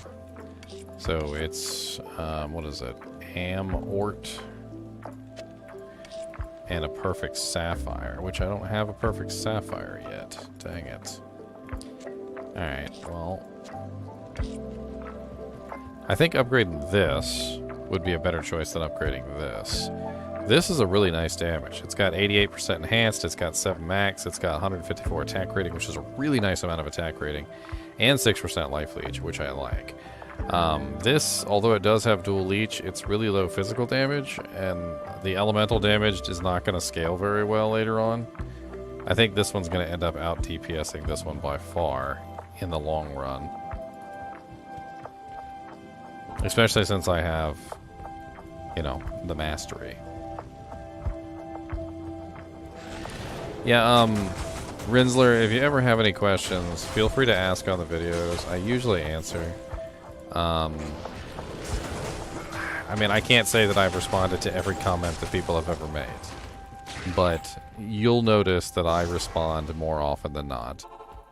So it's, what is it? Am, Ort, and a Perfect Sapphire, which I don't have a Perfect Sapphire yet. Dang it. Alright, well, I think upgrading this would be a better choice than upgrading this. This is a really nice damage. It's got 88% enhanced, it's got 7 max, it's got 154 attack rating, which is a really nice amount of attack rating, and 6% life leech, which I like. This, although it does have dual leech, it's really low physical damage, and the elemental damage is not going to scale very well later on. I think this one's going to end up out DPSing this one by far in the long run. Especially since I have, you know, the mastery. Yeah, Rinsler, if you ever have any questions, feel free to ask on the videos. I usually answer. I mean, I can't say that I've responded to every comment that people have ever made, but you'll notice that I respond more often than not.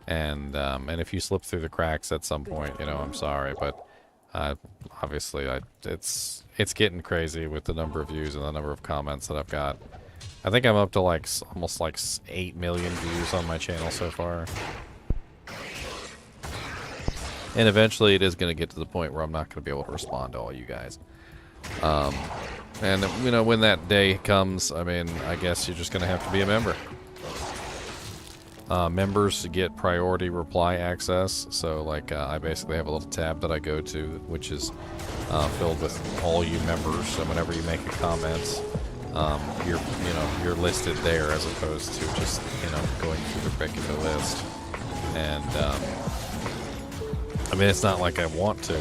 And if you slip through the cracks at some point, you know, I'm sorry, but obviously it's getting crazy with the number of views and the number of comments that I've got. I think I'm up to like almost like 8 million views on my channel so far. And eventually it is going to get to the point where I'm not going to be able to respond to all you guys. And, you know, when that day comes, I mean, I guess you're just going to have to be a member. Members get priority reply access. So, like, I basically have a little tab that I go to, which is filled with all you members. So whenever you make a comment, you're listed there as opposed to just, you know, going through the regular list. And I mean, it's not like I want to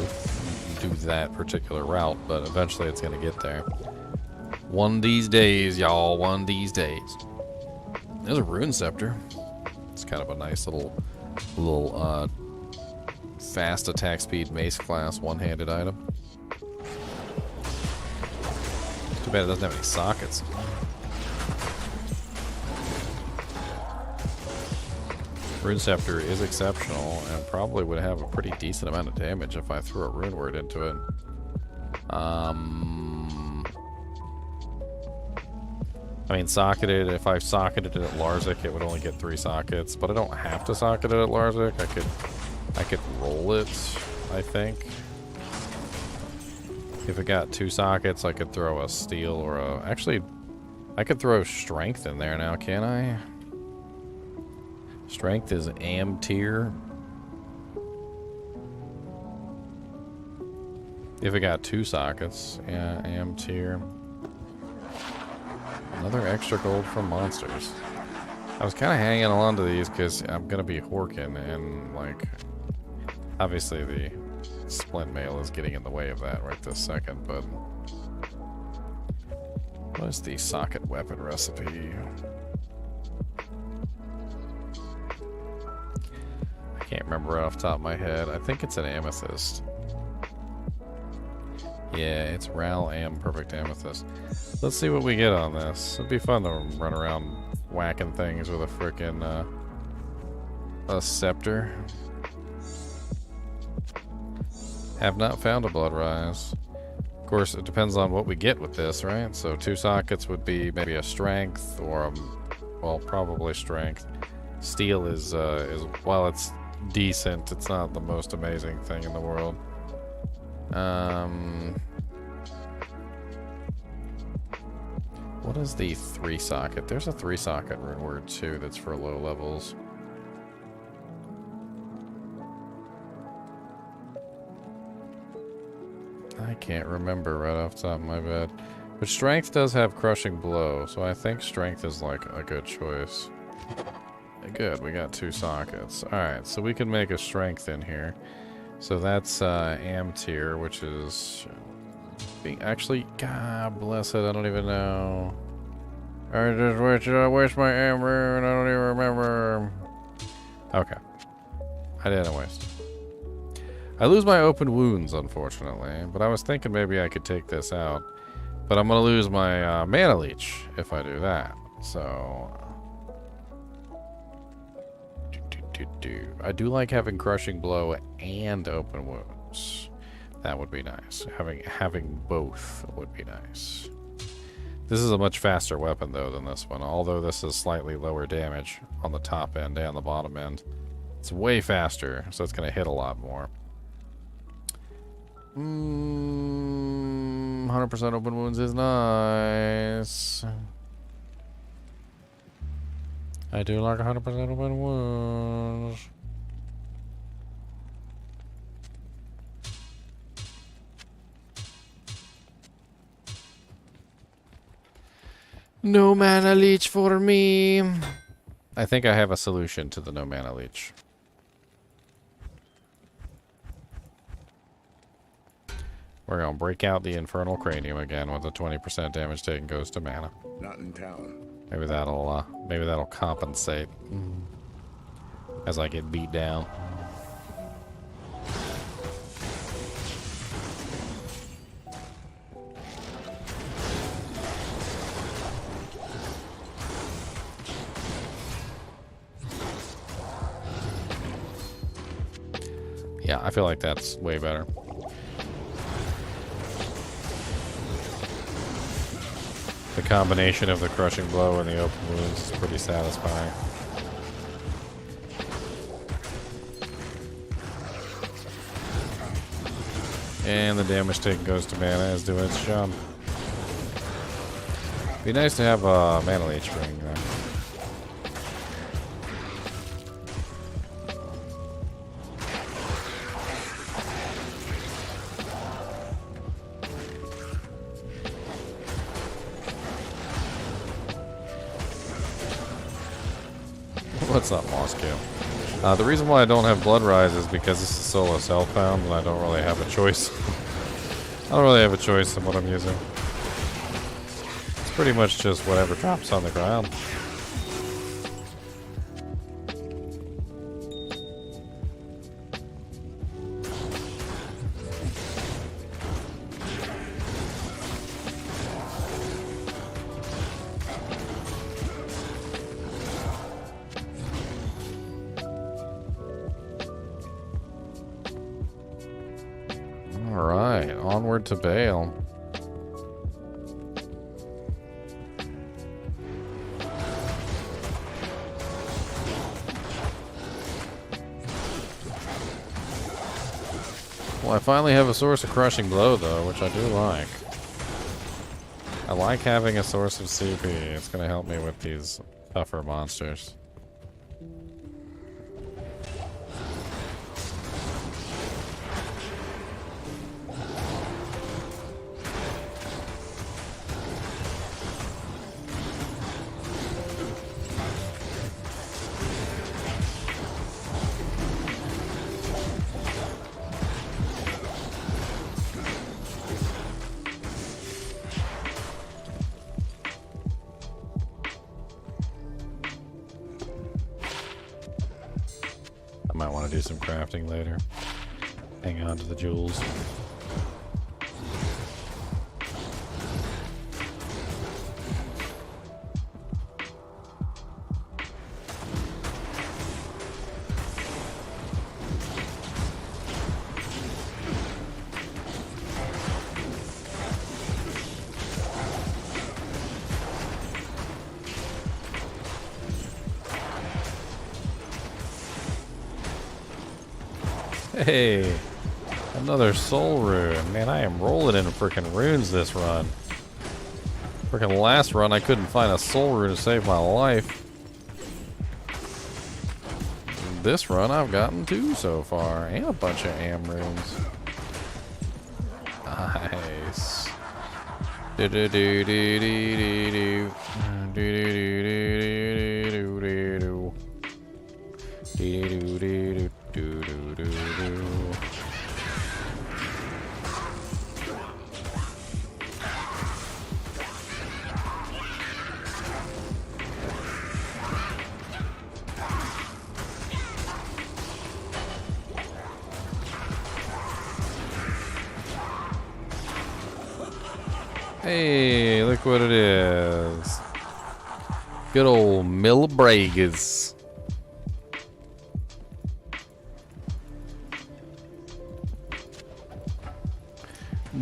do that particular route, but eventually it's going to get there. One of these days, y'all. One of these days. There's a Rune Scepter. It's kind of a nice little fast attack speed mace class one-handed item. Too bad it doesn't have any sockets. Rune Scepter is exceptional and probably would have a pretty decent amount of damage if I threw a rune word into it. I mean, socketed, if I socketed it at Larzik, it would only get 3 sockets, but I don't have to socket it at Larzik. I could roll it, I think. If it got 2 sockets, I could throw a steel or a... Actually, I could throw strength in there now, can't I? Strength is AM tier. If it got 2 sockets, yeah, AM tier. Another extra gold from monsters. I was kind of hanging on to these because I'm going to be horking, and, like, obviously the splint mail is getting in the way of that right this second, but what is the socket weapon recipe? I can't remember right off the top of my head. I think it's an amethyst. Yeah, it's Ral Am Perfect Amethyst. Let's see what we get on this. It'd be fun to run around whacking things with a frickin' a scepter. Have not found a blood rise. Of course, it depends on what we get with this, right? So 2 sockets would be maybe a strength or a, well, probably strength. Steel is while it's decent, it's not the most amazing thing in the world. What is the 3 socket? There's a 3 socket rune word too that's for low levels. I can't remember right off the top of my head. But strength does have crushing blow, so I think strength is like a good choice. Good, we got 2 sockets. Alright, so we can make a strength in here. So that's AM tier, which is actually, God bless it, I don't even know. I just wish my AM rune, I don't even remember. Okay, I didn't waste. I lose my open wounds, unfortunately, but I was thinking maybe I could take this out. But I'm gonna lose my mana leech if I do that. So I do like having crushing blow and open wounds. That would be nice. Having both would be nice. This is a much faster weapon though than this one, although this is slightly lower damage on the top end and the bottom end. It's way faster, so it's gonna hit a lot more. 100% open wounds is nice. I do like 100% open wounds. No mana leech for me. I think I have a solution to the no mana leech. We're gonna break out the infernal cranium again with the 20% damage taken goes to mana. Not in town. Maybe that'll compensate as I get beat down. Yeah, I feel like that's way better. The combination of the crushing blow and the open wounds is pretty satisfying. And the damage taken goes to mana as doing its job. Be nice to have a mana leech ring though. What's up, Mascot? The reason why I don't have Blood Rise is because this is solo self-found and I don't really have a choice. I don't really have a choice in what I'm using. It's pretty much just whatever drops on the ground. Alright, onward to Baal. Well, I finally have a source of crushing blow, though, which I do like. I like having a source of CP. It's gonna help me with these tougher monsters. I might want to do some crafting later. Hang on to the jewels. Hey, another soul rune. Man, I am rolling in freaking runes this run. Freaking last run, I couldn't find a soul rune to save my life. This run, I've gotten 2 so far, and a bunch of am runes. Nice. Do do do do do do do do do do do do do do do. Do do do do. Hey, look what it is. Good old Millbragas.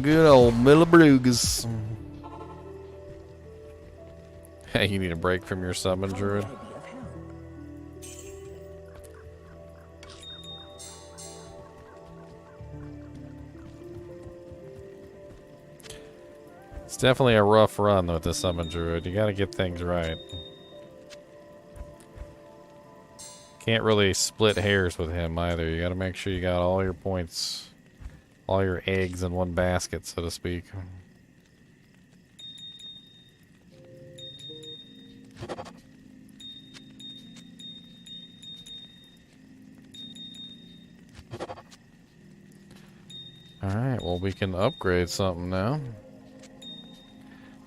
Good old Millabrugas. Hey, you need a break from your summon, Druid? It's definitely a rough run with the summon, Druid. You gotta get things right. Can't really split hairs with him either. You gotta make sure you got all your points. All your eggs in one basket, so to speak. Alright, well we can upgrade something now.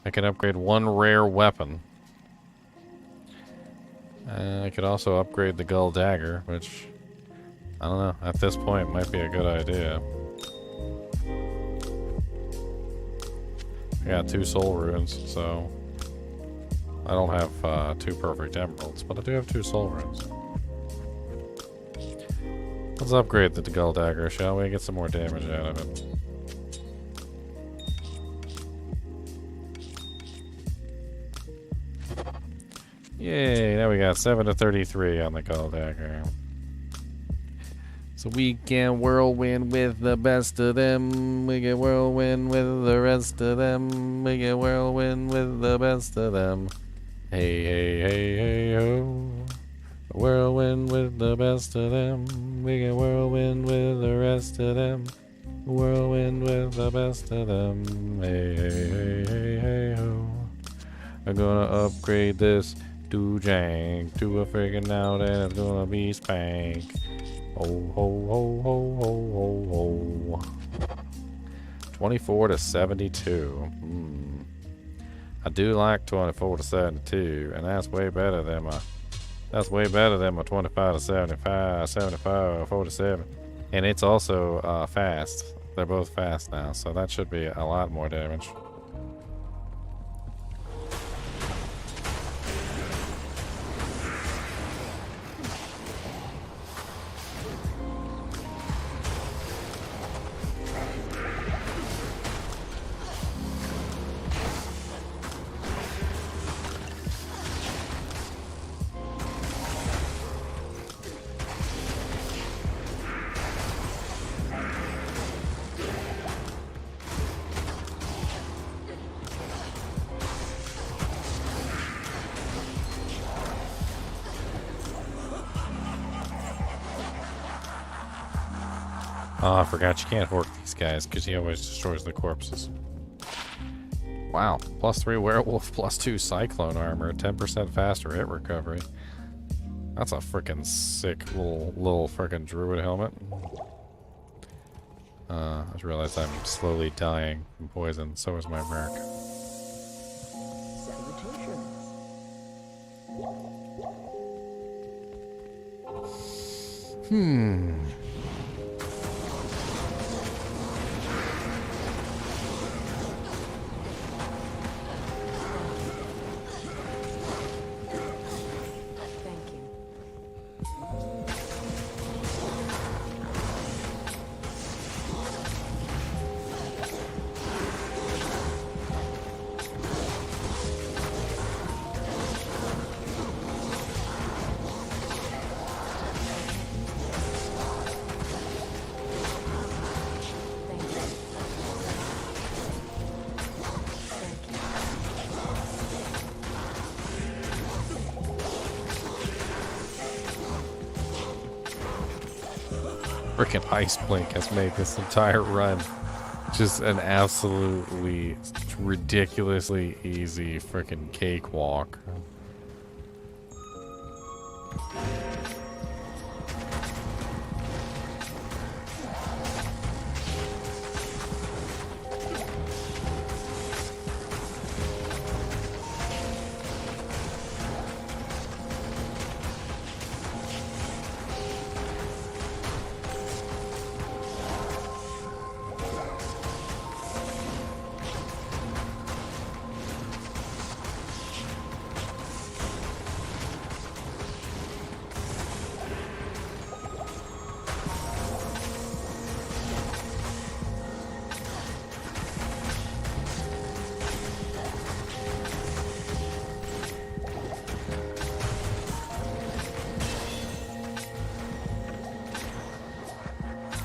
I can upgrade 1 rare weapon. I could also upgrade the Gull Dagger, which, I don't know, at this point might be a good idea. I got 2 soul runes, so I don't have 2 perfect emeralds, but I do have 2 soul runes. Let's upgrade the Gull Dagger, shall we? Get some more damage out of it. Yay, now we got 7 to 33 on the Gull Dagger. So we can whirlwind with the best of them. We can whirlwind with the rest of them. We can whirlwind with the best of them. Hey, hey, hey, hey, ho. Whirlwind with the best of them. We can whirlwind with the rest of them. Whirlwind with the best of them. Hey, hey, hey, hey, hey, ho. I'm gonna upgrade this Jank to a friggin' out and it's gonna be spank. Ho, ho, ho, ho, ho, ho, ho. 24 to 72. I do like 24 to 72, and that's way better than my 25 to 75, 75 or 47. And it's also fast. They're both fast now, so that should be a lot more damage. Oh, I forgot you can't hork these guys because he always destroys the corpses. Wow, +3 werewolf, +2 cyclone armor, 10% faster hit recovery. That's a freaking sick little freaking druid helmet. I just realized I'm slowly dying from poison. So is my merc. Salutations. Thank you. Freaking Ice Blink has made this entire run just an absolutely ridiculously easy freaking cakewalk.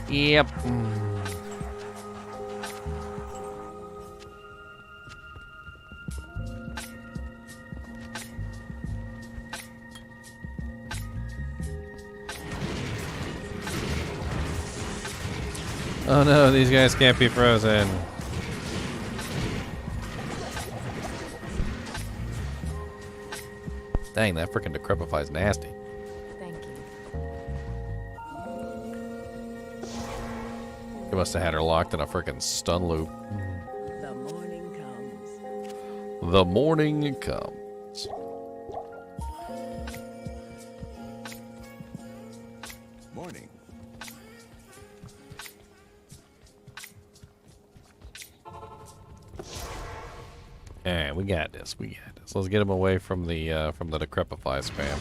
Yep. Oh no, these guys can't be frozen. Dang, that freaking decrepify's nasty. Thank you. You must have had her locked in a freaking stun loop. The morning comes. The morning comes. Morning. Alright, we got this. We got this. Let's get him away from the decrepify spam.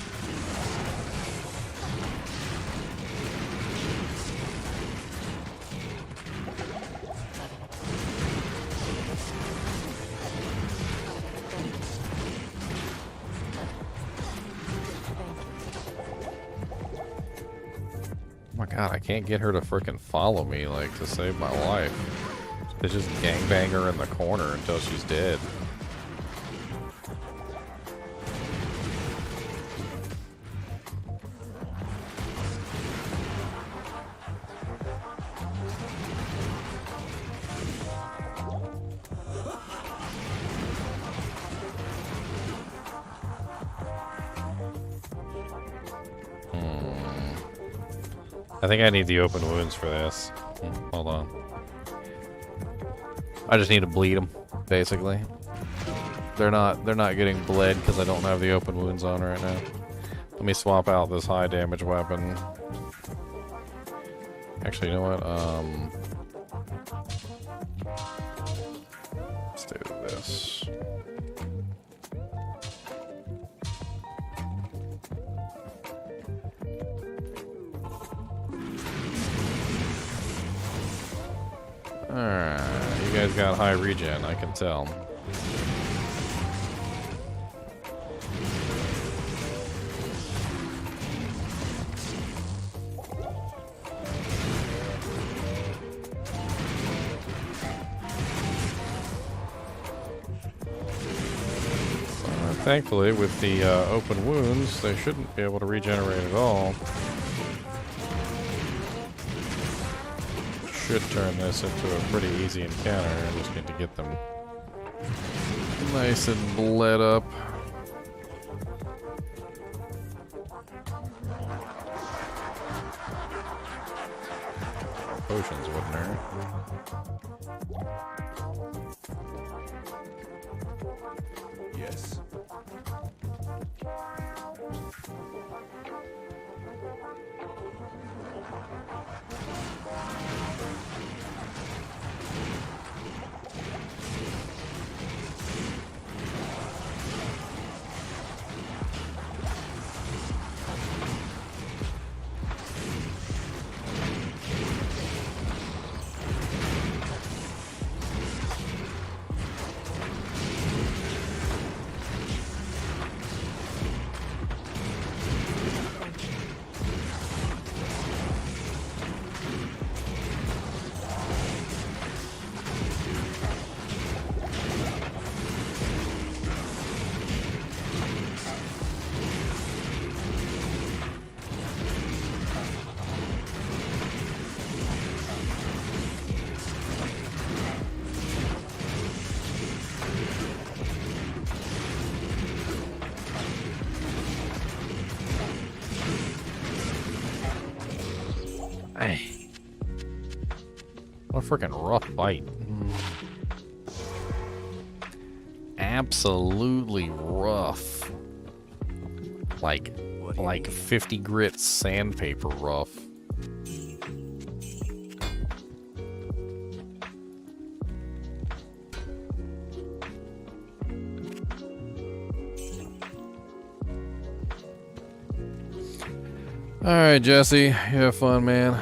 Oh my god, I can't get her to frickin' follow me, like, to save my life. They just gangbang her in the corner until she's dead. I think I need the open wounds for this. Hold on. I just need to bleed them, basically. They're not getting bled because I don't have the open wounds on right now. Let me swap out this high damage weapon. Actually, you know what? Let's do this. Alright, you guys got high regen, I can tell. Thankfully, with the open wounds, they shouldn't be able to regenerate at all. should turn this into a pretty easy encounter. I just need to get them nice and bled up. Potions wouldn't hurt. Yes. Hey. What a freaking rough fight. Absolutely rough. Like 50 grit sandpaper rough. Alright, Jesse. You have fun, man.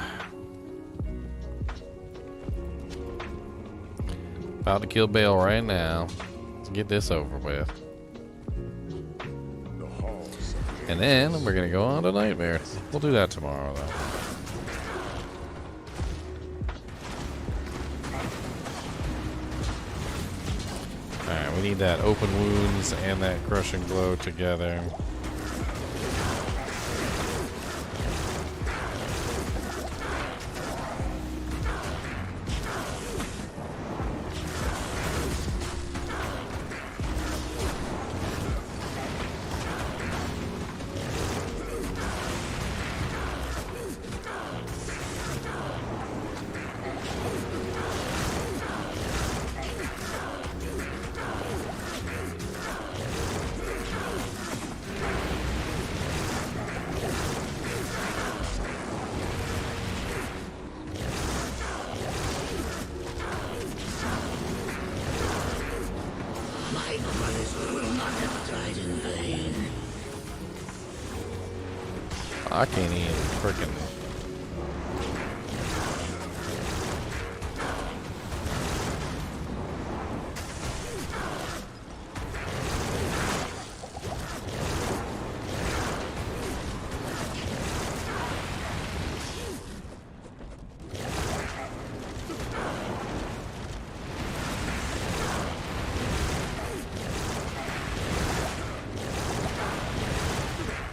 About to kill Baal right now. Let's get this over with. The halls. And then we're gonna go on to Nightmare. We'll do that tomorrow, though. Alright, we need that open wounds and that crushing blow together. I can't even freaking.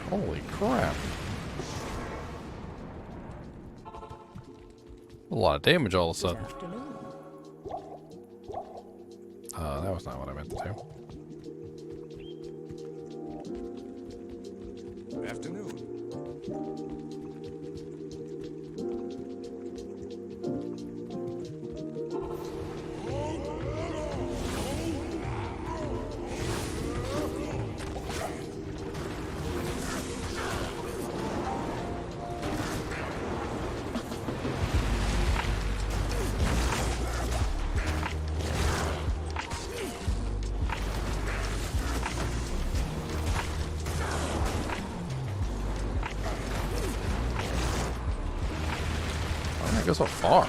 Holy crap. A lot of damage all of a sudden. That was not what I meant to do. Afternoon. Why did I go so far?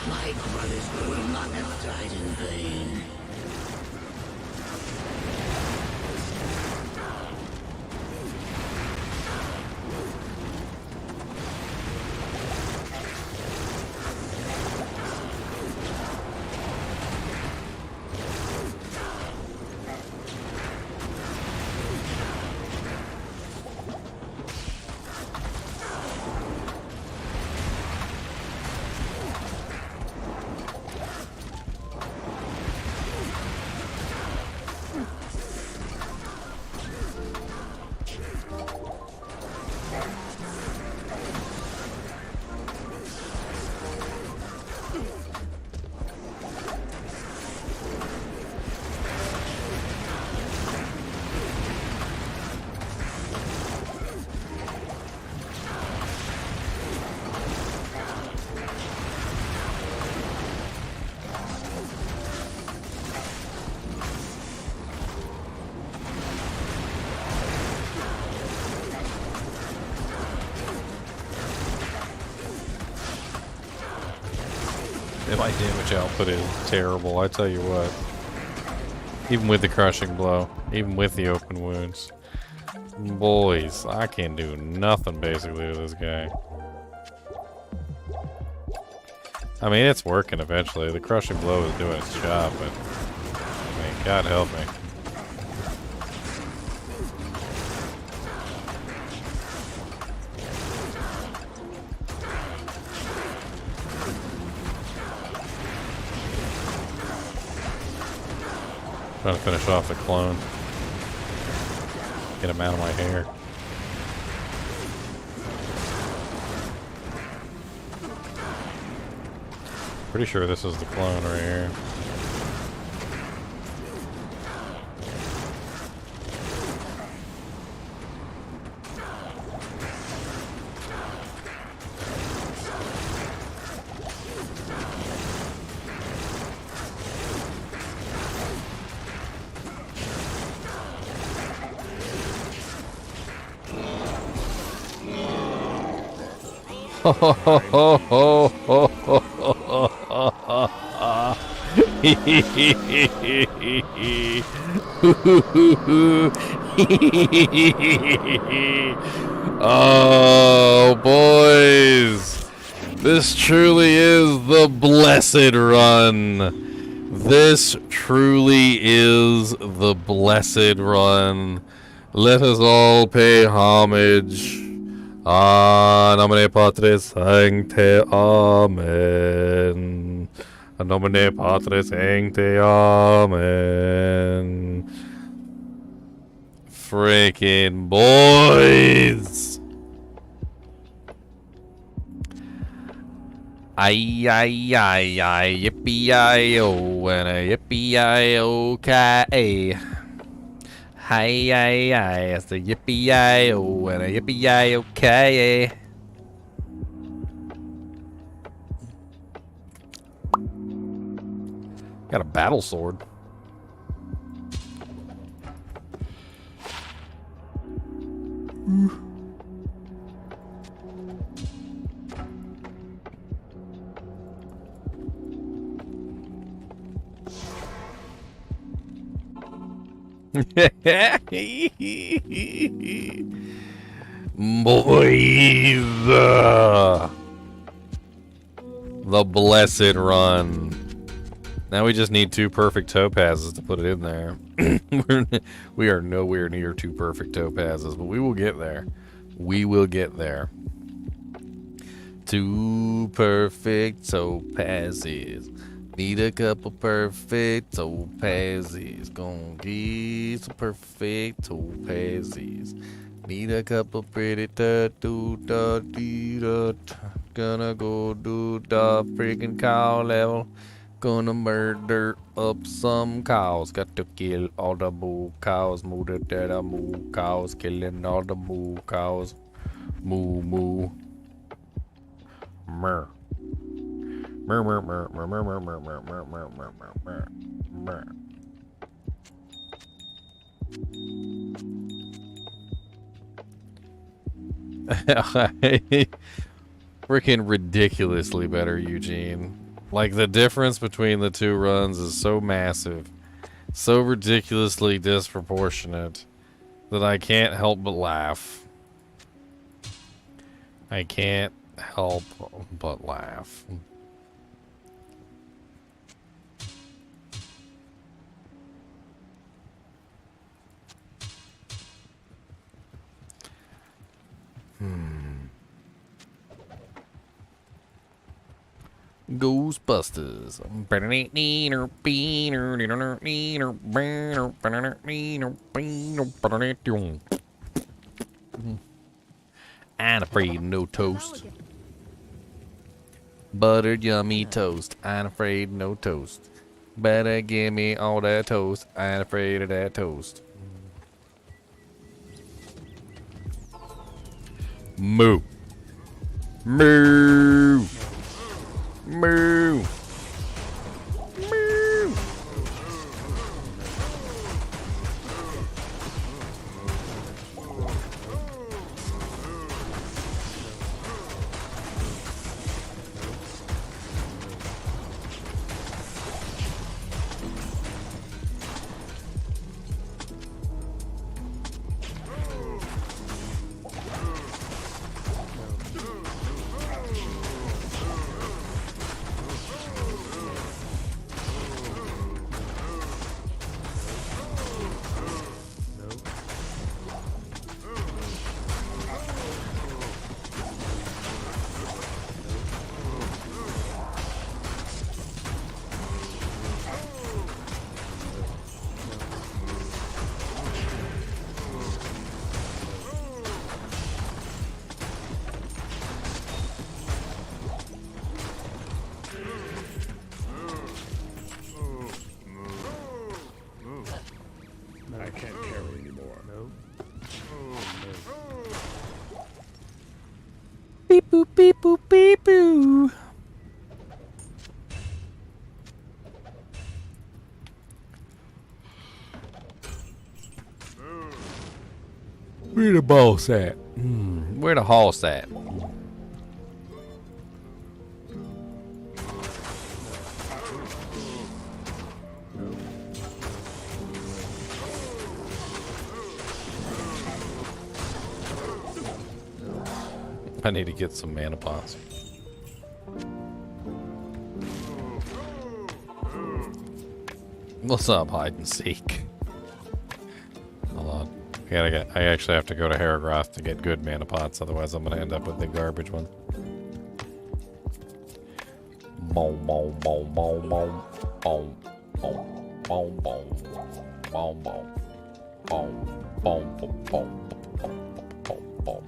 My brothers will not have died in vain. My damage output is terrible, I tell you what. Even with the crushing blow, even with the open wounds. Boys, I can't do nothing basically with this guy. I mean, it's working eventually. The crushing blow is doing its job, but I mean, God help me. Trying to finish off the clone. Get him out of my hair. Pretty sure this is the clone right here. Ho ho ho ho ho ho ho ho. Oh, boys. This truly is the blessed run. This truly is the blessed run. Let us all pay homage. Nomine Patris Sancte, Amen. Nomine Patris Sancte, Amen. Freaking boys! Ay, ay, ay, ay, yippee-yi-o, and a yippee-yi-o-ki-ay. Hi, hi, hi, it's the yippee-yi-o and a yippee-yi-o-ki-ay. Got a battle sword. Boys, the blessed run. Now we just need 2 perfect topazes to put it in there. We are nowhere near 2 perfect topazes, but we will get there. We will get there. 2 perfect topazes. Need a couple perfect topazes. Gonna get some perfect topazes. Need a couple pretty da-do-da-dee-da. Gonna go do the freaking cow level. Gonna murder up some cows. Got to kill all the moo cows. Moo da da da moo cows. Killing all the moo cows. Moo moo. Mer. Mer mer mer mer mer mer mer mer mer mer mer mer mer. Freaking ridiculously better, Eugene. Like, the difference between the 2 runs is so massive, so ridiculously disproportionate, that I can't help but laugh. I can't help but laugh. Ghostbusters. I ain't afraid of no toast. Buttered yummy toast. I ain't afraid of no toast. Better give me all that toast. I ain't afraid of that toast. Moo. Moo. Moo. Moo. I can't carry anymore. Beep boop beep boop beep boo. Where the boss at? Where the horse at? I need to get some mana pots. What's up, hide and seek? Hold on. I actually have to go to Raft to get good mana pots, otherwise I'm gonna end up with the garbage one. Boom, boom, boom, boom, boom, boom, boom, boom, boom, boom, boom, boom, boom, boom.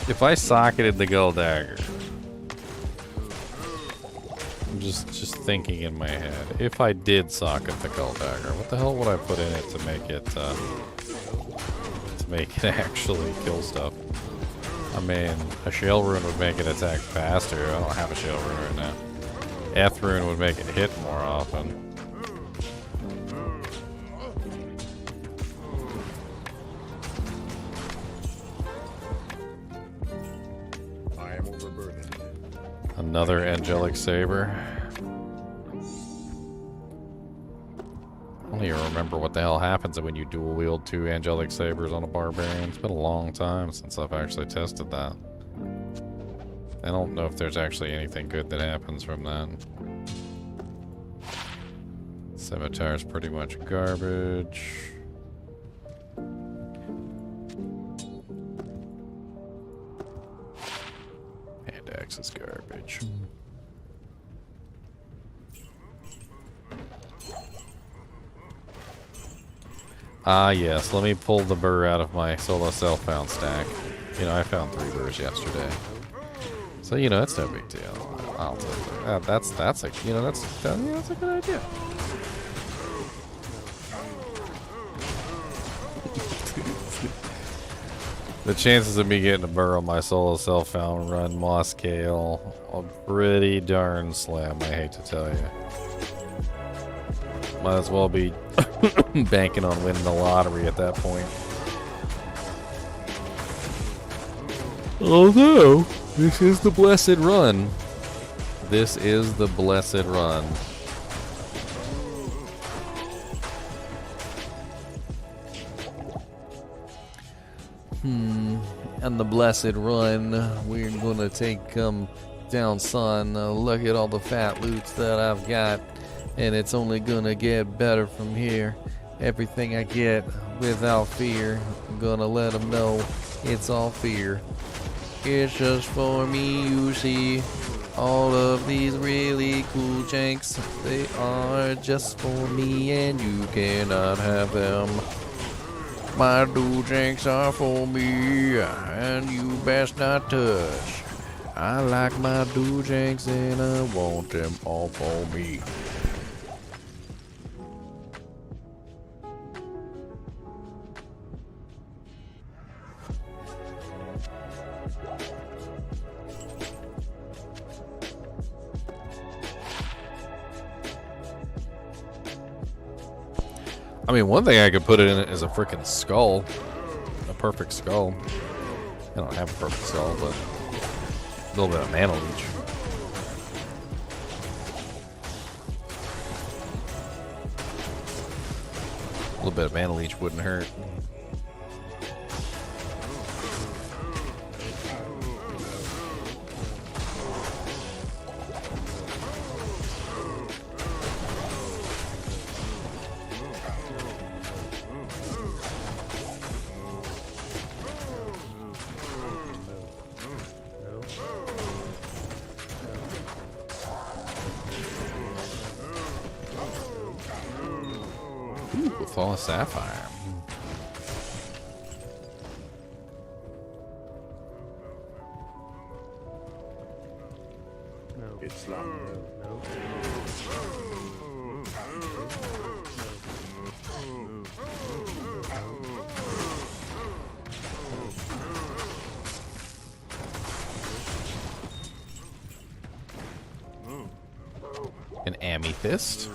If I socketed the gold dagger, I'm just thinking in my head. If I did socket the gold dagger, what the hell would I put in it to make it actually kill stuff? I mean, a shell rune would make it attack faster. I don't have a shell rune right now. F rune would make it hit more often. Another angelic saber. I don't even remember what the hell happens when you dual wield 2 angelic sabers on a barbarian. It's been a long time since I've actually tested that. I don't know if there's actually anything good that happens from that. Scimitar's pretty much garbage. Axe is garbage. Ah, yes. Let me pull the burr out of my solo self-found stack. You know, I found 3 burrs yesterday. So, you know, that's no big deal. I'll take that. That's a, you know, that's a good idea. The chances of me getting a burr on my solo self-found run moss scale are pretty darn slim, I hate to tell you. Might as well be banking on winning the lottery at that point. Although, this is the blessed run. This is the blessed run. And the blessed run, we're gonna take down son. Look at all the fat loots that I've got, and it's only gonna get better from here. Everything I get without fear, I'm gonna let them know it's all fear. It's just for me, you see. All of these really cool janks, they are just for me, and you cannot have them. My dojanks are for me, and you best not touch. I like my dojanks, and I want them all for me. I mean, one thing I could put in it is a freaking skull. A perfect skull. I don't have a perfect skull, but a little bit of mana leech. A little bit of mana leech wouldn't hurt. flawless sapphire. It's locked. An amethyst.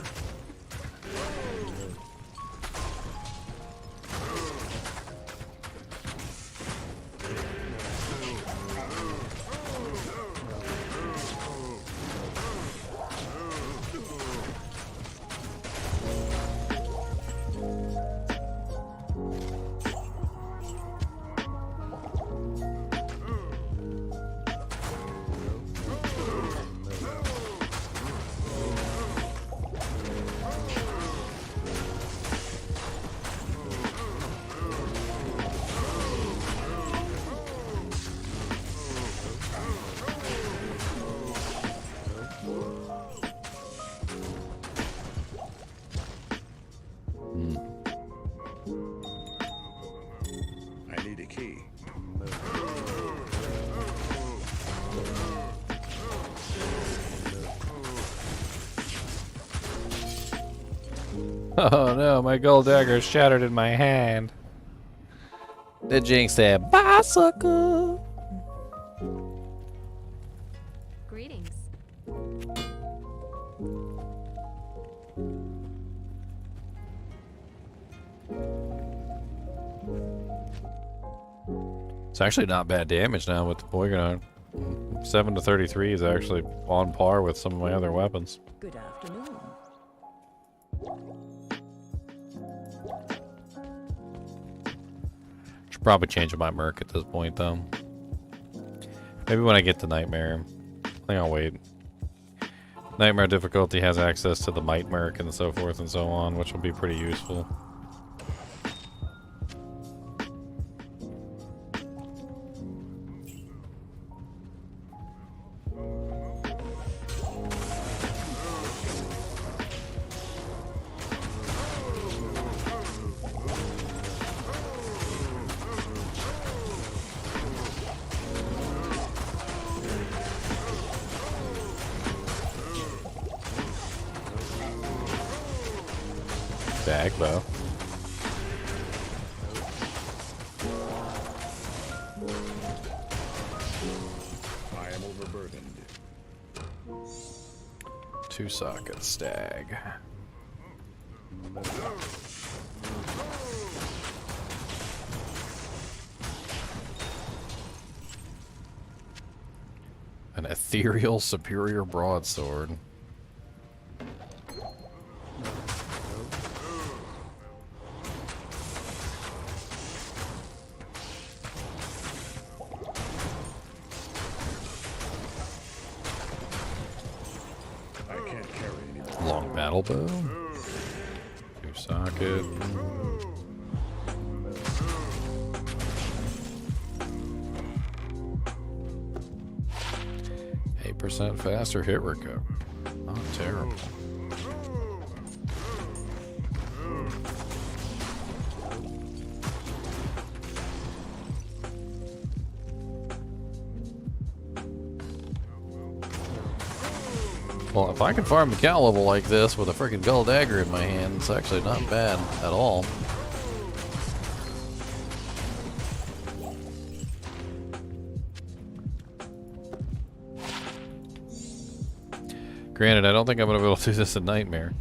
I need a key. Oh no, my gold dagger is shattered in my hand. The Jinx said, bicycle. Greetings. It's actually not bad damage now with the Poignard. 7 to 33 is actually on par with some of my other weapons. Good afternoon. Should probably change my Merc at this point, though. Maybe when I get to Nightmare. I think I'll wait. Nightmare difficulty has access to the Might Merc and so forth and so on, which will be pretty useful. Dagbo. I am overburdened. 2 sockets, stag. An ethereal superior broadsword. I can't carry anymore. Long battle bow. 2 socket. % faster hit recovery. Not terrible. Well, if I can farm the cow level like this with a freaking gold dagger in my hand, it's actually not bad at all. Granted, I don't think I'm going to be able to do this in Nightmare.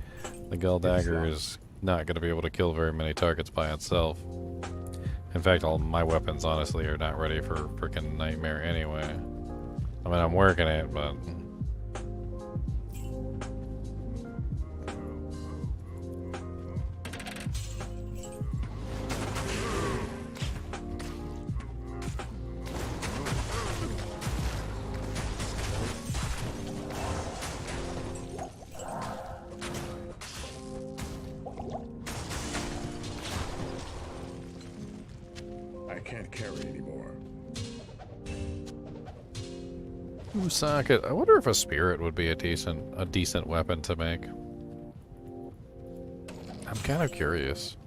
The gold dagger is not going to be able to kill very many targets by itself. In fact, all my weapons, honestly, are not ready for freaking Nightmare anyway. I mean, I'm working it, but... I can't carry anymore. Ooh, socket. I wonder if a spirit would be a decent weapon to make. I'm kind of curious.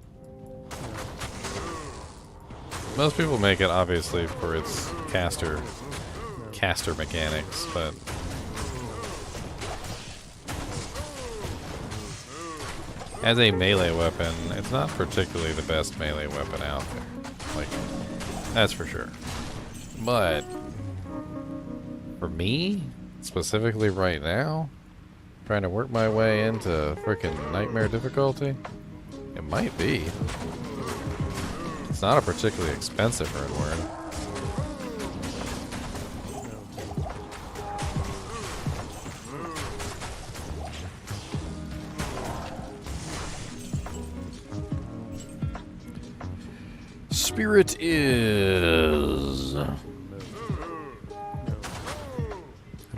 Most people make it obviously for its caster mechanics, but as a melee weapon, it's not particularly the best melee weapon out there. Like, that's for sure. But for me, specifically right now, trying to work my way into freaking nightmare difficulty, it might be. It's not a particularly expensive rune word. Spirit is... How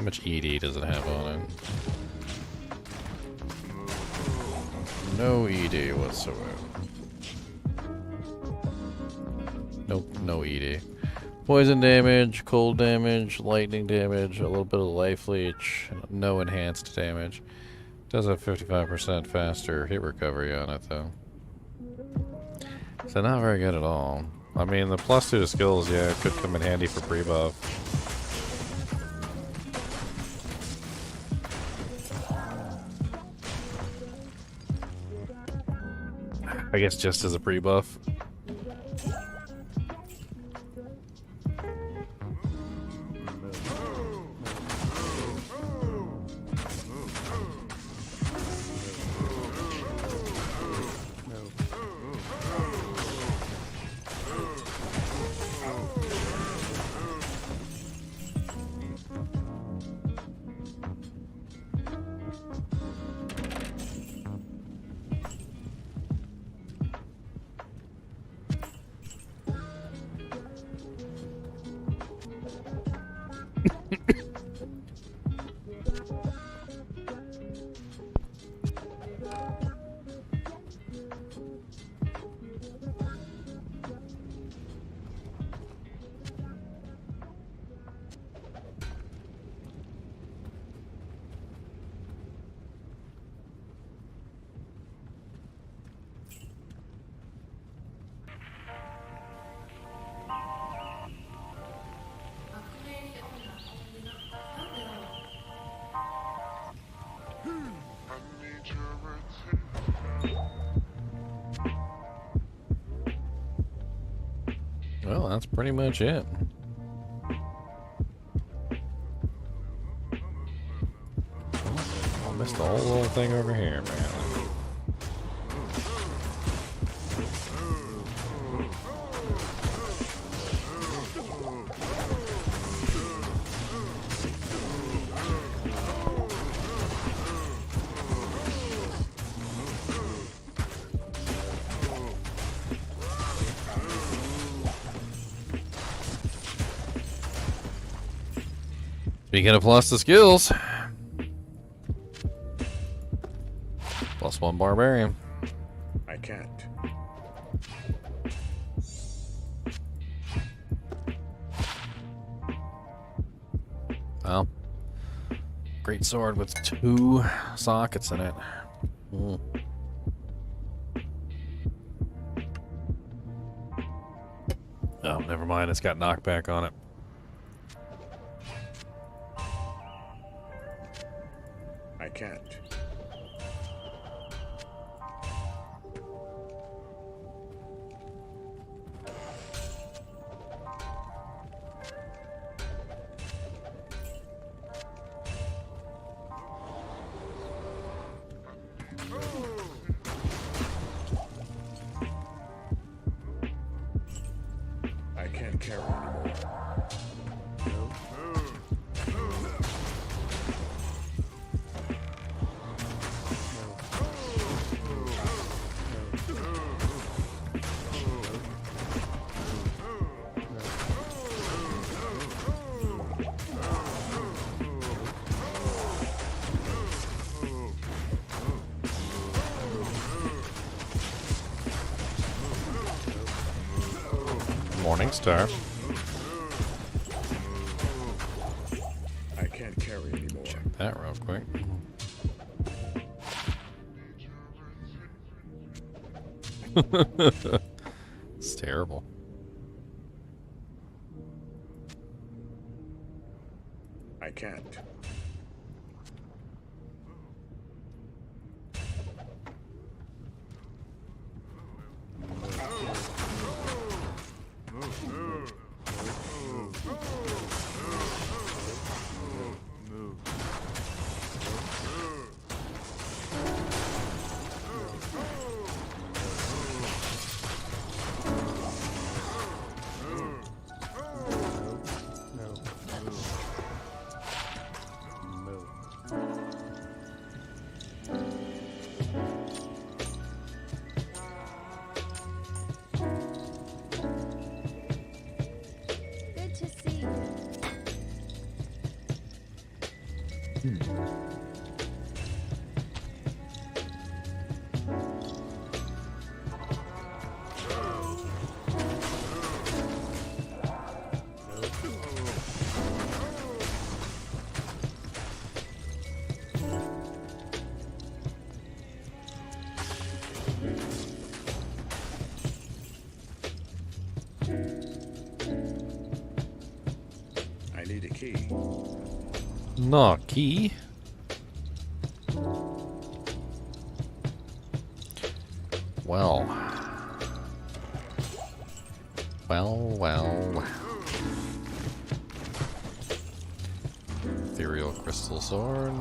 much ED does it have on it? No ED whatsoever. Nope, no ED. Poison damage, cold damage, lightning damage, a little bit of life leech, no enhanced damage. Does have 55% faster hit recovery on it though. So not very good at all. I mean, the +2 to skills, yeah, could come in handy for pre-buff. I guess just as a pre-buff. Well, that's pretty much it. I missed the whole little thing over here, man. Speaking of plus the skills, +1 Barbarian. I can't. Well, great sword with 2 sockets in it. Oh, never mind. It's got knockback on it. I can't. I can't carry anymore. Morning Star. I can't carry anymore. Check that real quick. It's terrible. I can't. Good to see you. I need a key. No key. Well. Well. Ethereal crystal sword.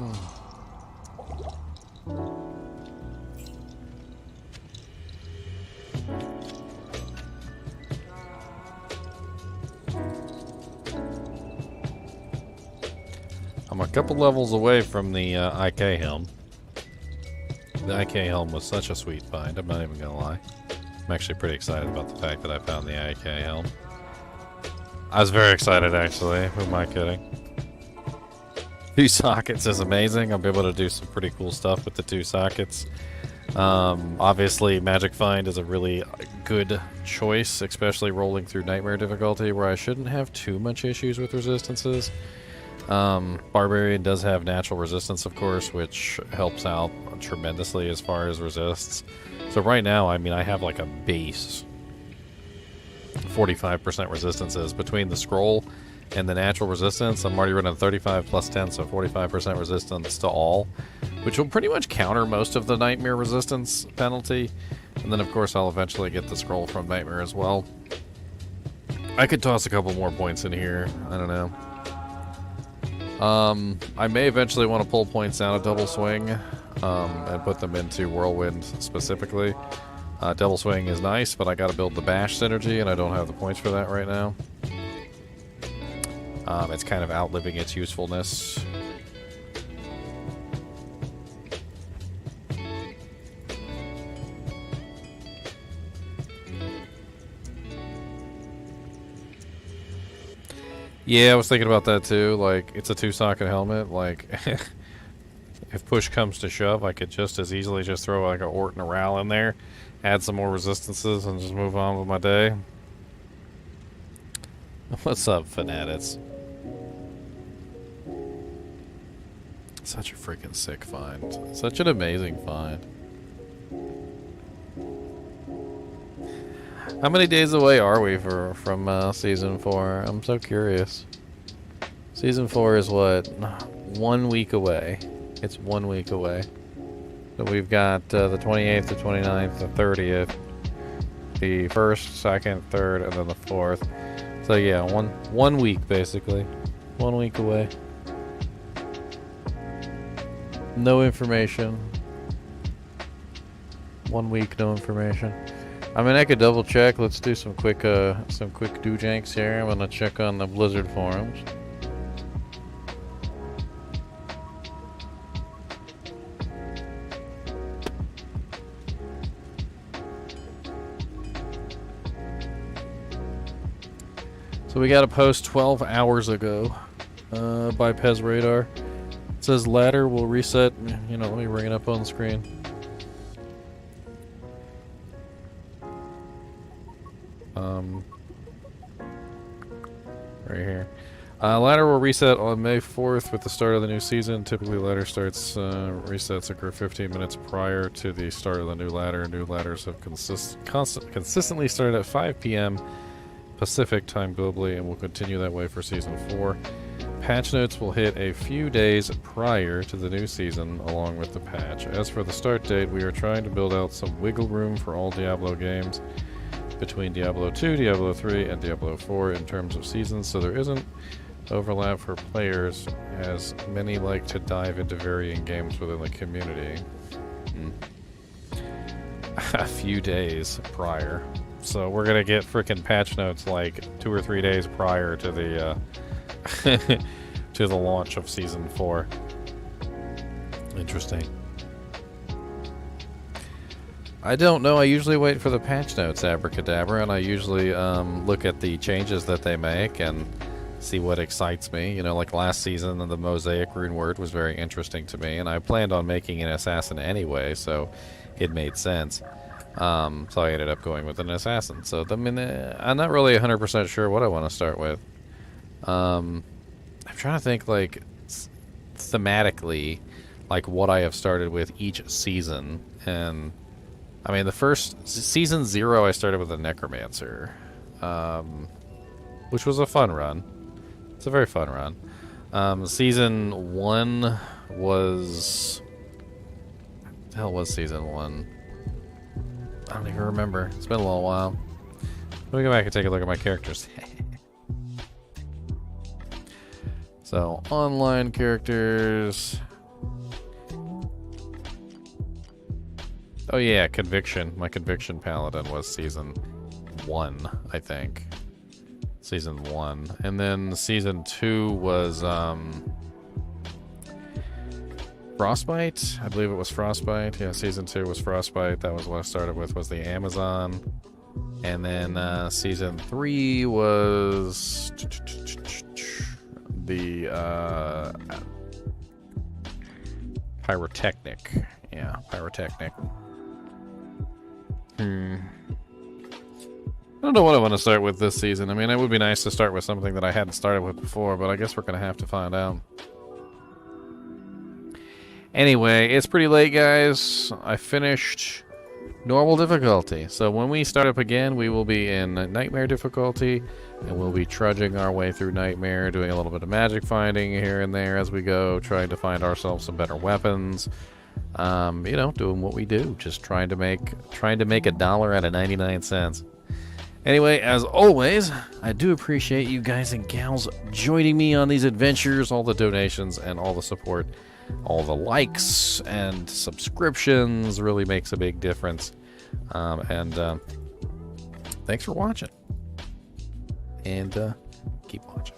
I'm a couple levels away from the IK helm. The IK helm was such a sweet find, I'm not even gonna lie. I'm actually pretty excited about the fact that I found the IK helm. I was very excited actually, who am I kidding? 2 sockets is amazing, I'll be able to do some pretty cool stuff with the 2 sockets. Obviously Magic Find is a really good choice, especially rolling through Nightmare difficulty where I shouldn't have too much issues with resistances. Barbarian does have natural resistance, of course, which helps out tremendously as far as resists. So right now, I mean, I have like a base 45% resistances between the scroll and the natural resistance. I'm already running 35 plus 10, so 45% resistance to all, which will pretty much counter most of the Nightmare resistance penalty. And then, of course, I'll eventually get the scroll from Nightmare as well. I could toss a couple more points in here. I don't know. I may eventually want to pull points out of Double Swing and put them into Whirlwind specifically. Double Swing is nice, but I gotta build the Bash synergy, and I don't have the points for that right now. It's kind of outliving its usefulness. Yeah, I was thinking about that too. Like, it's a 2-socket helmet. Like, if push comes to shove, I could just as easily just throw like a Ort and a Ral in there, add some more resistances, and just move on with my day. What's up, Fanatics? Such a freaking sick find. Such an amazing find. How many days away are we from Season 4? I'm so curious. Season 4 is what? 1 week away. It's 1 week away. So we've got the 28th, the 29th, the 30th, the 1st, 2nd, 3rd, and then the 4th. So yeah, one week basically. 1 week away. No information. 1 week, no information. I mean, I could double check. Let's do some quick do-janks here. I'm gonna check on the Blizzard forums. So we got a post 12 hours ago by Pez Radar. It says ladder will reset. You know, let me bring it up on the screen. Right here. Ladder will reset on May 4th with the start of the new season. Typically, ladder resets occur 15 minutes prior to the start of the new ladder. New ladders have consistently started at 5 p.m. Pacific time globally and will continue that way for Season 4. patch notes will hit a few days prior to the new season along with the patch. As for the start date, we are trying to build out some wiggle room for all Diablo games between Diablo 2, Diablo 3, and Diablo 4 in terms of seasons, so there isn't overlap for players, as many like to dive into varying games within the community. A few days prior. So we're gonna get frickin' patch notes like 2 or 3 days prior to the to the launch of Season 4. Interesting. I don't know. I usually wait for the patch notes, Abracadabra, and I usually look at the changes that they make and see what excites me. You know, like last season, the Mosaic rune word was very interesting to me, and I planned on making an assassin anyway, so it made sense. So I ended up going with an assassin. So, I mean, I'm not really 100% sure what I want to start with. I'm trying to think, like, thematically, like, what I have started with each season. And, I mean, the first... Season 0, I started with a Necromancer. Which was a fun run. It's a very fun run. Season 1 was... What the hell was Season 1? I don't even remember. It's been a little while. Let me go back and take a look at my characters. So, online characters. Oh yeah, Conviction. My Conviction Paladin was Season 1, I think. Season 1. And then Season 2 was, Frostbite? I believe it was Frostbite. Yeah, Season 2 was Frostbite. That was what I started with, was the Amazon. And then Season 3 was... the Pyrotechnic. Yeah, Pyrotechnic. I don't know what I want to start with this season. I mean, it would be nice to start with something that I hadn't started with before, but I guess we're going to have to find out. Anyway, it's pretty late, guys. I finished normal difficulty. So when we start up again, we will be in nightmare difficulty, and we'll be trudging our way through nightmare, doing a little bit of magic finding here and there as we go, trying to find ourselves some better weapons. You know, doing what we do, just trying to make $1 out of 99 cents. Anyway, as always, I do appreciate you guys and gals joining me on these adventures, all the donations and all the support. All the likes and subscriptions really makes a big difference. Thanks for watching. And keep watching.